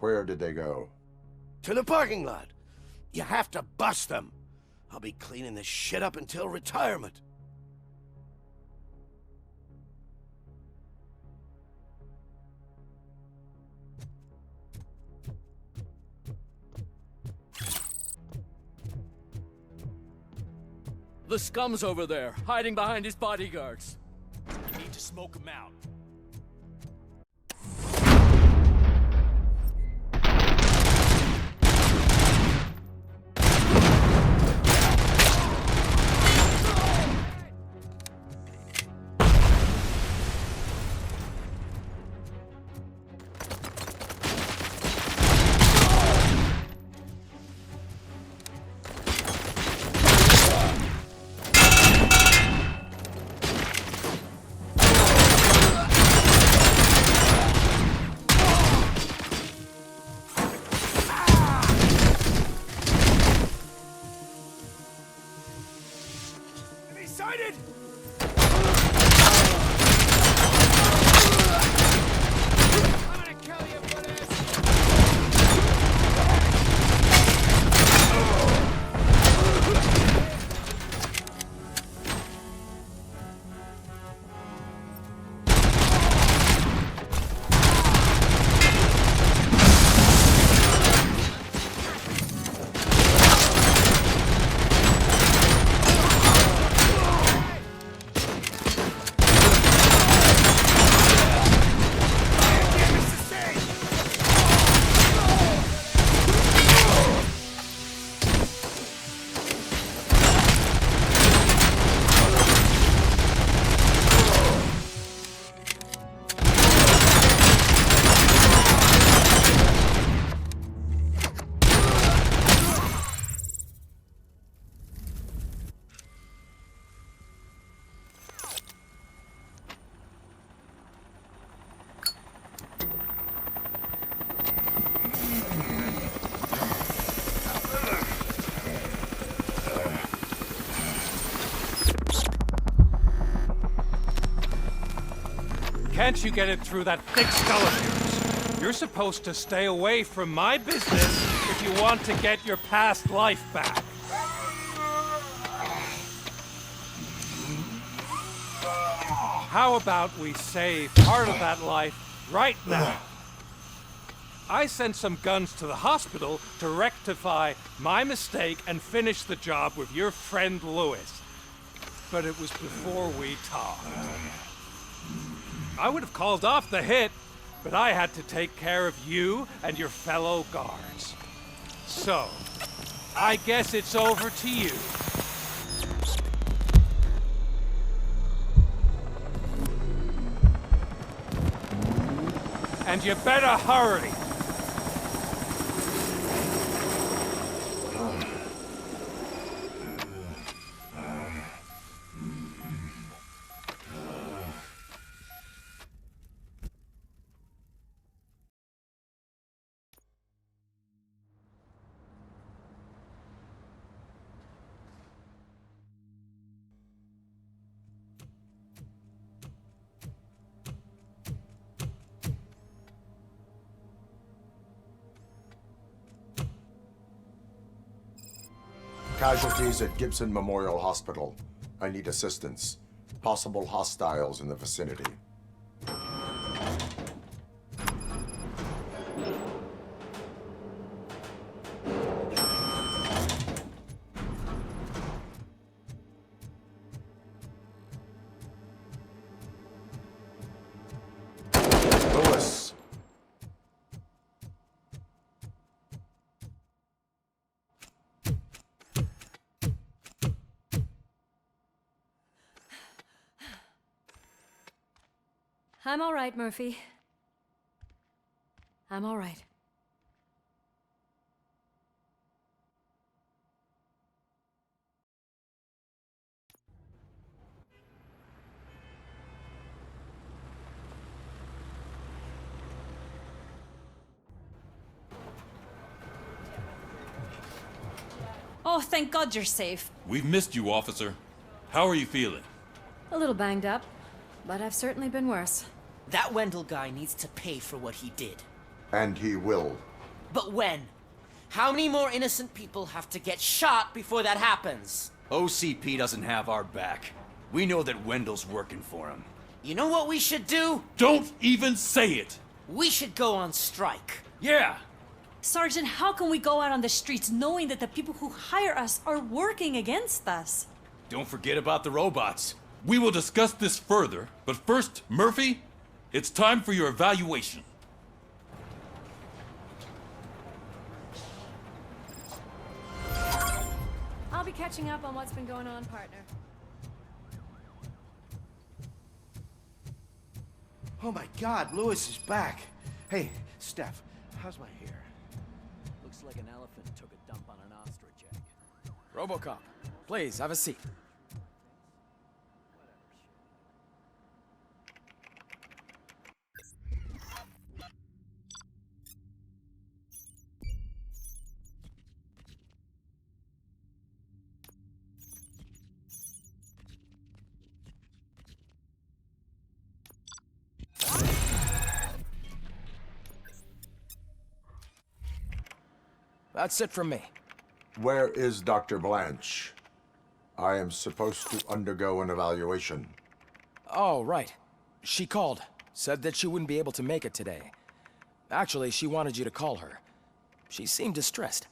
Where did they go? To the parking lot. You have to bust them. I'll be cleaning this shit up until retirement. The scum's over there, hiding behind his bodyguards. We need to smoke him out. Can't you get it through that thick skull of yours? You're supposed to stay away from my business if you want to get your past life back. How about we save part of that life right now? I sent some guns to the hospital to rectify my mistake and finish the job with your friend Lewis. But it was before we talked. I would have called off the hit, but I had to take care of you and your fellow guards. So, I guess it's over to you. And you better hurry. Casualties at Gibson Memorial Hospital. I need assistance. Possible hostiles in the vicinity. Lewis. I'm all right, Murphy. I'm all right. Oh, thank God you're safe. We've missed you, officer. How are you feeling? A little banged up, but I've certainly been worse. That Wendell guy needs to pay for what he did. And he will. But when? How many more innocent people have to get shot before that happens? OCP doesn't have our back. We know that Wendell's working for him. You know what we should do? Don't even say it! We should go on strike. Yeah! Sergeant, how can we go out on the streets knowing that the people who hire us are working against us? Don't forget about the robots. We will discuss this further, but first, Murphy, it's time for your evaluation. I'll be catching up on what's been going on, partner. Oh my God, Lewis is back. Hey, Steph, how's my hair? Looks like an elephant took a dump on an ostrich egg. RoboCop, please, have a seat. That's it from me. Where is Dr. Blanche? I am supposed to undergo an evaluation. Oh, right. She called. Said that she wouldn't be able to make it today. Actually, she wanted you to call her. She seemed distressed.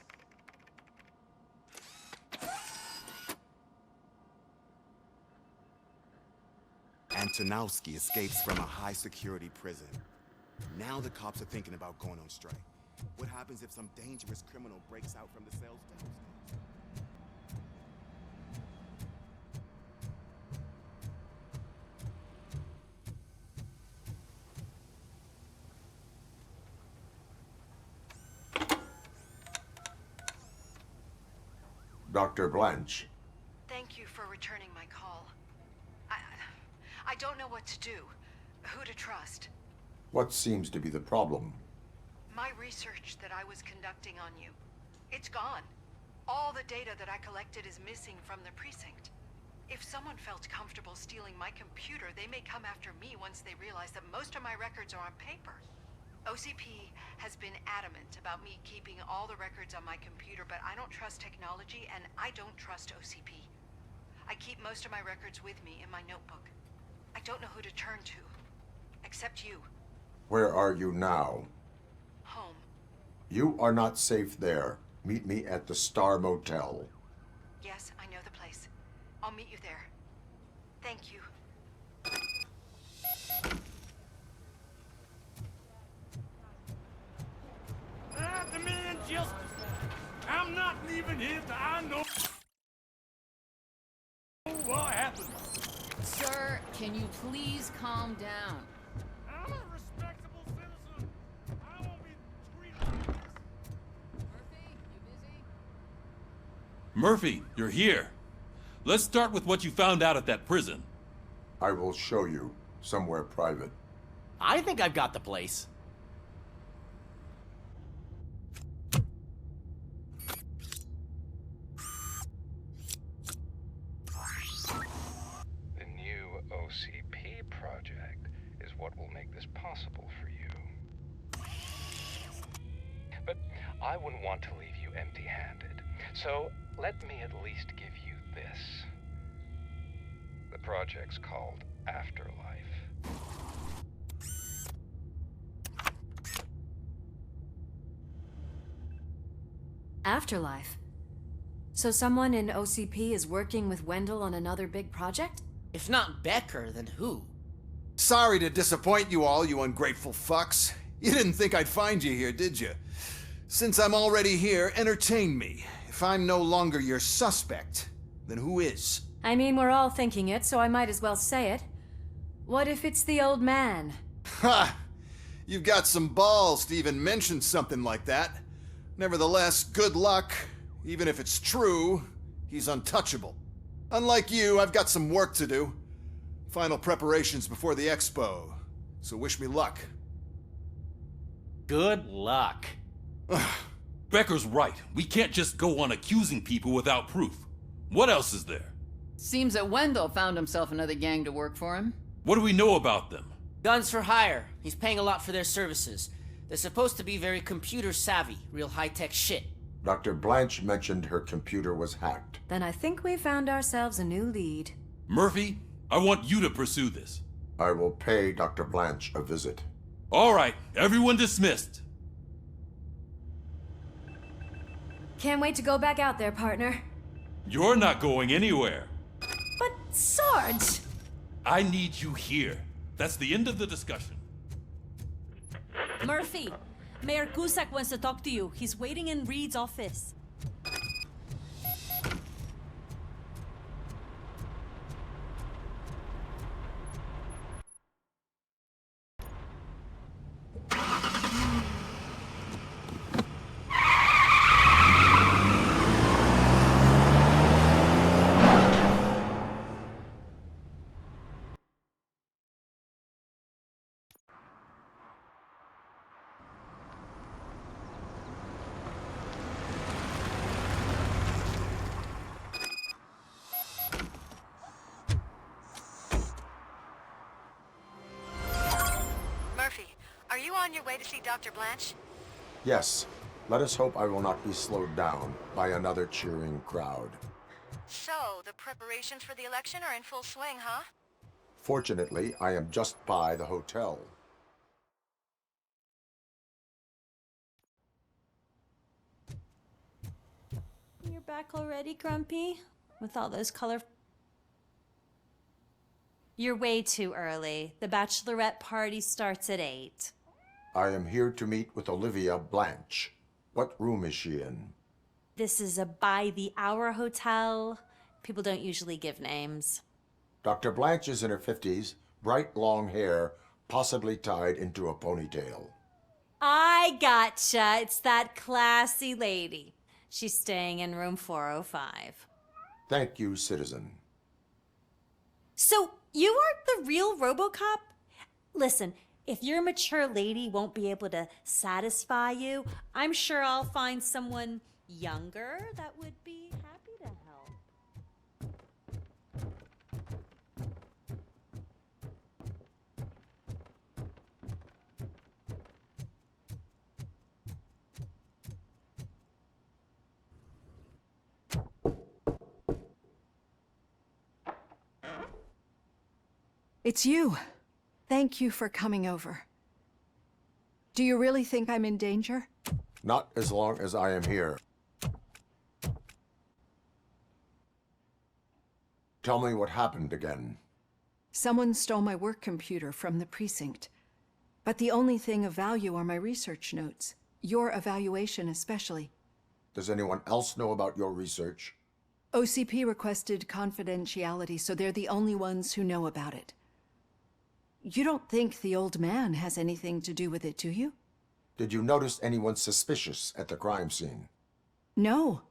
Antonowski escapes from a high-security prison. Now the cops are thinking about going on strike. What happens if some dangerous criminal breaks out from the cells downstairs? Dr. Blanche. Thank you for returning my call. I don't know what to do, who to trust. What seems to be the problem? My research that I was conducting on you, it's gone. All the data that I collected is missing from the precinct. If someone felt comfortable stealing my computer, they may come after me once they realize that most of my records are on paper. OCP has been adamant about me keeping all the records on my computer, but I don't trust technology and I don't trust OCP. I keep most of my records with me in my notebook. I don't know who to turn to, except you. Where are you now? Home. You are not safe there. Meet me at the Star Motel. Yes, I know the place. I'll meet you there. Thank you. I demand justice. I'm not leaving here till I know what happened. Sir, can you please calm down? I'm a respectable citizen. I won't be treated like this. Murphy, you're here. Let's start with what you found out at that prison. I will show you somewhere private. I think I've got the place. The new OCP project is what will make this possible for you. But I wouldn't want to leave you empty-handed, so let me at least give you this. The project's called Afterlife. Afterlife. So someone in OCP is working with Wendell on another big project? If not Becker, then who? Sorry to disappoint you all, you ungrateful fucks. You didn't think I'd find you here, did you? Since I'm already here, entertain me. If I'm no longer your suspect, then who is? I mean, we're all thinking it, so I might as well say it. What if it's the old man? Ha! You've got some balls to even mention something like that. Nevertheless, good luck. Even if it's true, he's untouchable. Unlike you, I've got some work to do. Final preparations before the expo. So wish me luck. Good luck. Becker's right. We can't just go on accusing people without proof. What else is there? Seems that Wendell found himself another gang to work for him. What do we know about them? Guns for hire. He's paying a lot for their services. They're supposed to be very computer savvy, real high-tech shit. Dr. Blanche mentioned her computer was hacked. Then I think we found ourselves a new lead. Murphy, I want you to pursue this. I will pay Dr. Blanche a visit. All right, everyone dismissed. Can't wait to go back out there, partner. You're not going anywhere. But, Sarge! I need you here. That's the end of the discussion. Murphy, Mayor Cusack wants to talk to you. He's waiting in Reed's office. Are you on your way to see Dr. Blanche? Yes. Let us hope I will not be slowed down by another cheering crowd. So, the preparations for the election are in full swing, huh? Fortunately, I am just by the hotel. You're back already, Grumpy? With all those color... You're way too early. The bachelorette party starts at 8. I am here to meet with Olivia Blanche. What room is she in? This is a by-the-hour hotel. People don't usually give names. Dr. Blanche is in her 50s, bright long hair, possibly tied into a ponytail. I gotcha. It's that classy lady. She's staying in room 405. Thank you, citizen. So, you aren't the real RoboCop? Listen, if your mature lady won't be able to satisfy you, I'm sure I'll find someone younger that would be happy to help. It's you. Thank you for coming over. Do you really think I'm in danger? Not as long as I am here. Tell me what happened again. Someone stole my work computer from the precinct. But the only thing of value are my research notes. Your evaluation especially. Does anyone else know about your research? OCP requested confidentiality, so they're the only ones who know about it. You don't think the old man has anything to do with it, do you? Did you notice anyone suspicious at the crime scene? No.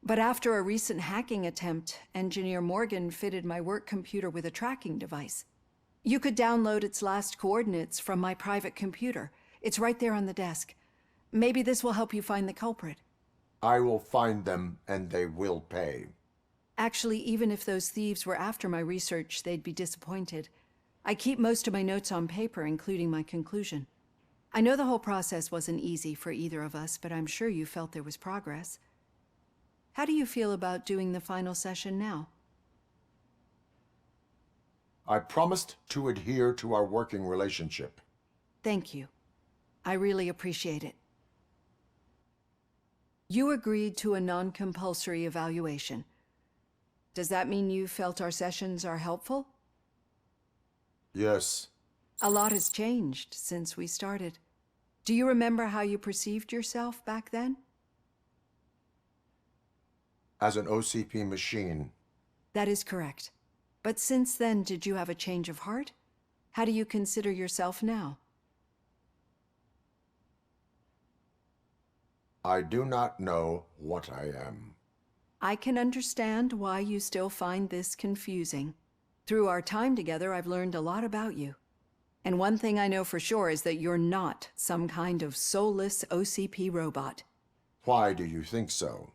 But after a recent hacking attempt, Engineer Morgan fitted my work computer with a tracking device. You could download its last coordinates from my private computer. It's right there on the desk. Maybe this will help you find the culprit. I will find them, and they will pay. Actually, even if those thieves were after my research, they'd be disappointed. I keep most of my notes on paper, including my conclusion. I know the whole process wasn't easy for either of us, but I'm sure you felt there was progress. How do you feel about doing the final session now? I promised to adhere to our working relationship. Thank you. I really appreciate it. You agreed to a non-compulsory evaluation. Does that mean you felt our sessions are helpful? Yes. A lot has changed since we started. Do you remember how you perceived yourself back then? As an OCP machine. That is correct. But since then, did you have a change of heart? How do you consider yourself now? I do not know what I am. I can understand why you still find this confusing. Through our time together, I've learned a lot about you. And one thing I know for sure is that you're not some kind of soulless OCP robot. Why do you think so?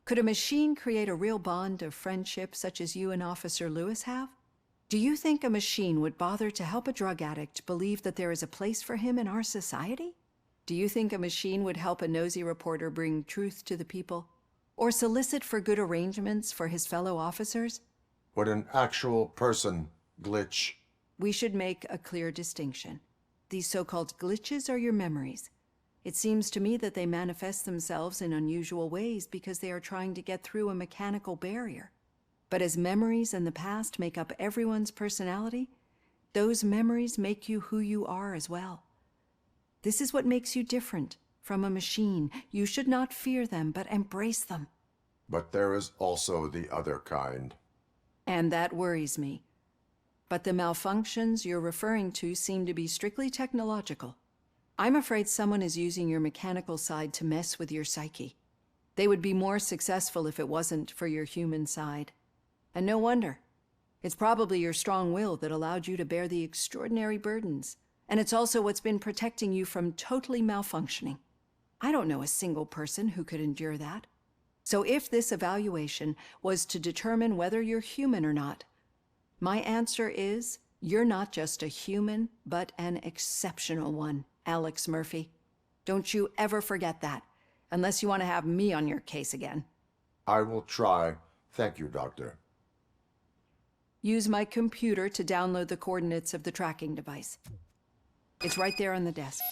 Could a machine create a real bond of friendship such as you and Officer Lewis have? Do you think a machine would bother to help a drug addict believe that there is a place for him in our society? Do you think a machine would help a nosy reporter bring truth to the people? Or solicit for good arrangements for his fellow officers? Would an actual person glitch? We should make a clear distinction. These so-called glitches are your memories. It seems to me that they manifest themselves in unusual ways because they are trying to get through a mechanical barrier. But as memories and the past make up everyone's personality, those memories make you who you are as well. This is what makes you different from a machine. You should not fear them, but embrace them. But there is also the other kind. And that worries me. But the malfunctions you're referring to seem to be strictly technological. I'm afraid someone is using your mechanical side to mess with your psyche. They would be more successful if it wasn't for your human side. And no wonder. It's probably your strong will that allowed you to bear the extraordinary burdens. And it's also what's been protecting you from totally malfunctioning. I don't know a single person who could endure that. So if this evaluation was to determine whether you're human or not, my answer is you're not just a human, but an exceptional one, Alex Murphy. Don't you ever forget that, unless you want to have me on your case again. I will try. Thank you, Doctor. Use my computer to download the coordinates of the tracking device. It's right there on the desk.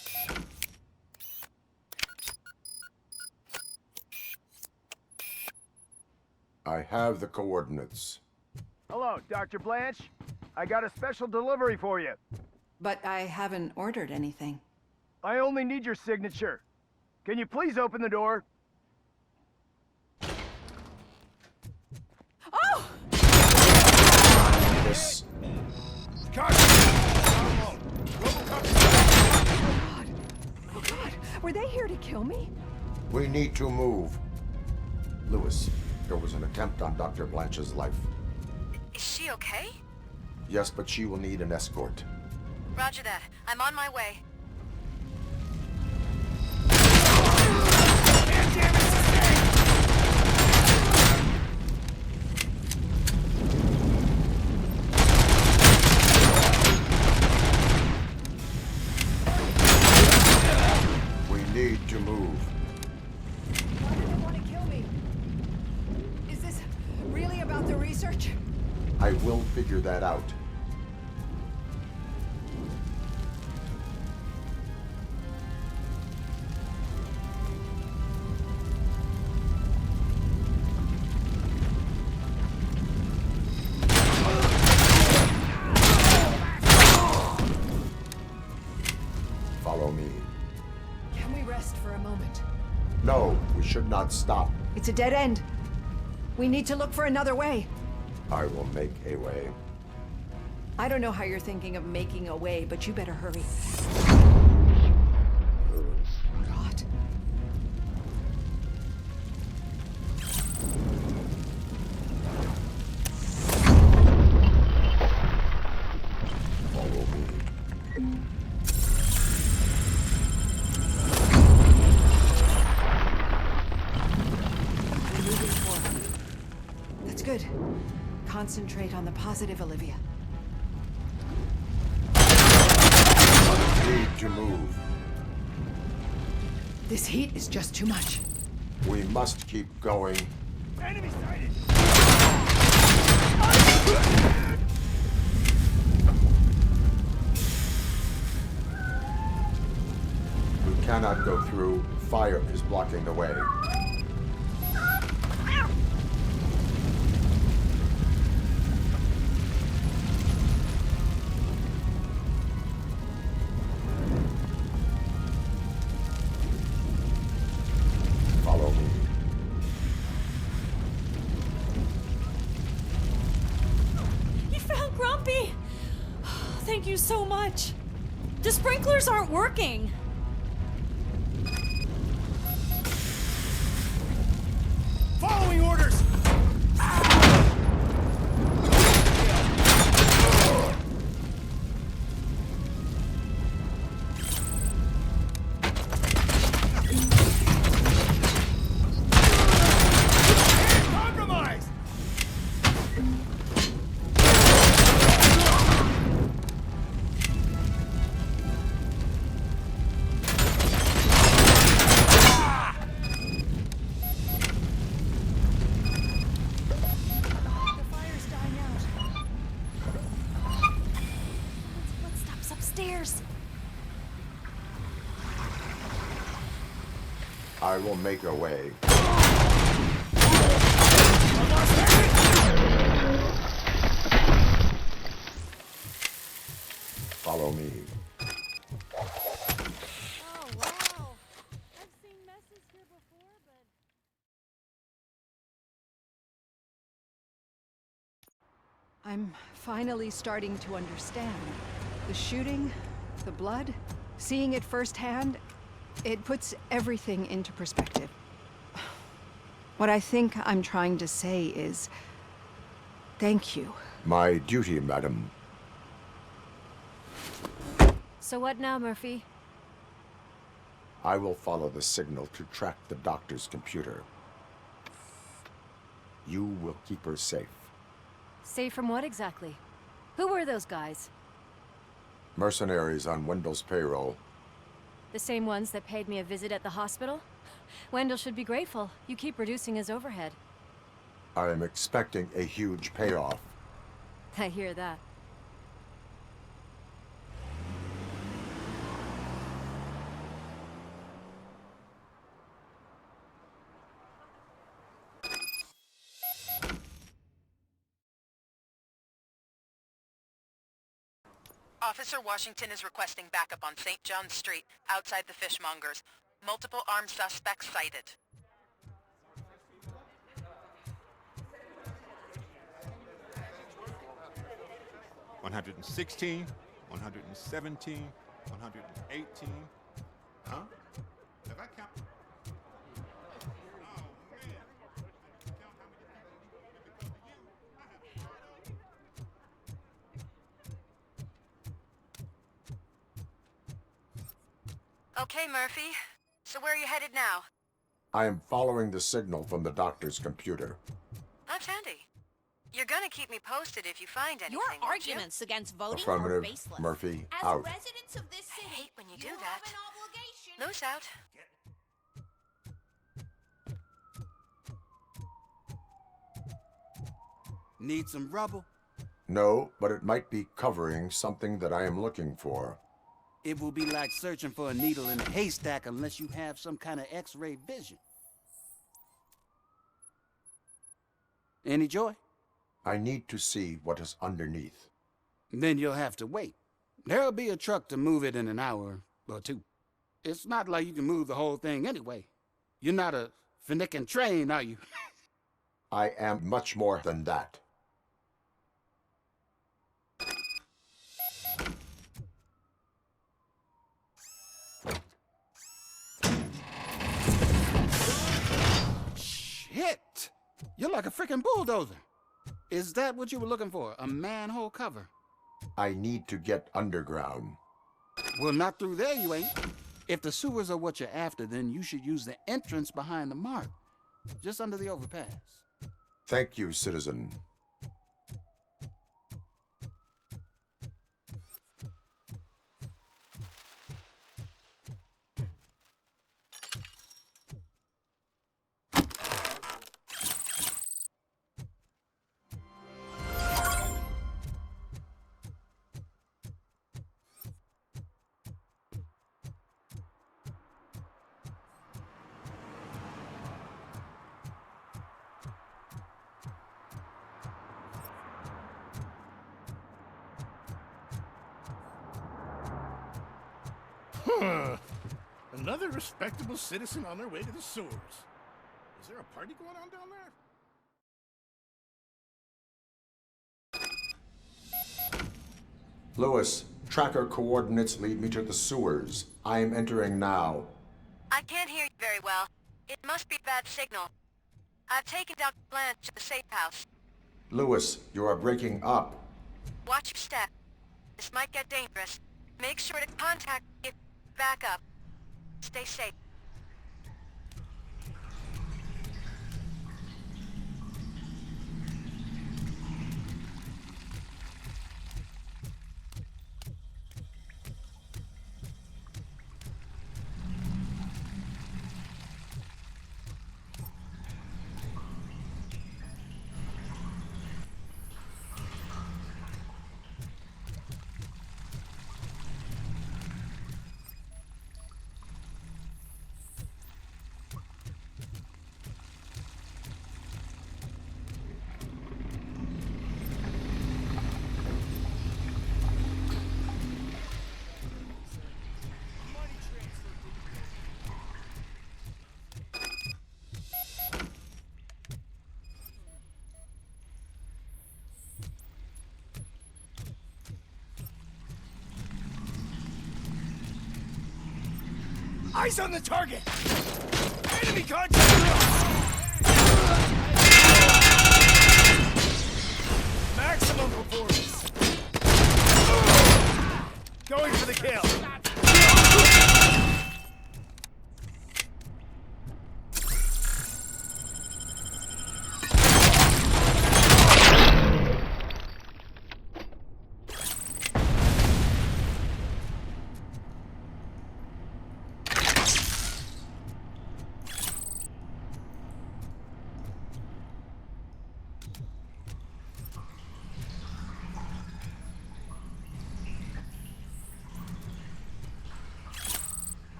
I have the coordinates. Hello, Dr. Blanche. I got a special delivery for you. But I haven't ordered anything. I only need your signature. Can you please open the door? Oh! This. Oh God! Were they here to kill me? We need to move. Lewis, there was an attempt on Dr. Blanche's life. Is she okay? Yes, but she will need an escort. Roger that. I'm on my way. We need to move. Why do they want to kill me? Is this really about the research? I will figure that out. Follow me. Can we rest for a moment? No, we should not stop. It's a dead end. We need to look for another way. I will make a way. I don't know how you're thinking of making a way, but you better hurry. God. Follow me. We're moving forward. That's good. Concentrate on the positive, Olivia. Need to move. This heat is just too much. We must keep going. Enemy sighted! We cannot go through. Fire is blocking the way. Follow me. You found Grumpy! Thank you so much. The sprinklers aren't working. Following orders! I will make a way. Follow me. Oh, wow. I've seen messes here before, but... I'm finally starting to understand. The shooting, the blood, seeing it firsthand, it puts everything into perspective. What I think I'm trying to say is, thank you. My duty, madam. So what now, Murphy? I will follow the signal to track the doctor's computer. You will keep her safe. Safe from what exactly? Who were those guys? Mercenaries on Wendell's payroll. The same ones that paid me a visit at the hospital? Wendell should be grateful. You keep reducing his overhead. I am expecting a huge payoff. I hear that. Officer Washington is requesting backup on St. John's Street, outside the fishmongers. Multiple armed suspects sighted. $116, $117, $118. Huh? Have I counted? Okay, Murphy. So where are you headed now? I am following the signal from the doctor's computer. That's handy. You're gonna keep me posted if you find anything, Your won't you? arguments against voting Affirmative. are baseless. Murphy, As out. residents of this city, I hate when you do have that. an obligation. Loose out. Need some rubble? No, but it might be covering something that I am looking for. It will be like searching for a needle in a haystack unless you have some kind of X-ray vision. Any joy? I need to see what is underneath. Then you'll have to wait. There'll be a truck to move it in an hour or two. It's not like you can move the whole thing anyway. You're not a finicking train, are you? I am much more than that. Shit! You're like a freaking bulldozer. Is that what you were looking for? A manhole cover? I need to get underground. Well, not through there, you ain't. If the sewers are what you're after, then you should use the entrance behind the mark. Just under the overpass. Thank you, citizen. Another respectable citizen on their way to the sewers. Is there a party going on down there? Lewis, tracker coordinates lead me to the sewers. I am entering now. I can't hear you very well. It must be a bad signal. I've taken Dr. Blanche to the safe house. Lewis, you are breaking up. Watch your step. This might get dangerous. Make sure to contact me if you back up. Stay safe. Eyes on the target! Enemy contact! Maximum performance! Going for the kill!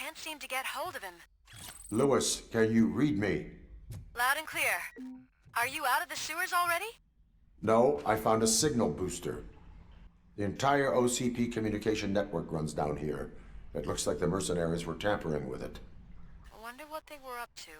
Can't seem to get hold of him. Lewis, can you read me? Loud and clear. Are you out of the sewers already? No, I found a signal booster. The entire OCP communication network runs down here. It looks like the mercenaries were tampering with it. I wonder what they were up to.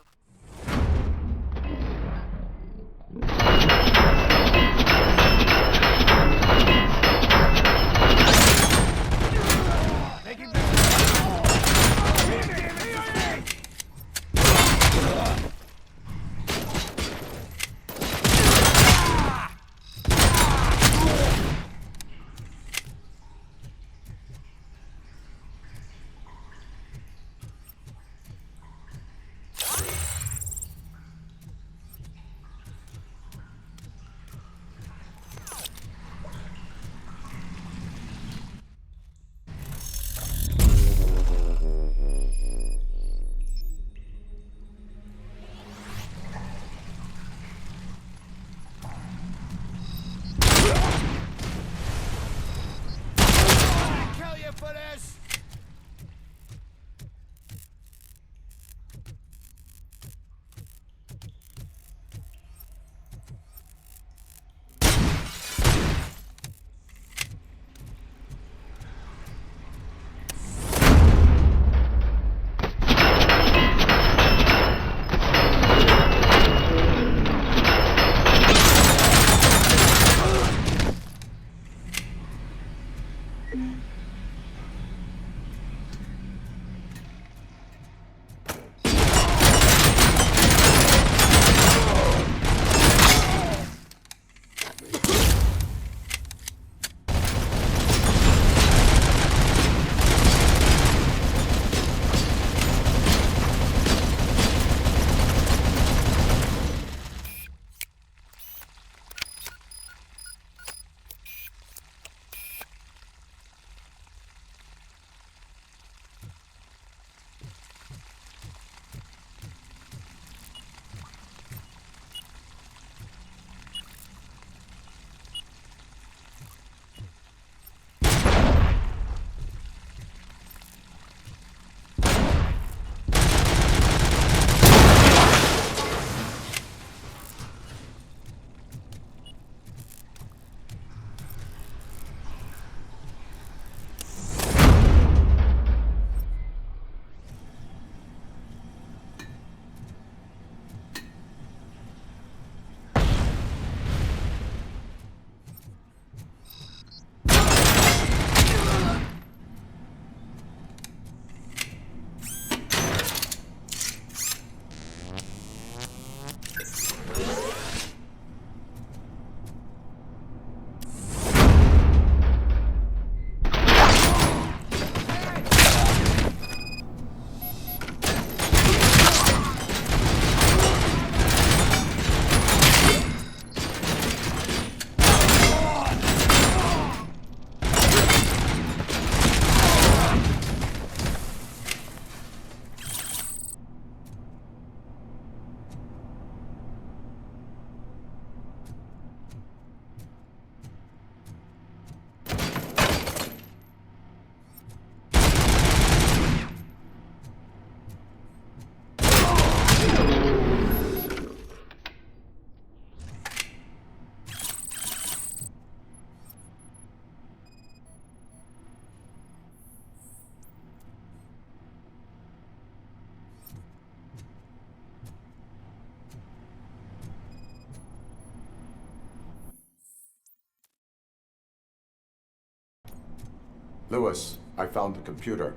Lewis, I found the computer.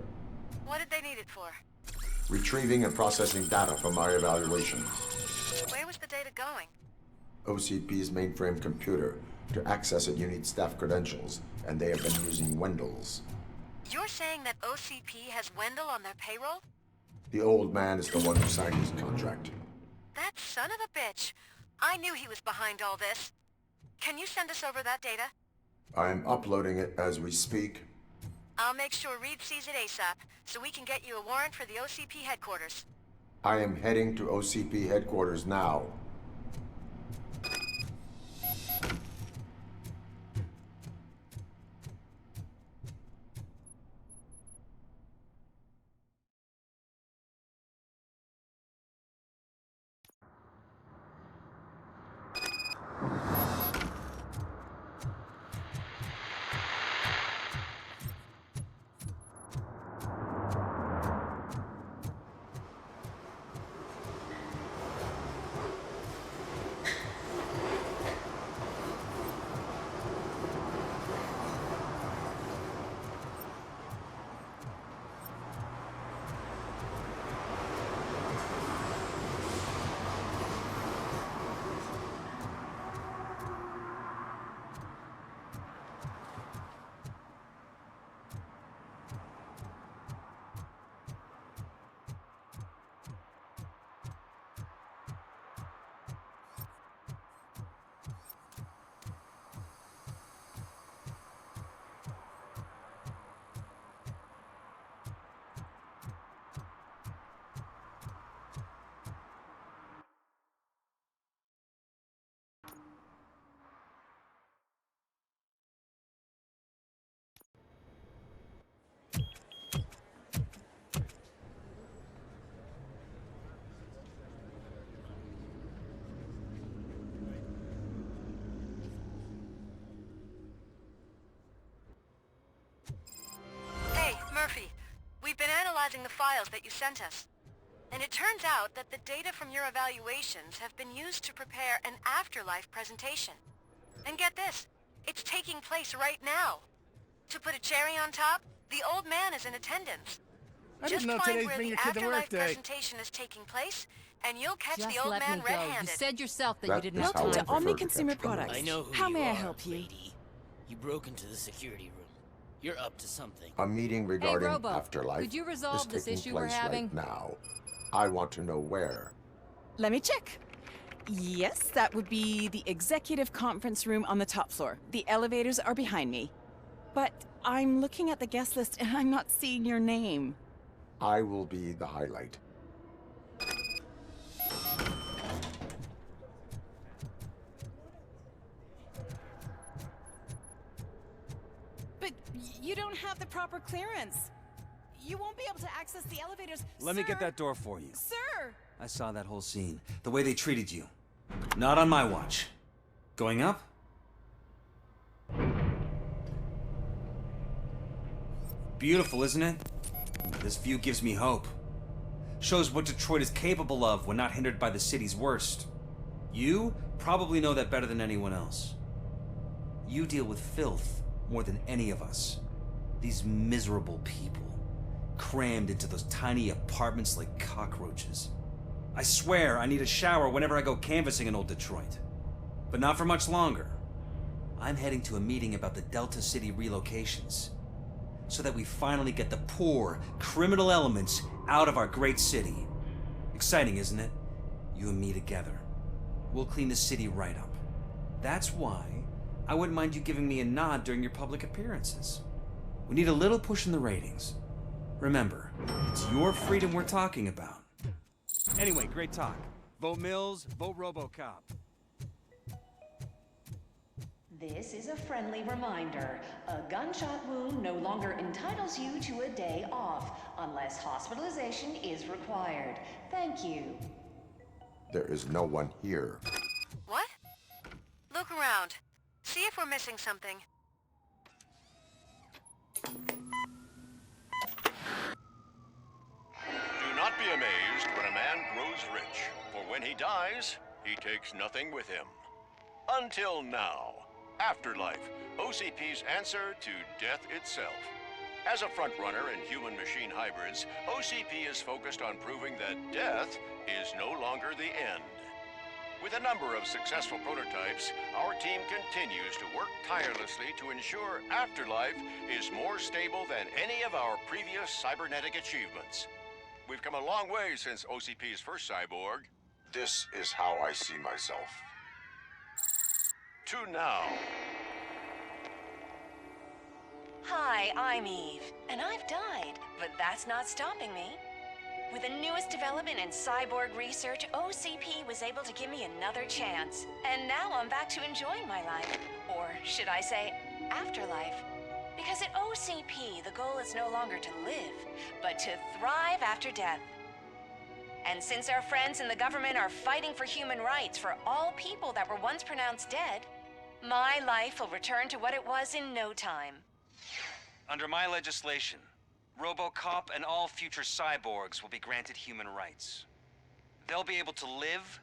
What did they need it for? Retrieving and processing data from our evaluation. Where was the data going? OCP's mainframe computer. To access it, you need staff credentials, and they have been using Wendell's. You're saying that OCP has Wendell on their payroll? The old man is the one who signed his contract. That son of a bitch. I knew he was behind all this. Can you send us over that data? I am uploading it as we speak. I'll make sure Reed sees it ASAP, so we can get you a warrant for the OCP headquarters. I am heading to OCP headquarters now. Murphy, we've been analyzing the files that you sent us. And it turns out that the data from your evaluations have been used to prepare an afterlife presentation. And get this, it's taking place right now. To put a cherry on top, the old man is in attendance. I Just didn't know find today's where been the your kid to work afterlife day. presentation is taking place, and you'll catch Just the old let man me go. You red-handed. said yourself that That you didn't is have how time. I for prefer it. to Consumer catch criminals. Products. I know who How you may I are, help you? lady. You broke into the security room. You're up to something. A meeting regarding Robo, afterlife could you resolve is this taking issue we're place having? right now. I want to know where. Let me check. Yes, that would be the executive conference room on the top floor. The elevators are behind me. But I'm looking at the guest list and I'm not seeing your name. I will be the highlight. But you don't have the proper clearance. You won't be able to access the elevators. Let me get that door for you. Sir! I saw that whole scene. The way they treated you. Not on my watch. Going up? Beautiful, isn't it? This view gives me hope. Shows what Detroit is capable of when not hindered by the city's worst. You probably know that better than anyone else. You deal with filth more than any of us. These miserable people, crammed into those tiny apartments like cockroaches. I swear I need a shower whenever I go canvassing in old Detroit. But not for much longer. I'm heading to a meeting about the Delta City relocations, so that we finally get the poor, criminal elements out of our great city. Exciting, isn't it? You and me together. We'll clean the city right up. That's why I wouldn't mind you giving me a nod during your public appearances. We need a little push in the ratings. Remember, it's your freedom we're talking about. Anyway, great talk. Vote Mills, vote RoboCop. This is a friendly reminder. A gunshot wound no longer entitles you to a day off, unless hospitalization is required. Thank you. There is no one here. What? Look around. See if we're missing something. Do not be amazed when a man grows rich, for when he dies, he takes nothing with him. Until now. Afterlife, OCP's answer to death itself. As a frontrunner in human-machine hybrids, OCP is focused on proving that death is no longer the end. With a number of successful prototypes, our team continues to work tirelessly to ensure Afterlife is more stable than any of our previous cybernetic achievements. We've come a long way since OCP's first cyborg. This is how I see myself. To now. Hi, I'm Eve, and I've died, but that's not stopping me. With the newest development in cyborg research, OCP was able to give me another chance. And now I'm back to enjoying my life. Or should I say, afterlife. Because at OCP, the goal is no longer to live, but to thrive after death. And since our friends in the government are fighting for human rights for all people that were once pronounced dead, my life will return to what it was in no time. Under my legislation, RoboCop and all future cyborgs will be granted human rights. They'll be able to live,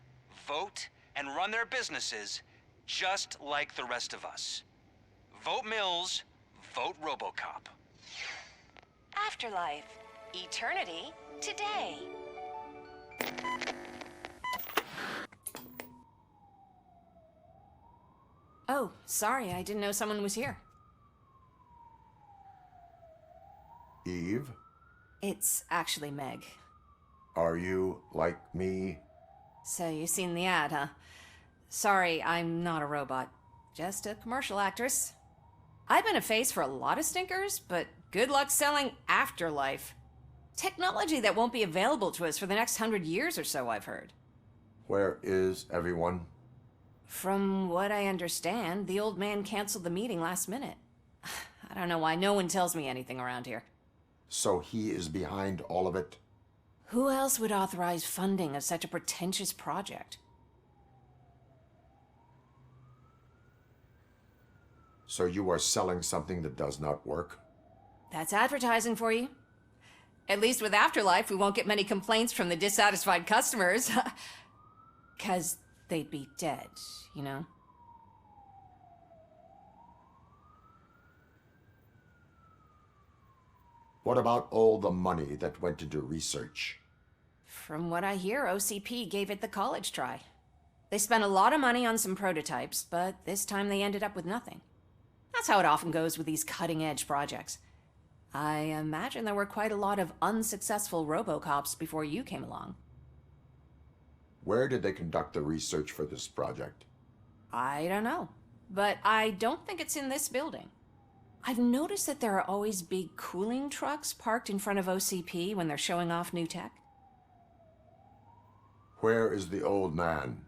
vote, and run their businesses just like the rest of us. Vote Mills, vote RoboCop. Afterlife. Eternity. Today. Oh, sorry, I didn't know someone was here. Eve, It's actually Meg. are you like me? So you seen the ad, huh? Sorry, I'm not a robot. Just a commercial actress. I've been a face for a lot of stinkers, but good luck selling Afterlife. Technology that won't be available to us for the next 100 years or so, I've heard. Where is everyone? From what I understand, the old man canceled the meeting last minute. I don't know why no one tells me anything around here. So he is behind all of it? Who else would authorize funding of such a pretentious project? So you are selling something that does not work? That's advertising for you. At least with Afterlife, we won't get many complaints from the dissatisfied customers. 'Cause they'd be dead, you know? What about all the money that went into research? From what I hear, OCP gave it the college try. They spent a lot of money on some prototypes, but this time they ended up with nothing. That's how it often goes with these cutting-edge projects. I imagine there were quite a lot of unsuccessful RoboCops before you came along. Where did they conduct the research for this project? I don't know, but I don't think it's in this building. I've noticed that there are always big cooling trucks parked in front of OCP when they're showing off new tech. Where is the old man?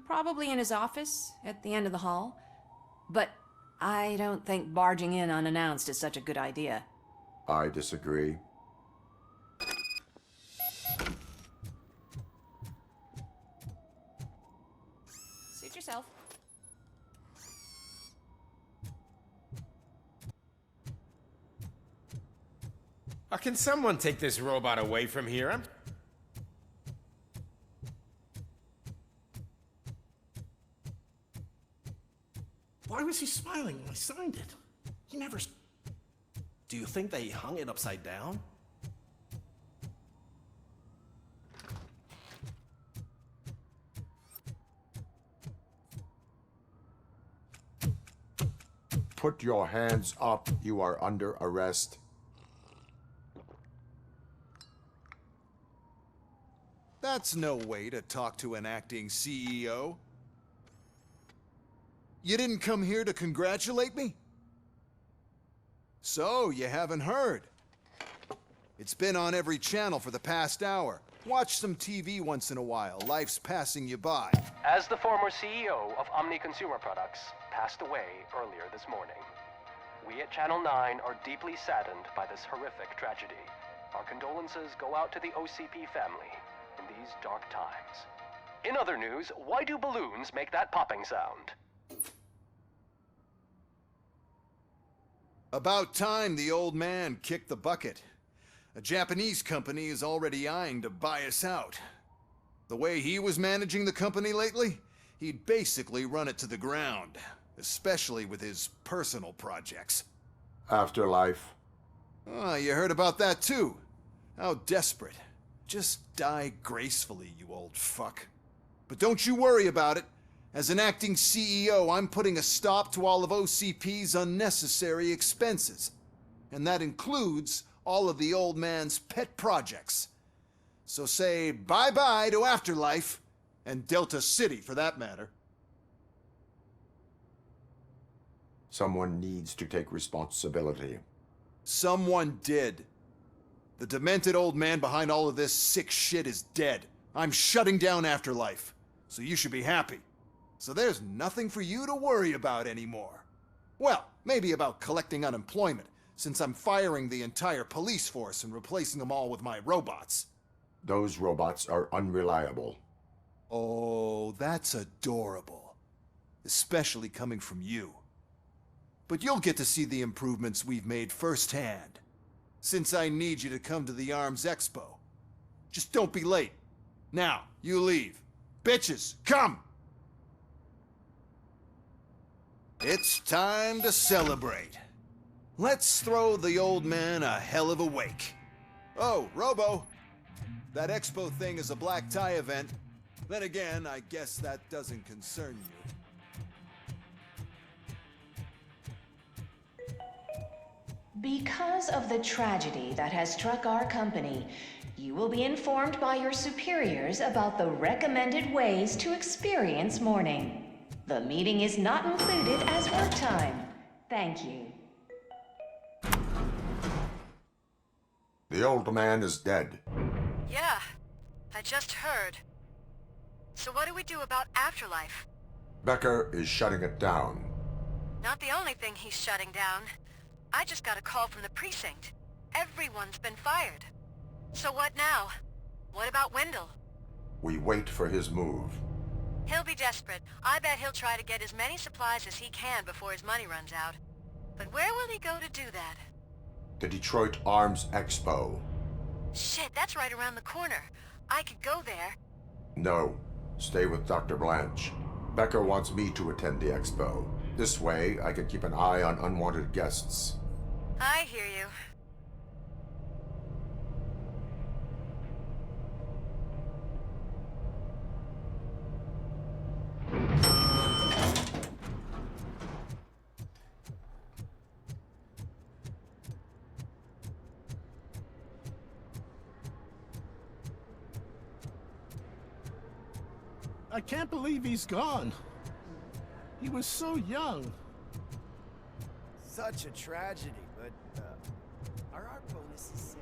Probably in his office, at the end of the hall. But I don't think barging in unannounced is such a good idea. I disagree. Suit yourself. Can someone take this robot away from here? Why was he smiling when I signed it? He never... Do you think they hung it upside down? Put your hands up. You are under arrest. That's no way to talk to an acting CEO. You didn't come here to congratulate me? So, you haven't heard. It's been on every channel for the past hour. Watch some TV once in a while. Life's passing you by. As the former CEO of Omni Consumer Products passed away earlier this morning, we at Channel 9 are deeply saddened by this horrific tragedy. Our condolences go out to the OCP family in these dark times. In other news, why do balloons make that popping sound? About time the old man kicked the bucket. A Japanese company is already eyeing to buy us out. The way he was managing the company lately, he'd basically run it to the ground, especially with his personal projects. Afterlife. Oh, you heard about that too. How desperate. Just die gracefully, you old fuck. But don't you worry about it. As an acting CEO, I'm putting a stop to all of OCP's unnecessary expenses. And that includes all of the old man's pet projects. So say bye-bye to Afterlife, and Delta City for that matter. Someone needs to take responsibility. Someone did. The demented old man behind all of this sick shit is dead. I'm shutting down Afterlife, so you should be happy. So there's nothing for you to worry about anymore. Well, maybe about collecting unemployment, since I'm firing the entire police force and replacing them all with my robots. Those robots are unreliable. Oh, that's adorable. Especially coming from you. But you'll get to see the improvements we've made firsthand, since I need you to come to the ARMS Expo. Just don't be late. Now, you leave. Bitches, come! It's time to celebrate. Let's throw the old man a hell of a wake. Oh, Robo, that expo thing is a black tie event. Then again, I guess that doesn't concern you. Because of the tragedy that has struck our company, you will be informed by your superiors about the recommended ways to experience mourning. The meeting is not included as work time. Thank you. The old man is dead. Yeah, I just heard. So what do we do about Afterlife? Becker is shutting it down. Not the only thing he's shutting down. I just got a call from the precinct. Everyone's been fired. So what now? What about Wendell? We wait for his move. He'll be desperate. I bet he'll try to get as many supplies as he can before his money runs out. But where will he go to do that? The Detroit Arms Expo. Shit, that's right around the corner. I could go there. No. Stay with Dr. Blanche. Becker wants me to attend the expo. This way, I can keep an eye on unwanted guests. I hear you. I can't believe he's gone. He was so young. Such a tragedy, but are our bonuses safe?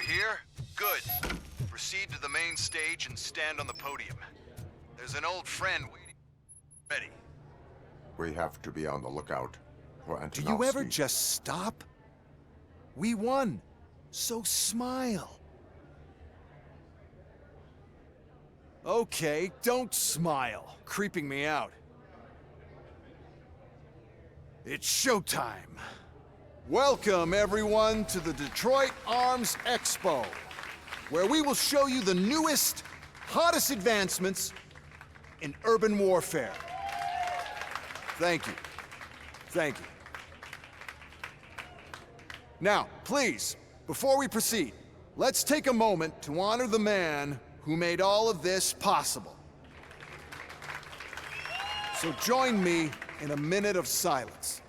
Here? Good. Proceed to the main stage and stand on the podium. There's an old friend waiting. Ready. We have to be on the lookout for Antonovsky. Do you ever just stop? We won. So smile. Okay, don't smile. Creeping me out. It's showtime. Welcome, everyone, to the Detroit Arms Expo, where we will show you the newest, hottest advancements in urban warfare. Thank you. Thank you. Now, please, before we proceed, let's take a moment to honor the man who made all of this possible. So join me in a minute of silence.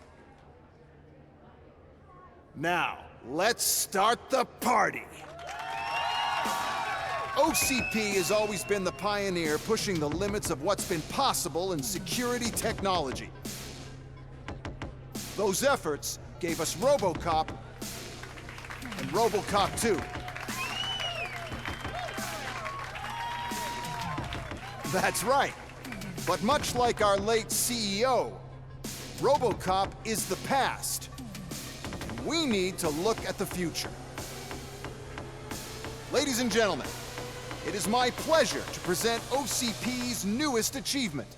Now, let's start the party! OCP has always been the pioneer pushing the limits of what's been possible in security technology. Those efforts gave us RoboCop and RoboCop 2. That's right. But much like our late CEO, RoboCop is the past. We need to look at the future. Ladies and gentlemen, it is my pleasure to present OCP's newest achievement,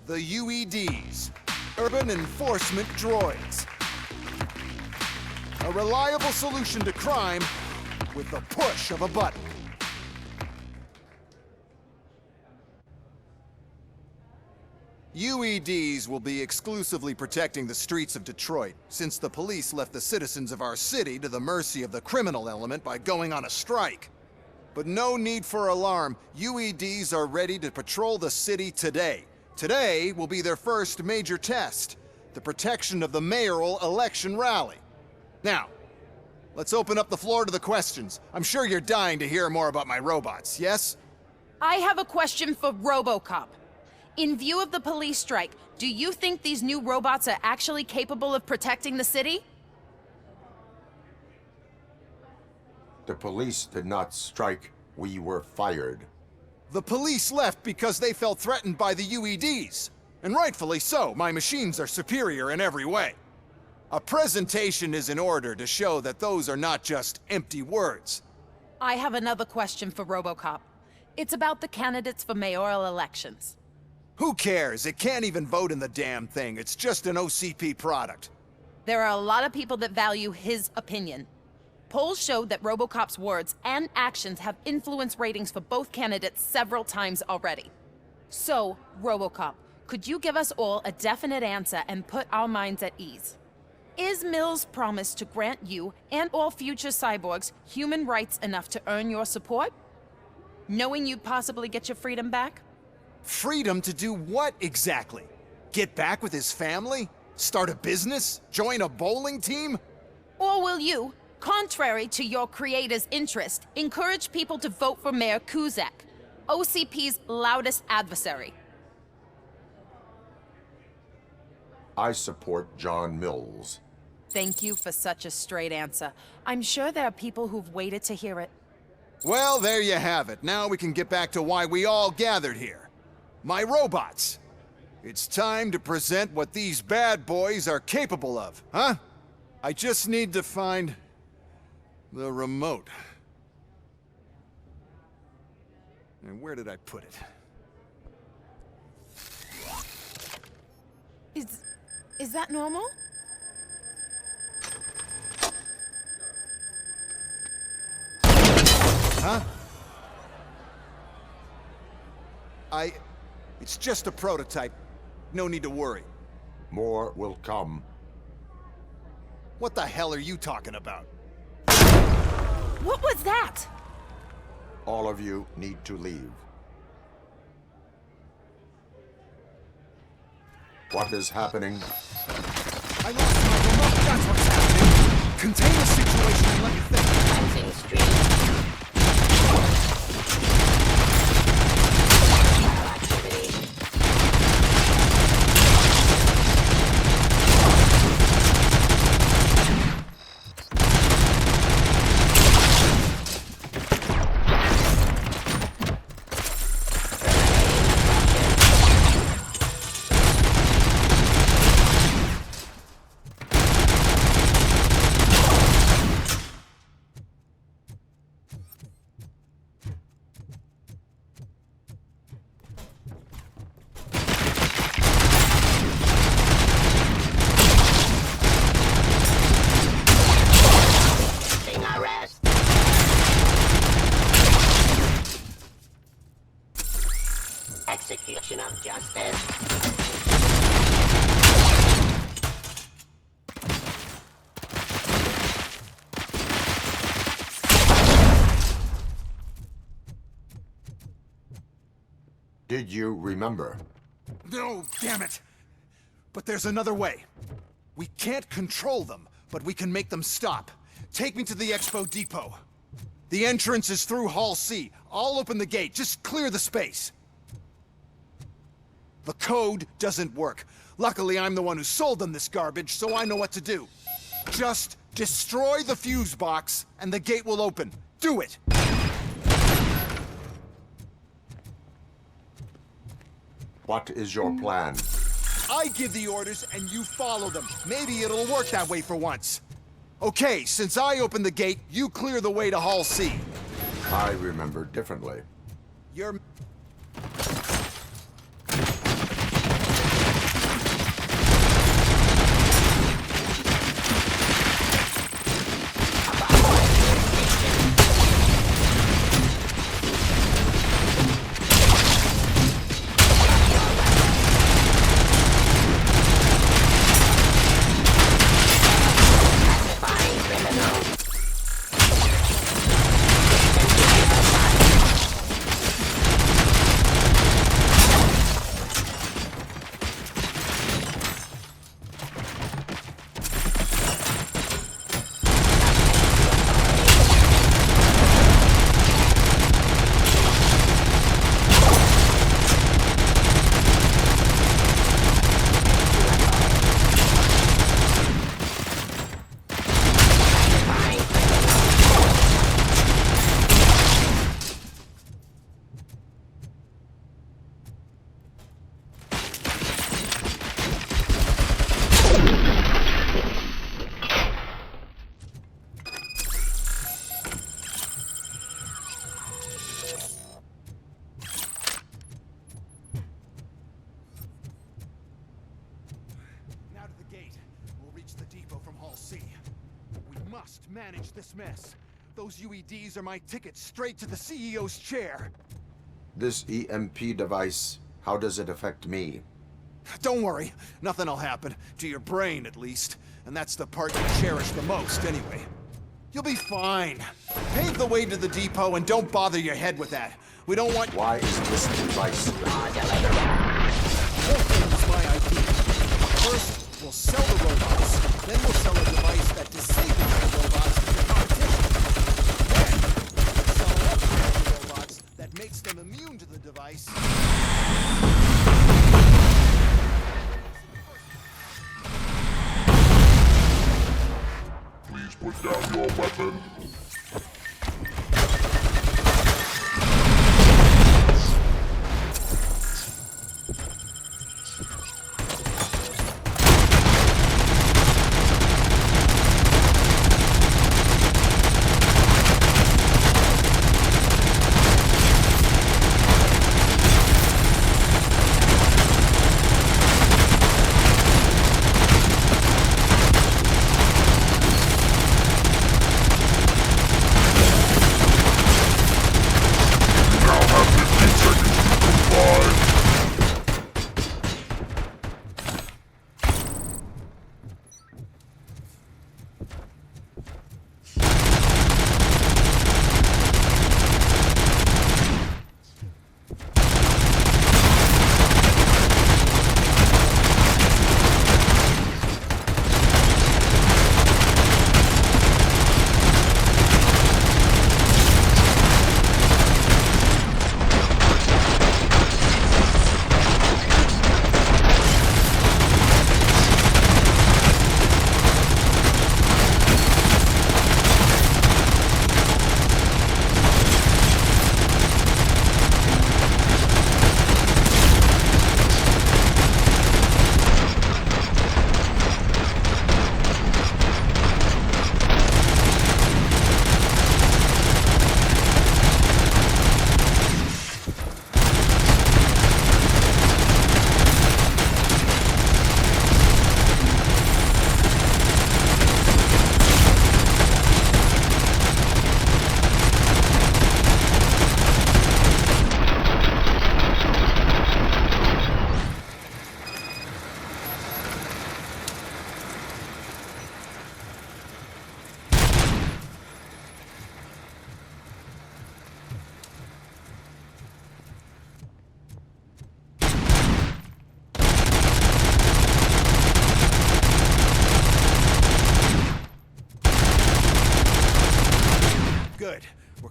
the UEDs, Urban Enforcement Droids. A reliable solution to crime with the push of a button. UEDs will be exclusively protecting the streets of Detroit, since the police left the citizens of our city to the mercy of the criminal element by going on a strike. But no need for alarm. UEDs are ready to patrol the city today. Today will be their first major test, the protection of the mayoral election rally. Now, let's open up the floor to the questions. I'm sure you're dying to hear more about my robots, yes? I have a question for RoboCop. In view of the police strike, do you think these new robots are actually capable of protecting the city? The police did not strike. We were fired. The police left because they felt threatened by the UEDs. And rightfully so. My machines are superior in every way. A presentation is in order to show that those are not just empty words. I have another question for RoboCop. It's about the candidates for mayoral elections. Who cares? It can't even vote in the damn thing. It's just an OCP product. There are a lot of people that value his opinion. Polls showed that RoboCop's words and actions have influenced ratings for both candidates several times already. So, RoboCop, could you give us all a definite answer and put our minds at ease? Is Mills' promise to grant you and all future cyborgs human rights enough to earn your support? Knowing you'd possibly get your freedom back? Freedom to do what exactly? Get back with his family? Start a business? Join a bowling team? Or will you, contrary to your creator's interest, encourage people to vote for Mayor Kuzak, OCP's loudest adversary? I support John Mills. Thank you for such a straight answer. I'm sure there are people who've waited to hear it. Well, there you have it. Now we can get back to why we all gathered here. My robots. It's time to present what these bad boys are capable of, huh? I just need to find the remote. And where did I put it? Is that normal? Huh? It's just a prototype. No need to worry. More will come. What the hell are you talking about? What was that? All of you need to leave. What is happening? I lost my remote. That's what's happening. Contain the situation and let me think. Housing street. Execution of justice. Did you remember? No, damn it! But there's another way. We can't control them, but we can make them stop. Take me to the Expo Depot. The entrance is through Hall C. I'll open the gate. Just clear the space. The code doesn't work. Luckily, I'm the one who sold them this garbage, so I know what to do. Just destroy the fuse box, and the gate will open. Do it! What is your plan? I give the orders, and you follow them. Maybe it'll work that way for once. Okay, since I opened the gate, you clear the way to Hall C. I remember differently. You're... Manage this mess. Those UEDs are my ticket straight to the CEO's chair. This EMP device, how does it affect me? Don't worry, nothing'll happen. To your brain, at least. And that's the part you cherish the most, anyway. You'll be fine. Pave the way to the depot and don't bother your head with that. We don't want... Why is this device... The whole thing is my idea. First, we'll sell the robots. Then we'll sell a device that disables the robots to the competition. Then, we'll sell an upgrade to the robots that makes them immune to the device. Please put down your weapon.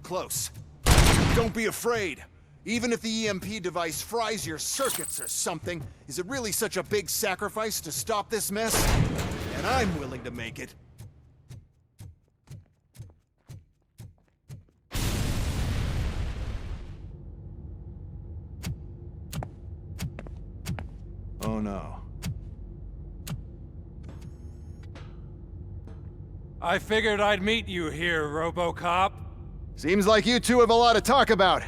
Close. Don't be afraid. Even if the EMP device fries your circuits or something, is it really such a big sacrifice to stop this mess? And I'm willing to make it. Oh no. I figured I'd meet you here, RoboCop. Seems like you two have a lot to talk about.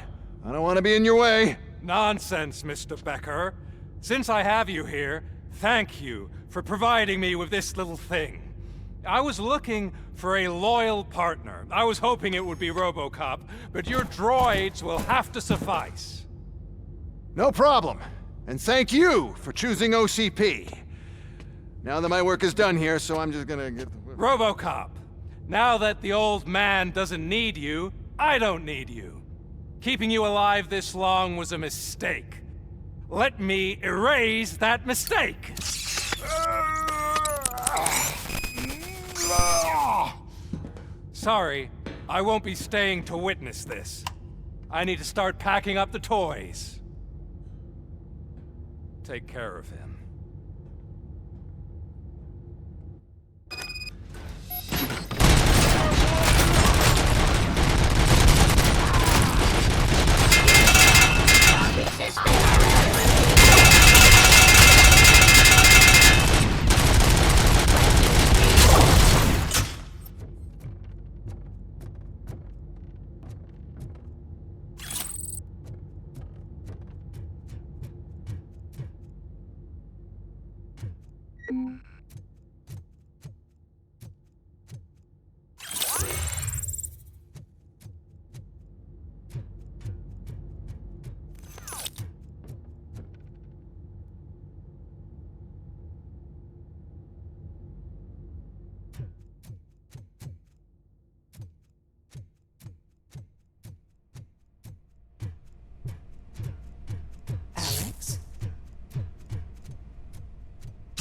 I don't want to be in your way. Nonsense, Mr. Becker. Since I have you here, thank you for providing me with this little thing. I was looking for a loyal partner. I was hoping it would be RoboCop, but your droids will have to suffice. No problem. And thank you for choosing OCP. Now that my work is done here, so I'm just gonna get the... RoboCop, now that the old man doesn't need you, I don't need you. Keeping you alive this long was a mistake. Let me erase that mistake! Sorry, I won't be staying to witness this. I need to start packing up the toys. Take care of him.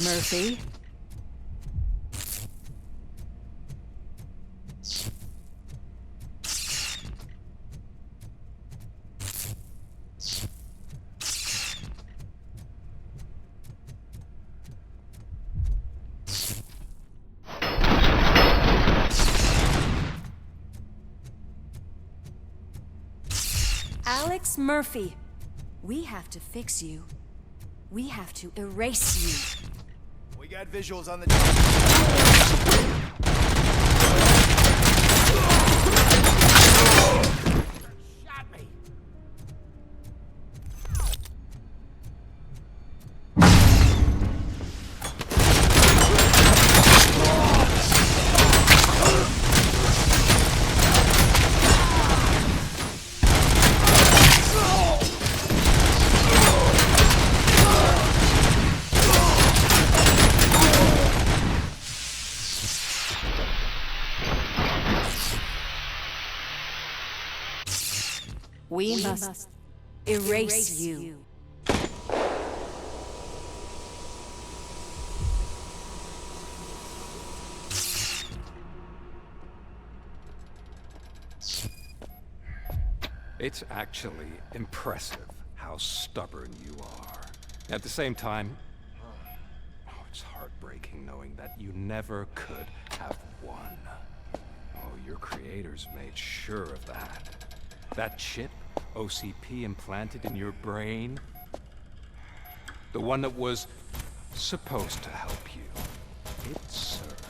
Murphy? Alex Murphy, we have to fix you. We have to erase you. We got visuals on the... Shot me! We must erase you. It's actually impressive how stubborn you are. At the same time, it's heartbreaking knowing that you never could have won. Oh, your creators made sure of that. That chip OCP implanted in your brain, the one that was supposed to help you, it served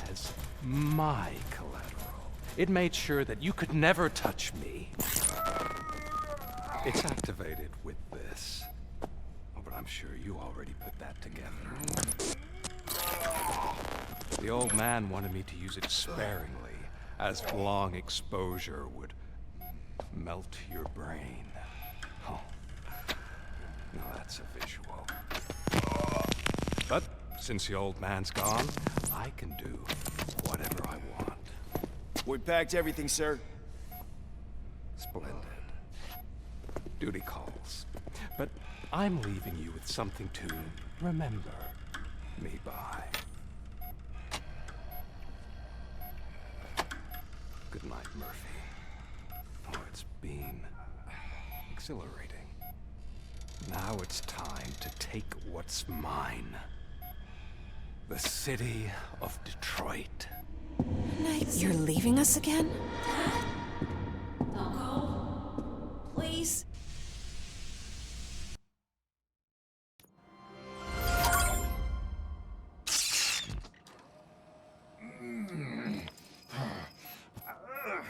as my collateral. It made sure that you could never touch me. It's activated with this. Oh, but I'm sure you already put that together. The old man wanted me to use it sparingly, as long exposure would melt your brain. Oh, now that's a visual. But since the old man's gone, I can do whatever I want. We packed everything, sir. Splendid. Duty calls. But I'm leaving you with something to remember me by. Good night, Murphy. Oh, it's been exhilarating. Now it's time to take what's mine. The city of Detroit. You're leaving us again? Don't go. Please.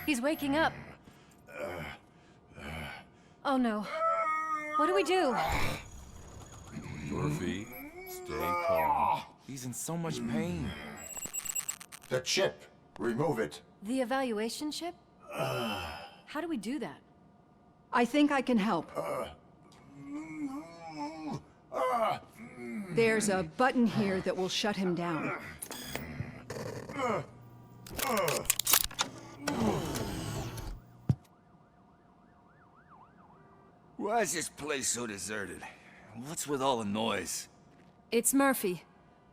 He's waking up. Oh no. What do we do? Murphy, stay calm. He's in so much pain. The chip. Remove it. The evaluation chip? How do we do that? I think I can help. There's a button here that will shut him down. Why is this place so deserted? What's with all the noise? It's Murphy.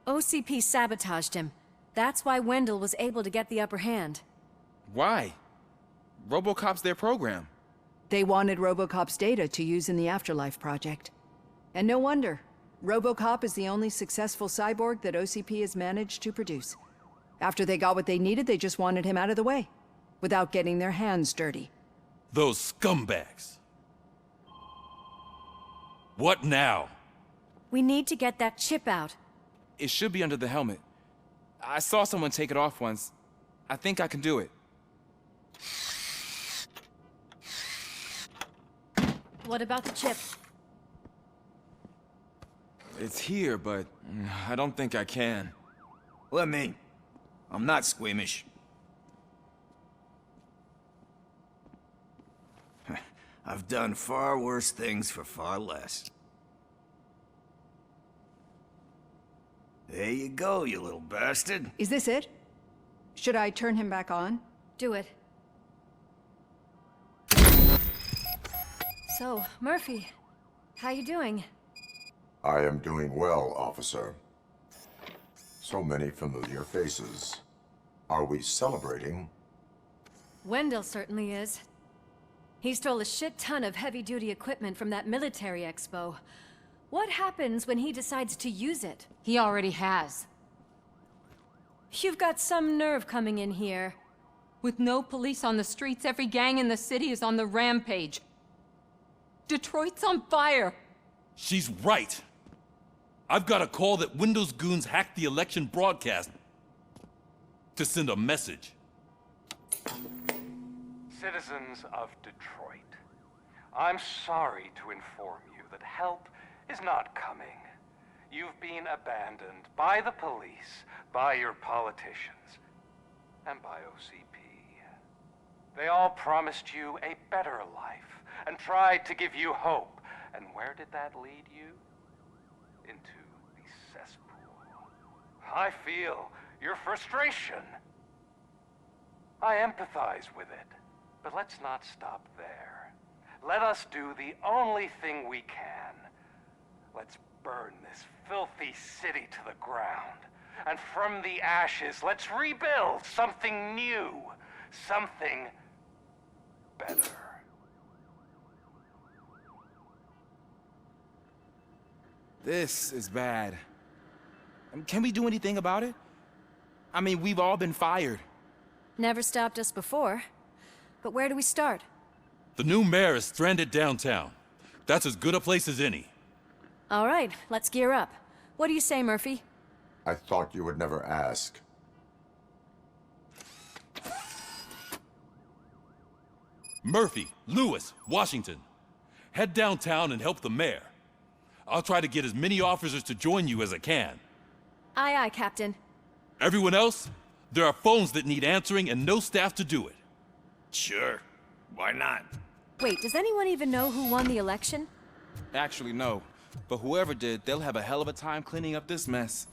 OCP sabotaged him. That's why Wendell was able to get the upper hand. Why? RoboCop's their program. They wanted RoboCop's data to use in the Afterlife project. And no wonder. RoboCop is the only successful cyborg that OCP has managed to produce. After they got what they needed, they just wanted him out of the way, without getting their hands dirty. Those scumbags. What now? We need to get that chip out. It should be under the helmet. I saw someone take it off once. I think I can do it. What about the chip? It's here, but I don't think I can. Let me. I'm not squeamish. I've done far worse things for far less. There you go, you little bastard. Is this it? Should I turn him back on? Do it. So, Murphy, how you doing? I am doing well, officer. So many familiar faces. Are we celebrating? Wendell certainly is. He stole a shit ton of heavy-duty equipment from that military expo. What happens when he decides to use it? He already has. You've got some nerve coming in here. With no police on the streets, every gang in the city is on the rampage. Detroit's on fire. She's right. I've got a call that Windows goons hacked the election broadcast to send a message. Citizens of Detroit, I'm sorry to inform you that help is not coming. You've been abandoned by the police, by your politicians, and by OCP. They all promised you a better life and tried to give you hope. And where did that lead you? Into the cesspool. I feel your frustration. I empathize with it. But let's not stop there. Let us do the only thing we can. Let's burn this filthy city to the ground. And from the ashes, let's rebuild something new. Something better. This is bad. Can we do anything about it? I mean, we've all been fired. Never stopped us before. But where do we start? The new mayor is stranded downtown. That's as good a place as any. All right, let's gear up. What do you say, Murphy? I thought you would never ask. Murphy, Lewis, Washington. Head downtown and help the mayor. I'll try to get as many officers to join you as I can. Aye, aye, Captain. Everyone else, there are phones that need answering and no staff to do it. Sure. Why not? Wait, does anyone even know who won the election? Actually, no. But whoever did, they'll have a hell of a time cleaning up this mess.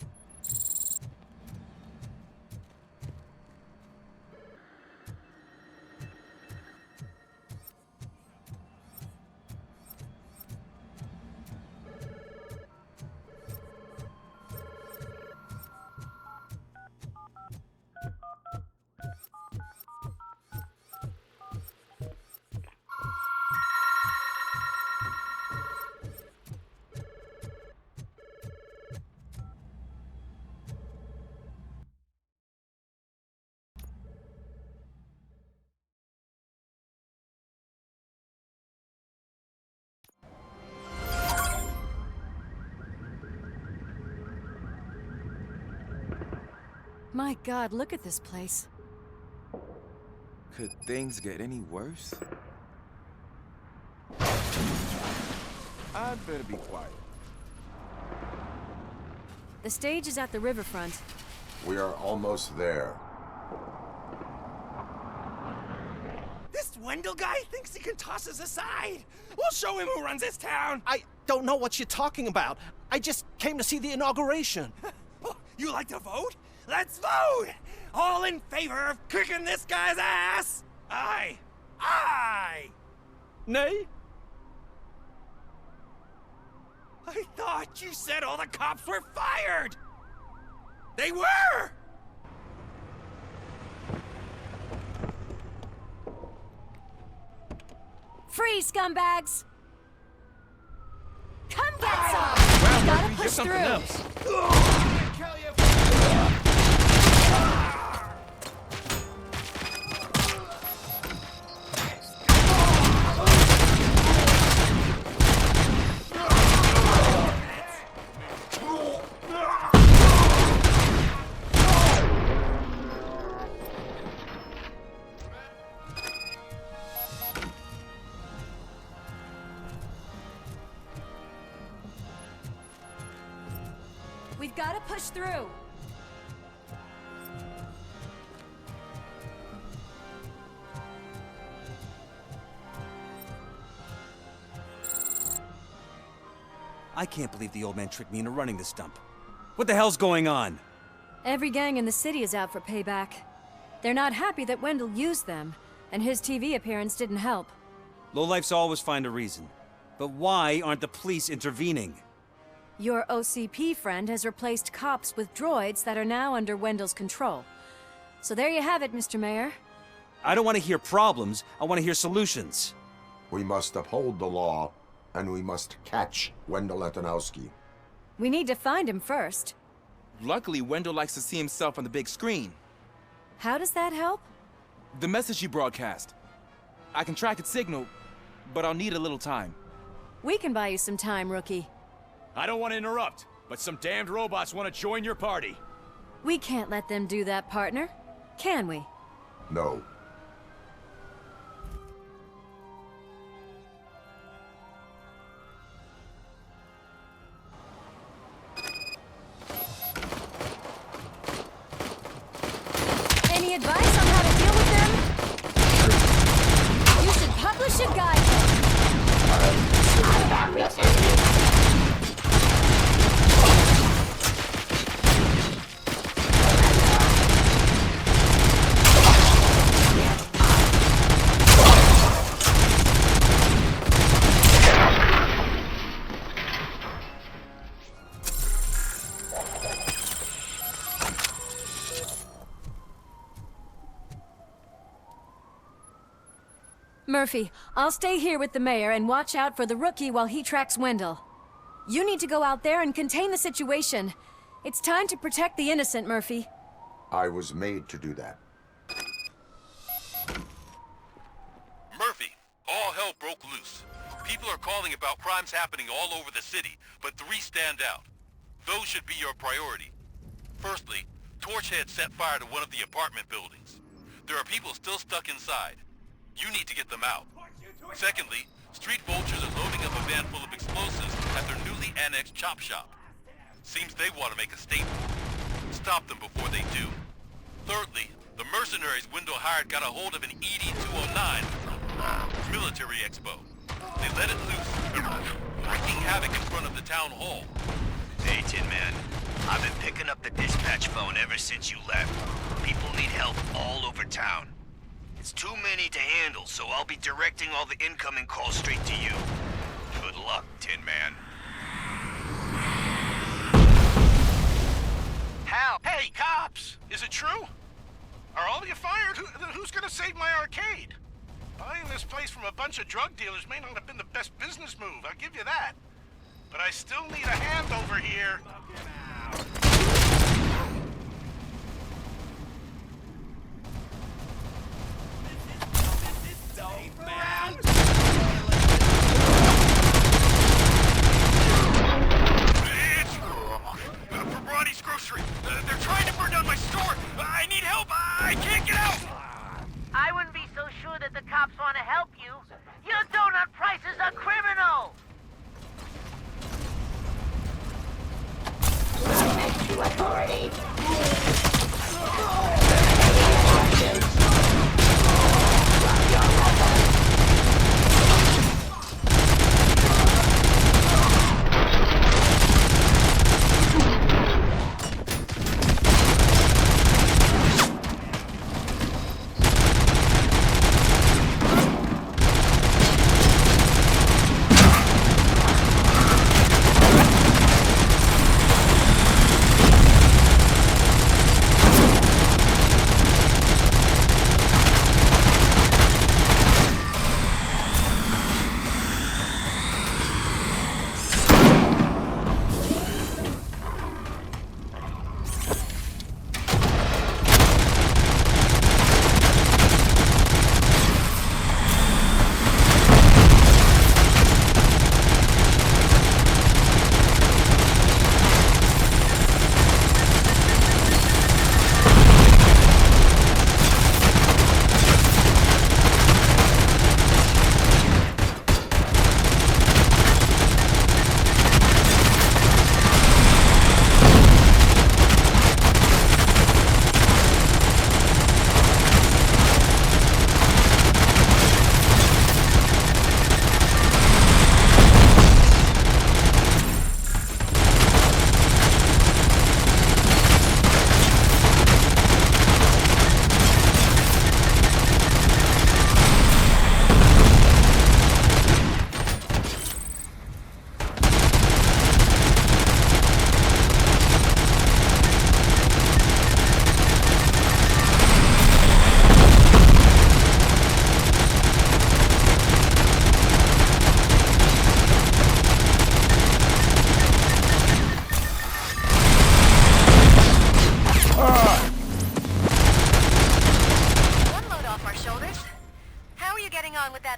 My God, look at this place. Could things get any worse? I'd better be quiet. The stage is at the riverfront. We are almost there. This Wendell guy thinks he can toss us aside. We'll show him who runs this town. I don't know what you're talking about. I just came to see the inauguration. You like to vote? Let's vote! All in favor of kicking this guy's ass? Aye. Aye! Nay? I thought you said all the cops were fired! They were! Free, scumbags! Come get some! Gotta push through! We've gotta push through! I can't believe the old man tricked me into running this dump. What the hell's going on? Every gang in the city is out for payback. They're not happy that Wendell used them, and his TV appearance didn't help. Lowlifes always find a reason. But why aren't the police intervening? Your OCP friend has replaced cops with droids that are now under Wendell's control. So there you have it, Mr. Mayor. I don't want to hear problems, I want to hear solutions. We must uphold the law, and we must catch Wendell Atanowski. We need to find him first. Luckily, Wendell likes to see himself on the big screen. How does that help? The message you broadcast. I can track its signal, but I'll need a little time. We can buy you some time, rookie. I don't want to interrupt, but some damned robots want to join your party. We can't let them do that, partner. Can we? No. Any advice on how to deal with them? You should publish a guidebook. Murphy, I'll stay here with the mayor and watch out for the rookie while he tracks Wendell. You need to go out there and contain the situation. It's time to protect the innocent, Murphy. I was made to do that. Murphy, all hell broke loose. People are calling about crimes happening all over the city, but 3 stand out. Those should be your priority. Firstly, Torchhead set fire to one of the apartment buildings. There are people still stuck inside. You need to get them out. Secondly, street vultures are loading up a van full of explosives at their newly annexed chop shop. Seems they want to make a statement. Stop them before they do. Thirdly, the mercenaries Wendell hired got a hold of an ED-209 military expo. They let it loose, wreaking havoc in front of the town hall. Hey, Tin Man. I've been picking up the dispatch phone ever since you left. People need help all over town. It's too many to handle, so I'll be directing all the incoming calls straight to you. Good luck, Tin Man. Hal! Hey, cops! Is it true? Are all of you fired? Who's gonna save my arcade? Buying this place from a bunch of drug dealers may not have been the best business move, I'll give you that. But I still need a hand over here. For Ronnie's grocery. They're trying to burn down my store. I need help. I can't get out. I wouldn't be the cops want to help you. Your donut price is a criminal! Subject to authority.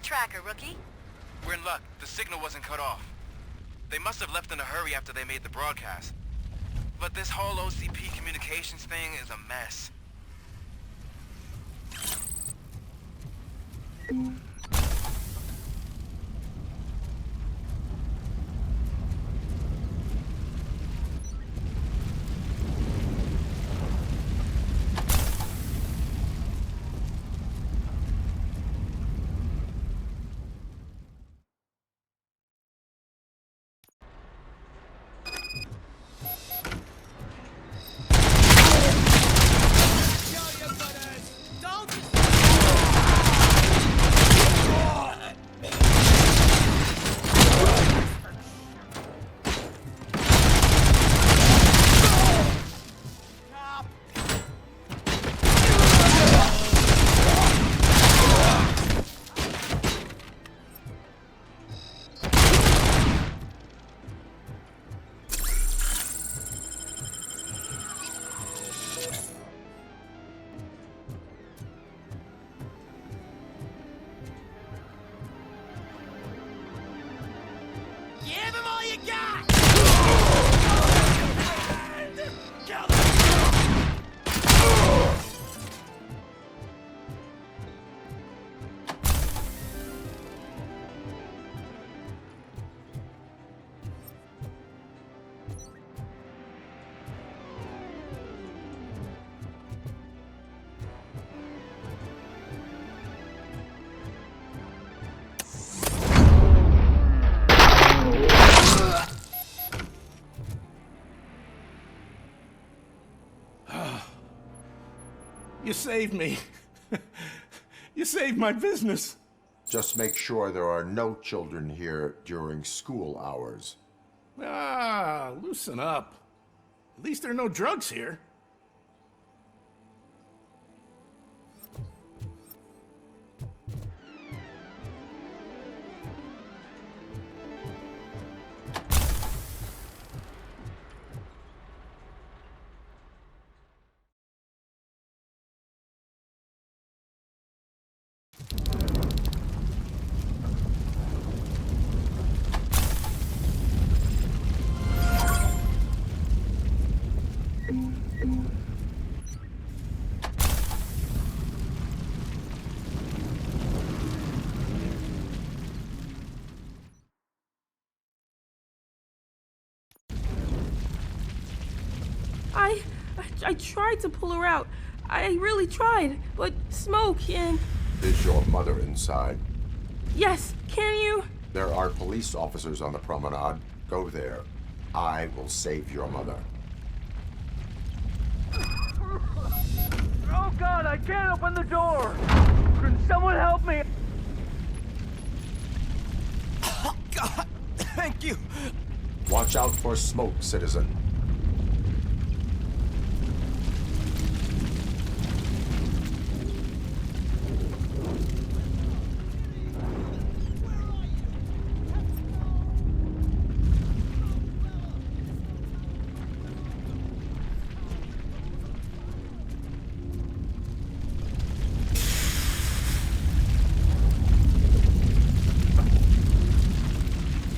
tracker, rookie. We're in luck. The signal wasn't cut off. They must have left in a hurry after they made the broadcast. But this whole OCP communications thing is a mess. Give him all you got! You saved me. You saved my business. Just make sure there are no children here during school hours. Ah, loosen up. At least there are no drugs here. I tried to pull her out. I really tried, but smoke and... Is your mother inside? Yes, can you? There are police officers on the promenade. Go there. I will save your mother. Oh God, I can't open the door! Can someone help me? Oh, God, thank you. Watch out for smoke, citizen.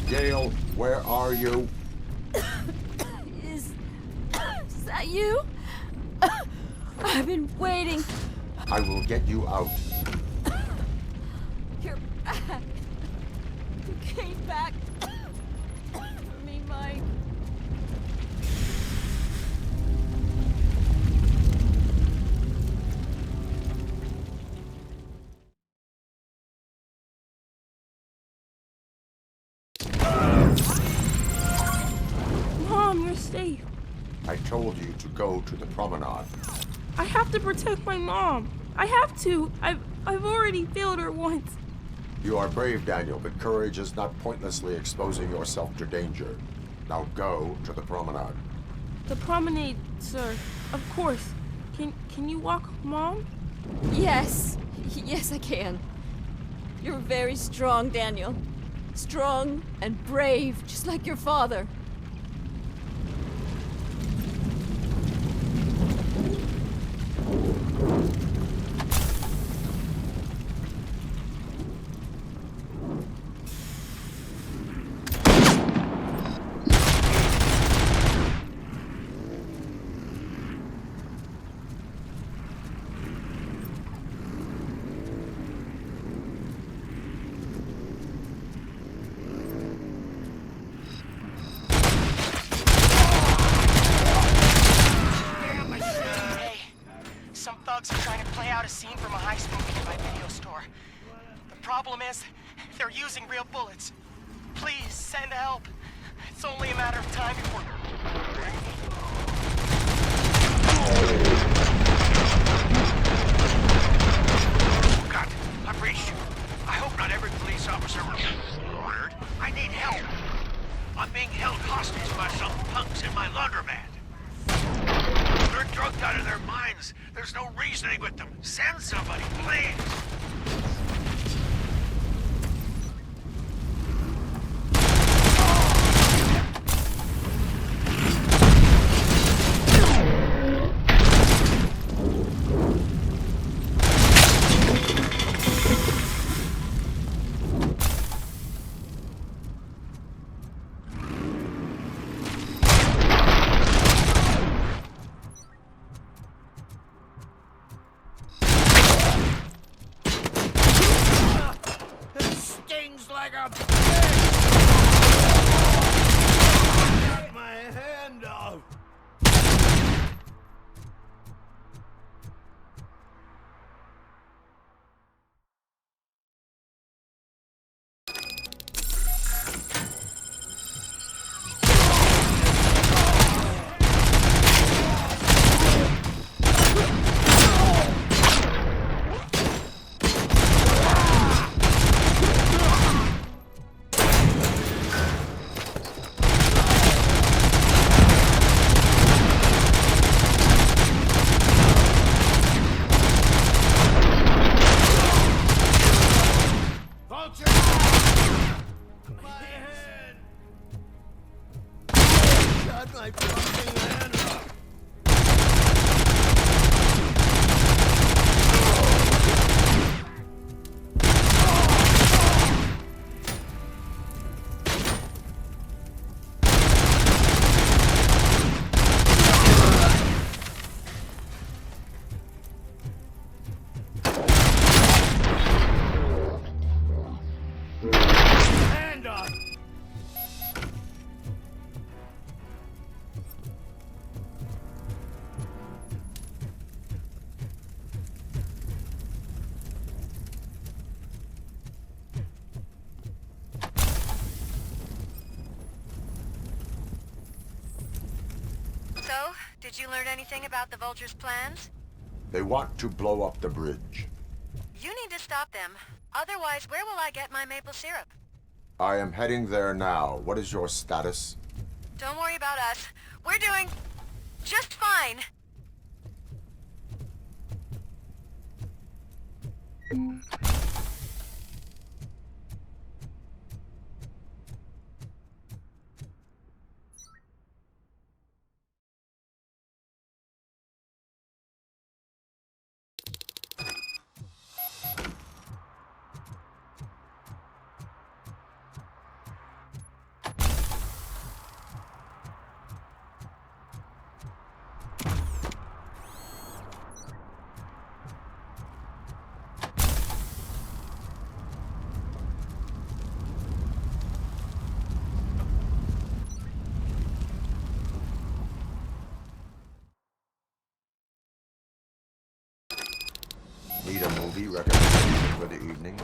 Gail, where are you? Is that you? I've been waiting. I will get you out. You're back. You came back for me, Mike. Mom, you're safe. I told you to go to the promenade. I have to protect my mom. I have to. I've already failed her once. You are brave, Daniel, but courage is not pointlessly exposing yourself to danger. Now go to the promenade. The promenade, sir. Of course. Can you walk, Mom? Yes. Yes, I can. You're very strong, Daniel. Strong and brave, just like your father. Some thugs are trying to play out a scene from a high-smoking in my video store. The problem is, they're using real bullets. Please, send help. It's only a matter of time before... Oh, God, I breached you. I hope not every police officer was murdered. I need help. I'm being held hostage by some punks in my laundromat. They're drugged out of their minds. There's no reasoning with them. Send somebody, please. Like a pig! Got my hand off! Did you learn anything about the Vulture's plans? They want to blow up the bridge. You need to stop them. Otherwise, where will I get my maple syrup? I am heading there now. What is your status? Don't worry about us. We're doing just fine. Need a movie recommendation for the evening?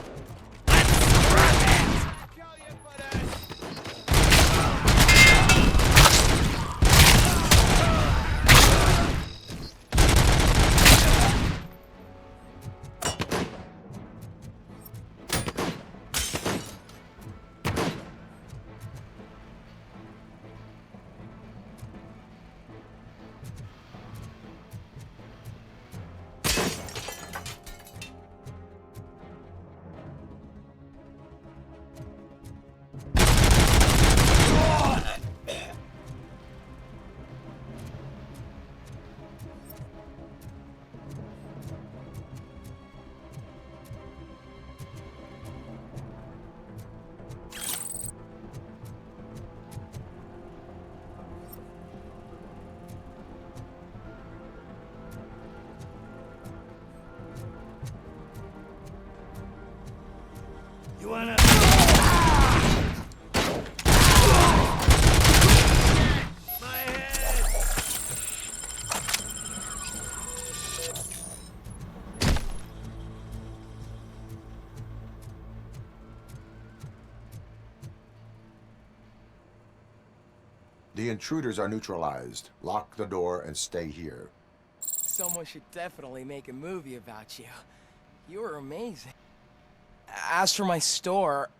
You wanna... The intruders are neutralized. Lock the door and stay here. Someone should definitely make a movie about you. You were amazing. As for my store,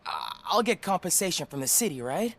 I'll get compensation from the city, right?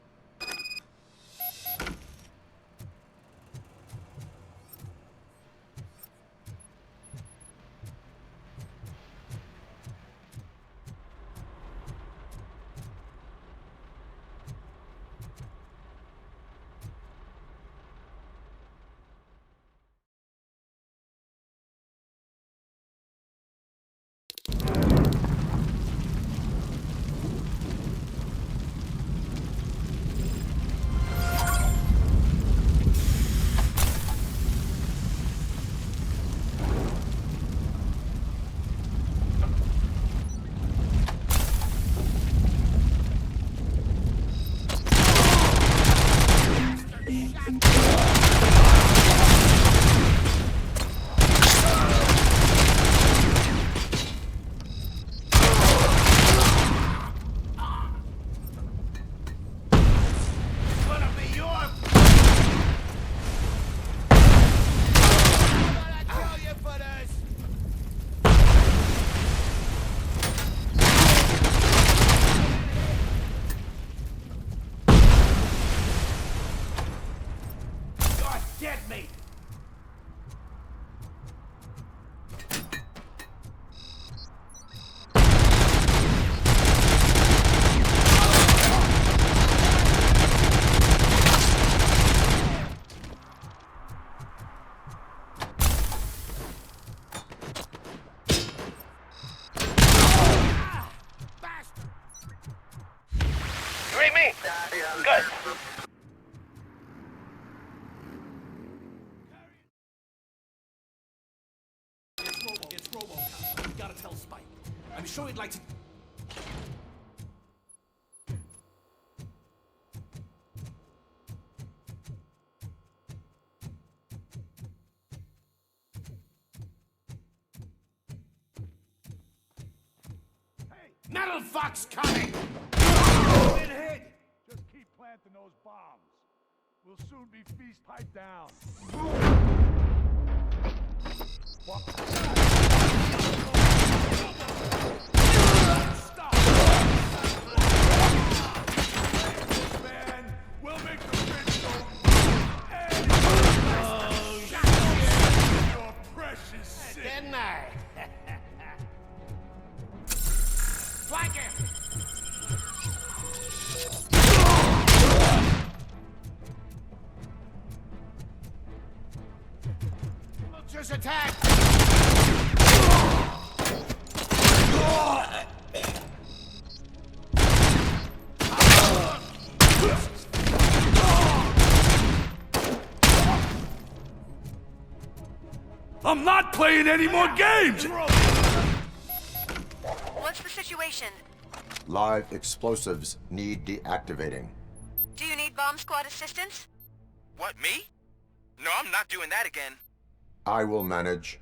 Get me! You read me? Good. It's RoboCop. We gotta tell Spike. I'm sure he'd like to... Metal Fox coming! Been hit! Just keep planting those bombs. We'll soon be feast pipe down. Stop! Man, we'll make the bridge go. Your precious sick. Didn't I? Flank him! Vultures attack! I'm not playing any more games! What's the situation? Live explosives need deactivating. Do you need bomb squad assistance? What, me? No, I'm not doing that again. I will manage.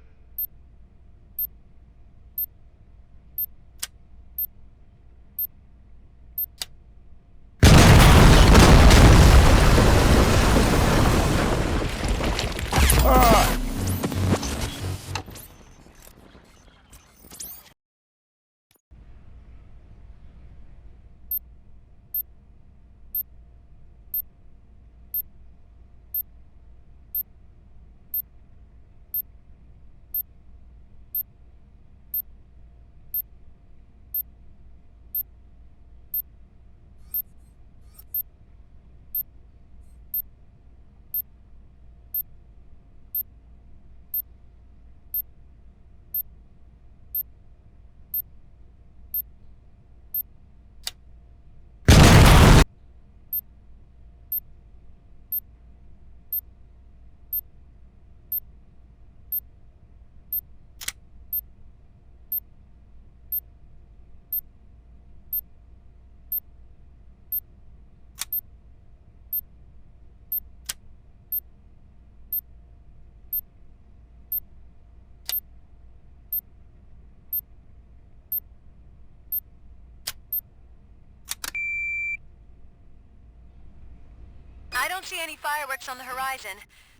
I don't see any fireworks on the horizon.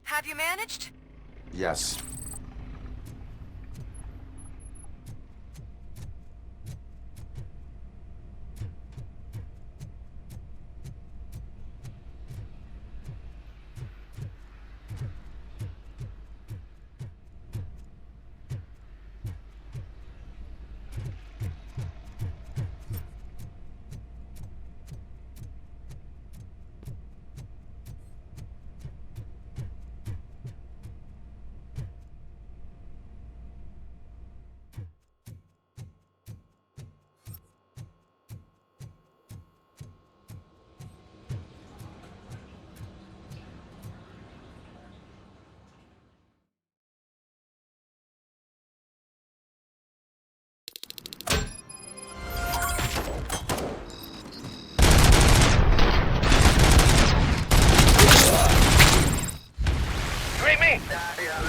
Have you managed? Yes.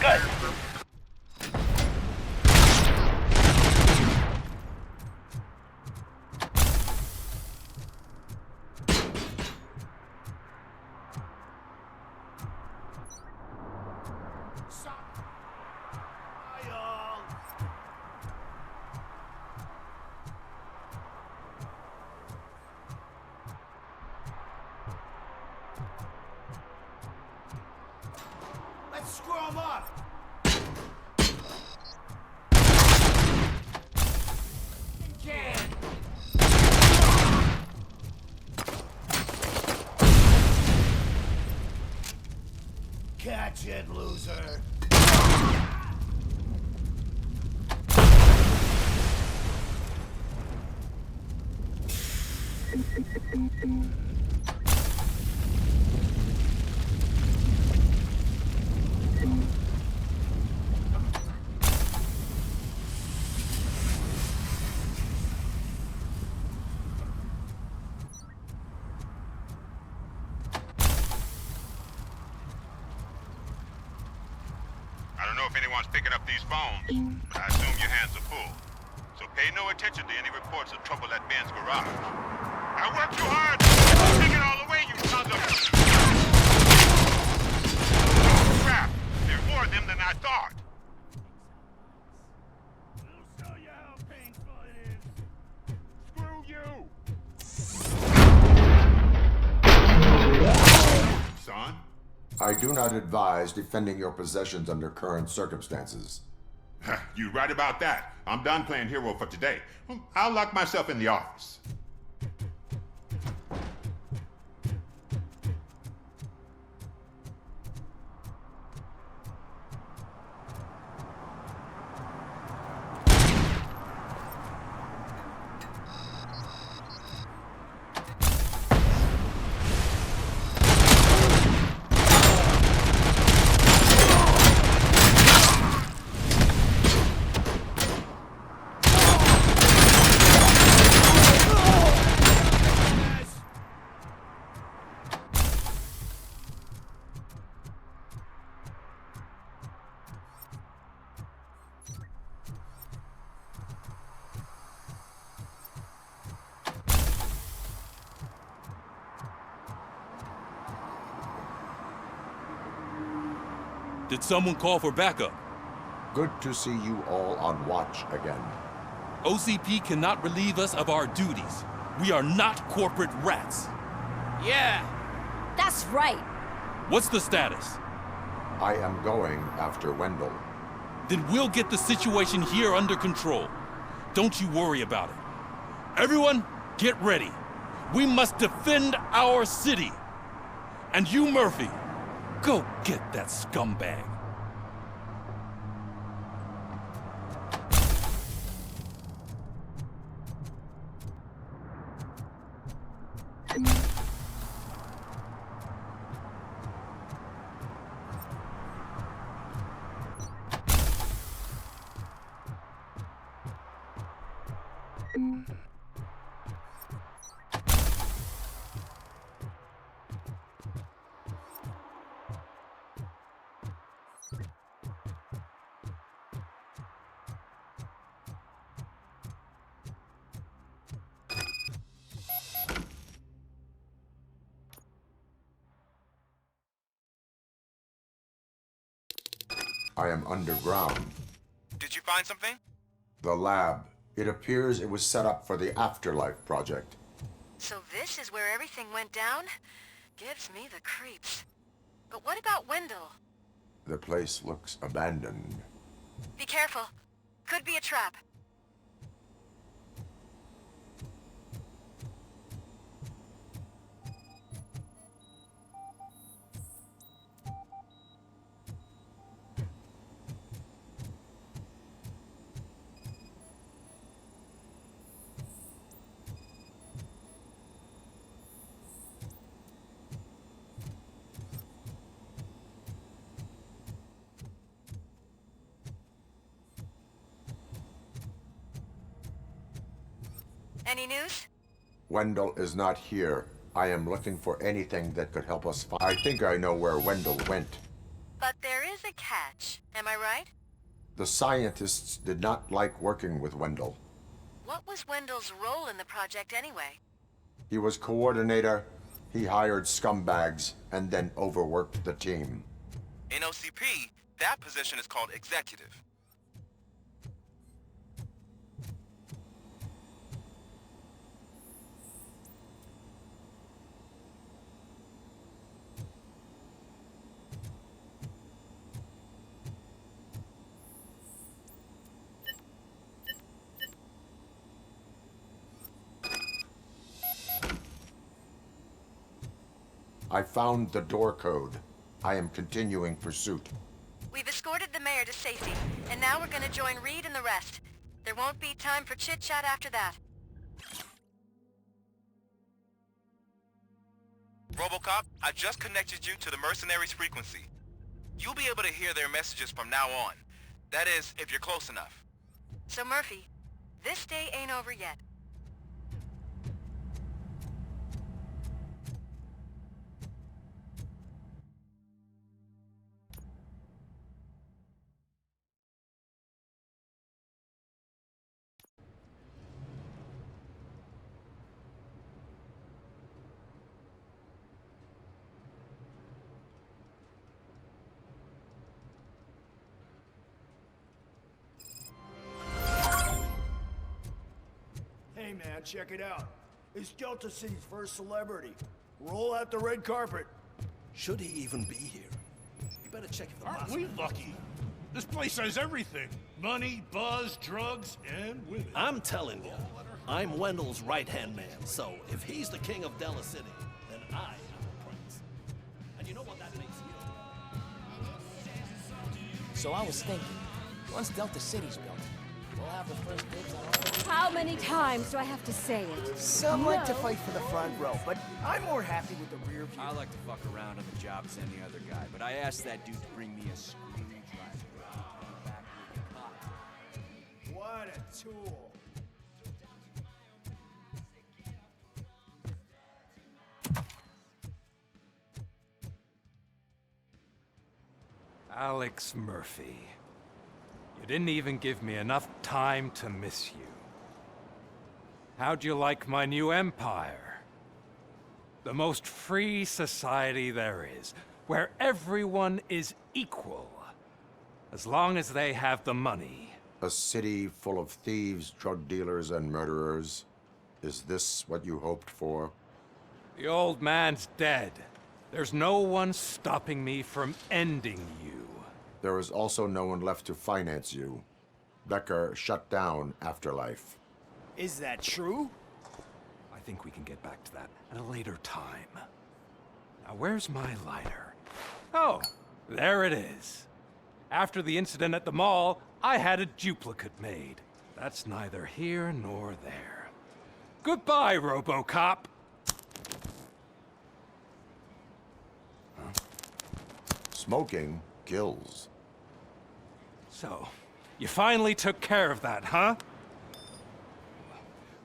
Good. Let's screw 'em up! Catch it, loser! I don't know if anyone's picking up these phones, but I assume your hands are full. So pay no attention to any reports of trouble at Ben's garage. I worked too hard! Take it all away, you sons of... crap! There are more of them than I thought. I'll show you how painful it is. Screw you! Son? I do not advise defending your possessions under current circumstances. You right about that. I'm done playing hero for today. I'll lock myself in the office. Did someone call for backup? Good to see you all on watch again. OCP cannot relieve us of our duties. We are not corporate rats. Yeah. That's right. What's the status? I am going after Wendell. Then we'll get the situation here under control. Don't you worry about it. Everyone, get ready. We must defend our city. And you, Murphy, go get that scumbag. I am underground. Did you find something? The lab. It appears it was set up for the Afterlife project. So this is where everything went down? Gives me the creeps. But what about Wendell? The place looks abandoned. Be careful. Could be a trap. Any news? Wendell is not here. I am looking for anything that could help us find. I think I know where Wendell went. But there is a catch. Am I right? The scientists did not like working with Wendell. What was Wendell's role in the project anyway? He was coordinator, he hired scumbags, and then overworked the team. In OCP, that position is called executive. I found the door code. I am continuing pursuit. We've escorted the mayor to safety, and now we're gonna join Reed and the rest. There won't be time for chit-chat after that. RoboCop, I just connected you to the mercenaries' frequency. You'll be able to hear their messages from now on. That is, if you're close enough. So Murphy, this day ain't over yet. man, check it out. It's Delta City's first celebrity. Roll out the red carpet. Should he even be here? You better check if the Aren't boss... we lucky? This place has everything. Money, buzz, drugs, and women. I'm telling you, I'm Wendell's right-hand man, so if he's the king of Della City, then I am the prince. And you know what that makes you? So I was thinking, once Delta City's built, we'll have the first dibs on all. How many times do I have to say it? Some like to fight for the front row, but I'm more happy with the rear view. I like to fuck around on the job as any other guy, but I asked that dude to bring me a screwdriver. Back with the cop. What a tool. Alex Murphy. You didn't even give me enough time to miss you. How'd you like my new empire? The most free society there is, where everyone is equal, as long as they have the money. A city full of thieves, drug dealers, and murderers. Is this what you hoped for? The old man's dead. There's no one stopping me from ending you. There is also no one left to finance you. Becker shut down Afterlife. Is that true? I think we can get back to that at a later time. Now, where's my lighter? Oh, there it is. After the incident at the mall, I had a duplicate made. That's neither here nor there. Goodbye, RoboCop. Smoking kills. So, you finally took care of that, huh?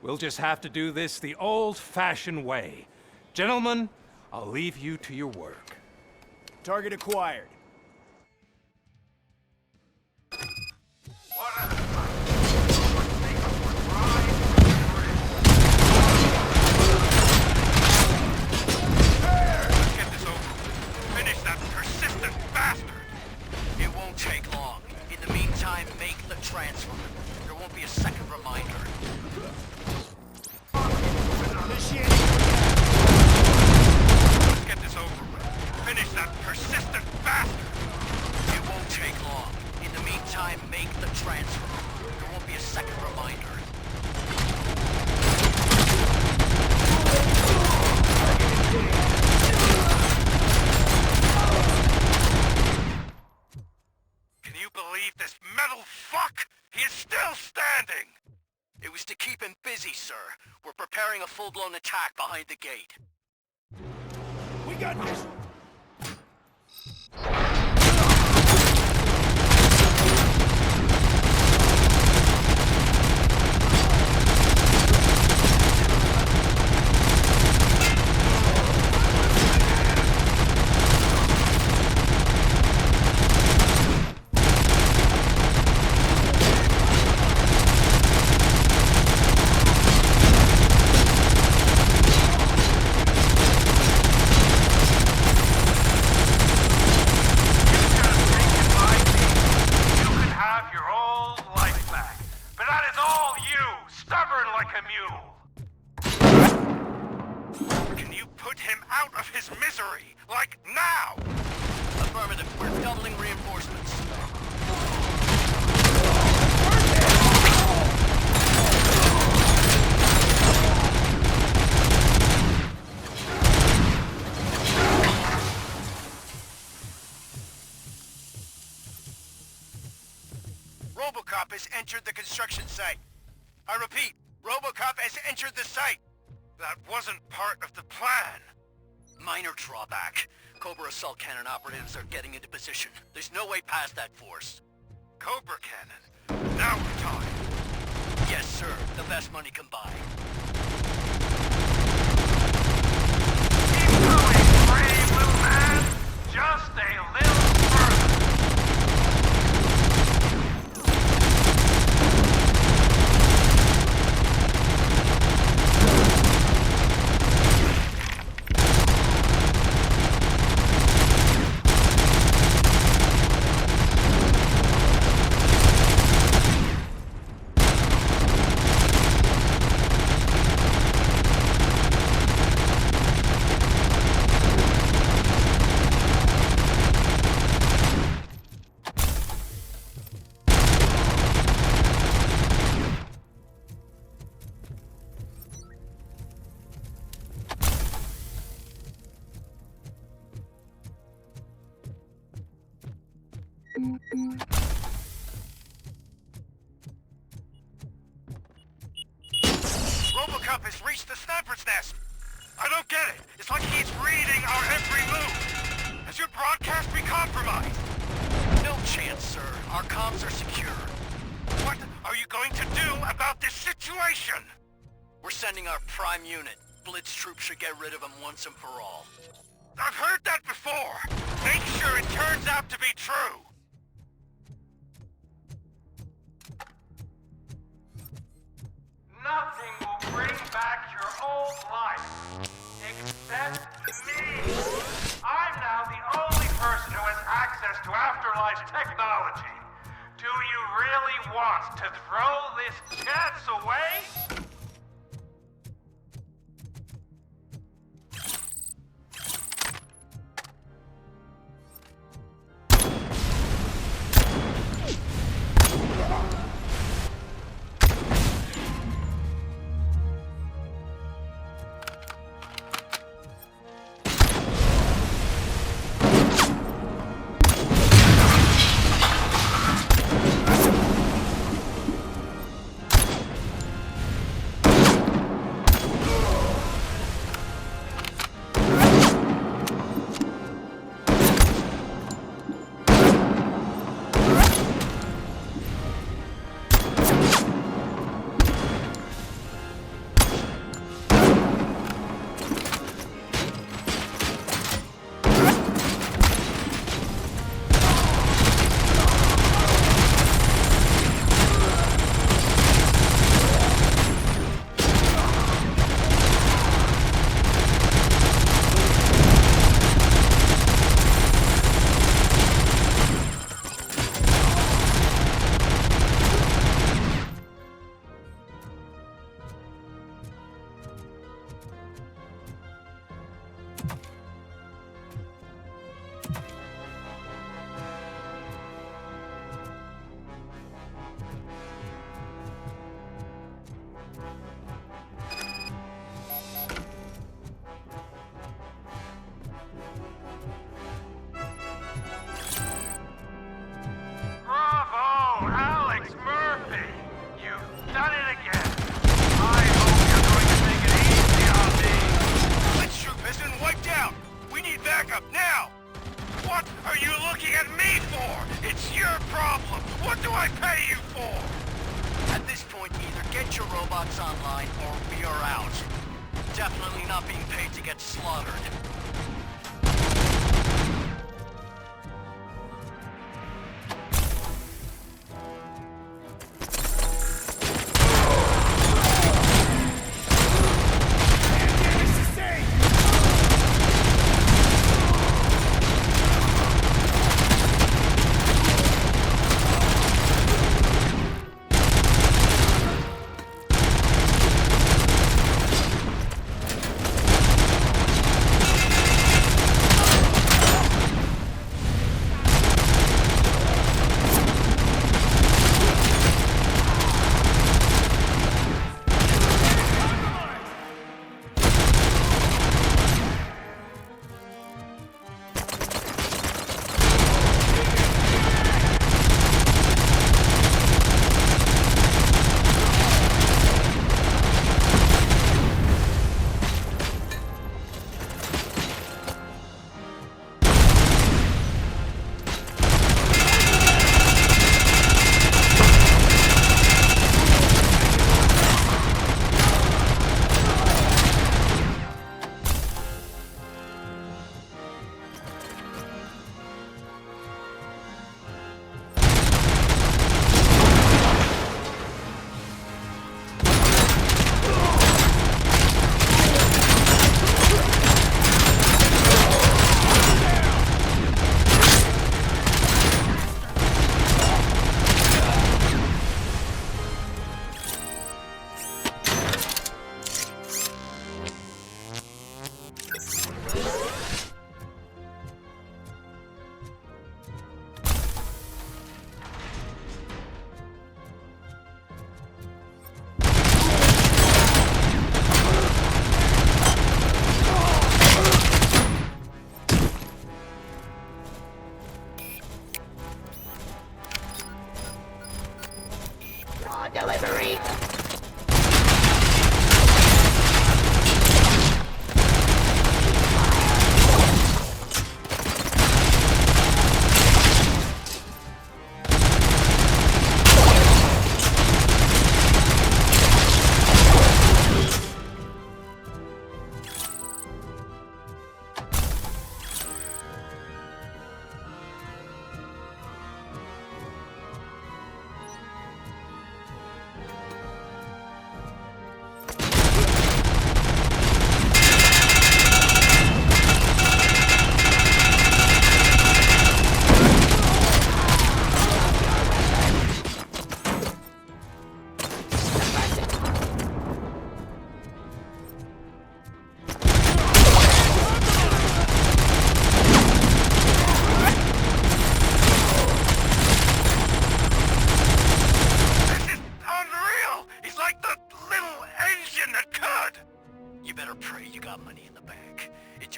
We'll just have to do this the old-fashioned way. Gentlemen, I'll leave you to your work. Target acquired. Get this over with. Finish that persistent bastard! It won't take long. In the meantime, make the transfer. There won't be a second reminder. Let's get this over with. Finish that persistent bastard! It won't take long. In the meantime, make the transfer. There won't be a second reminder. Can you believe this metal fuck? He is still standing! It was to keep him busy, sir. We're preparing a full-blown attack behind the gate. We got this! Can you put him out of his misery? Like now! Affirmative. We're doubling reinforcements. RoboCop has entered the construction site. I repeat, RoboCop has entered the site. That wasn't part of the plan. Minor drawback. Cobra assault cannon operatives are getting into position. There's no way past that force. Cobra cannon? Now we're talking. Yes, sir. The best money can buy. Keep going, brave little man! Just a little further! RoboCop has reached the sniper's nest. I don't get it. It's like he's reading our every move. Has your broadcast been compromised? No chance, sir. Our comms are secure. What are you going to do about this situation? We're sending our prime unit. Blitz troops should get rid of him once and for all. I've heard that before. Make sure it turns out to be true. Nothing will bring back your old life, except me. I'm now the only person who has access to afterlife technology. Do you really want to throw this chance away? delivery.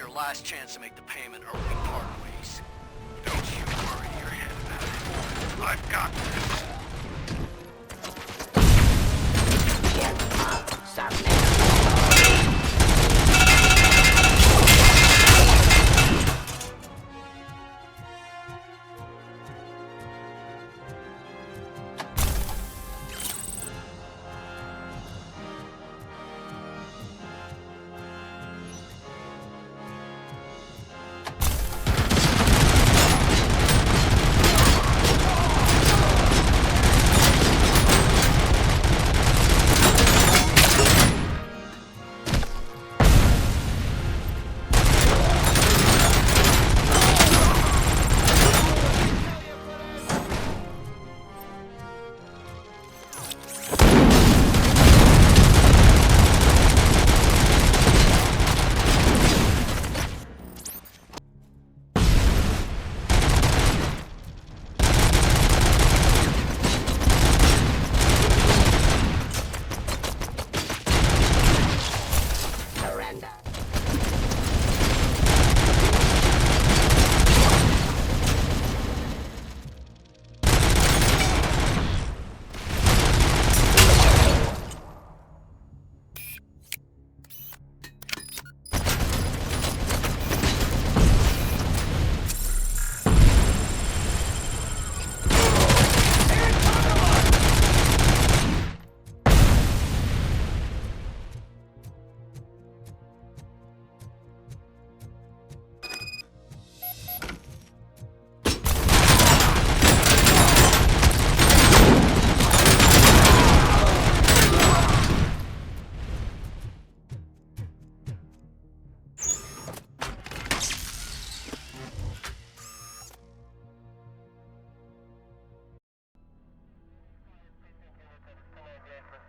your last chance to make the payment or we part ways. Don't you worry your head about it. I've got this.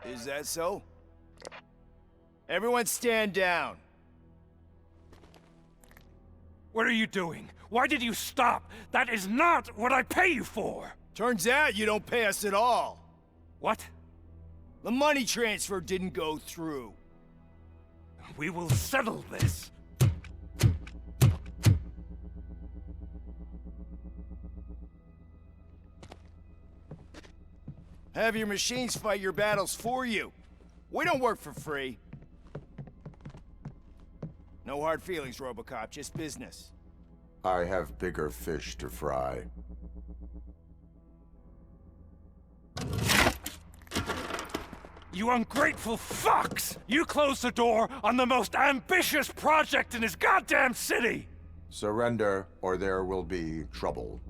Is that so? Everyone stand down. What are you doing? Why did you stop? That is not what I pay you for! Turns out you don't pay us at all. What? The money transfer didn't go through. We will settle this. Have your machines fight your battles for you. We don't work for free. No hard feelings, RoboCop, just business. I have bigger fish to fry. You ungrateful fucks! You closed the door on the most ambitious project in this goddamn city! Surrender, or there will be trouble.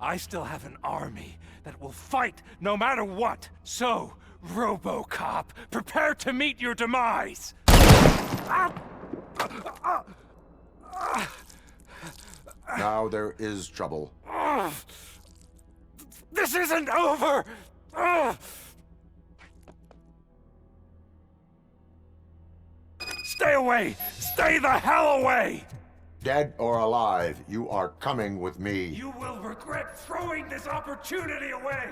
I still have an army that will fight no matter what. So, RoboCop, prepare to meet your demise! Now there is trouble. This isn't over! Stay away! Stay the hell away! Dead or alive, you are coming with me. You will regret throwing this opportunity away!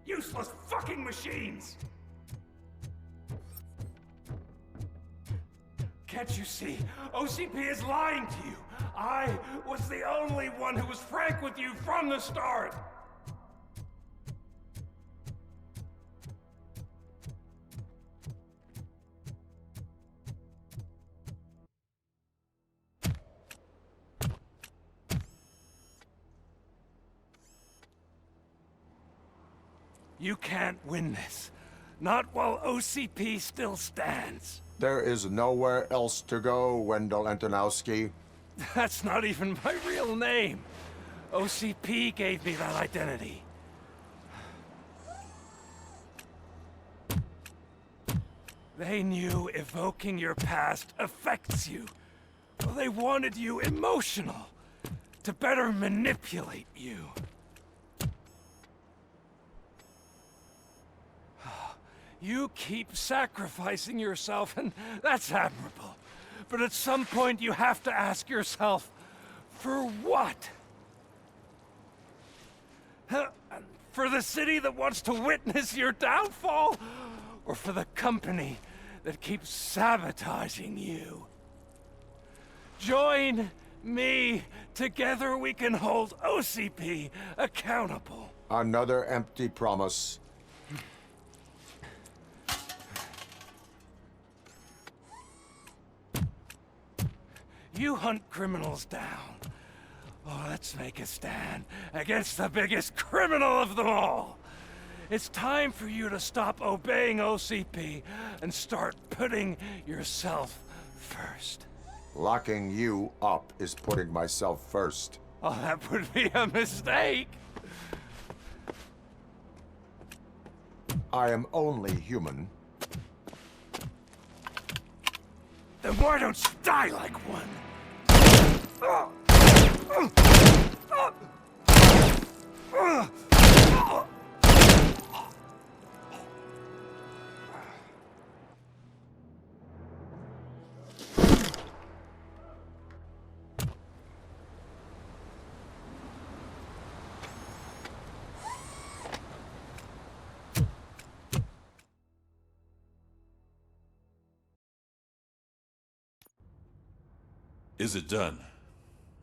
Useless fucking machines! Can't you see? OCP is lying to you! I was the only one who was frank with you from the start! You can't win this. Not while OCP still stands. There is nowhere else to go, Wendell Antonowski. That's not even my real name. OCP gave me that identity. They knew evoking your past affects you. They wanted you emotional, to better manipulate you. You keep sacrificing yourself, and that's admirable. But at some point, you have to ask yourself, for what? For the city that wants to witness your downfall? Or for the company that keeps sabotaging you. Join me. Together we can hold OCP accountable. Another empty promise. You hunt criminals down. Oh, let's make a stand against the biggest criminal of them all. It's time for you to stop obeying OCP and start putting yourself first. Locking you up is putting myself first. Oh, that would be a mistake. I am only human. Then why don't you die like one? Is it done?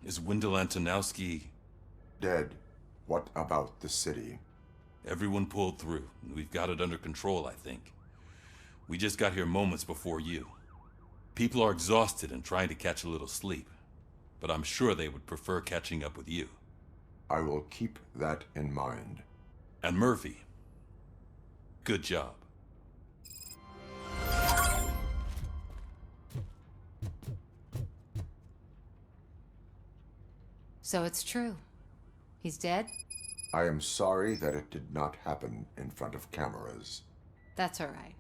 Is Wendell Antonowski... dead? What about the city? Everyone pulled through. We've got it under control, I think. We just got here moments before you. People are exhausted and trying to catch a little sleep. But I'm sure they would prefer catching up with you. I will keep that in mind. And Murphy, good job. So it's true. He's dead? I am sorry that it did not happen in front of cameras. That's all right.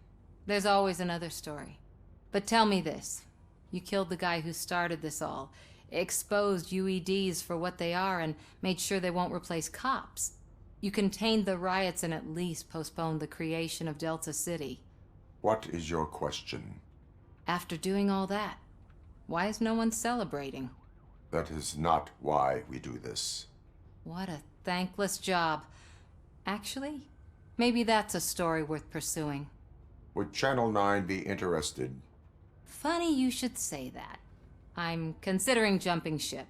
There's always another story. But tell me this. You killed the guy who started this all, exposed UEDs for what they are, and made sure they won't replace cops. You contained the riots and at least postponed the creation of Delta City. What is your question? After doing all that, why is no one celebrating? That is not why we do this. What a thankless job. Actually, maybe that's a story worth pursuing. Would Channel 9 be interested? Funny you should say that. I'm considering jumping ship.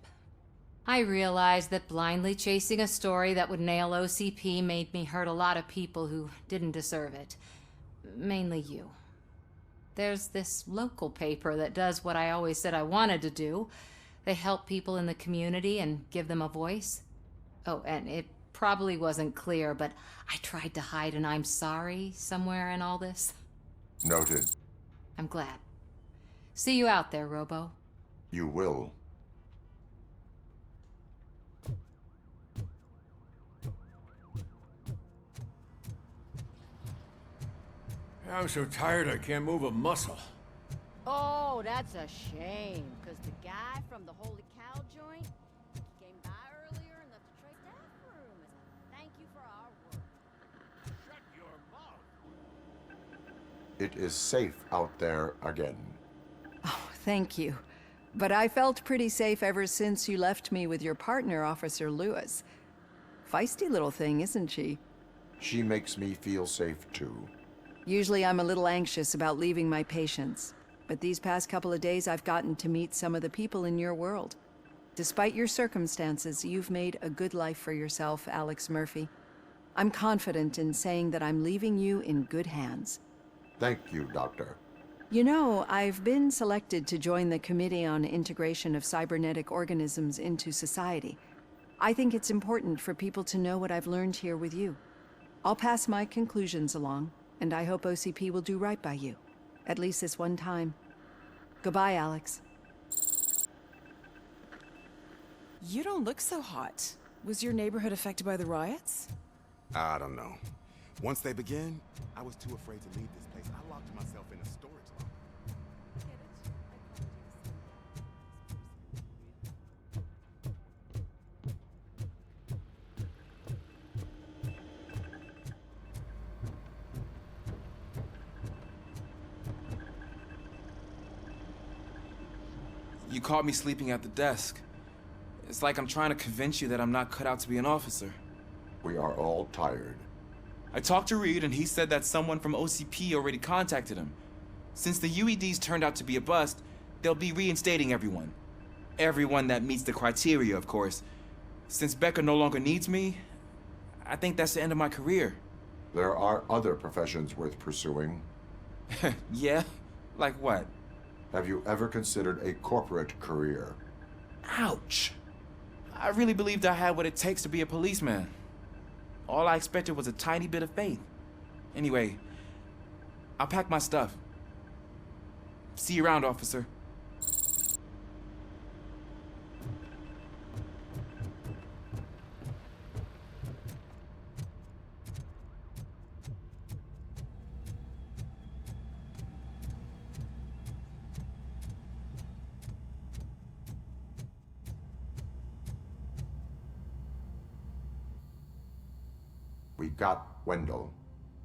I realized that blindly chasing a story that would nail OCP made me hurt a lot of people who didn't deserve it. Mainly you. There's this local paper that does what I always said I wanted to do. They help people in the community and give them a voice. Oh, and it probably wasn't clear, but I tried to hide an I'm sorry somewhere in all this. Noted. I'm glad. See you out there, Robo. You will. I'm so tired I can't move a muscle. Oh, that's a shame, because the guy from the Holy Cow joint came by earlier and left a tray staff room as a thank you for our work. Shut your mouth. It is safe out there again. Oh, thank you. But I felt pretty safe ever since you left me with your partner, Officer Lewis. Feisty little thing, isn't she? She makes me feel safe too. Usually I'm a little anxious about leaving my patients. But these past couple of days, I've gotten to meet some of the people in your world. Despite your circumstances, you've made a good life for yourself, Alex Murphy. I'm confident in saying that I'm leaving you in good hands. Thank you, Doctor. You know, I've been selected to join the Committee on Integration of Cybernetic Organisms into Society. I think it's important for people to know what I've learned here with you. I'll pass my conclusions along, and I hope OCP will do right by you. At least this one time. Goodbye, Alex. You don't look so hot. Was your neighborhood affected by the riots? I don't know. Once they begin, I was too afraid to leave this place. I locked myself in a storage locker. You caught me sleeping at the desk. It's like I'm trying to convince you that I'm not cut out to be an officer. We are all tired. I talked to Reed and he said that someone from OCP already contacted him. Since the UEDs turned out to be a bust, they'll be reinstating everyone. Everyone that meets the criteria, of course. Since Becca no longer needs me, I think that's the end of my career. There are other professions worth pursuing. Yeah? Like what? Have you ever considered a corporate career? Ouch. I really believed I had what it takes to be a policeman. All I expected was a tiny bit of faith. Anyway, I'll pack my stuff. See you around, officer. We got Wendell.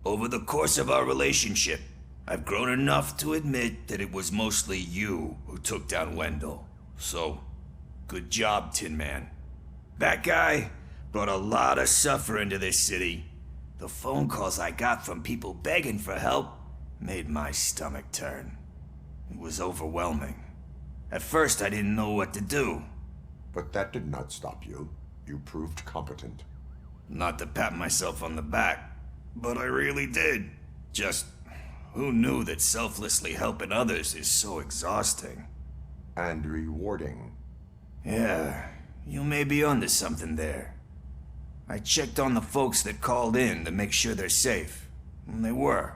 Over the course of our relationship, I've grown enough to admit that it was mostly you who took down Wendell. So, good job, Tin Man. That guy brought a lot of suffering to this city. The phone calls I got from people begging for help made my stomach turn. It was overwhelming. At first, I didn't know what to do. But that did not stop you. You proved competent. Not to pat myself on the back, but I really did. Just, who knew that selflessly helping others is so exhausting? And rewarding. Yeah, you may be onto something there. I checked on the folks that called in to make sure they're safe, and they were.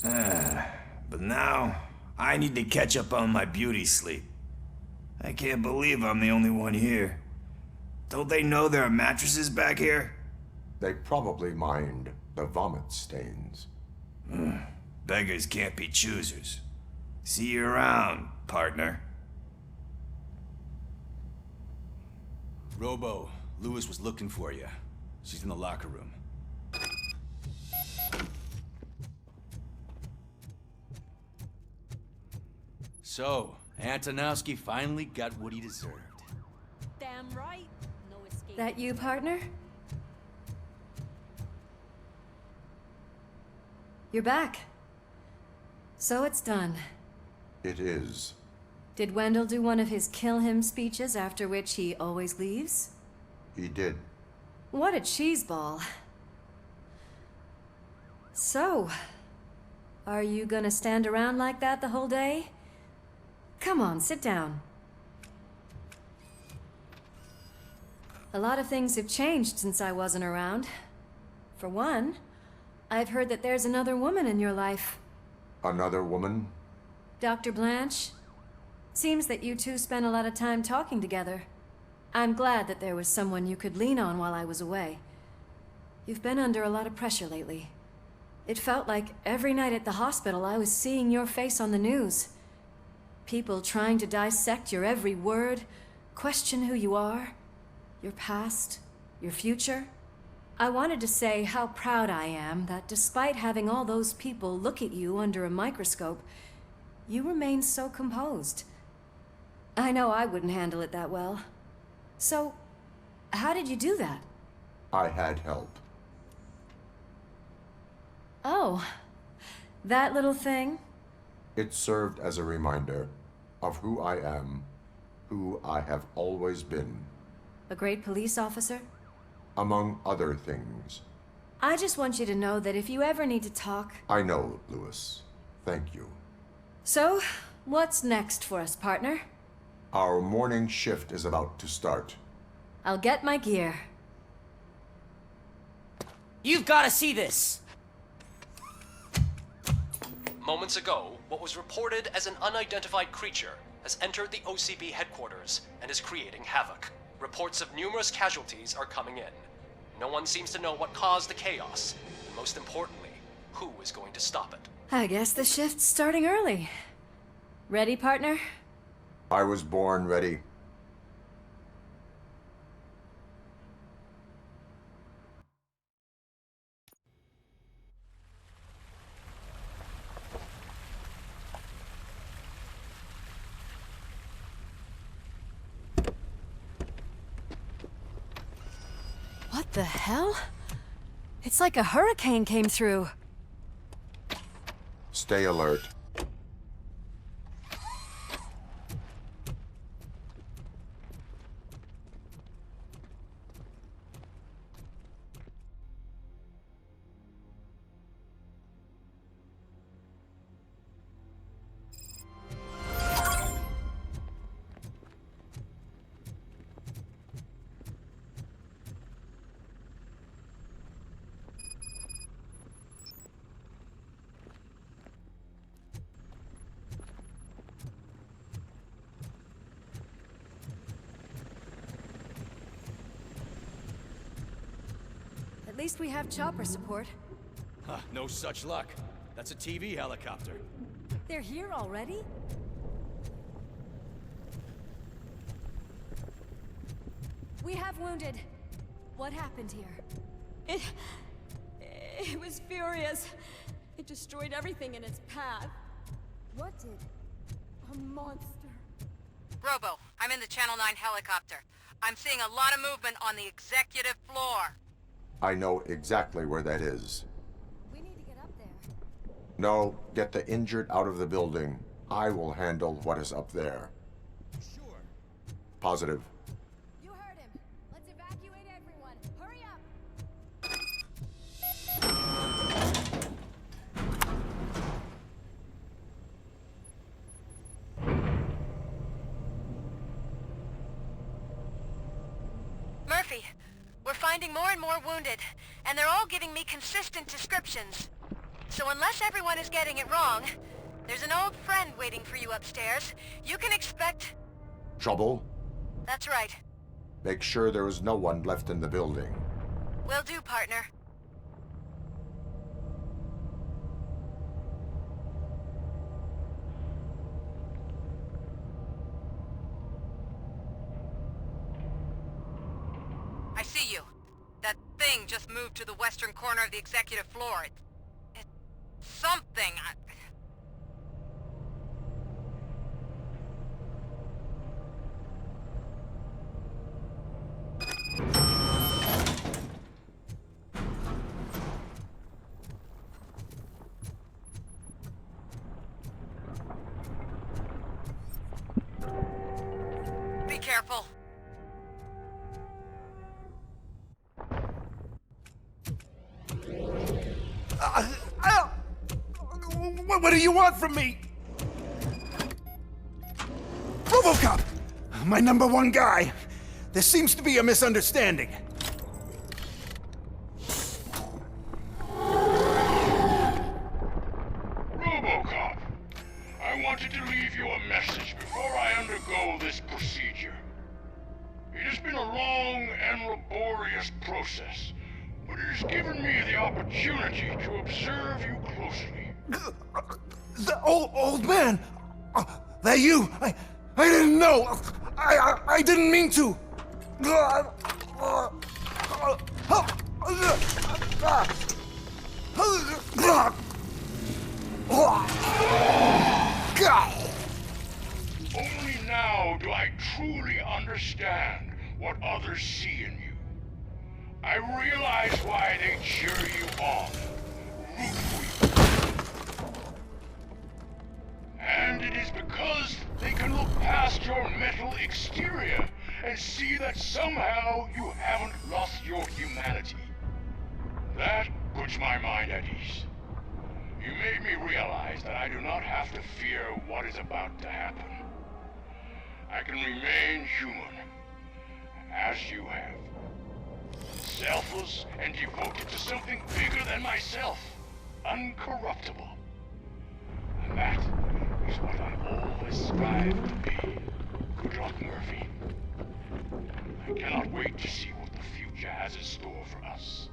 But now, I need to catch up on my beauty sleep. I can't believe I'm the only one here. Don't they know there are mattresses back here? They probably mind the vomit stains. Beggars can't be choosers. See you around, partner. Robo, Lewis was looking for you. She's in the locker room. So, Antonowski finally got what he deserved. Damn right. No escape. That you, partner? You're back. So it's done. It is. Did Wendell do one of his kill him speeches after which he always leaves? He did. What a cheeseball. So, are you gonna stand around like that the whole day? Come on, sit down. A lot of things have changed since I wasn't around. For one, I've heard that there's another woman in your life. Another woman? Dr. Blanche? Seems that you two spent a lot of time talking together. I'm glad that there was someone you could lean on while I was away. You've been under a lot of pressure lately. It felt like every night at the hospital I was seeing your face on the news. People trying to dissect your every word, question who you are, your past, your future. I wanted to say how proud I am that despite having all those people look at you under a microscope, you remain so composed. I know I wouldn't handle it that well. So, how did you do that? I had help. Oh, that little thing? It served as a reminder of who I am, who I have always been. A great police officer? Among other things. I just want you to know that if you ever need to talk... I know, Lewis. Thank you. So, what's next for us, partner? Our morning shift is about to start. I'll get my gear. You've got to see this! Moments ago, what was reported as an unidentified creature has entered the OCB headquarters and is creating havoc. Reports of numerous casualties are coming in. No one seems to know what caused the chaos, and most importantly, who is going to stop it. I guess the shift's starting early. Ready, partner? I was born ready. What the hell? It's like a hurricane came through. Stay alert. least we have chopper support. Huh, no such luck. That's a TV helicopter. They're here already? We have wounded. What happened here? It was furious. It destroyed everything in its path. What did? A monster. Robo, I'm in the Channel 9 helicopter. I'm seeing a lot of movement on the executive floor. I know exactly where that is. We need to get up there. No, get the injured out of the building. I will handle what is up there. Sure. Positive. You heard him. Let's evacuate everyone. Hurry up! Murphy, we're finding more and more wounded, and they're all giving me consistent descriptions. So unless everyone is getting it wrong, there's an old friend waiting for you upstairs. You can expect... Trouble? That's right. Make sure there is no one left in the building. Will do, partner. I see you. That thing just moved to the western corner of the executive floor. It's something. Be careful. What do you want from me? RoboCop! My #1 guy. There seems to be a misunderstanding. RoboCop, I wanted to leave you a message before I undergo this procedure. It has been a long and laborious process, but it has given me the opportunity to observe you closely. The old man! That you? I didn't know! I didn't mean to! Only now do I truly understand what others see in you. I realize why they cheer you on, root for you. And it is because they can look past your metal exterior and see that somehow you haven't lost your humanity. That puts my mind at ease. You made me realize that I do not have to fear what is about to happen. I can remain human, as you have. Selfless and devoted to something bigger than myself. Uncorruptible. And that is what I always strive to be. Good luck, Murphy. I cannot wait to see what the future has in store for us.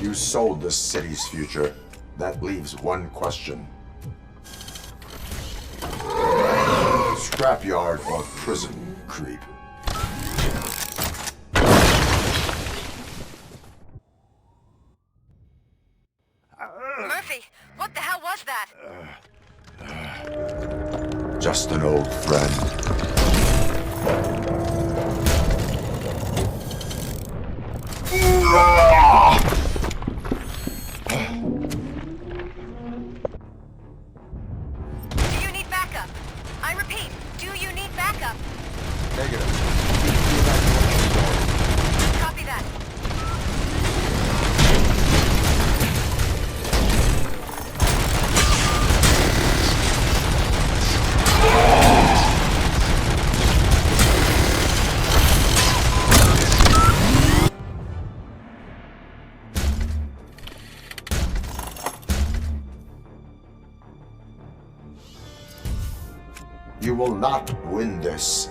You sold the city's future. That leaves one question. Scrapyard or prison, creep? Murphy, what the hell was that? Just an old friend. Do you need backup? I repeat, do you need backup? Negative. Copy that. You will not win this.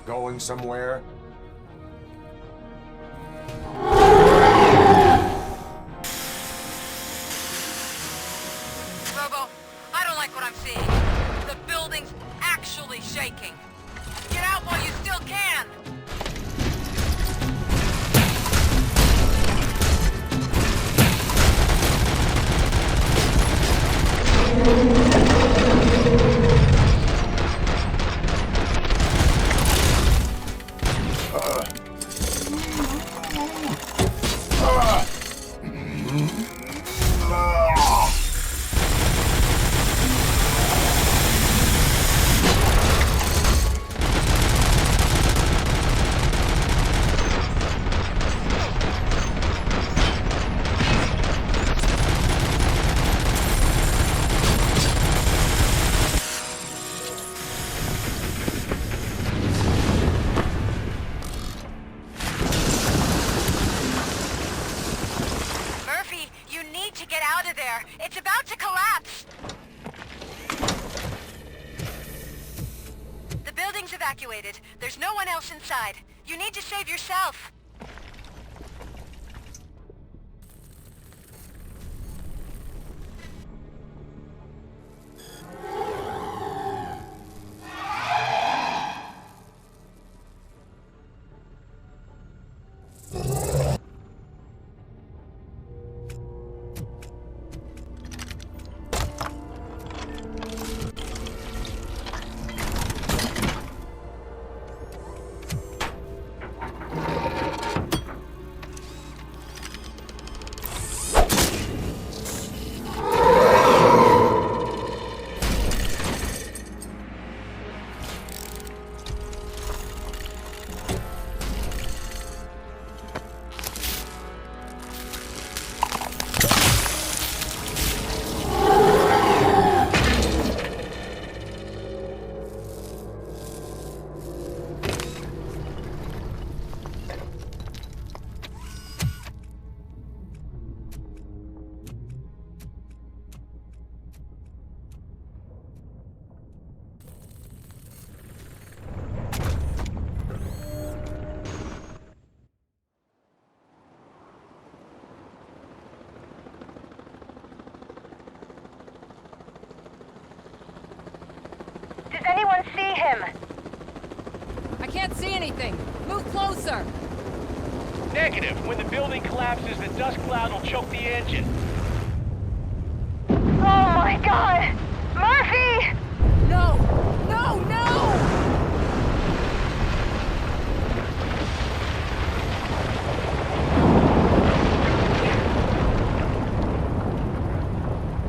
going somewhere? Robo, I don't like what I'm seeing. The building's actually shaking. Get out while you still can! It's about to collapse! The building's evacuated. There's no one else inside. You need to save yourself. Does anyone see him? I can't see anything. Move closer. Negative. When the building collapses, the dust cloud will choke the engine. Oh my god! Murphy! No! No, no!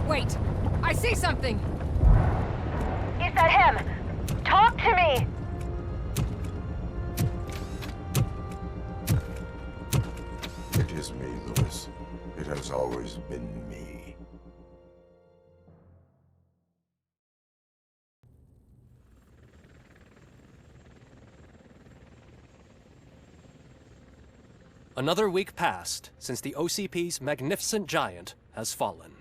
Wait! I see something! Is that him? Talk to me! It is me, Lewis. It has always been me. Another week passed since the OCP's magnificent giant has fallen.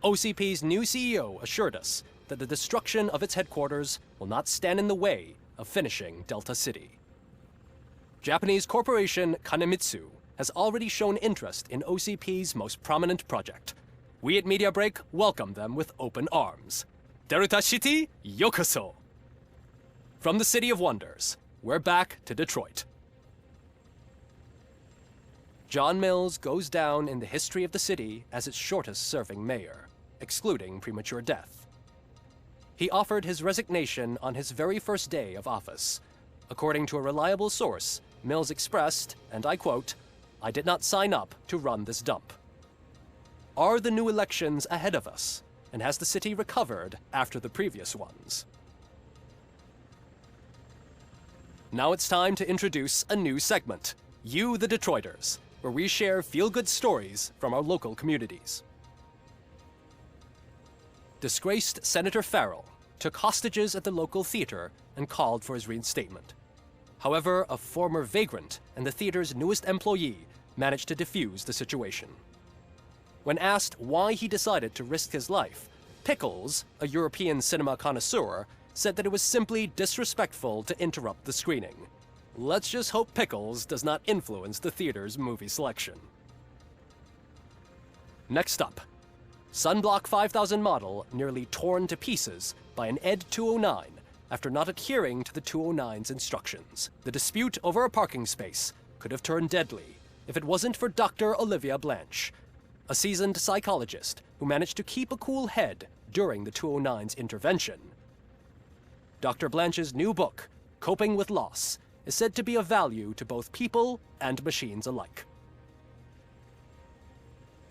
OCP's new CEO assured us that the destruction of its headquarters will not stand in the way of finishing Delta City. Japanese corporation Kanemitsu has already shown interest in OCP's most prominent project. We at Media Break welcome them with open arms. Delta City, yokoso! From the City of Wonders, we're back to Detroit. John Mills goes down in the history of the city as its shortest-serving mayor, excluding premature death. He offered his resignation on his very first day of office. According to a reliable source, Mills expressed, and I quote, "I did not sign up to run this dump." Are the new elections ahead of us, and has the city recovered after the previous ones? Now it's time to introduce a new segment, You the Detroiters, where we share feel-good stories from our local communities. Disgraced Senator Farrell took hostages at the local theater and called for his reinstatement. However, a former vagrant and the theater's newest employee managed to defuse the situation. When asked why he decided to risk his life, Pickles, a European cinema connoisseur, said that it was simply disrespectful to interrupt the screening. Let's just hope Pickles does not influence the theater's movie selection. Next up, Sunblock 5000 model nearly torn to pieces by an Ed 209 after not adhering to the 209's instructions. The dispute over a parking space could have turned deadly if it wasn't for Dr. Olivia Blanche, a seasoned psychologist who managed to keep a cool head during the 209's intervention. Dr. Blanche's new book, Coping with Loss, is said to be of value to both people and machines alike.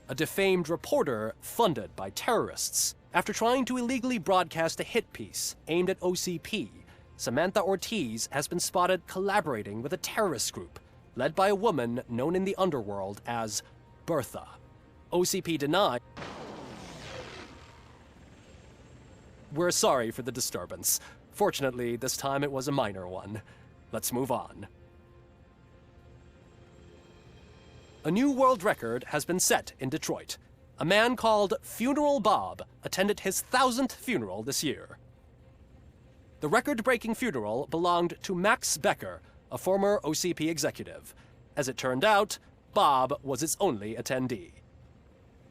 A defamed reporter funded by terrorists. After trying to illegally broadcast a hit piece aimed at OCP, Samantha Ortiz has been spotted collaborating with a terrorist group led by a woman known in the underworld as Bertha. OCP denied. We're sorry for the disturbance. Fortunately, this time it was a minor one. Let's move on. A new world record has been set in Detroit. A man called Funeral Bob attended his 1000th funeral this year. The record-breaking funeral belonged to Max Becker, a former OCP executive. As it turned out, Bob was its only attendee.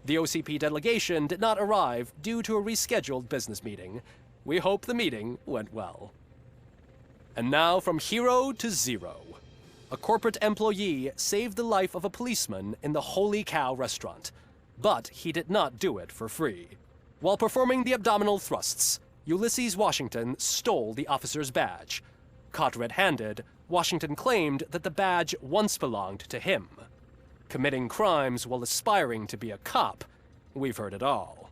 The OCP delegation did not arrive due to a rescheduled business meeting. We hope the meeting went well. And now from hero to zero. A corporate employee saved the life of a policeman in the Holy Cow restaurant, but he did not do it for free. While performing the abdominal thrusts, Ulysses Washington stole the officer's badge. Caught red-handed, Washington claimed that the badge once belonged to him. Committing crimes while aspiring to be a cop, we've heard it all.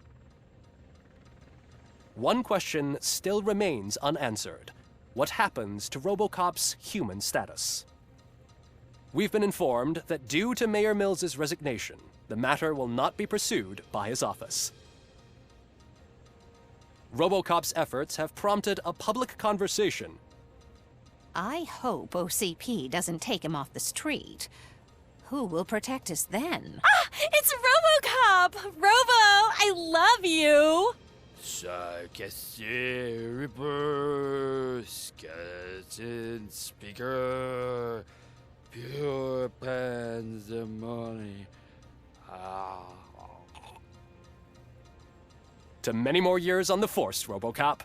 One question still remains unanswered. What happens to RoboCop's human status? We've been informed that due to Mayor Mills's resignation, the matter will not be pursued by his office. RoboCop's efforts have prompted a public conversation. I hope OCP doesn't take him off the street. Who will protect us then? Ah! It's RoboCop! Robo, I love you! Sarcastic Reaper, skeleton speaker, pure pandemonium. To many more years on the force, RoboCop.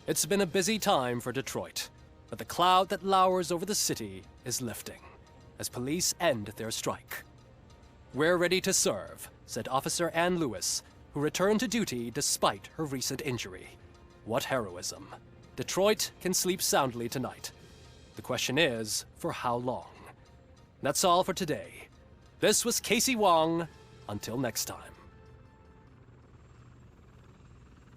It's been a busy time for Detroit, but the cloud that lowers over the city is lifting as police end their strike. We're ready to serve, said Officer Ann Lewis, who returned to duty despite her recent injury. What heroism. Detroit can sleep soundly tonight. The question is, for how long? That's all for today. This was Casey Wong. Until next time.